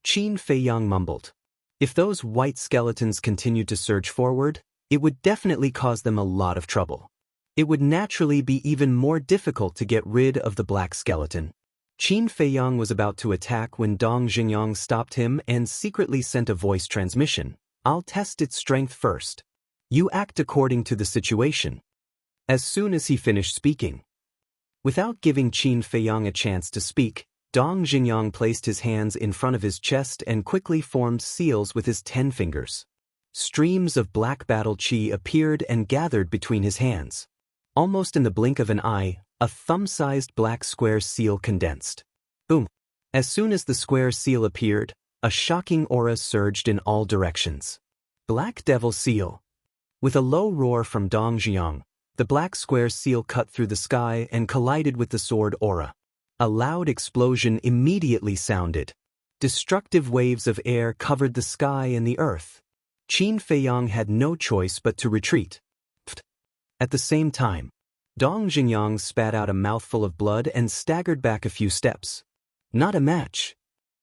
Qin Feiyang mumbled. If those white skeletons continued to surge forward, it would definitely cause them a lot of trouble. It would naturally be even more difficult to get rid of the black skeleton. Qin Feiyang was about to attack when Dong Xingyang stopped him and secretly sent a voice transmission. I'll test its strength first. You act according to the situation. As soon as he finished speaking. Without giving Qin Feiyang a chance to speak, Dong Xingyang placed his hands in front of his chest and quickly formed seals with his 10 fingers. Streams of black battle chi appeared and gathered between his hands. Almost in the blink of an eye, a thumb-sized black square seal condensed. Boom! As soon as the square seal appeared, a shocking aura surged in all directions. Black Devil Seal. With a low roar from Dong Xingyang, the black square seal cut through the sky and collided with the sword aura. A loud explosion immediately sounded. Destructive waves of air covered the sky and the earth. Qin Feiyang had no choice but to retreat. At the same time, Dong Xingyang spat out a mouthful of blood and staggered back a few steps. Not a match.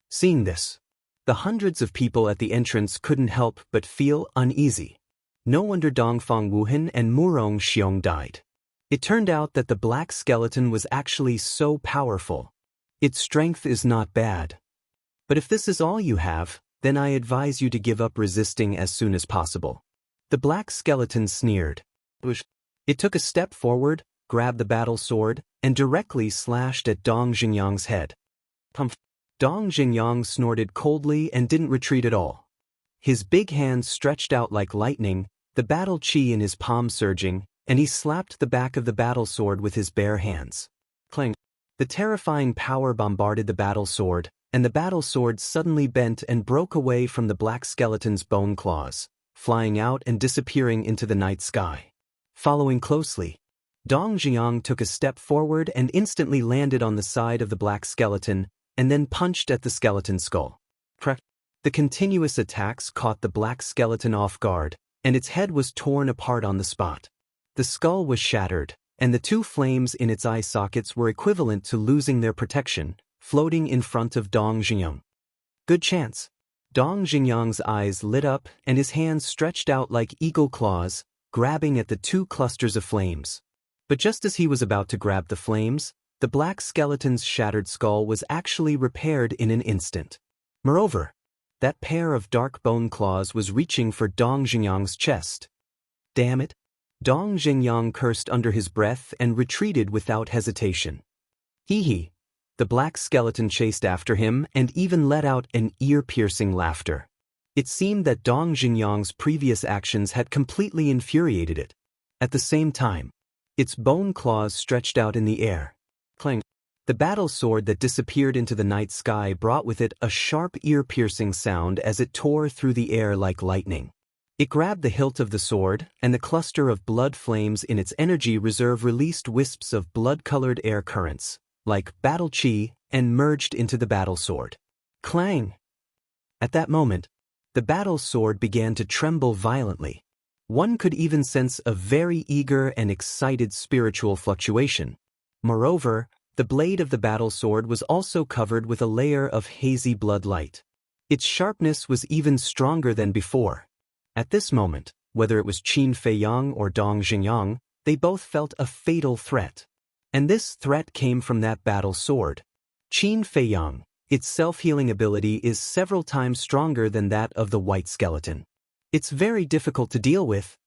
Seeing this, the hundreds of people at the entrance couldn't help but feel uneasy. No wonder Dongfang Wuhan and Murong Xiong died. It turned out that the black skeleton was actually so powerful. Its strength is not bad. But if this is all you have, then I advise you to give up resisting as soon as possible. The black skeleton sneered. It took a step forward, grabbed the battle sword, and directly slashed at Dong Xingyang's head. Pumph! Dong Xingyang snorted coldly and didn't retreat at all. His big hands stretched out like lightning, the battle chi in his palm surging, and he slapped the back of the battle sword with his bare hands. Clang! The terrifying power bombarded the battle sword, and the battle sword suddenly bent and broke away from the black skeleton's bone claws, flying out and disappearing into the night sky. Following closely, Dong Xingyang took a step forward and instantly landed on the side of the black skeleton and then punched at the skeleton's skull. The continuous attacks caught the black skeleton off guard, and its head was torn apart on the spot. The skull was shattered, and the 2 flames in its eye sockets were equivalent to losing their protection, floating in front of Dong Xingyang. Good chance. Dong Xingyang's eyes lit up and his hands stretched out like eagle claws, grabbing at the 2 clusters of flames. But just as he was about to grab the flames, the black skeleton's shattered skull was actually repaired in an instant. Moreover, that pair of dark bone claws was reaching for Dong Xingyang's chest. Damn it! Dong Xingyang cursed under his breath and retreated without hesitation. Hee. The black skeleton chased after him and even let out an ear-piercing laughter. It seemed that Dong Xingyang's previous actions had completely infuriated it. At the same time, its bone claws stretched out in the air. Clang! The battle sword that disappeared into the night sky brought with it a sharp ear-piercing sound as it tore through the air like lightning. It grabbed the hilt of the sword, and the cluster of blood flames in its energy reserve released wisps of blood-colored air currents, like battle chi, and merged into the battle sword. Clang! At that moment, the battle sword began to tremble violently. One could even sense a very eager and excited spiritual fluctuation. Moreover, the blade of the battle sword was also covered with a layer of hazy blood light. Its sharpness was even stronger than before. At this moment, whether it was Qin Feiyang or Dong Xingyang, they both felt a fatal threat. And this threat came from that battle sword. Qin Feiyang, its self-healing ability is several times stronger than that of the white skeleton. It's very difficult to deal with.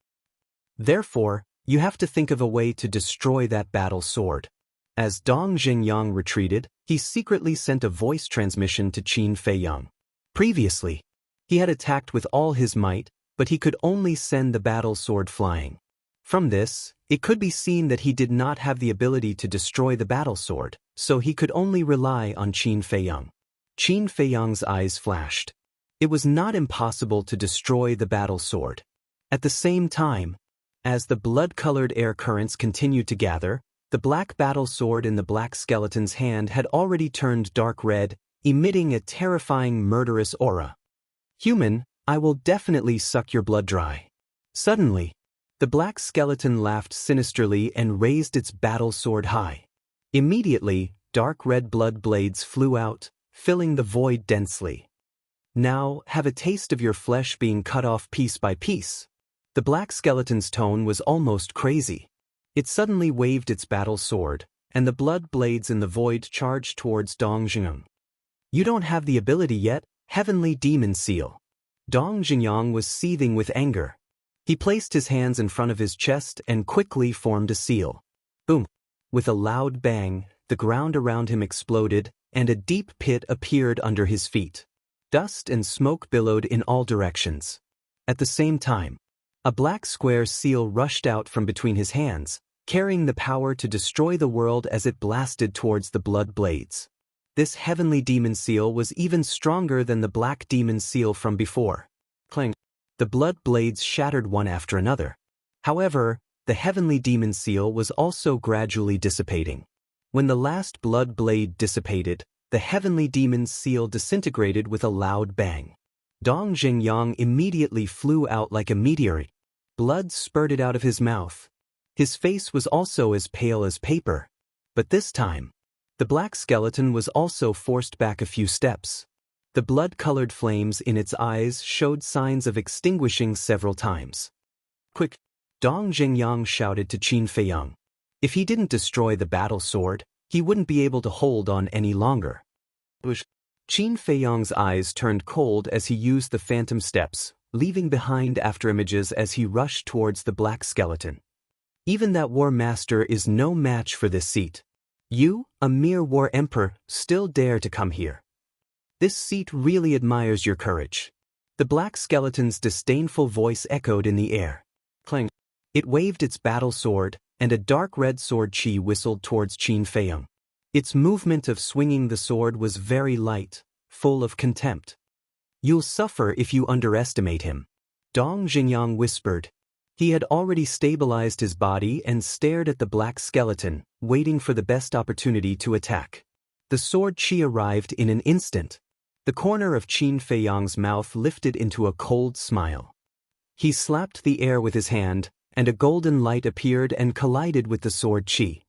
Therefore, you have to think of a way to destroy that battle sword. As Dong Xingyang retreated, he secretly sent a voice transmission to Qin Feiyang. Previously, he had attacked with all his might, but he could only send the battle sword flying. From this, it could be seen that he did not have the ability to destroy the battle sword, so he could only rely on Qin Feiyang. Qin Feiyang's eyes flashed. It was not impossible to destroy the battle sword. At the same time, as the blood-colored air currents continued to gather, the black battle sword in the black skeleton's hand had already turned dark red, emitting a terrifying murderous aura. "Human, I will definitely suck your blood dry." Suddenly, the black skeleton laughed sinisterly and raised its battle sword high. Immediately, dark red blood blades flew out, filling the void densely. "Now, have a taste of your flesh being cut off piece by piece." The black skeleton's tone was almost crazy. It suddenly waved its battle sword, and the blood blades in the void charged towards Dong Xingyang. "You don't have the ability yet, Heavenly Demon Seal." Dong Xingyang was seething with anger. He placed his hands in front of his chest and quickly formed a seal. Boom! With a loud bang, the ground around him exploded, and a deep pit appeared under his feet. Dust and smoke billowed in all directions. At the same time, a black square seal rushed out from between his hands, carrying the power to destroy the world as it blasted towards the blood blades. This heavenly demon seal was even stronger than the black demon seal from before. Clang! The blood blades shattered one after another. However, the heavenly demon seal was also gradually dissipating. When the last blood blade dissipated, the heavenly demon seal disintegrated with a loud bang. Dong Xingyang immediately flew out like a meteor. Blood spurted out of his mouth. His face was also as pale as paper. But this time, the black skeleton was also forced back a few steps. The blood-colored flames in its eyes showed signs of extinguishing several times. "Quick!" Dong Xingyang shouted to Qin Feiyang. If he didn't destroy the battle sword, he wouldn't be able to hold on any longer. Qin Feiyang's eyes turned cold as he used the phantom steps, leaving behind after images as he rushed towards the black skeleton. Even that war master is no match for this seat. You, a mere war emperor, still dare to come here. This seat really admires your courage. The black skeleton's disdainful voice echoed in the air. Clang! It waved its battle sword, and a dark red sword chi whistled towards Qin Feiyang. Its movement of swinging the sword was very light, full of contempt. "You'll suffer if you underestimate him," Dong Xingyang whispered. He had already stabilized his body and stared at the black skeleton, waiting for the best opportunity to attack. The sword chi arrived in an instant. The corner of Qin Feiyang's mouth lifted into a cold smile. He slapped the air with his hand, and a golden light appeared and collided with the sword chi.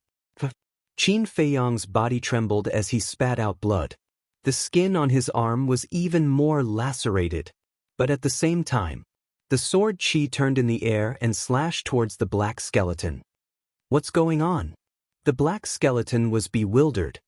Qin Feiyang's body trembled as he spat out blood. The skin on his arm was even more lacerated. But at the same time, the sword chi turned in the air and slashed towards the black skeleton. What's going on? The black skeleton was bewildered.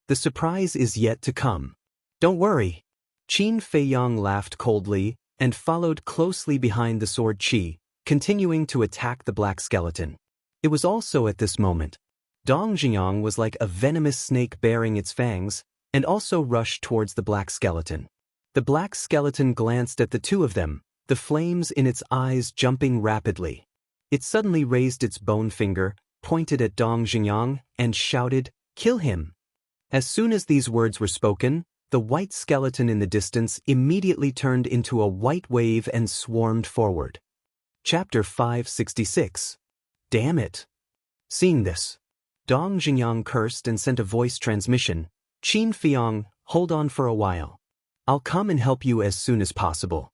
The surprise is yet to come. Don't worry. Qin Feiyang laughed coldly and followed closely behind the sword chi, continuing to attack the black skeleton. It was also at this moment. Dong Xingyang was like a venomous snake bearing its fangs, and also rushed towards the black skeleton. The black skeleton glanced at the two of them, the flames in its eyes jumping rapidly. It suddenly raised its bone finger, pointed at Dong Xingyang, and shouted, "Kill him!" As soon as these words were spoken, the white skeleton in the distance immediately turned into a white wave and swarmed forward. Chapter 566. Damn it! Seeing this, Dong Xingyang cursed and sent a voice transmission. "Qin Feiyang, hold on for a while. I'll come and help you as soon as possible."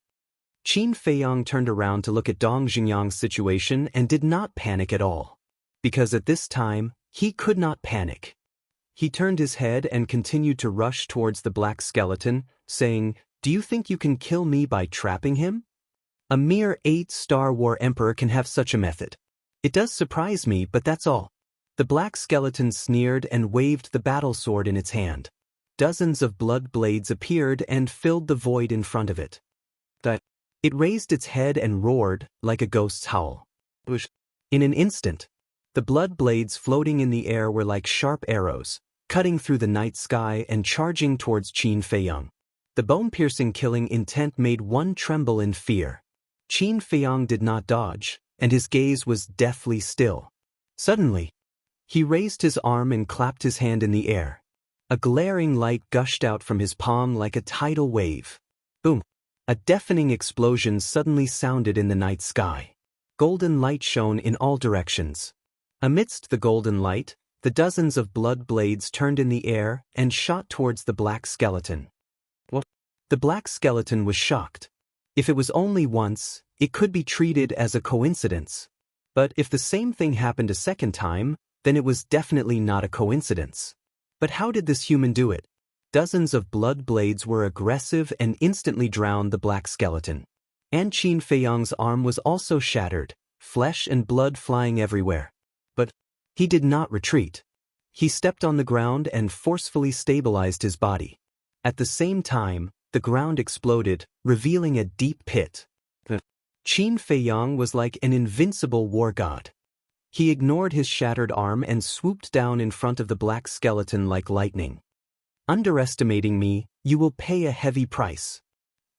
Qin Feiyang turned around to look at Dong Xingyang's situation and did not panic at all. Because at this time, he could not panic. He turned his head and continued to rush towards the black skeleton, saying, "Do you think you can kill me by trapping him? A mere 8-star war emperor can have such a method. It does surprise me, but that's all." The black skeleton sneered and waved the battle sword in its hand. Dozens of blood blades appeared and filled the void in front of it. It raised its head and roared like a ghost's howl. In an instant, the blood blades floating in the air were like sharp arrows, cutting through the night sky and charging towards Qin Feiyang. The bone-piercing killing intent made one tremble in fear. Qin Feiyang did not dodge, and his gaze was deathly still. Suddenly, he raised his arm and clapped his hand in the air. A glaring light gushed out from his palm like a tidal wave. Boom! A deafening explosion suddenly sounded in the night sky. Golden light shone in all directions. Amidst the golden light, the dozens of blood blades turned in the air and shot towards the black skeleton. What? The black skeleton was shocked. If it was only once, it could be treated as a coincidence. But if the same thing happened a second time, then it was definitely not a coincidence. But how did this human do it? Dozens of blood blades were aggressive and instantly drowned the black skeleton. And Qin Feiyang's arm was also shattered, flesh and blood flying everywhere. But he did not retreat. He stepped on the ground and forcefully stabilized his body. At the same time, the ground exploded, revealing a deep pit. Qin Feiyang was like an invincible war god. He ignored his shattered arm and swooped down in front of the black skeleton like lightning. "Underestimating me, you will pay a heavy price."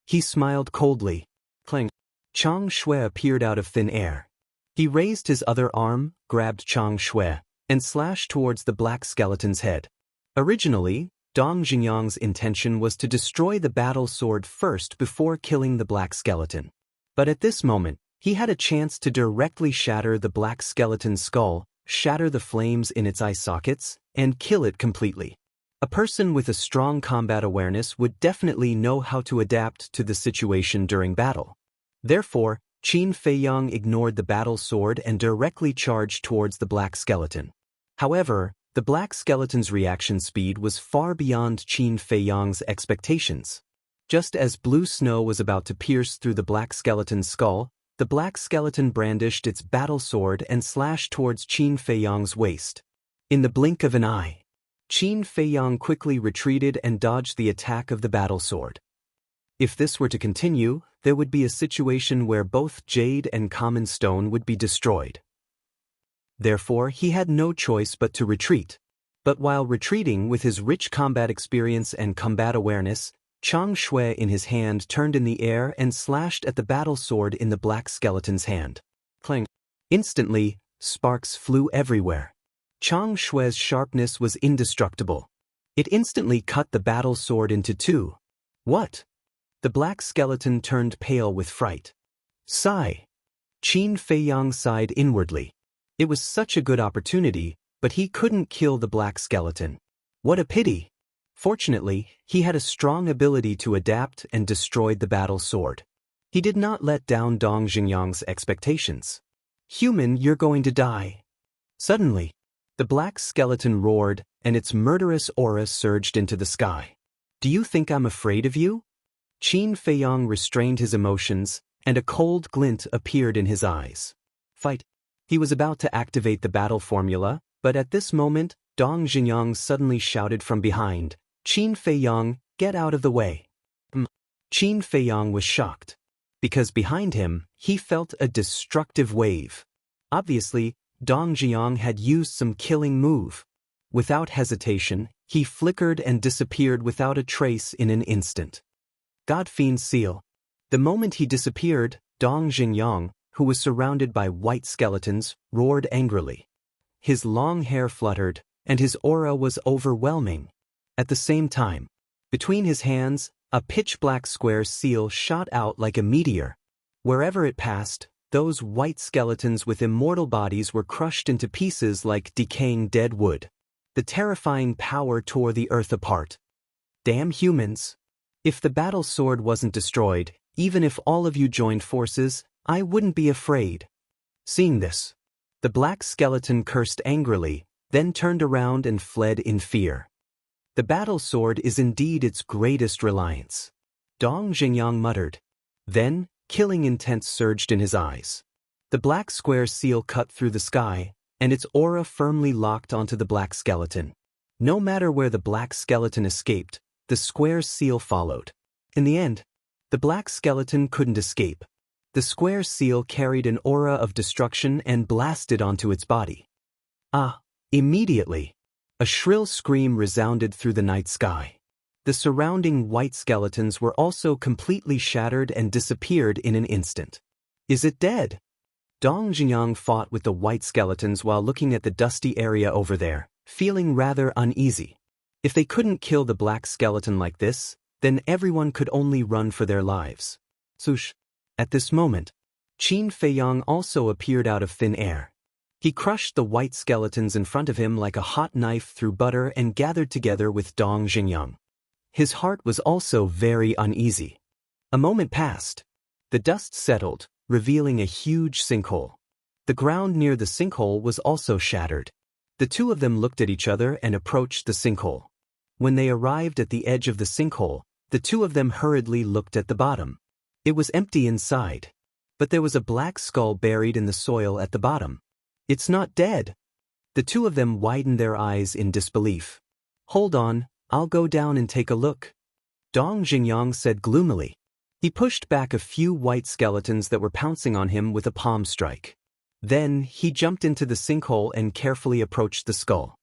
He smiled coldly. Clang! Chang Shui appeared out of thin air. He raised his other arm, grabbed Chang Shui, and slashed towards the black skeleton's head. Originally, Dong Xingyang's intention was to destroy the battle sword first before killing the black skeleton. But at this moment, he had a chance to directly shatter the black skeleton's skull, shatter the flames in its eye sockets, and kill it completely. A person with a strong combat awareness would definitely know how to adapt to the situation during battle. Therefore, Qin Feiyang ignored the battle sword and directly charged towards the black skeleton. However, the black skeleton's reaction speed was far beyond Qin Feiyang's expectations. Just as blue snow was about to pierce through the black skeleton's skull, the black skeleton brandished its battle sword and slashed towards Qin Feiyang's waist. In the blink of an eye, Qin Feiyang quickly retreated and dodged the attack of the battle sword. If this were to continue, there would be a situation where both jade and common stone would be destroyed. Therefore, he had no choice but to retreat. But while retreating with his rich combat experience and combat awareness, Chang Shui in his hand turned in the air and slashed at the battle sword in the black skeleton's hand. Clang! Instantly, sparks flew everywhere. Chang Shui's sharpness was indestructible. It instantly cut the battle sword into two. What? The black skeleton turned pale with fright. Sigh. Qin Feiyang sighed inwardly. It was such a good opportunity, but he couldn't kill the black skeleton. What a pity. Fortunately, he had a strong ability to adapt and destroyed the battle sword. He did not let down Dong Xingyang's expectations. "Human, you're going to die." Suddenly, the black skeleton roared, and its murderous aura surged into the sky. "Do you think I'm afraid of you?" Qin Feiyang restrained his emotions, and a cold glint appeared in his eyes. Fight! He was about to activate the battle formula, but at this moment, Dong Xingyang suddenly shouted from behind, "Qin Feiyang, get out of the way." Qin Feiyang was shocked. Because behind him, he felt a destructive wave. Obviously, Dong Xingyang had used some killing move. Without hesitation, he flickered and disappeared without a trace in an instant. God-fiend seal. The moment he disappeared, Dong Xingyang, who was surrounded by white skeletons, roared angrily. His long hair fluttered, and his aura was overwhelming. At the same time, between his hands, a pitch-black square seal shot out like a meteor. Wherever it passed, those white skeletons with immortal bodies were crushed into pieces like decaying dead wood. The terrifying power tore the earth apart. Damn humans! If the battle sword wasn't destroyed, Even if all of you joined forces, I wouldn't be afraid. Seeing this, the black skeleton cursed angrily, then turned around and fled in fear. The battle sword is indeed its greatest reliance, Dong Xingyang muttered. Then, killing intent surged in his eyes. The black square seal cut through the sky, and its aura firmly locked onto the black skeleton. No matter where the black skeleton escaped, the square seal followed. In the end, the black skeleton couldn't escape. The square seal carried an aura of destruction and blasted onto its body. Immediately, a shrill scream resounded through the night sky. The surrounding white skeletons were also completely shattered and disappeared in an instant. Is it dead? Dong Xingyang fought with the white skeletons while looking at the dusty area over there, feeling rather uneasy. If they couldn't kill the black skeleton like this, then everyone could only run for their lives. Swoosh! At this moment, Qin Feiyang also appeared out of thin air. He crushed the white skeletons in front of him like a hot knife through butter and gathered together with Dong Xingyang. His heart was also very uneasy. A moment passed. The dust settled, revealing a huge sinkhole. The ground near the sinkhole was also shattered. The two of them looked at each other and approached the sinkhole. When they arrived at the edge of the sinkhole, the two of them hurriedly looked at the bottom. It was empty inside, but there was a black skull buried in the soil at the bottom. It's not dead. The two of them widened their eyes in disbelief. Hold on, I'll go down and take a look, Dong Xingyang said gloomily. He pushed back a few white skeletons that were pouncing on him with a palm strike. Then, he jumped into the sinkhole and carefully approached the skull.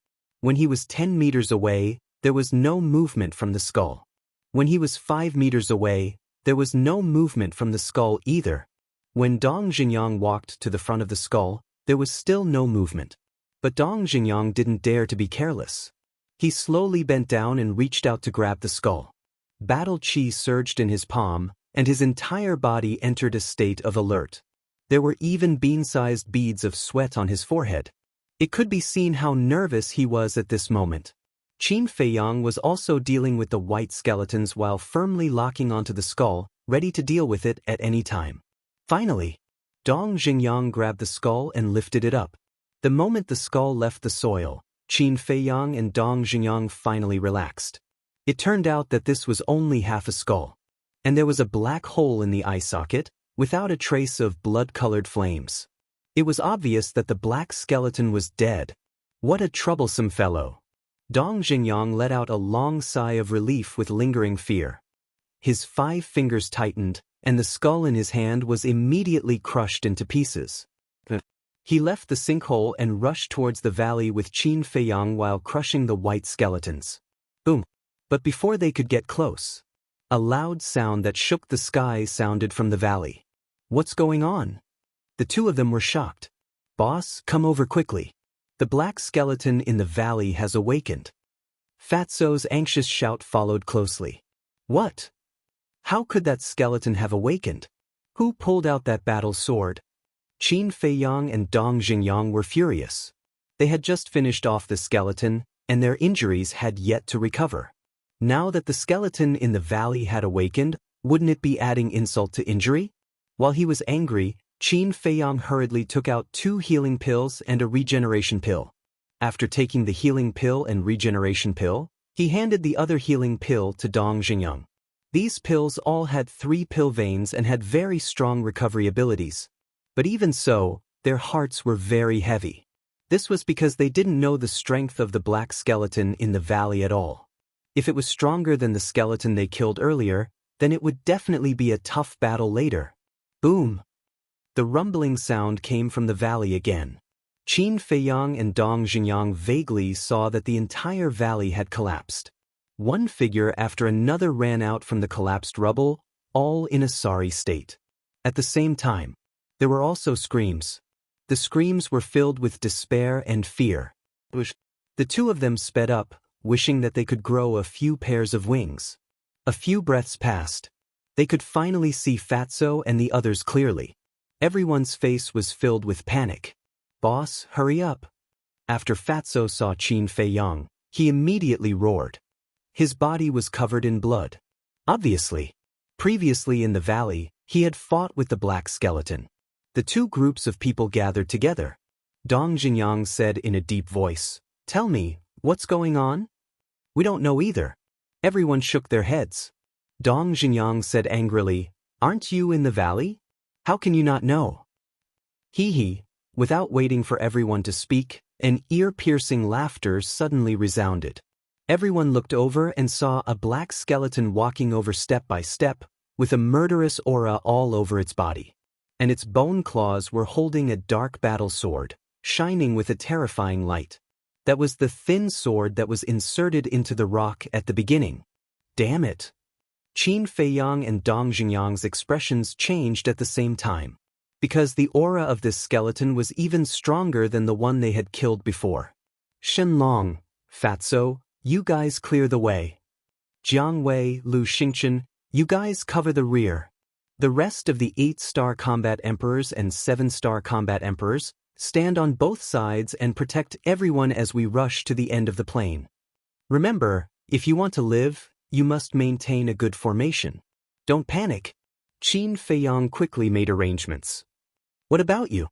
When he was 10 meters away, there was no movement from the skull. When he was 5 meters away, there was no movement from the skull either. When Dong Xingyang walked to the front of the skull, there was still no movement. But Dong Xingyang didn't dare to be careless. He slowly bent down and reached out to grab the skull. Battle chi surged in his palm, and his entire body entered a state of alert. There were even bean-sized beads of sweat on his forehead. It could be seen how nervous he was at this moment. Qin Feiyang was also dealing with the white skeletons while firmly locking onto the skull, ready to deal with it at any time. Finally, Dong Xingyang grabbed the skull and lifted it up. The moment the skull left the soil, Qin Feiyang and Dong Xingyang finally relaxed. It turned out that this was only half a skull. And there was a black hole in the eye socket, without a trace of blood-colored flames. It was obvious that the black skeleton was dead. What a troublesome fellow. Dong Xingyang let out a long sigh of relief with lingering fear. His 5 fingers tightened, and the skull in his hand was immediately crushed into pieces. He left the sinkhole and rushed towards the valley with Qin Feiyang while crushing the white skeletons. Boom! But before they could get close, a loud sound that shook the sky sounded from the valley. What's going on? The two of them were shocked. Boss, come over quickly. The black skeleton in the valley has awakened. Fatso's anxious shout followed closely. What? How could that skeleton have awakened? Who pulled out that battle sword? Qin Feiyang and Dong Xingyang were furious. They had just finished off the skeleton, and their injuries had yet to recover. Now that the skeleton in the valley had awakened, wouldn't it be adding insult to injury? While he was angry, Qin Feiyang hurriedly took out 2 healing pills and a regeneration pill. After taking the healing pill and regeneration pill, he handed the other healing pill to Dong Xingyang. These pills all had 3 pill veins and had very strong recovery abilities. But even so, their hearts were very heavy. This was because they didn't know the strength of the black skeleton in the valley at all. If it was stronger than the skeleton they killed earlier, then it would definitely be a tough battle later. Boom! The rumbling sound came from the valley again. Qin Feiyang and Dong Xingyang vaguely saw that the entire valley had collapsed. One figure after another ran out from the collapsed rubble, all in a sorry state. At the same time, there were also screams. The screams were filled with despair and fear. The two of them sped up, wishing that they could grow a few pairs of wings. A few breaths passed. They could finally see Fatso and the others clearly. Everyone's face was filled with panic. Boss, hurry up. After Fatso saw Qin Feiyang, he immediately roared. His body was covered in blood. Obviously, Previously in the valley, he had fought with the black skeleton. The two groups of people gathered together. Dong Jinyang said in a deep voice, "Tell me, what's going on?" "We don't know either." Everyone shook their heads. Dong Jinyang said angrily, "Aren't you in the valley? How can you not know?" Hee. Without waiting for everyone to speak, an ear-piercing laughter suddenly resounded. Everyone looked over and saw a black skeleton walking over step by step, with a murderous aura all over its body. And its bone claws were holding a dark battle sword, shining with a terrifying light. That was the thin sword that was inserted into the rock at the beginning. Damn it! Qin Feiyang and Dong Jinyang's expressions changed at the same time, because the aura of this skeleton was even stronger than the one they had killed before. Shenlong, Fatso, you guys clear the way. Jiang Wei, Lu Xingchen, you guys cover the rear. The rest of the 8-star combat emperors and 7-star combat emperors stand on both sides and protect everyone as we rush to the end of the plain. Remember, if you want to live, you must maintain a good formation. Don't panic. Qin Feiyang quickly made arrangements. What about you?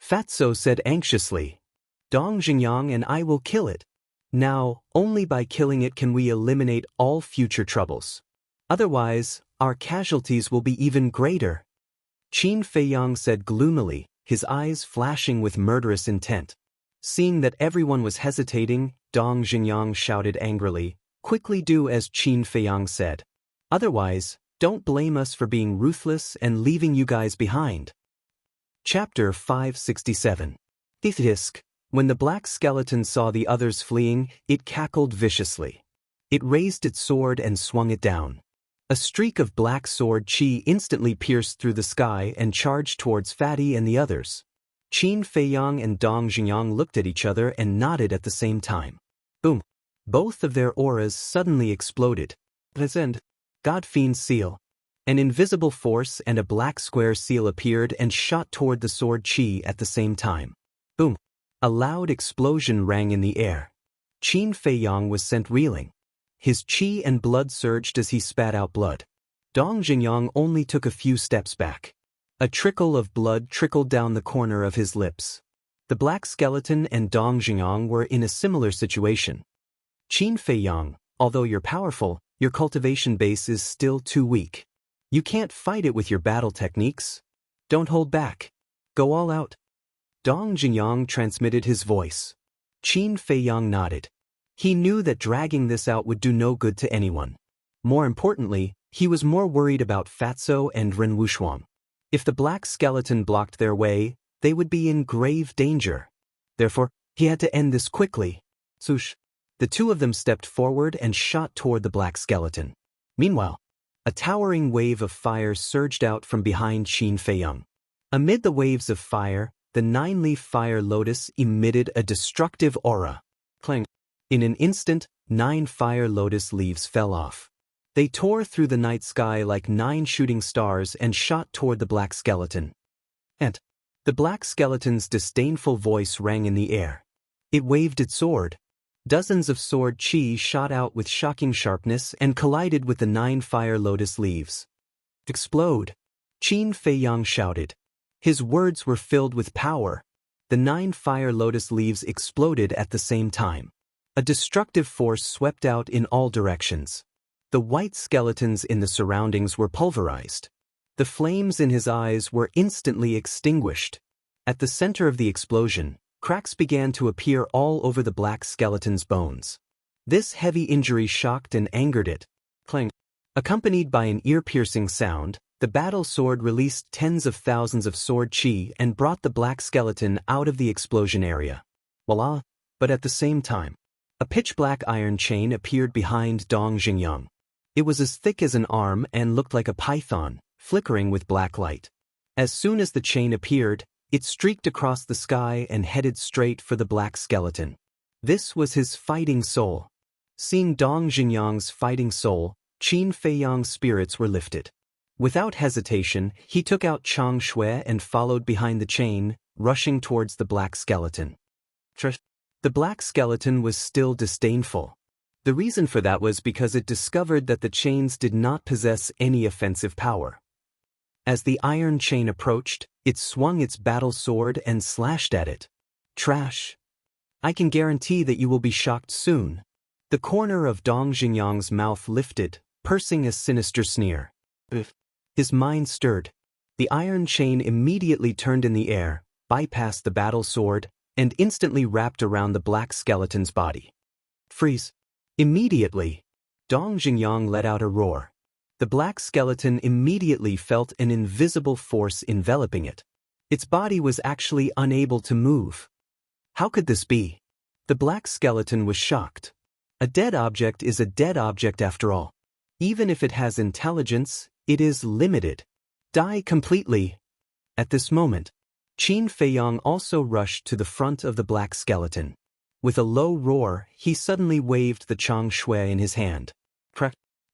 Fatso said anxiously. Dong Jinyang and I will kill it. Now, only by killing it can we eliminate all future troubles. Otherwise, our casualties will be even greater. Qin Feiyang said gloomily, his eyes flashing with murderous intent. Seeing that everyone was hesitating, Dong Jinyang shouted angrily, "Quickly do as Qin Feiyang said. Otherwise, don't blame us for being ruthless and leaving you guys behind." Chapter 567. Thithdisk. When the black skeleton saw the others fleeing, it cackled viciously. It raised its sword and swung it down. A streak of black sword chi instantly pierced through the sky and charged towards Fatty and the others. Qin Feiyang and Dong Jinyang looked at each other and nodded at the same time. Boom! Both of their auras suddenly exploded. Present. Godfiend seal. An invisible force and a black square seal appeared and shot toward the sword chi at the same time. Boom! A loud explosion rang in the air. Qin Feiyang was sent reeling. His chi and blood surged as he spat out blood. Dong Jinyang only took a few steps back. A trickle of blood trickled down the corner of his lips. The black skeleton and Dong Jinyang were in a similar situation. Qin Feiyang, although you're powerful, your cultivation base is still too weak. You can't fight it with your battle techniques. Don't hold back. Go all out. Dong Jinyang transmitted his voice. Qin Feiyang nodded. He knew that dragging this out would do no good to anyone. More importantly, he was more worried about Fatso and Ren Wushuang. If the black skeleton blocked their way, they would be in grave danger. Therefore, he had to end this quickly. Swoosh! The two of them stepped forward and shot toward the black skeleton. Meanwhile, a towering wave of fire surged out from behind Qin Feiyang. Amid the waves of fire, the 9-leaf fire lotus emitted a destructive aura. Clang! In an instant, 9 fire lotus leaves fell off. They tore through the night sky like 9 shooting stars and shot toward the black skeleton. And the black skeleton's disdainful voice rang in the air. It waved its sword. Dozens of sword chi shot out with shocking sharpness and collided with the 9 fire lotus leaves. Explode! Qin Feiyang shouted. His words were filled with power. The 9 fire lotus leaves exploded at the same time. A destructive force swept out in all directions. The white skeletons in the surroundings were pulverized. The flames in his eyes were instantly extinguished. At the center of the explosion, cracks began to appear all over the black skeleton's bones. This heavy injury shocked and angered it. Clang! Accompanied by an ear-piercing sound, the battle sword released tens of thousands of sword chi and brought the black skeleton out of the explosion area. Voila! But at the same time, a pitch-black iron chain appeared behind Dong Jinyang. It was as thick as an arm and looked like a python, flickering with black light. As soon as the chain appeared, it streaked across the sky and headed straight for the black skeleton. This was his fighting soul. Seeing Dong Jinyang's fighting soul, Qin Feiyang's spirits were lifted. Without hesitation, he took out Chang Shui and followed behind the chain, rushing towards the black skeleton. The black skeleton was still disdainful. The reason for that was because it discovered that the chains did not possess any offensive power. As the iron chain approached, it swung its battle sword and slashed at it. Trash. I can guarantee that you will be shocked soon. The corner of Dong Xingyang's mouth lifted, pursing a sinister sneer. His mind stirred. The iron chain immediately turned in the air, bypassed the battle sword, and instantly wrapped around the black skeleton's body. Freeze. Immediately, Dong Xingyang let out a roar. The black skeleton immediately felt an invisible force enveloping it. Its body was actually unable to move. How could this be? The black skeleton was shocked. A dead object is a dead object after all. Even if it has intelligence, it is limited. Die completely. At this moment, Qin Feiyang also rushed to the front of the black skeleton. With a low roar, he suddenly waved the Chang Shui in his hand.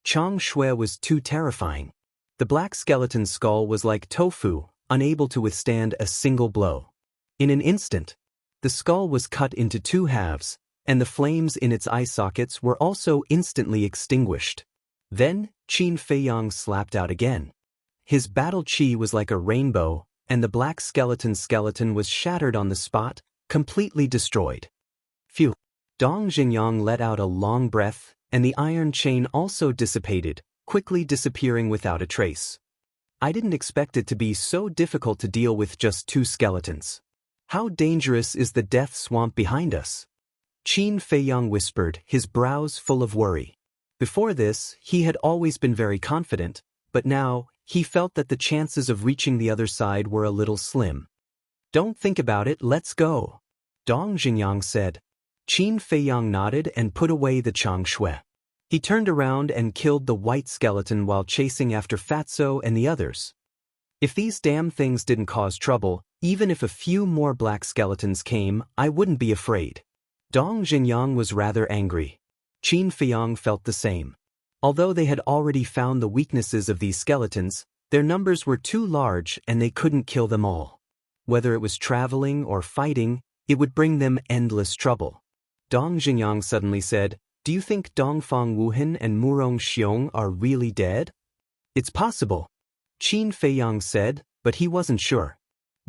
Chang Shui was too terrifying. The black skeleton's skull was like tofu, unable to withstand a single blow. In an instant, the skull was cut into two halves, and the flames in its eye sockets were also instantly extinguished. Then, Qin Feiyang slapped out again. His battle chi was like a rainbow, and the black skeleton was shattered on the spot, completely destroyed. Phew! Dong Xingyang let out a long breath, and the iron chain also dissipated, quickly disappearing without a trace. I didn't expect it to be so difficult to deal with just two skeletons. How dangerous is the death swamp behind us? Qin Feiyang whispered, his brows full of worry. Before this, he had always been very confident, but now, he felt that the chances of reaching the other side were a little slim. Don't think about it, let's go. Dong Xingyang said. Qin Feiyang nodded and put away the Chang Shui. He turned around and killed the white skeleton while chasing after Fatso and the others. If these damn things didn't cause trouble, even if a few more black skeletons came, I wouldn't be afraid. Dong Xingyang was rather angry. Qin Feiyang felt the same. Although they had already found the weaknesses of these skeletons, their numbers were too large and they couldn't kill them all. Whether it was traveling or fighting, it would bring them endless trouble. Dong Xingyang suddenly said, "Do you think Dongfang Wuhan and Murong Xiong are really dead?" "It's possible," Qin Feiyang said, but he wasn't sure.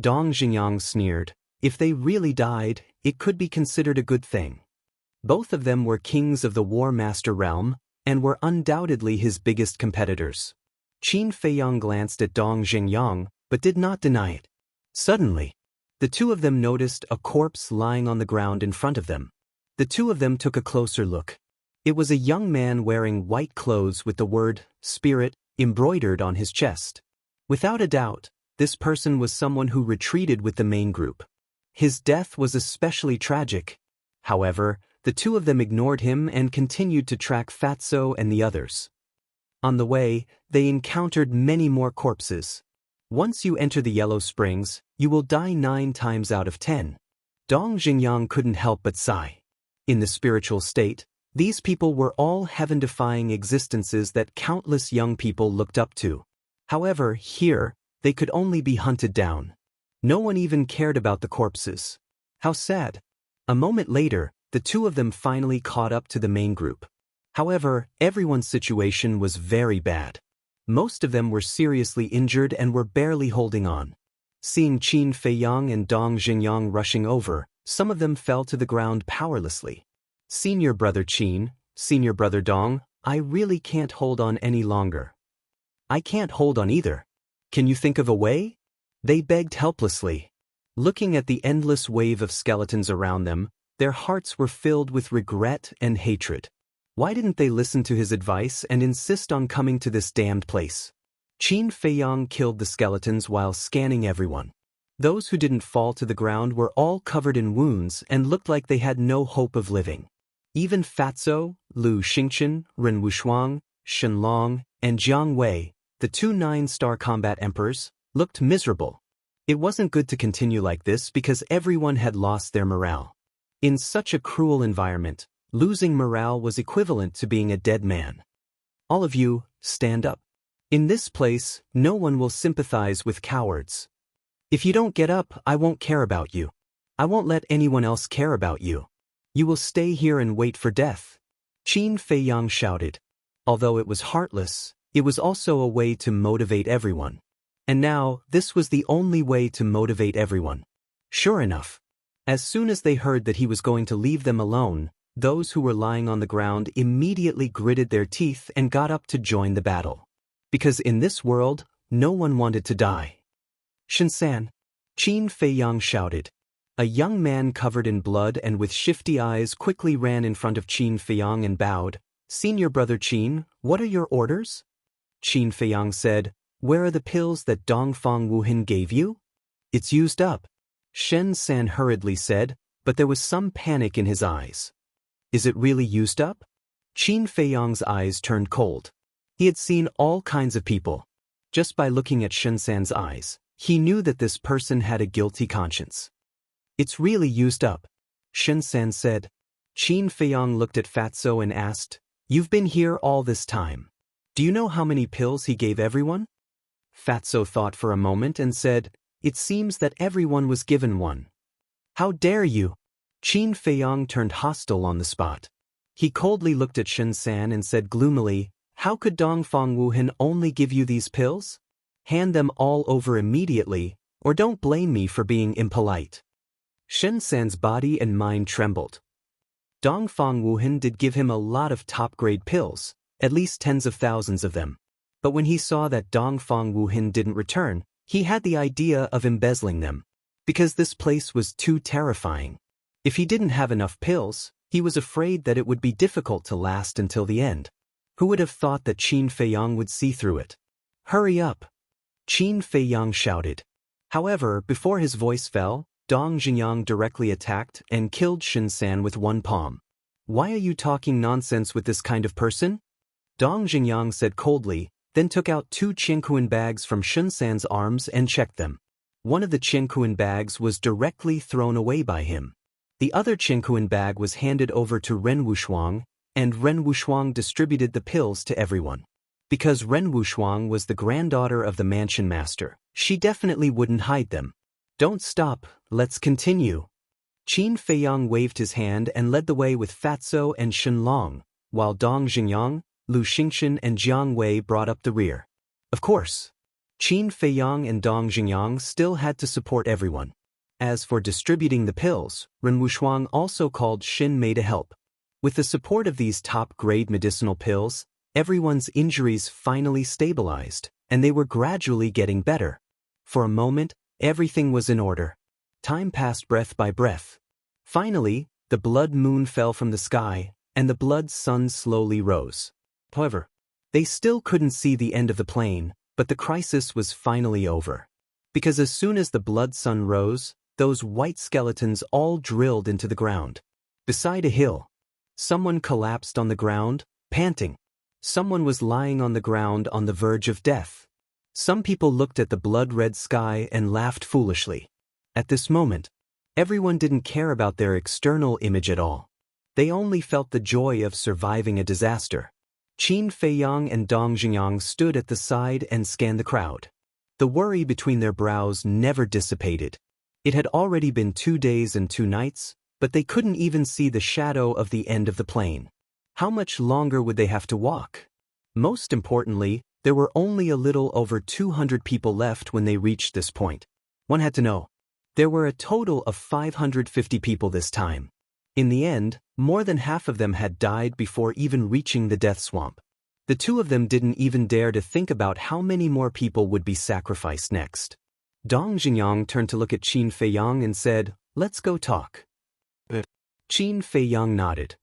Dong Xingyang sneered, "If they really died, it could be considered a good thing." Both of them were kings of the War Master realm, and were undoubtedly his biggest competitors. Qin Feiyang glanced at Dong Xingyang, but did not deny it. Suddenly, the two of them noticed a corpse lying on the ground in front of them. The two of them took a closer look. It was a young man wearing white clothes with the word, "Spirit," embroidered on his chest. Without a doubt, this person was someone who retreated with the main group. His death was especially tragic. However, the two of them ignored him and continued to track Fatso and the others. On the way, they encountered many more corpses. Once you enter the Yellow Springs, you will die 9 times out of 10. Dong Xingyang couldn't help but sigh. In the spiritual state, these people were all heaven-defying existences that countless young people looked up to. However, here, they could only be hunted down. No one even cared about the corpses. How sad. A moment later, the two of them finally caught up to the main group. However, everyone's situation was very bad. Most of them were seriously injured and were barely holding on. Seeing Qin Feiyang and Dong Xingyang rushing over, some of them fell to the ground powerlessly. "Senior brother Qin, senior brother Dong, I really can't hold on any longer." "I can't hold on either. Can you think of a way?" They begged helplessly. Looking at the endless wave of skeletons around them, their hearts were filled with regret and hatred. Why didn't they listen to his advice and insist on coming to this damned place? Qin Feiyang killed the skeletons while scanning everyone. Those who didn't fall to the ground were all covered in wounds and looked like they had no hope of living. Even Fatso, Lu Xingchen, Ren Wushuang, Shen Long, and Jiang Wei, the 2 9-star combat emperors, looked miserable. It wasn't good to continue like this because everyone had lost their morale. In such a cruel environment, losing morale was equivalent to being a dead man. All of you, stand up. In this place, no one will sympathize with cowards. If you don't get up, I won't care about you. I won't let anyone else care about you. You will stay here and wait for death. Qin Feiyang shouted. Although it was heartless, it was also a way to motivate everyone. And now, this was the only way to motivate everyone. Sure enough, as soon as they heard that he was going to leave them alone, those who were lying on the ground immediately gritted their teeth and got up to join the battle. Because in this world, no one wanted to die. Shin-san, Qin Feiyang shouted. A young man covered in blood and with shifty eyes quickly ran in front of Qin Feiyang and bowed. Senior brother Qin, what are your orders? Qin Feiyang said, where are the pills that Dongfang Wuhan gave you? It's used up. Shen-san hurriedly said, but there was some panic in his eyes. Is it really used up? Qin Feiyang's eyes turned cold. He had seen all kinds of people. Just by looking at Shen-san's eyes, he knew that this person had a guilty conscience. It's really used up, Shen-san said. Qin Feiyang looked at Fatso and asked, you've been here all this time. Do you know how many pills he gave everyone? Fatso thought for a moment and said, it seems that everyone was given one. How dare you? Qin Feiyang turned hostile on the spot. He coldly looked at Shen-san and said gloomily, how could Dongfang Wuhan only give you these pills? Hand them all over immediately, or don't blame me for being impolite. Shen-san's body and mind trembled. Dongfang Wuhan did give him a lot of top-grade pills, at least tens of thousands of them. But when he saw that Dongfang Wuhan didn't return, he had the idea of embezzling them. Because this place was too terrifying. If he didn't have enough pills, he was afraid that it would be difficult to last until the end. Who would have thought that Qin Feiyang would see through it? Hurry up! Qin Feiyang shouted. However, before his voice fell, Dong Xingyang directly attacked and killed Shin-san with one palm. Why are you talking nonsense with this kind of person? Dong Xingyang said coldly, then took out 2 Qianquan bags from Shin-san's arms and checked them. One of the Qianquan bags was directly thrown away by him. The other Qianquan bag was handed over to Ren Wushuang, and Ren Wushuang distributed the pills to everyone. Because Ren Wushuang was the granddaughter of the mansion master, she definitely wouldn't hide them. Don't stop, let's continue. Qin Feiyang waved his hand and led the way with Fatso and Shenlong, while Dong Xingyang, Lu Xingchen and Jiang Wei brought up the rear. Of course, Qin Feiyang and Dong Xingyang still had to support everyone. As for distributing the pills, Ren Wushuang also called Shin Mei to help. With the support of these top-grade medicinal pills, everyone's injuries finally stabilized, and they were gradually getting better. For a moment, everything was in order. Time passed breath by breath. Finally, the blood moon fell from the sky, and the blood sun slowly rose. However, they still couldn't see the end of the plain, but the crisis was finally over. Because as soon as the blood sun rose, those white skeletons all drilled into the ground. Beside a hill, someone collapsed on the ground, panting. Someone was lying on the ground on the verge of death. Some people looked at the blood-red sky and laughed foolishly. At this moment, everyone didn't care about their external image at all. They only felt the joy of surviving a disaster. Qin Feiyang and Dong Xingyang stood at the side and scanned the crowd. The worry between their brows never dissipated. It had already been 2 days and 2 nights, but they couldn't even see the shadow of the end of the plain. How much longer would they have to walk? Most importantly, there were only a little over 200 people left when they reached this point. One had to know. There were a total of 550 people this time. In the end, more than half of them had died before even reaching the death swamp. The 2 of them didn't even dare to think about how many more people would be sacrificed next. Dong Xingyang turned to look at Qin Feiyang and said, let's go talk. Qin Feiyang nodded.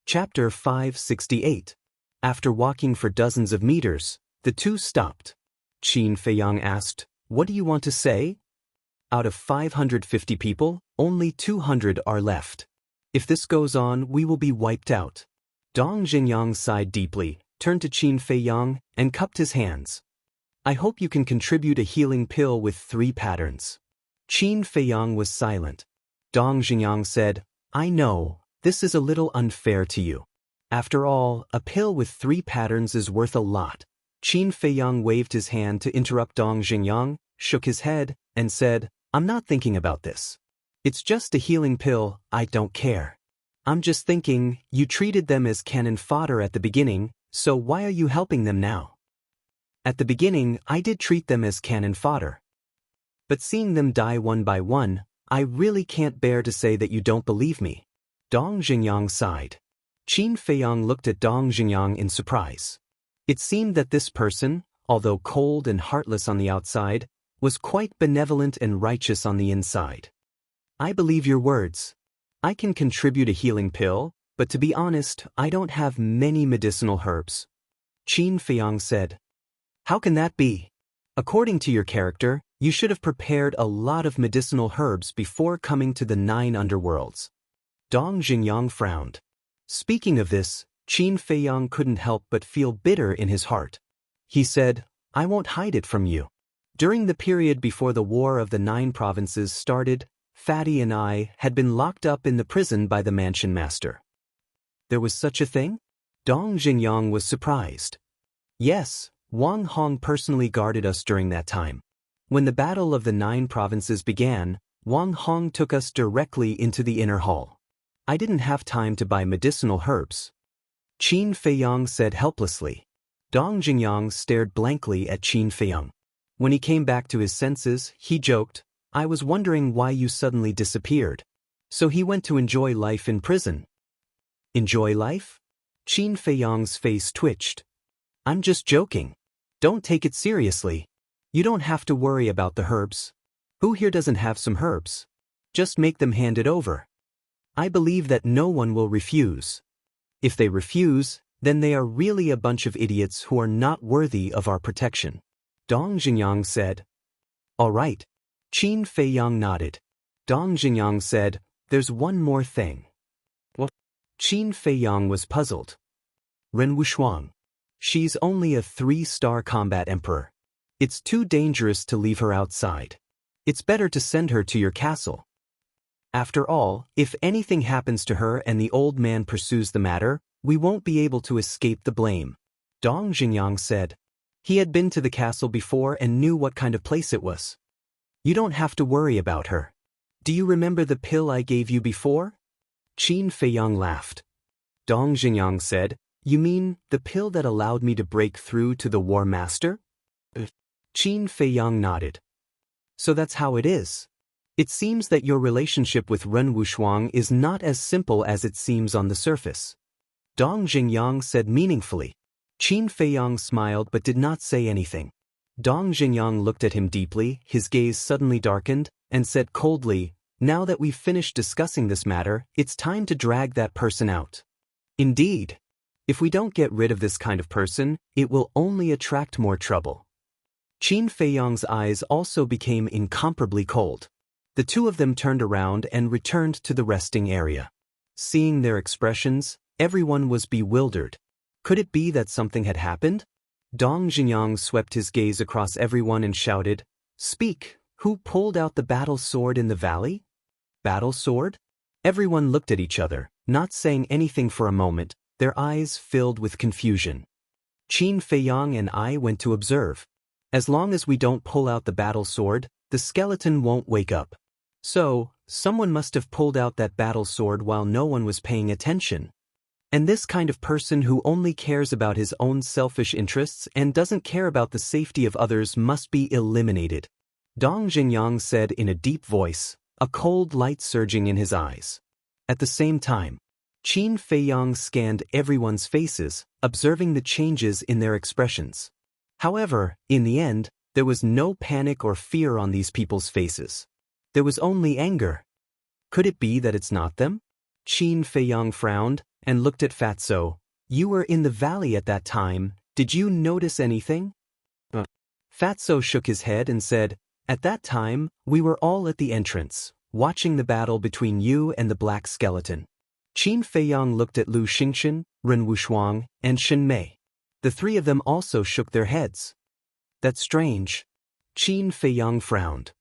Chapter 568. After walking for dozens of meters, the 2 stopped. Qin Feiyang asked, what do you want to say? Out of 550 people, only 200 are left. If this goes on, we will be wiped out. Dong Xingyang sighed deeply, turned to Qin Feiyang, and cupped his hands. I hope you can contribute a healing pill with 3 patterns. Qin Feiyang was silent. Dong Xingyang said, I know, this is a little unfair to you. After all, a pill with 3 patterns is worth a lot. Qin Feiyang waved his hand to interrupt Dong Xingyang, shook his head, and said, I'm not thinking about this. It's just a healing pill, I don't care. I'm just thinking, you treated them as cannon fodder at the beginning, so why are you helping them now? At the beginning, I did treat them as cannon fodder. But seeing them die one by one, I really can't bear to say that you don't believe me. Dong Xingyang sighed. Qin Feiyang looked at Dong Xingyang in surprise. It seemed that this person, although cold and heartless on the outside, was quite benevolent and righteous on the inside. I believe your words. I can contribute a healing pill, but to be honest, I don't have many medicinal herbs. Qin Feiyang said. How can that be? According to your character, you should have prepared a lot of medicinal herbs before coming to the 9 underworlds. Dong Xingyang frowned. Speaking of this, Qin Feiyang couldn't help but feel bitter in his heart. He said, I won't hide it from you. During the period before the War of the 9 Provinces started, Fatty and I had been locked up in the prison by the mansion master. There was such a thing? Dong Xingyang was surprised. Yes, Wang Hong personally guarded us during that time. When the Battle of the 9 Provinces began, Wang Hong took us directly into the inner hall. I didn't have time to buy medicinal herbs. Qin Feiyang said helplessly. Dong Xingyang stared blankly at Qin Feiyang. When he came back to his senses, he joked, I was wondering why you suddenly disappeared. So he went to enjoy life in prison. Enjoy life? Qin Feiyang's face twitched. I'm just joking. Don't take it seriously. You don't have to worry about the herbs. Who here doesn't have some herbs? Just make them hand it over. I believe that no one will refuse. If they refuse, then they are really a bunch of idiots who are not worthy of our protection. Dong Xingyang said. All right. Qin Feiyang nodded. Dong Xingyang said, there's one more thing. What? Qin Feiyang was puzzled. Ren Wushuang. She's only a 3-star combat emperor. It's too dangerous to leave her outside. It's better to send her to your castle. After all, if anything happens to her and the old man pursues the matter, we won't be able to escape the blame. Dong Xingyang said. He had been to the castle before and knew what kind of place it was. You don't have to worry about her. Do you remember the pill I gave you before? Qin Feiyang laughed. Dong Xingyang said, you mean the pill that allowed me to break through to the War Master? Qin Feiyang nodded. So that's how it is. It seems that your relationship with Ren Wushuang is not as simple as it seems on the surface. Dong Xingyang said meaningfully. Qin Feiyang smiled but did not say anything. Dong Xingyang looked at him deeply, his gaze suddenly darkened, and said coldly, now that we've finished discussing this matter, it's time to drag that person out. Indeed. If we don't get rid of this kind of person, it will only attract more trouble. Qin Feiyang's eyes also became incomparably cold. The two of them turned around and returned to the resting area. Seeing their expressions, everyone was bewildered. Could it be that something had happened? Dong Xingyang swept his gaze across everyone and shouted, Speak, who pulled out the battle sword in the valley? Battle sword? Everyone looked at each other, not saying anything for a moment, their eyes filled with confusion. Qin Feiyang and I went to observe. As long as we don't pull out the battle sword, the skeleton won't wake up. So, someone must have pulled out that battle sword while no one was paying attention. And this kind of person who only cares about his own selfish interests and doesn't care about the safety of others must be eliminated. Dong Xingyang said in a deep voice, a cold light surging in his eyes. At the same time, Qin Feiyang scanned everyone's faces, observing the changes in their expressions. However, in the end, there was no panic or fear on these people's faces. There was only anger. Could it be that it's not them? Qin Feiyang frowned and looked at Fatso. You were in the valley at that time, did you notice anything? Fatso shook his head and said, at that time, we were all at the entrance, watching the battle between you and the black skeleton. Qin Feiyang looked at Lu Xingchen, Ren Wushuang, and Shen Mei. The three of them also shook their heads. That's strange. Qin Feiyang frowned.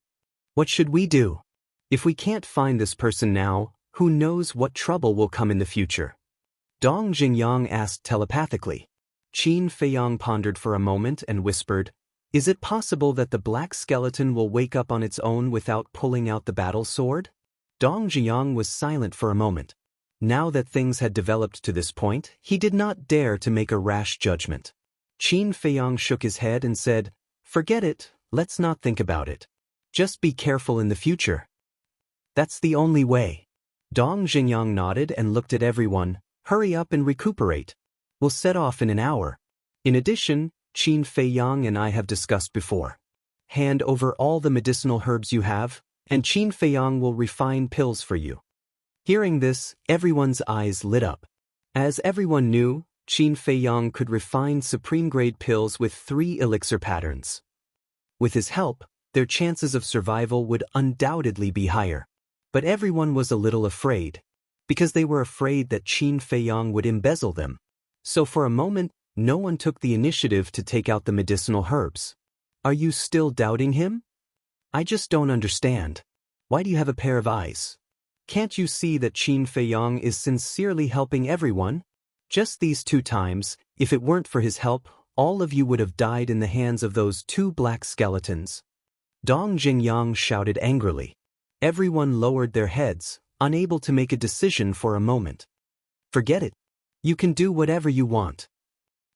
What should we do? If we can't find this person now, who knows what trouble will come in the future? Dong Xingyang asked telepathically. Qin Feiyang pondered for a moment and whispered, is it possible that the black skeleton will wake up on its own without pulling out the battle sword? Dong Xingyang was silent for a moment. Now that things had developed to this point, he did not dare to make a rash judgment. Qin Feiyang shook his head and said, "Forget it, let's not think about it. Just be careful in the future. That's the only way." Dong Jingyang nodded and looked at everyone. "Hurry up and recuperate. We'll set off in an hour. In addition, Qin Feiyang and I have discussed before. Hand over all the medicinal herbs you have, and Qin Feiyang will refine pills for you." Hearing this, everyone's eyes lit up. As everyone knew, Qin Feiyang could refine supreme-grade pills with 3 elixir patterns. With his help, their chances of survival would undoubtedly be higher. But everyone was a little afraid, because they were afraid that Qin Feiyang would embezzle them. So for a moment, no one took the initiative to take out the medicinal herbs. Are you still doubting him? I just don't understand. Why do you have a pair of eyes? Can't you see that Qin Feiyang is sincerely helping everyone? Just these 2 times, if it weren't for his help, all of you would have died in the hands of those 2 black skeletons. Dong Jingyang shouted angrily. Everyone lowered their heads, unable to make a decision for a moment. Forget it. You can do whatever you want.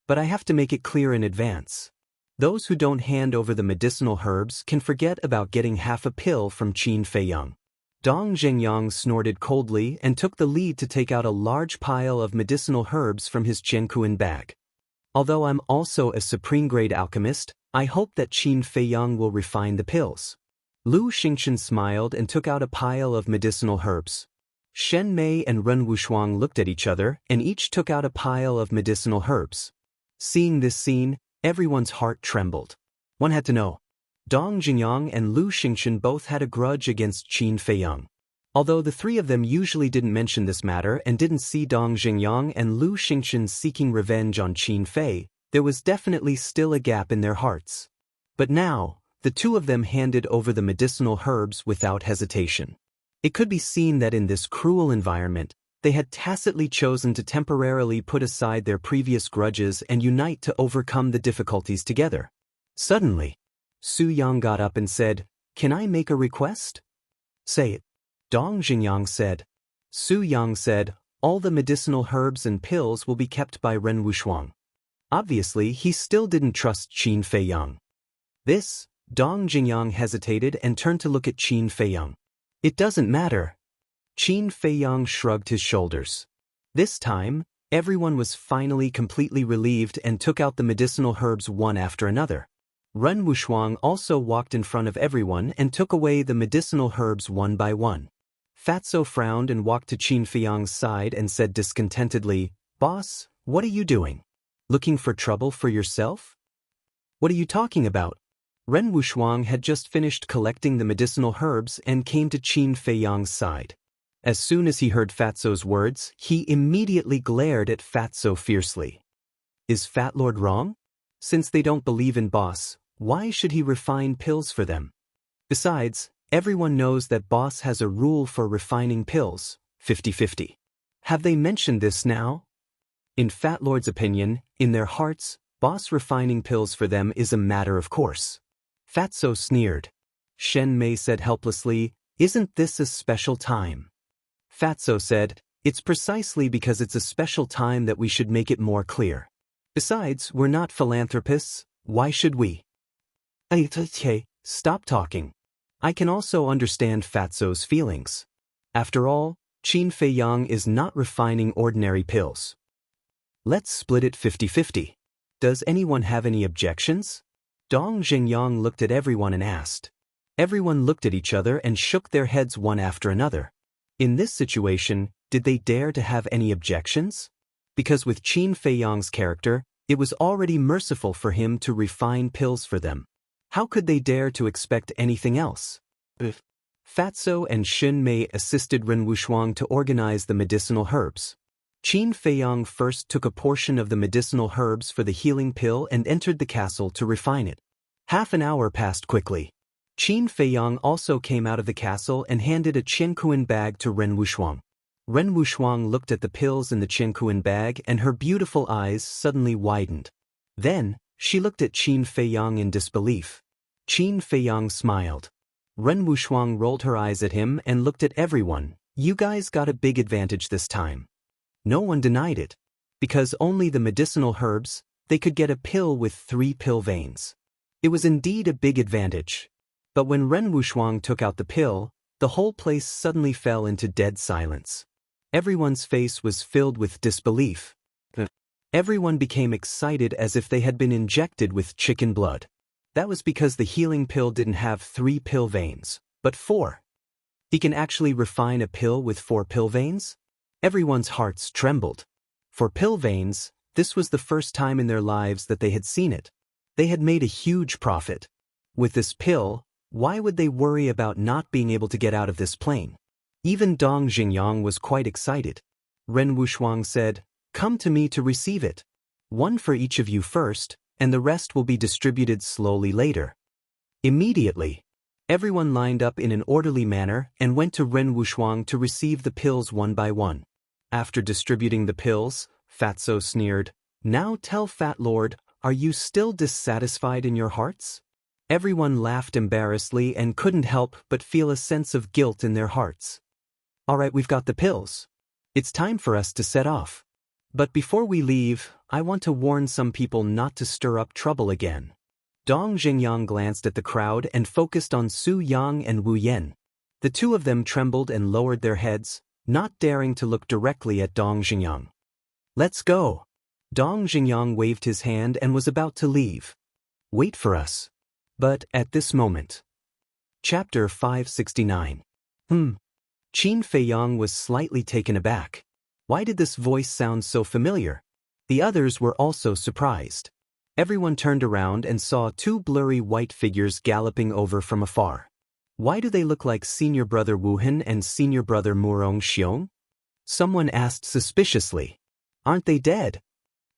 But I have to make it clear in advance. Those who don't hand over the medicinal herbs can forget about getting half a pill from Qin Feiyang. Dong Jingyang snorted coldly and took the lead to take out a large pile of medicinal herbs from his Jiankuan bag. Although I'm also a supreme-grade alchemist, I hope that Qin Feiyang will refine the pills. Lu Xingchen smiled and took out a pile of medicinal herbs. Shen Mei and Ren Wushuang looked at each other and each took out a pile of medicinal herbs. Seeing this scene, everyone's heart trembled. One had to know. Dong Jingyang and Lu Xingchen both had a grudge against Qin Feiyang. Although the 3 of them usually didn't mention this matter and didn't see Dong Jingyang and Lu Xingchen seeking revenge on Qin Fei, there was definitely still a gap in their hearts. But now, the 2 of them handed over the medicinal herbs without hesitation. It could be seen that in this cruel environment, they had tacitly chosen to temporarily put aside their previous grudges and unite to overcome the difficulties together. Suddenly, Su Yang got up and said, "Can I make a request?" "Say it." Dong Jingyang said. Su Yang said, "All the medicinal herbs and pills will be kept by Ren Wushuang." Obviously, he still didn't trust Qin Feiyang. This, Dong Jingyang hesitated and turned to look at Qin Feiyang. "It doesn't matter." Qin Feiyang shrugged his shoulders. This time, everyone was finally completely relieved and took out the medicinal herbs one after another. Ren Wushuang also walked in front of everyone and took away the medicinal herbs one by one. Fatso frowned and walked to Qin Feiyang's side and said discontentedly, "Boss, what are you doing? Looking for trouble for yourself?" "What are you talking about?" Ren Wushuang had just finished collecting the medicinal herbs and came to Qin Feiyang's side. As soon as he heard Fatso's words, he immediately glared at Fatso fiercely. Is Fat Lord wrong? Since they don't believe in Boss, why should he refine pills for them? Besides, everyone knows that Boss has a rule for refining pills, 50-50. Have they mentioned this now? In Fat Lord's opinion, in their hearts, Boss refining pills for them is a matter of course. Fatso sneered. Shen Mei said helplessly, "Isn't this a special time?" Fatso said, "It's precisely because it's a special time that we should make it more clear. Besides, we're not philanthropists, why should we?" "Okay, stop talking. I can also understand Fatso's feelings. After all, Qin Feiyang is not refining ordinary pills. Let's split it 50-50. Does anyone have any objections?" Dong Jingyang looked at everyone and asked. Everyone looked at each other and shook their heads one after another. In this situation, did they dare to have any objections? Because with Qin Feiyang's character, it was already merciful for him to refine pills for them. How could they dare to expect anything else? Fatso and Shen Mei assisted Ren Wushuang to organize the medicinal herbs. Qin Feiyang first took a portion of the medicinal herbs for the healing pill and entered the castle to refine it. Half an hour passed quickly. Qin Feiyang also came out of the castle and handed a Qiankuan bag to Ren Wushuang. Ren Wushuang looked at the pills in the Qiankuan bag and her beautiful eyes suddenly widened. Then, she looked at Qin Feiyang in disbelief. Qin Feiyang smiled. Ren Wushuang rolled her eyes at him and looked at everyone, You guys got a big advantage this time. No one denied it. Because only the medicinal herbs, they could get a pill with 3 pill veins. It was indeed a big advantage. But when Ren Wushuang took out the pill, the whole place suddenly fell into dead silence. Everyone's face was filled with disbelief. Everyone became excited as if they had been injected with chicken blood. That was because the healing pill didn't have 3 pill veins, but 4. He can actually refine a pill with 4 pill veins? Everyone's hearts trembled. For pill veins, this was the first time in their lives that they had seen it. They had made a huge profit. With this pill, why would they worry about not being able to get out of this plane? Even Dong Xingyang was quite excited. Ren Wushuang said, "Come to me to receive it. 1 for each of you first, and the rest will be distributed slowly later." Immediately, everyone lined up in an orderly manner and went to Ren Wushuang to receive the pills one by one. After distributing the pills, Fatso sneered, "Now tell Fat Lord, are you still dissatisfied in your hearts?" Everyone laughed embarrassedly and couldn't help but feel a sense of guilt in their hearts. "All right, we've got the pills. It's time for us to set off. But before we leave, I want to warn some people not to stir up trouble again." Dong Xingyang glanced at the crowd and focused on Su Yang and Wu Yan. The two of them trembled and lowered their heads, not daring to look directly at Dong Xingyang. "Let's go." Dong Xingyang waved his hand and was about to leave. "Wait for us." But at this moment. Chapter 569. Qin Feiyang was slightly taken aback. Why did this voice sound so familiar? The others were also surprised. Everyone turned around and saw 2 blurry white figures galloping over from afar. Why do they look like senior brother Wu Hen and senior brother Murong Xiong? Someone asked suspiciously. Aren't they dead?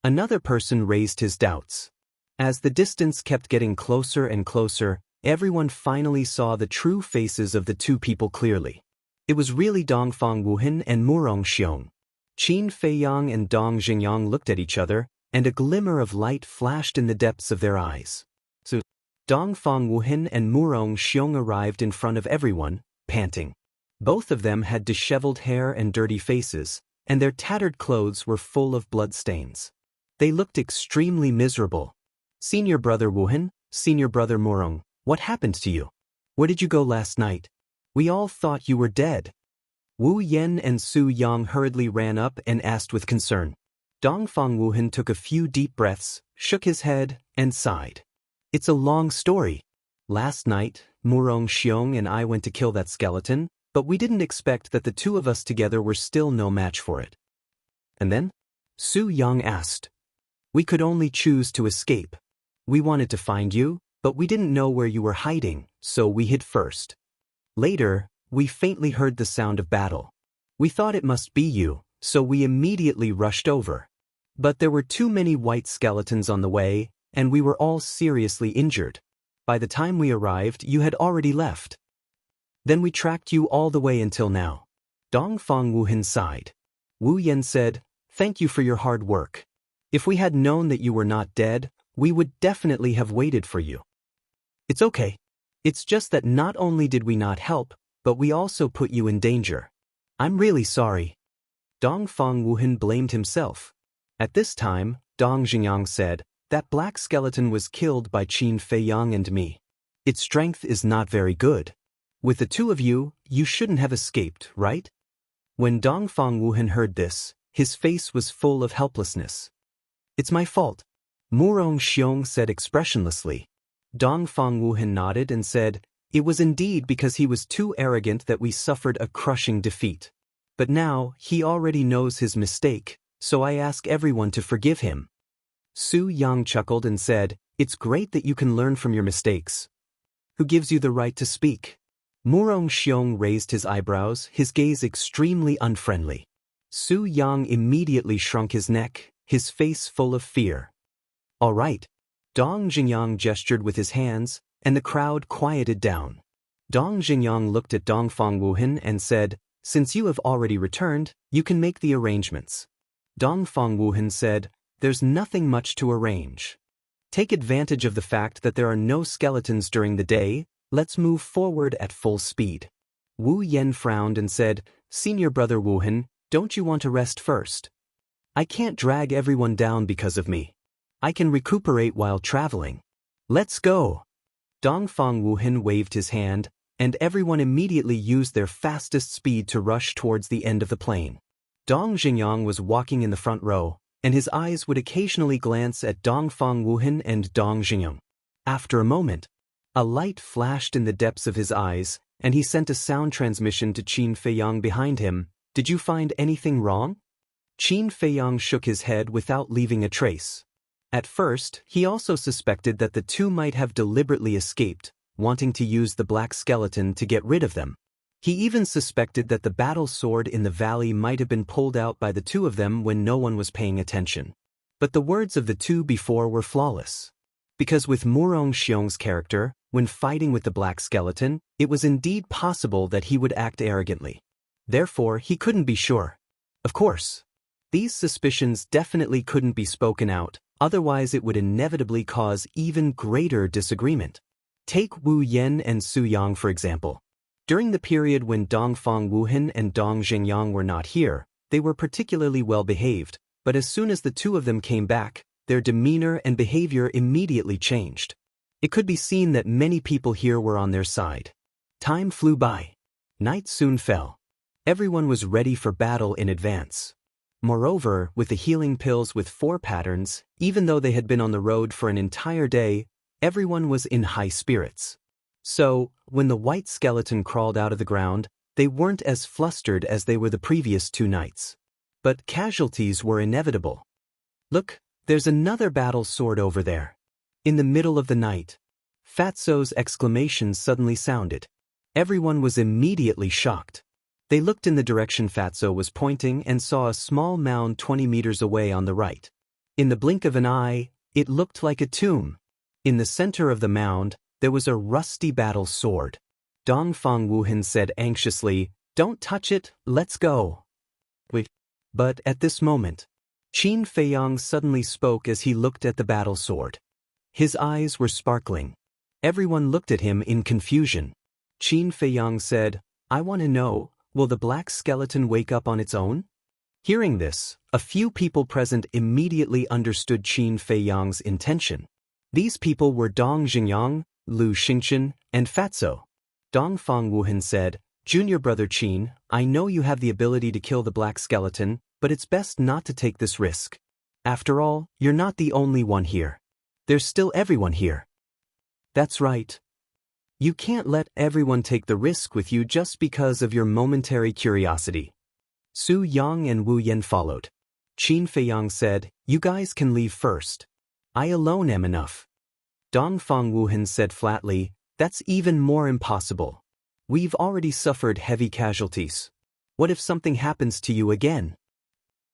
Another person raised his doubts. As the distance kept getting closer and closer, everyone finally saw the true faces of the 2 people clearly. It was really Dongfang Wuhan and Murong Xiong. Qin Feiyang and Dong Xingyang looked at each other, and a glimmer of light flashed in the depths of their eyes. So, Dongfang Wuhan and Murong Xiong arrived in front of everyone, panting. Both of them had disheveled hair and dirty faces, and their tattered clothes were full of bloodstains. They looked extremely miserable. "Senior brother Wuhan, senior brother Murong, what happened to you? Where did you go last night? We all thought you were dead." Wu Yan and Su Yang hurriedly ran up and asked with concern. Dongfang Wuhan took a few deep breaths, shook his head, and sighed. "It's a long story. Last night, Murong Xiong and I went to kill that skeleton, but we didn't expect that the 2 of us together were still no match for it." "And then?" Su Yang asked. "We could only choose to escape. We wanted to find you, but we didn't know where you were hiding, so we hid first. Later, we faintly heard the sound of battle. We thought it must be you, so we immediately rushed over. But there were too many white skeletons on the way, and we were all seriously injured. By the time we arrived, you had already left. Then we tracked you all the way until now." Dongfang Wuhan sighed. Wu Yan said, "Thank you for your hard work. If we had known that you were not dead, we would definitely have waited for you." "It's okay. It's just that not only did we not help, but we also put you in danger. I'm really sorry." Dongfang Wuhan blamed himself. At this time, Dong Xingyang said, "That black skeleton was killed by Qin Feiyang and me. Its strength is not very good. With the 2 of you, you shouldn't have escaped, right?" When Dongfang Wuhan heard this, his face was full of helplessness. "It's my fault," Murong Xiong said expressionlessly. Dongfang Wuhan nodded and said, "It was indeed because he was too arrogant that we suffered a crushing defeat. But now, he already knows his mistake, so I ask everyone to forgive him." Su Yang chuckled and said, "It's great that you can learn from your mistakes. Who gives you the right to speak?" Murong Xiong raised his eyebrows, his gaze extremely unfriendly. Su Yang immediately shrunk his neck, his face full of fear. "All right." Dong Xingyang gestured with his hands, and the crowd quieted down. Dong Xingyang looked at Dongfang Wuhan and said, "Since you have already returned, you can make the arrangements." Dongfang Wuhan said, "There's nothing much to arrange. Take advantage of the fact that there are no skeletons during the day, let's move forward at full speed." Wu Yen frowned and said, Senior brother Wu Hin, don't you want to rest first? I can't drag everyone down because of me. I can recuperate while traveling. Let's go. Dongfang Wu Hin waved his hand, and everyone immediately used their fastest speed to rush towards the end of the plane. Dong Xingyang was walking in the front row, and his eyes would occasionally glance at Dongfang Wu Hin and Dong Xingyang. After a moment, a light flashed in the depths of his eyes, and he sent a sound transmission to Qin Feiyang behind him. Did you find anything wrong? Qin Feiyang shook his head without leaving a trace. At first, he also suspected that the two might have deliberately escaped, wanting to use the black skeleton to get rid of them. He even suspected that the battle sword in the valley might have been pulled out by the two of them when no one was paying attention. But the words of the two before were flawless. Because with Murong Xiong's character, when fighting with the black skeleton, it was indeed possible that he would act arrogantly. Therefore, he couldn't be sure. Of course, these suspicions definitely couldn't be spoken out, otherwise it would inevitably cause even greater disagreement. Take Wu Yen and Su Yang for example. During the period when Dongfang Wu Hin and Dong Xingyang were not here, they were particularly well behaved, but as soon as the two of them came back, their demeanor and behavior immediately changed. It could be seen that many people here were on their side. Time flew by. Night soon fell. Everyone was ready for battle in advance. Moreover, with the healing pills with 4 patterns, even though they had been on the road for an entire day, everyone was in high spirits. So, when the white skeleton crawled out of the ground, they weren't as flustered as they were the previous 2 nights. But casualties were inevitable. Look, there's another battle sword over there. In the middle of the night, Fatso's exclamation suddenly sounded. Everyone was immediately shocked. They looked in the direction Fatso was pointing and saw a small mound 20 meters away on the right. In the blink of an eye, it looked like a tomb. In the center of the mound, there was a rusty battle sword. Dongfang Wu Hin said anxiously, Don't touch it, let's go. Wait. But at this moment, Qin Feiyang suddenly spoke as he looked at the battle sword. His eyes were sparkling. Everyone looked at him in confusion. Qin Feiyang said, I want to know, will the black skeleton wake up on its own? Hearing this, a few people present immediately understood Qin Feiyang's intention. These people were Dong Xingyang, Lu Xingchen, and Fatso. Dongfang Wu Hin said, Junior brother Qin, I know you have the ability to kill the black skeleton, but it's best not to take this risk. After all, you're not the only one here. There's still everyone here. That's right. You can't let everyone take the risk with you just because of your momentary curiosity. Su Yang and Wu Yen followed. Qin Feiyang said, You guys can leave first. I alone am enough. Dongfang Wu Hin said flatly, That's even more impossible. We've already suffered heavy casualties. What if something happens to you again?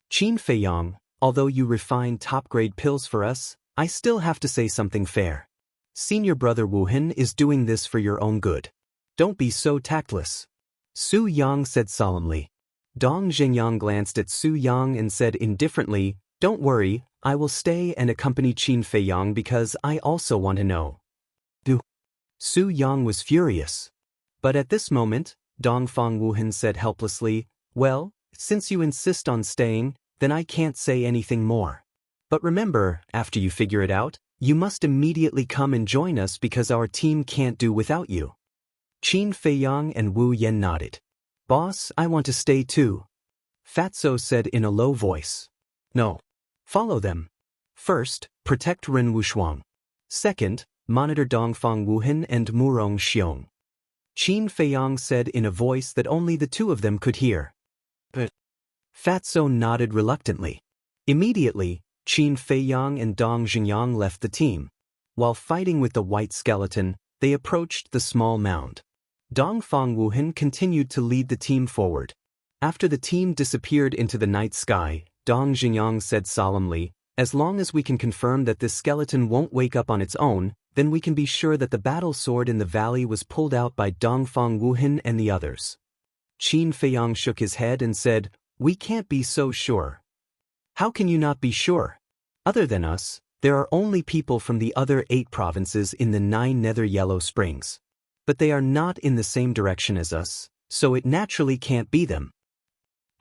Qin Feiyang, although you refine top-grade pills for us, I still have to say something fair. Senior brother Wu Hin is doing this for your own good. Don't be so tactless. Su Yang said solemnly. Dong Xingyang glanced at Su Yang and said indifferently, Don't worry, I will stay and accompany Qin Feiyang because I also want to know. Su Yang was furious. But at this moment, Dongfang Wu Hin said helplessly, Well, since you insist on staying, then I can't say anything more. But remember, after you figure it out, you must immediately come and join us because our team can't do without you. Qin Feiyang and Wu Yen nodded. Boss, I want to stay too. Fatso said in a low voice. No. Follow them. First, protect Ren Wushuang. Second, monitor Dongfang Wu Hin and Murong Xiong. Qin Feiyang said in a voice that only the two of them could hear. But Fatso nodded reluctantly. Immediately, Qin Feiyang and Dong Xingyang left the team. While fighting with the white skeleton, they approached the small mound. Dongfang Wu Hin continued to lead the team forward. After the team disappeared into the night sky, Dong Xingyang said solemnly, As long as we can confirm that this skeleton won't wake up on its own, then we can be sure that the battle sword in the valley was pulled out by Dongfang Wu Hin and the others. Qin Feiyang shook his head and said, We can't be so sure. How can you not be sure? Other than us, there are only people from the other 8 provinces in the 9 nether yellow springs. But they are not in the same direction as us, so it naturally can't be them.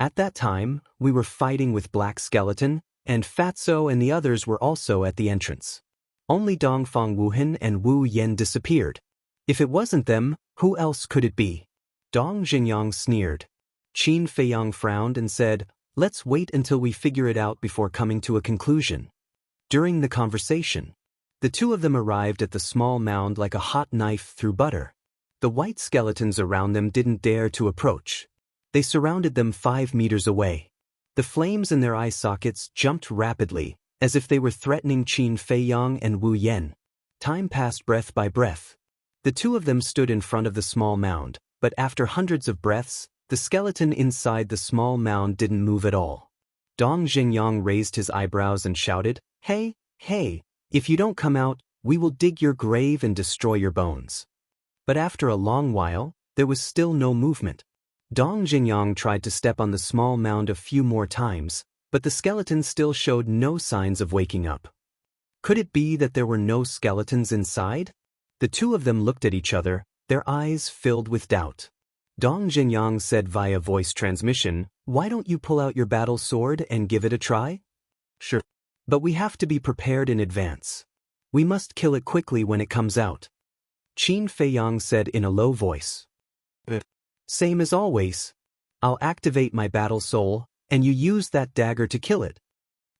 At that time, we were fighting with Black Skeleton, and Fatso and the others were also at the entrance. Only Dongfang Wuhan and Wu Yen disappeared. If it wasn't them, who else could it be? Dong Jinyang sneered. Qin Feiyang frowned and said, "Let's wait until we figure it out before coming to a conclusion." During the conversation, the two of them arrived at the small mound like a hot knife through butter. The white skeletons around them didn't dare to approach. They surrounded them 5 meters away. The flames in their eye sockets jumped rapidly, as if they were threatening Qin Feiyang and Wu Yen. Time passed breath by breath. The two of them stood in front of the small mound, but after hundreds of breaths, the skeleton inside the small mound didn't move at all. Dong Jingyang raised his eyebrows and shouted, "Hey, hey, if you don't come out, we will dig your grave and destroy your bones." But after a long while, there was still no movement. Dong Jinyang tried to step on the small mound a few more times, but the skeleton still showed no signs of waking up. Could it be that there were no skeletons inside? The two of them looked at each other, their eyes filled with doubt. Dong Jinyang said via voice transmission, "Why don't you pull out your battle sword and give it a try?" "Sure. But we have to be prepared in advance. We must kill it quickly when it comes out." Qin Feiyang said in a low voice. "Same as always. I'll activate my battle soul, and you use that dagger to kill it."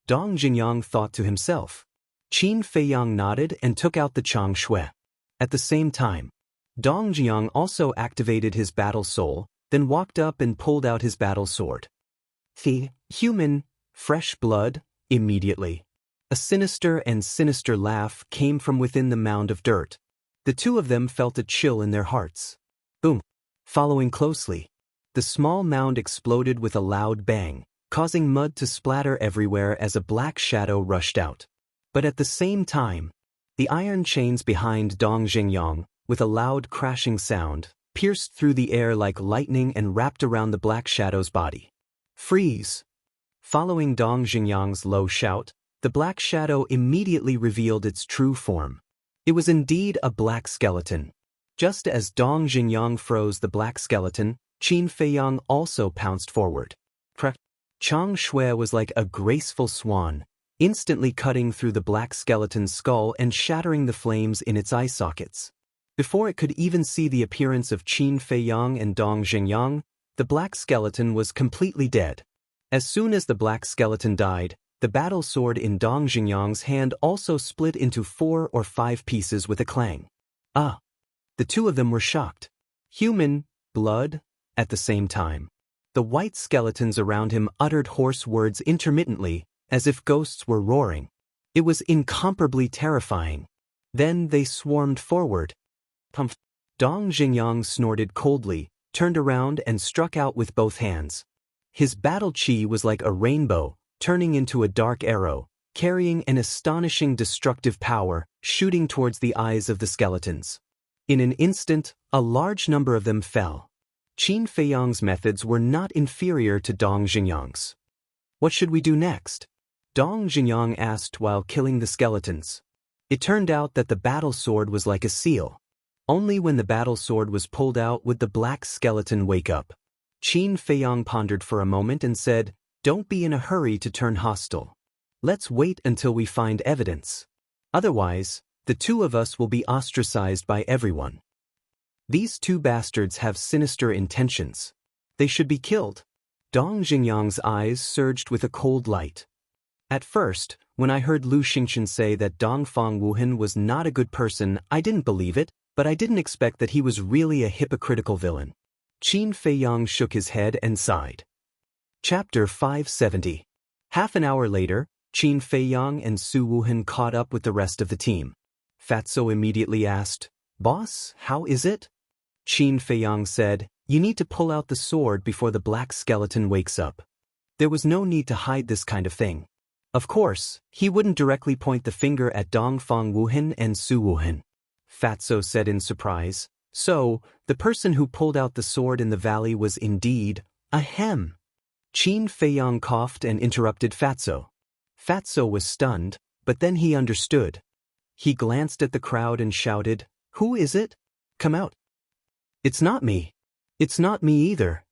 Dong Jinyang thought to himself. Qin Feiyang nodded and took out the Chang Shui. At the same time, Dong Jinyang also activated his battle soul, then walked up and pulled out his battle sword. The human, fresh blood, immediately. A sinister laugh came from within the mound of dirt. The two of them felt a chill in their hearts. Boom. Following closely, the small mound exploded with a loud bang, causing mud to splatter everywhere as a black shadow rushed out. But at the same time, the iron chains behind Dong Jinyang, with a loud crashing sound, pierced through the air like lightning and wrapped around the black shadow's body. "Freeze!" Following Dong Jinyang's low shout, the black shadow immediately revealed its true form. It was indeed a black skeleton. Just as Dong Jinyang froze the black skeleton, Qin Feiyang also pounced forward. Chang Shui was like a graceful swan, instantly cutting through the black skeleton's skull and shattering the flames in its eye sockets. Before it could even see the appearance of Qin Feiyang and Dong Jinyang, the black skeleton was completely dead. As soon as the black skeleton died, the battle sword in Dong Jinyang's hand also split into 4 or 5 pieces with a clang. Ah! The two of them were shocked. Human, blood, at the same time. The white skeletons around him uttered hoarse words intermittently, as if ghosts were roaring. It was incomparably terrifying. Then they swarmed forward. Pumph! Dong Jinyang snorted coldly, turned around and struck out with both hands. His battle chi was like a rainbow, turning into a dark arrow, carrying an astonishing destructive power, shooting towards the eyes of the skeletons. In an instant, a large number of them fell. Qin Feiyang's methods were not inferior to Dong Jinyang's. "What should we do next?" Dong Jinyang asked while killing the skeletons. It turned out that the battle sword was like a seal. Only when the battle sword was pulled out would the black skeleton wake up. Qin Feiyang pondered for a moment and said, "Don't be in a hurry to turn hostile. Let's wait until we find evidence. Otherwise, the two of us will be ostracized by everyone. These two bastards have sinister intentions. They should be killed." Dong Jinyang's eyes surged with a cold light. At first, when I heard Lu Xingchen say that Dongfang Wuhan was not a good person, I didn't believe it, but I didn't expect that he was really a hypocritical villain. Qin Feiyang shook his head and sighed. Chapter 570. Half an hour later, Qin Feiyang and Su Wuhan caught up with the rest of the team. Fatso immediately asked, "Boss, how is it?" Qin Feiyang said, "You need to pull out the sword before the black skeleton wakes up." There was no need to hide this kind of thing. Of course, he wouldn't directly point the finger at Dongfang Wuhan and Su Wuhan. Fatso said in surprise, "So, the person who pulled out the sword in the valley was indeed, ahem." Qin Feiyang coughed and interrupted Fatso. Fatso was stunned, but then he understood. He glanced at the crowd and shouted, "Who is it? Come out." "It's not me." It's not me either.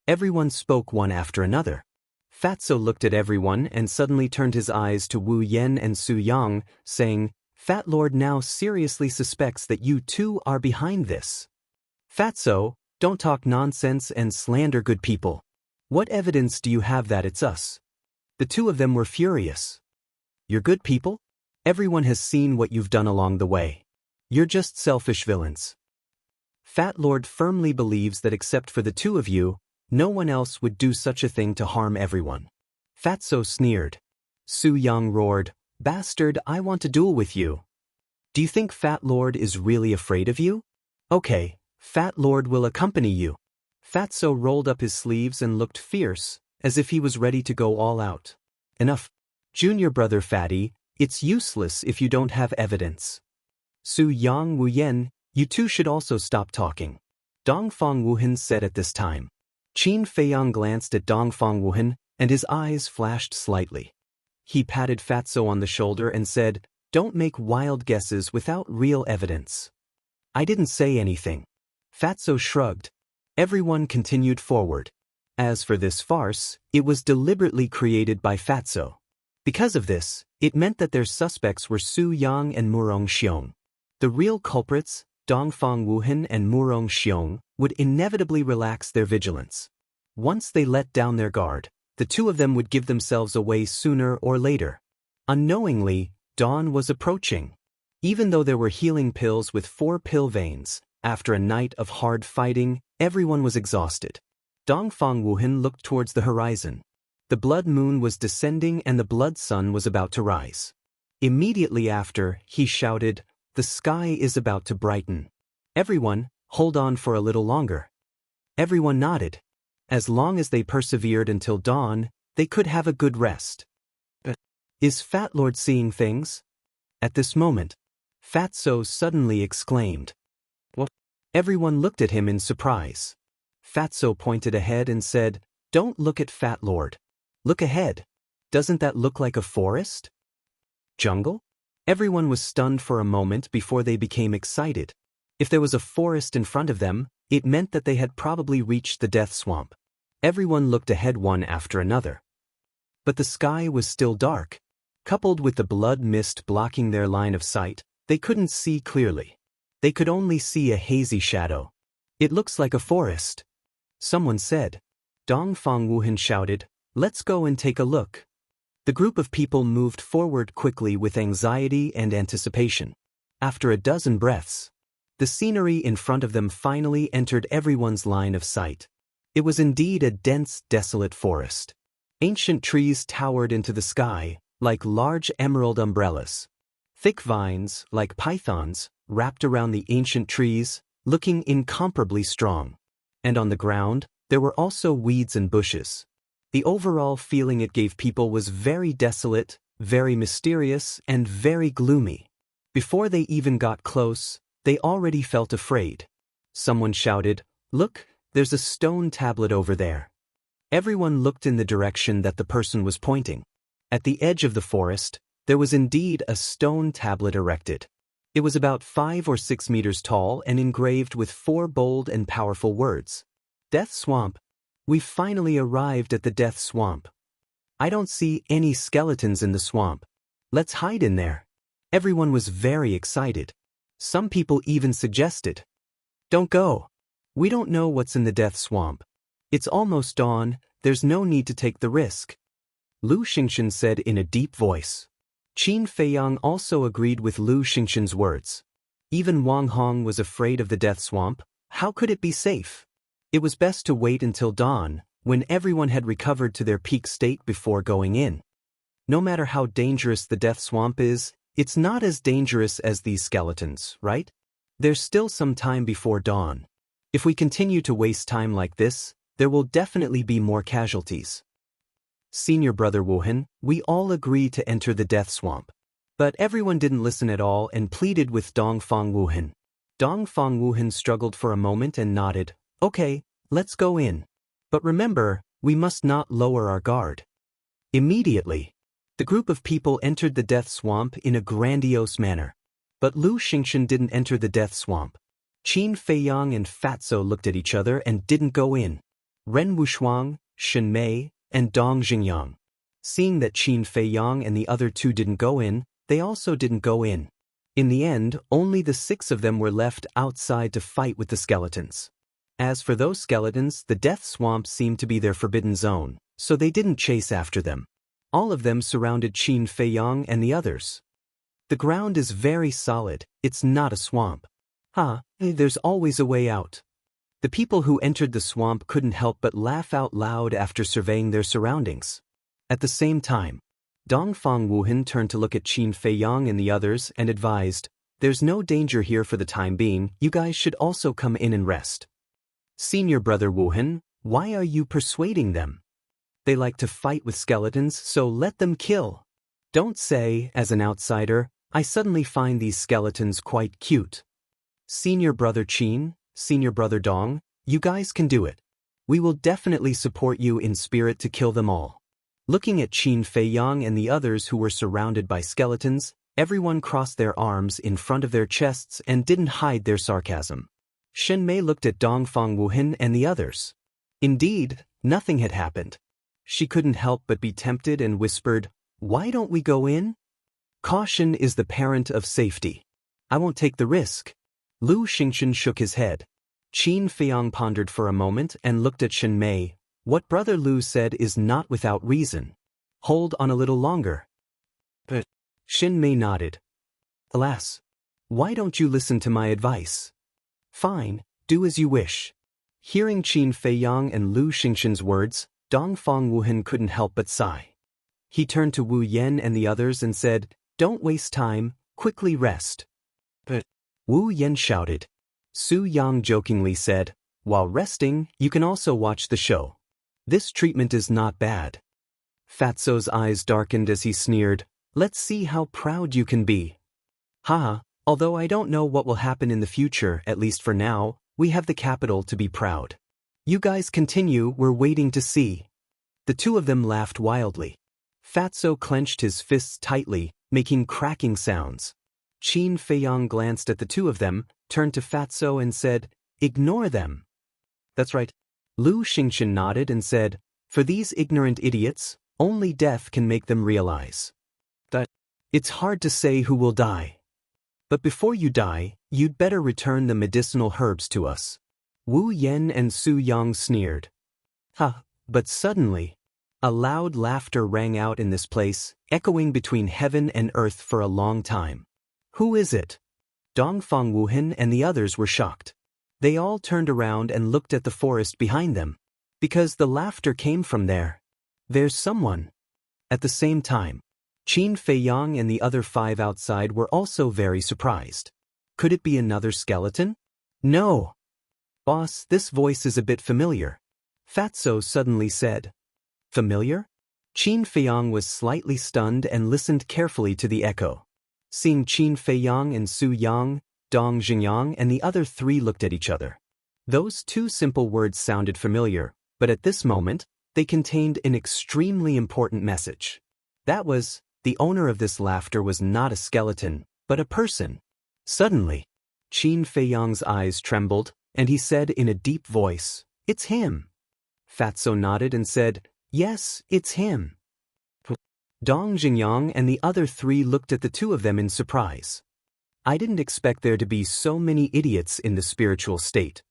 Everyone spoke one after another. Fatso looked at everyone and suddenly turned his eyes to Wu Yen and Su Yang, saying, Fat Lord now seriously suspects that you two are behind this. Fatso, don't talk nonsense and slander good people. What evidence do you have that it's us? The two of them were furious. You're good people? Everyone has seen what you've done along the way. You're just selfish villains. Fat Lord firmly believes that except for the two of you, no one else would do such a thing to harm everyone. Fatso sneered. Su Yang roared, Bastard, I want to duel with you. Do you think Fat Lord is really afraid of you? Okay, Fat Lord will accompany you. Fatso rolled up his sleeves and looked fierce, as if he was ready to go all out. Enough. Junior brother Fatty, it's useless if you don't have evidence. Su Yang Wu Yen, you two should also stop talking. Dongfang Wuhan said at this time. Qin Feiyang glanced at Dongfang Wuhan, and his eyes flashed slightly. He patted Fatso on the shoulder and said, Don't make wild guesses without real evidence. I didn't say anything. Fatso shrugged. Everyone continued forward. As for this farce, it was deliberately created by Fatso. Because of this, it meant that their suspects were Su Yang and Murong Xiong. The real culprits, Dongfang Wuhan and Murong Xiong, would inevitably relax their vigilance. Once they let down their guard, the two of them would give themselves away sooner or later. Unknowingly, dawn was approaching. Even though there were healing pills with 4 pill veins, after a night of hard fighting, everyone was exhausted. Dongfang Wuhan looked towards the horizon. The blood moon was descending and the blood sun was about to rise. Immediately after, he shouted, The sky is about to brighten. Everyone, hold on for a little longer. Everyone nodded. As long as they persevered until dawn, they could have a good rest. Is Fat Lord seeing things? At this moment, Fatso suddenly exclaimed. What? Everyone looked at him in surprise. Fatso pointed ahead and said, Don't look at Fat Lord. Look ahead. Doesn't that look like a forest? Jungle? Everyone was stunned for a moment before they became excited. If there was a forest in front of them, it meant that they had probably reached the death swamp. Everyone looked ahead one after another. But the sky was still dark. Coupled with the blood mist blocking their line of sight, they couldn't see clearly. They could only see a hazy shadow. It looks like a forest. Someone said. Dongfang Wuhan shouted, Let's go and take a look. The group of people moved forward quickly with anxiety and anticipation. After a dozen breaths, the scenery in front of them finally entered everyone's line of sight. It was indeed a dense, desolate forest. Ancient trees towered into the sky, like large emerald umbrellas. Thick vines, like pythons, wrapped around the ancient trees, looking incomparably strong. And on the ground, there were also weeds and bushes. The overall feeling it gave people was very desolate, very mysterious, and very gloomy. Before they even got close, they already felt afraid. Someone shouted, Look, there's a stone tablet over there. Everyone looked in the direction that the person was pointing. At the edge of the forest, there was indeed a stone tablet erected. It was about 5 or 6 meters tall and engraved with 4 bold and powerful words. Death Swamp. We've finally arrived at the Death Swamp. I don't see any skeletons in the swamp. Let's hide in there. Everyone was very excited. Some people even suggested, Don't go. We don't know what's in the Death Swamp. It's almost dawn, there's no need to take the risk. Lu Xingxin said in a deep voice. Qin Feiyang also agreed with Lu Xingxin's words. Even Wang Hong was afraid of the Death Swamp. How could it be safe? It was best to wait until dawn, when everyone had recovered to their peak state before going in. No matter how dangerous the Death Swamp is, it's not as dangerous as these skeletons, right? There's still some time before dawn. If we continue to waste time like this, there will definitely be more casualties. Senior brother Wuhan, we all agree to enter the Death Swamp. But everyone didn't listen at all and pleaded with Dongfang Wuhan. Dongfang Wuhan struggled for a moment and nodded. Okay, let's go in. But remember, we must not lower our guard. Immediately, the group of people entered the Death Swamp in a grandiose manner. But Lu Xingxin didn't enter the Death Swamp. Qin Feiyang and Fatso looked at each other and didn't go in. Ren Wushuang, Shen Mei, and Dong Jingyang. Seeing that Qin Feiyang and the other two didn't go in, they also didn't go in. In the end, only the 6 of them were left outside to fight with the skeletons. As for those skeletons, the death swamp seemed to be their forbidden zone, so they didn't chase after them. All of them surrounded Qin Feiyang and the others. The ground is very solid, it's not a swamp. There's always a way out. The people who entered the swamp couldn't help but laugh out loud after surveying their surroundings. At the same time, Dongfang Wuhan turned to look at Qin Feiyang and the others and advised, "There's no danger here for the time being, you guys should also come in and rest." "Senior brother Wuhan, why are you persuading them? They like to fight with skeletons, so let them kill. Don't say, as an outsider, I suddenly find these skeletons quite cute. Senior brother Qin, senior brother Dong, you guys can do it. We will definitely support you in spirit to kill them all." Looking at Qin Feiyang and the others who were surrounded by skeletons, everyone crossed their arms in front of their chests and didn't hide their sarcasm. Shen Mei looked at Dongfang Wuhan and the others. Indeed, nothing had happened. She couldn't help but be tempted and whispered, "Why don't we go in? Caution is the parent of safety. I won't take the risk." Lu Xingchen shook his head. Qin Feiyang pondered for a moment and looked at Shen Mei. "What Brother Lu said is not without reason. Hold on a little longer." But Shen Mei nodded. "Alas, why don't you listen to my advice?" "Fine, do as you wish." Hearing Qin Feiyang and Lu Xingchen's words, Dongfang Wuhan couldn't help but sigh. He turned to Wu Yen and the others and said, "Don't waste time, quickly rest." But Wu Yen shouted. Su Yang jokingly said, "While resting, you can also watch the show. This treatment is not bad." Fatso's eyes darkened as he sneered, "Let's see how proud you can be." "Haha, although I don't know what will happen in the future, at least for now, we have the capital to be proud. You guys continue, we're waiting to see." The two of them laughed wildly. Fatso clenched his fists tightly, making cracking sounds. Qin Feiyang glanced at the two of them, turned to Fatso and said, "Ignore them." "That's right." Lu Xingchen nodded and said, "For these ignorant idiots, only death can make them realize that it's hard to say who will die. But before you die, you'd better return the medicinal herbs to us." Wu Yen and Su Yang sneered. But suddenly, a loud laughter rang out in this place, echoing between heaven and earth for a long time. "Who is it?" Dongfang Wuhan and the others were shocked. They all turned around and looked at the forest behind them, because the laughter came from there. "There's someone." At the same time, Qin Feiyang and the other 5 outside were also very surprised. Could it be another skeleton? "No. Boss, this voice is a bit familiar," Fatso suddenly said. "Familiar?" Qin Feiyang was slightly stunned and listened carefully to the echo. Seeing Qin Feiyang and Su Yang, Dong Jingyang and the other 3 looked at each other. Those 2 simple words sounded familiar, but at this moment, they contained an extremely important message. That was, the owner of this laughter was not a skeleton, but a person. Suddenly, Qin Feiyang's eyes trembled, and he said in a deep voice, "It's him." Fatso nodded and said, "Yes, it's him." Dong Jingyang and the other 3 looked at the two of them in surprise. "I didn't expect there to be so many idiots in the spiritual state."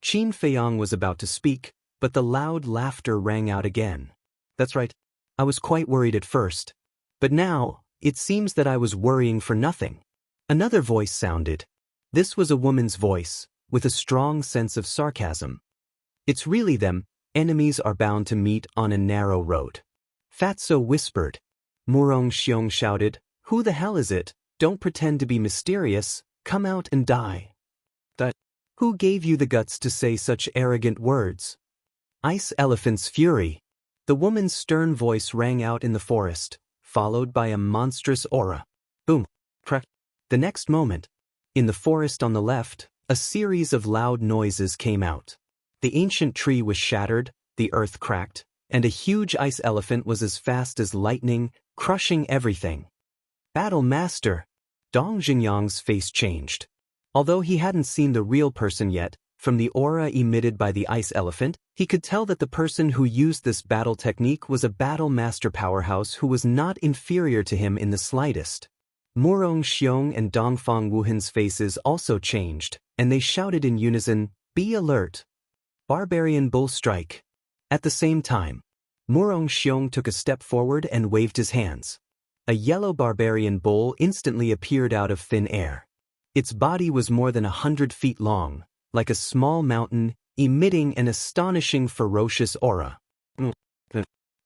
Qin Feiyang was about to speak, but the loud laughter rang out again. "That's right. I was quite worried at first. But now, it seems that I was worrying for nothing." Another voice sounded. This was a woman's voice, with a strong sense of sarcasm. "It's really them, enemies are bound to meet on a narrow road." Fatso whispered. Murong Xiong shouted, "Who the hell is it? Don't pretend to be mysterious, come out and die." Who gave you the guts to say such arrogant words?" Ice Elephant's fury. The woman's stern voice rang out in the forest, followed by a monstrous aura. Boom. Crack. The next moment, in the forest on the left, a series of loud noises came out. The ancient tree was shattered, the earth cracked, and a huge ice elephant was as fast as lightning, crushing everything. "Battle Master!" Dong Jingyang's face changed. Although he hadn't seen the real person yet, from the aura emitted by the ice elephant, he could tell that the person who used this battle technique was a battle master powerhouse who was not inferior to him in the slightest. Murong Xiong and Dongfang Wuhan's faces also changed, and they shouted in unison, "Be alert! Barbarian Bull Strike!" At the same time, Murong Xiong took a step forward and waved his hands. A yellow barbarian bull instantly appeared out of thin air. Its body was more than 100 feet long, like a small mountain, emitting an astonishing ferocious aura.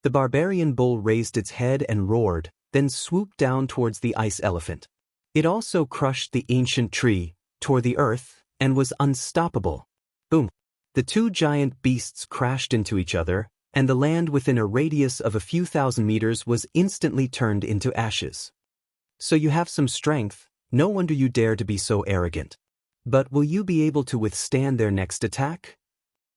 The barbarian bull raised its head and roared, then swooped down towards the ice elephant. It also crushed the ancient tree, tore the earth, and was unstoppable. Boom! The two giant beasts crashed into each other, and the land within a radius of a few thousand meters was instantly turned into ashes. So you have some strength, no wonder you dare to be so arrogant. But will you be able to withstand their next attack?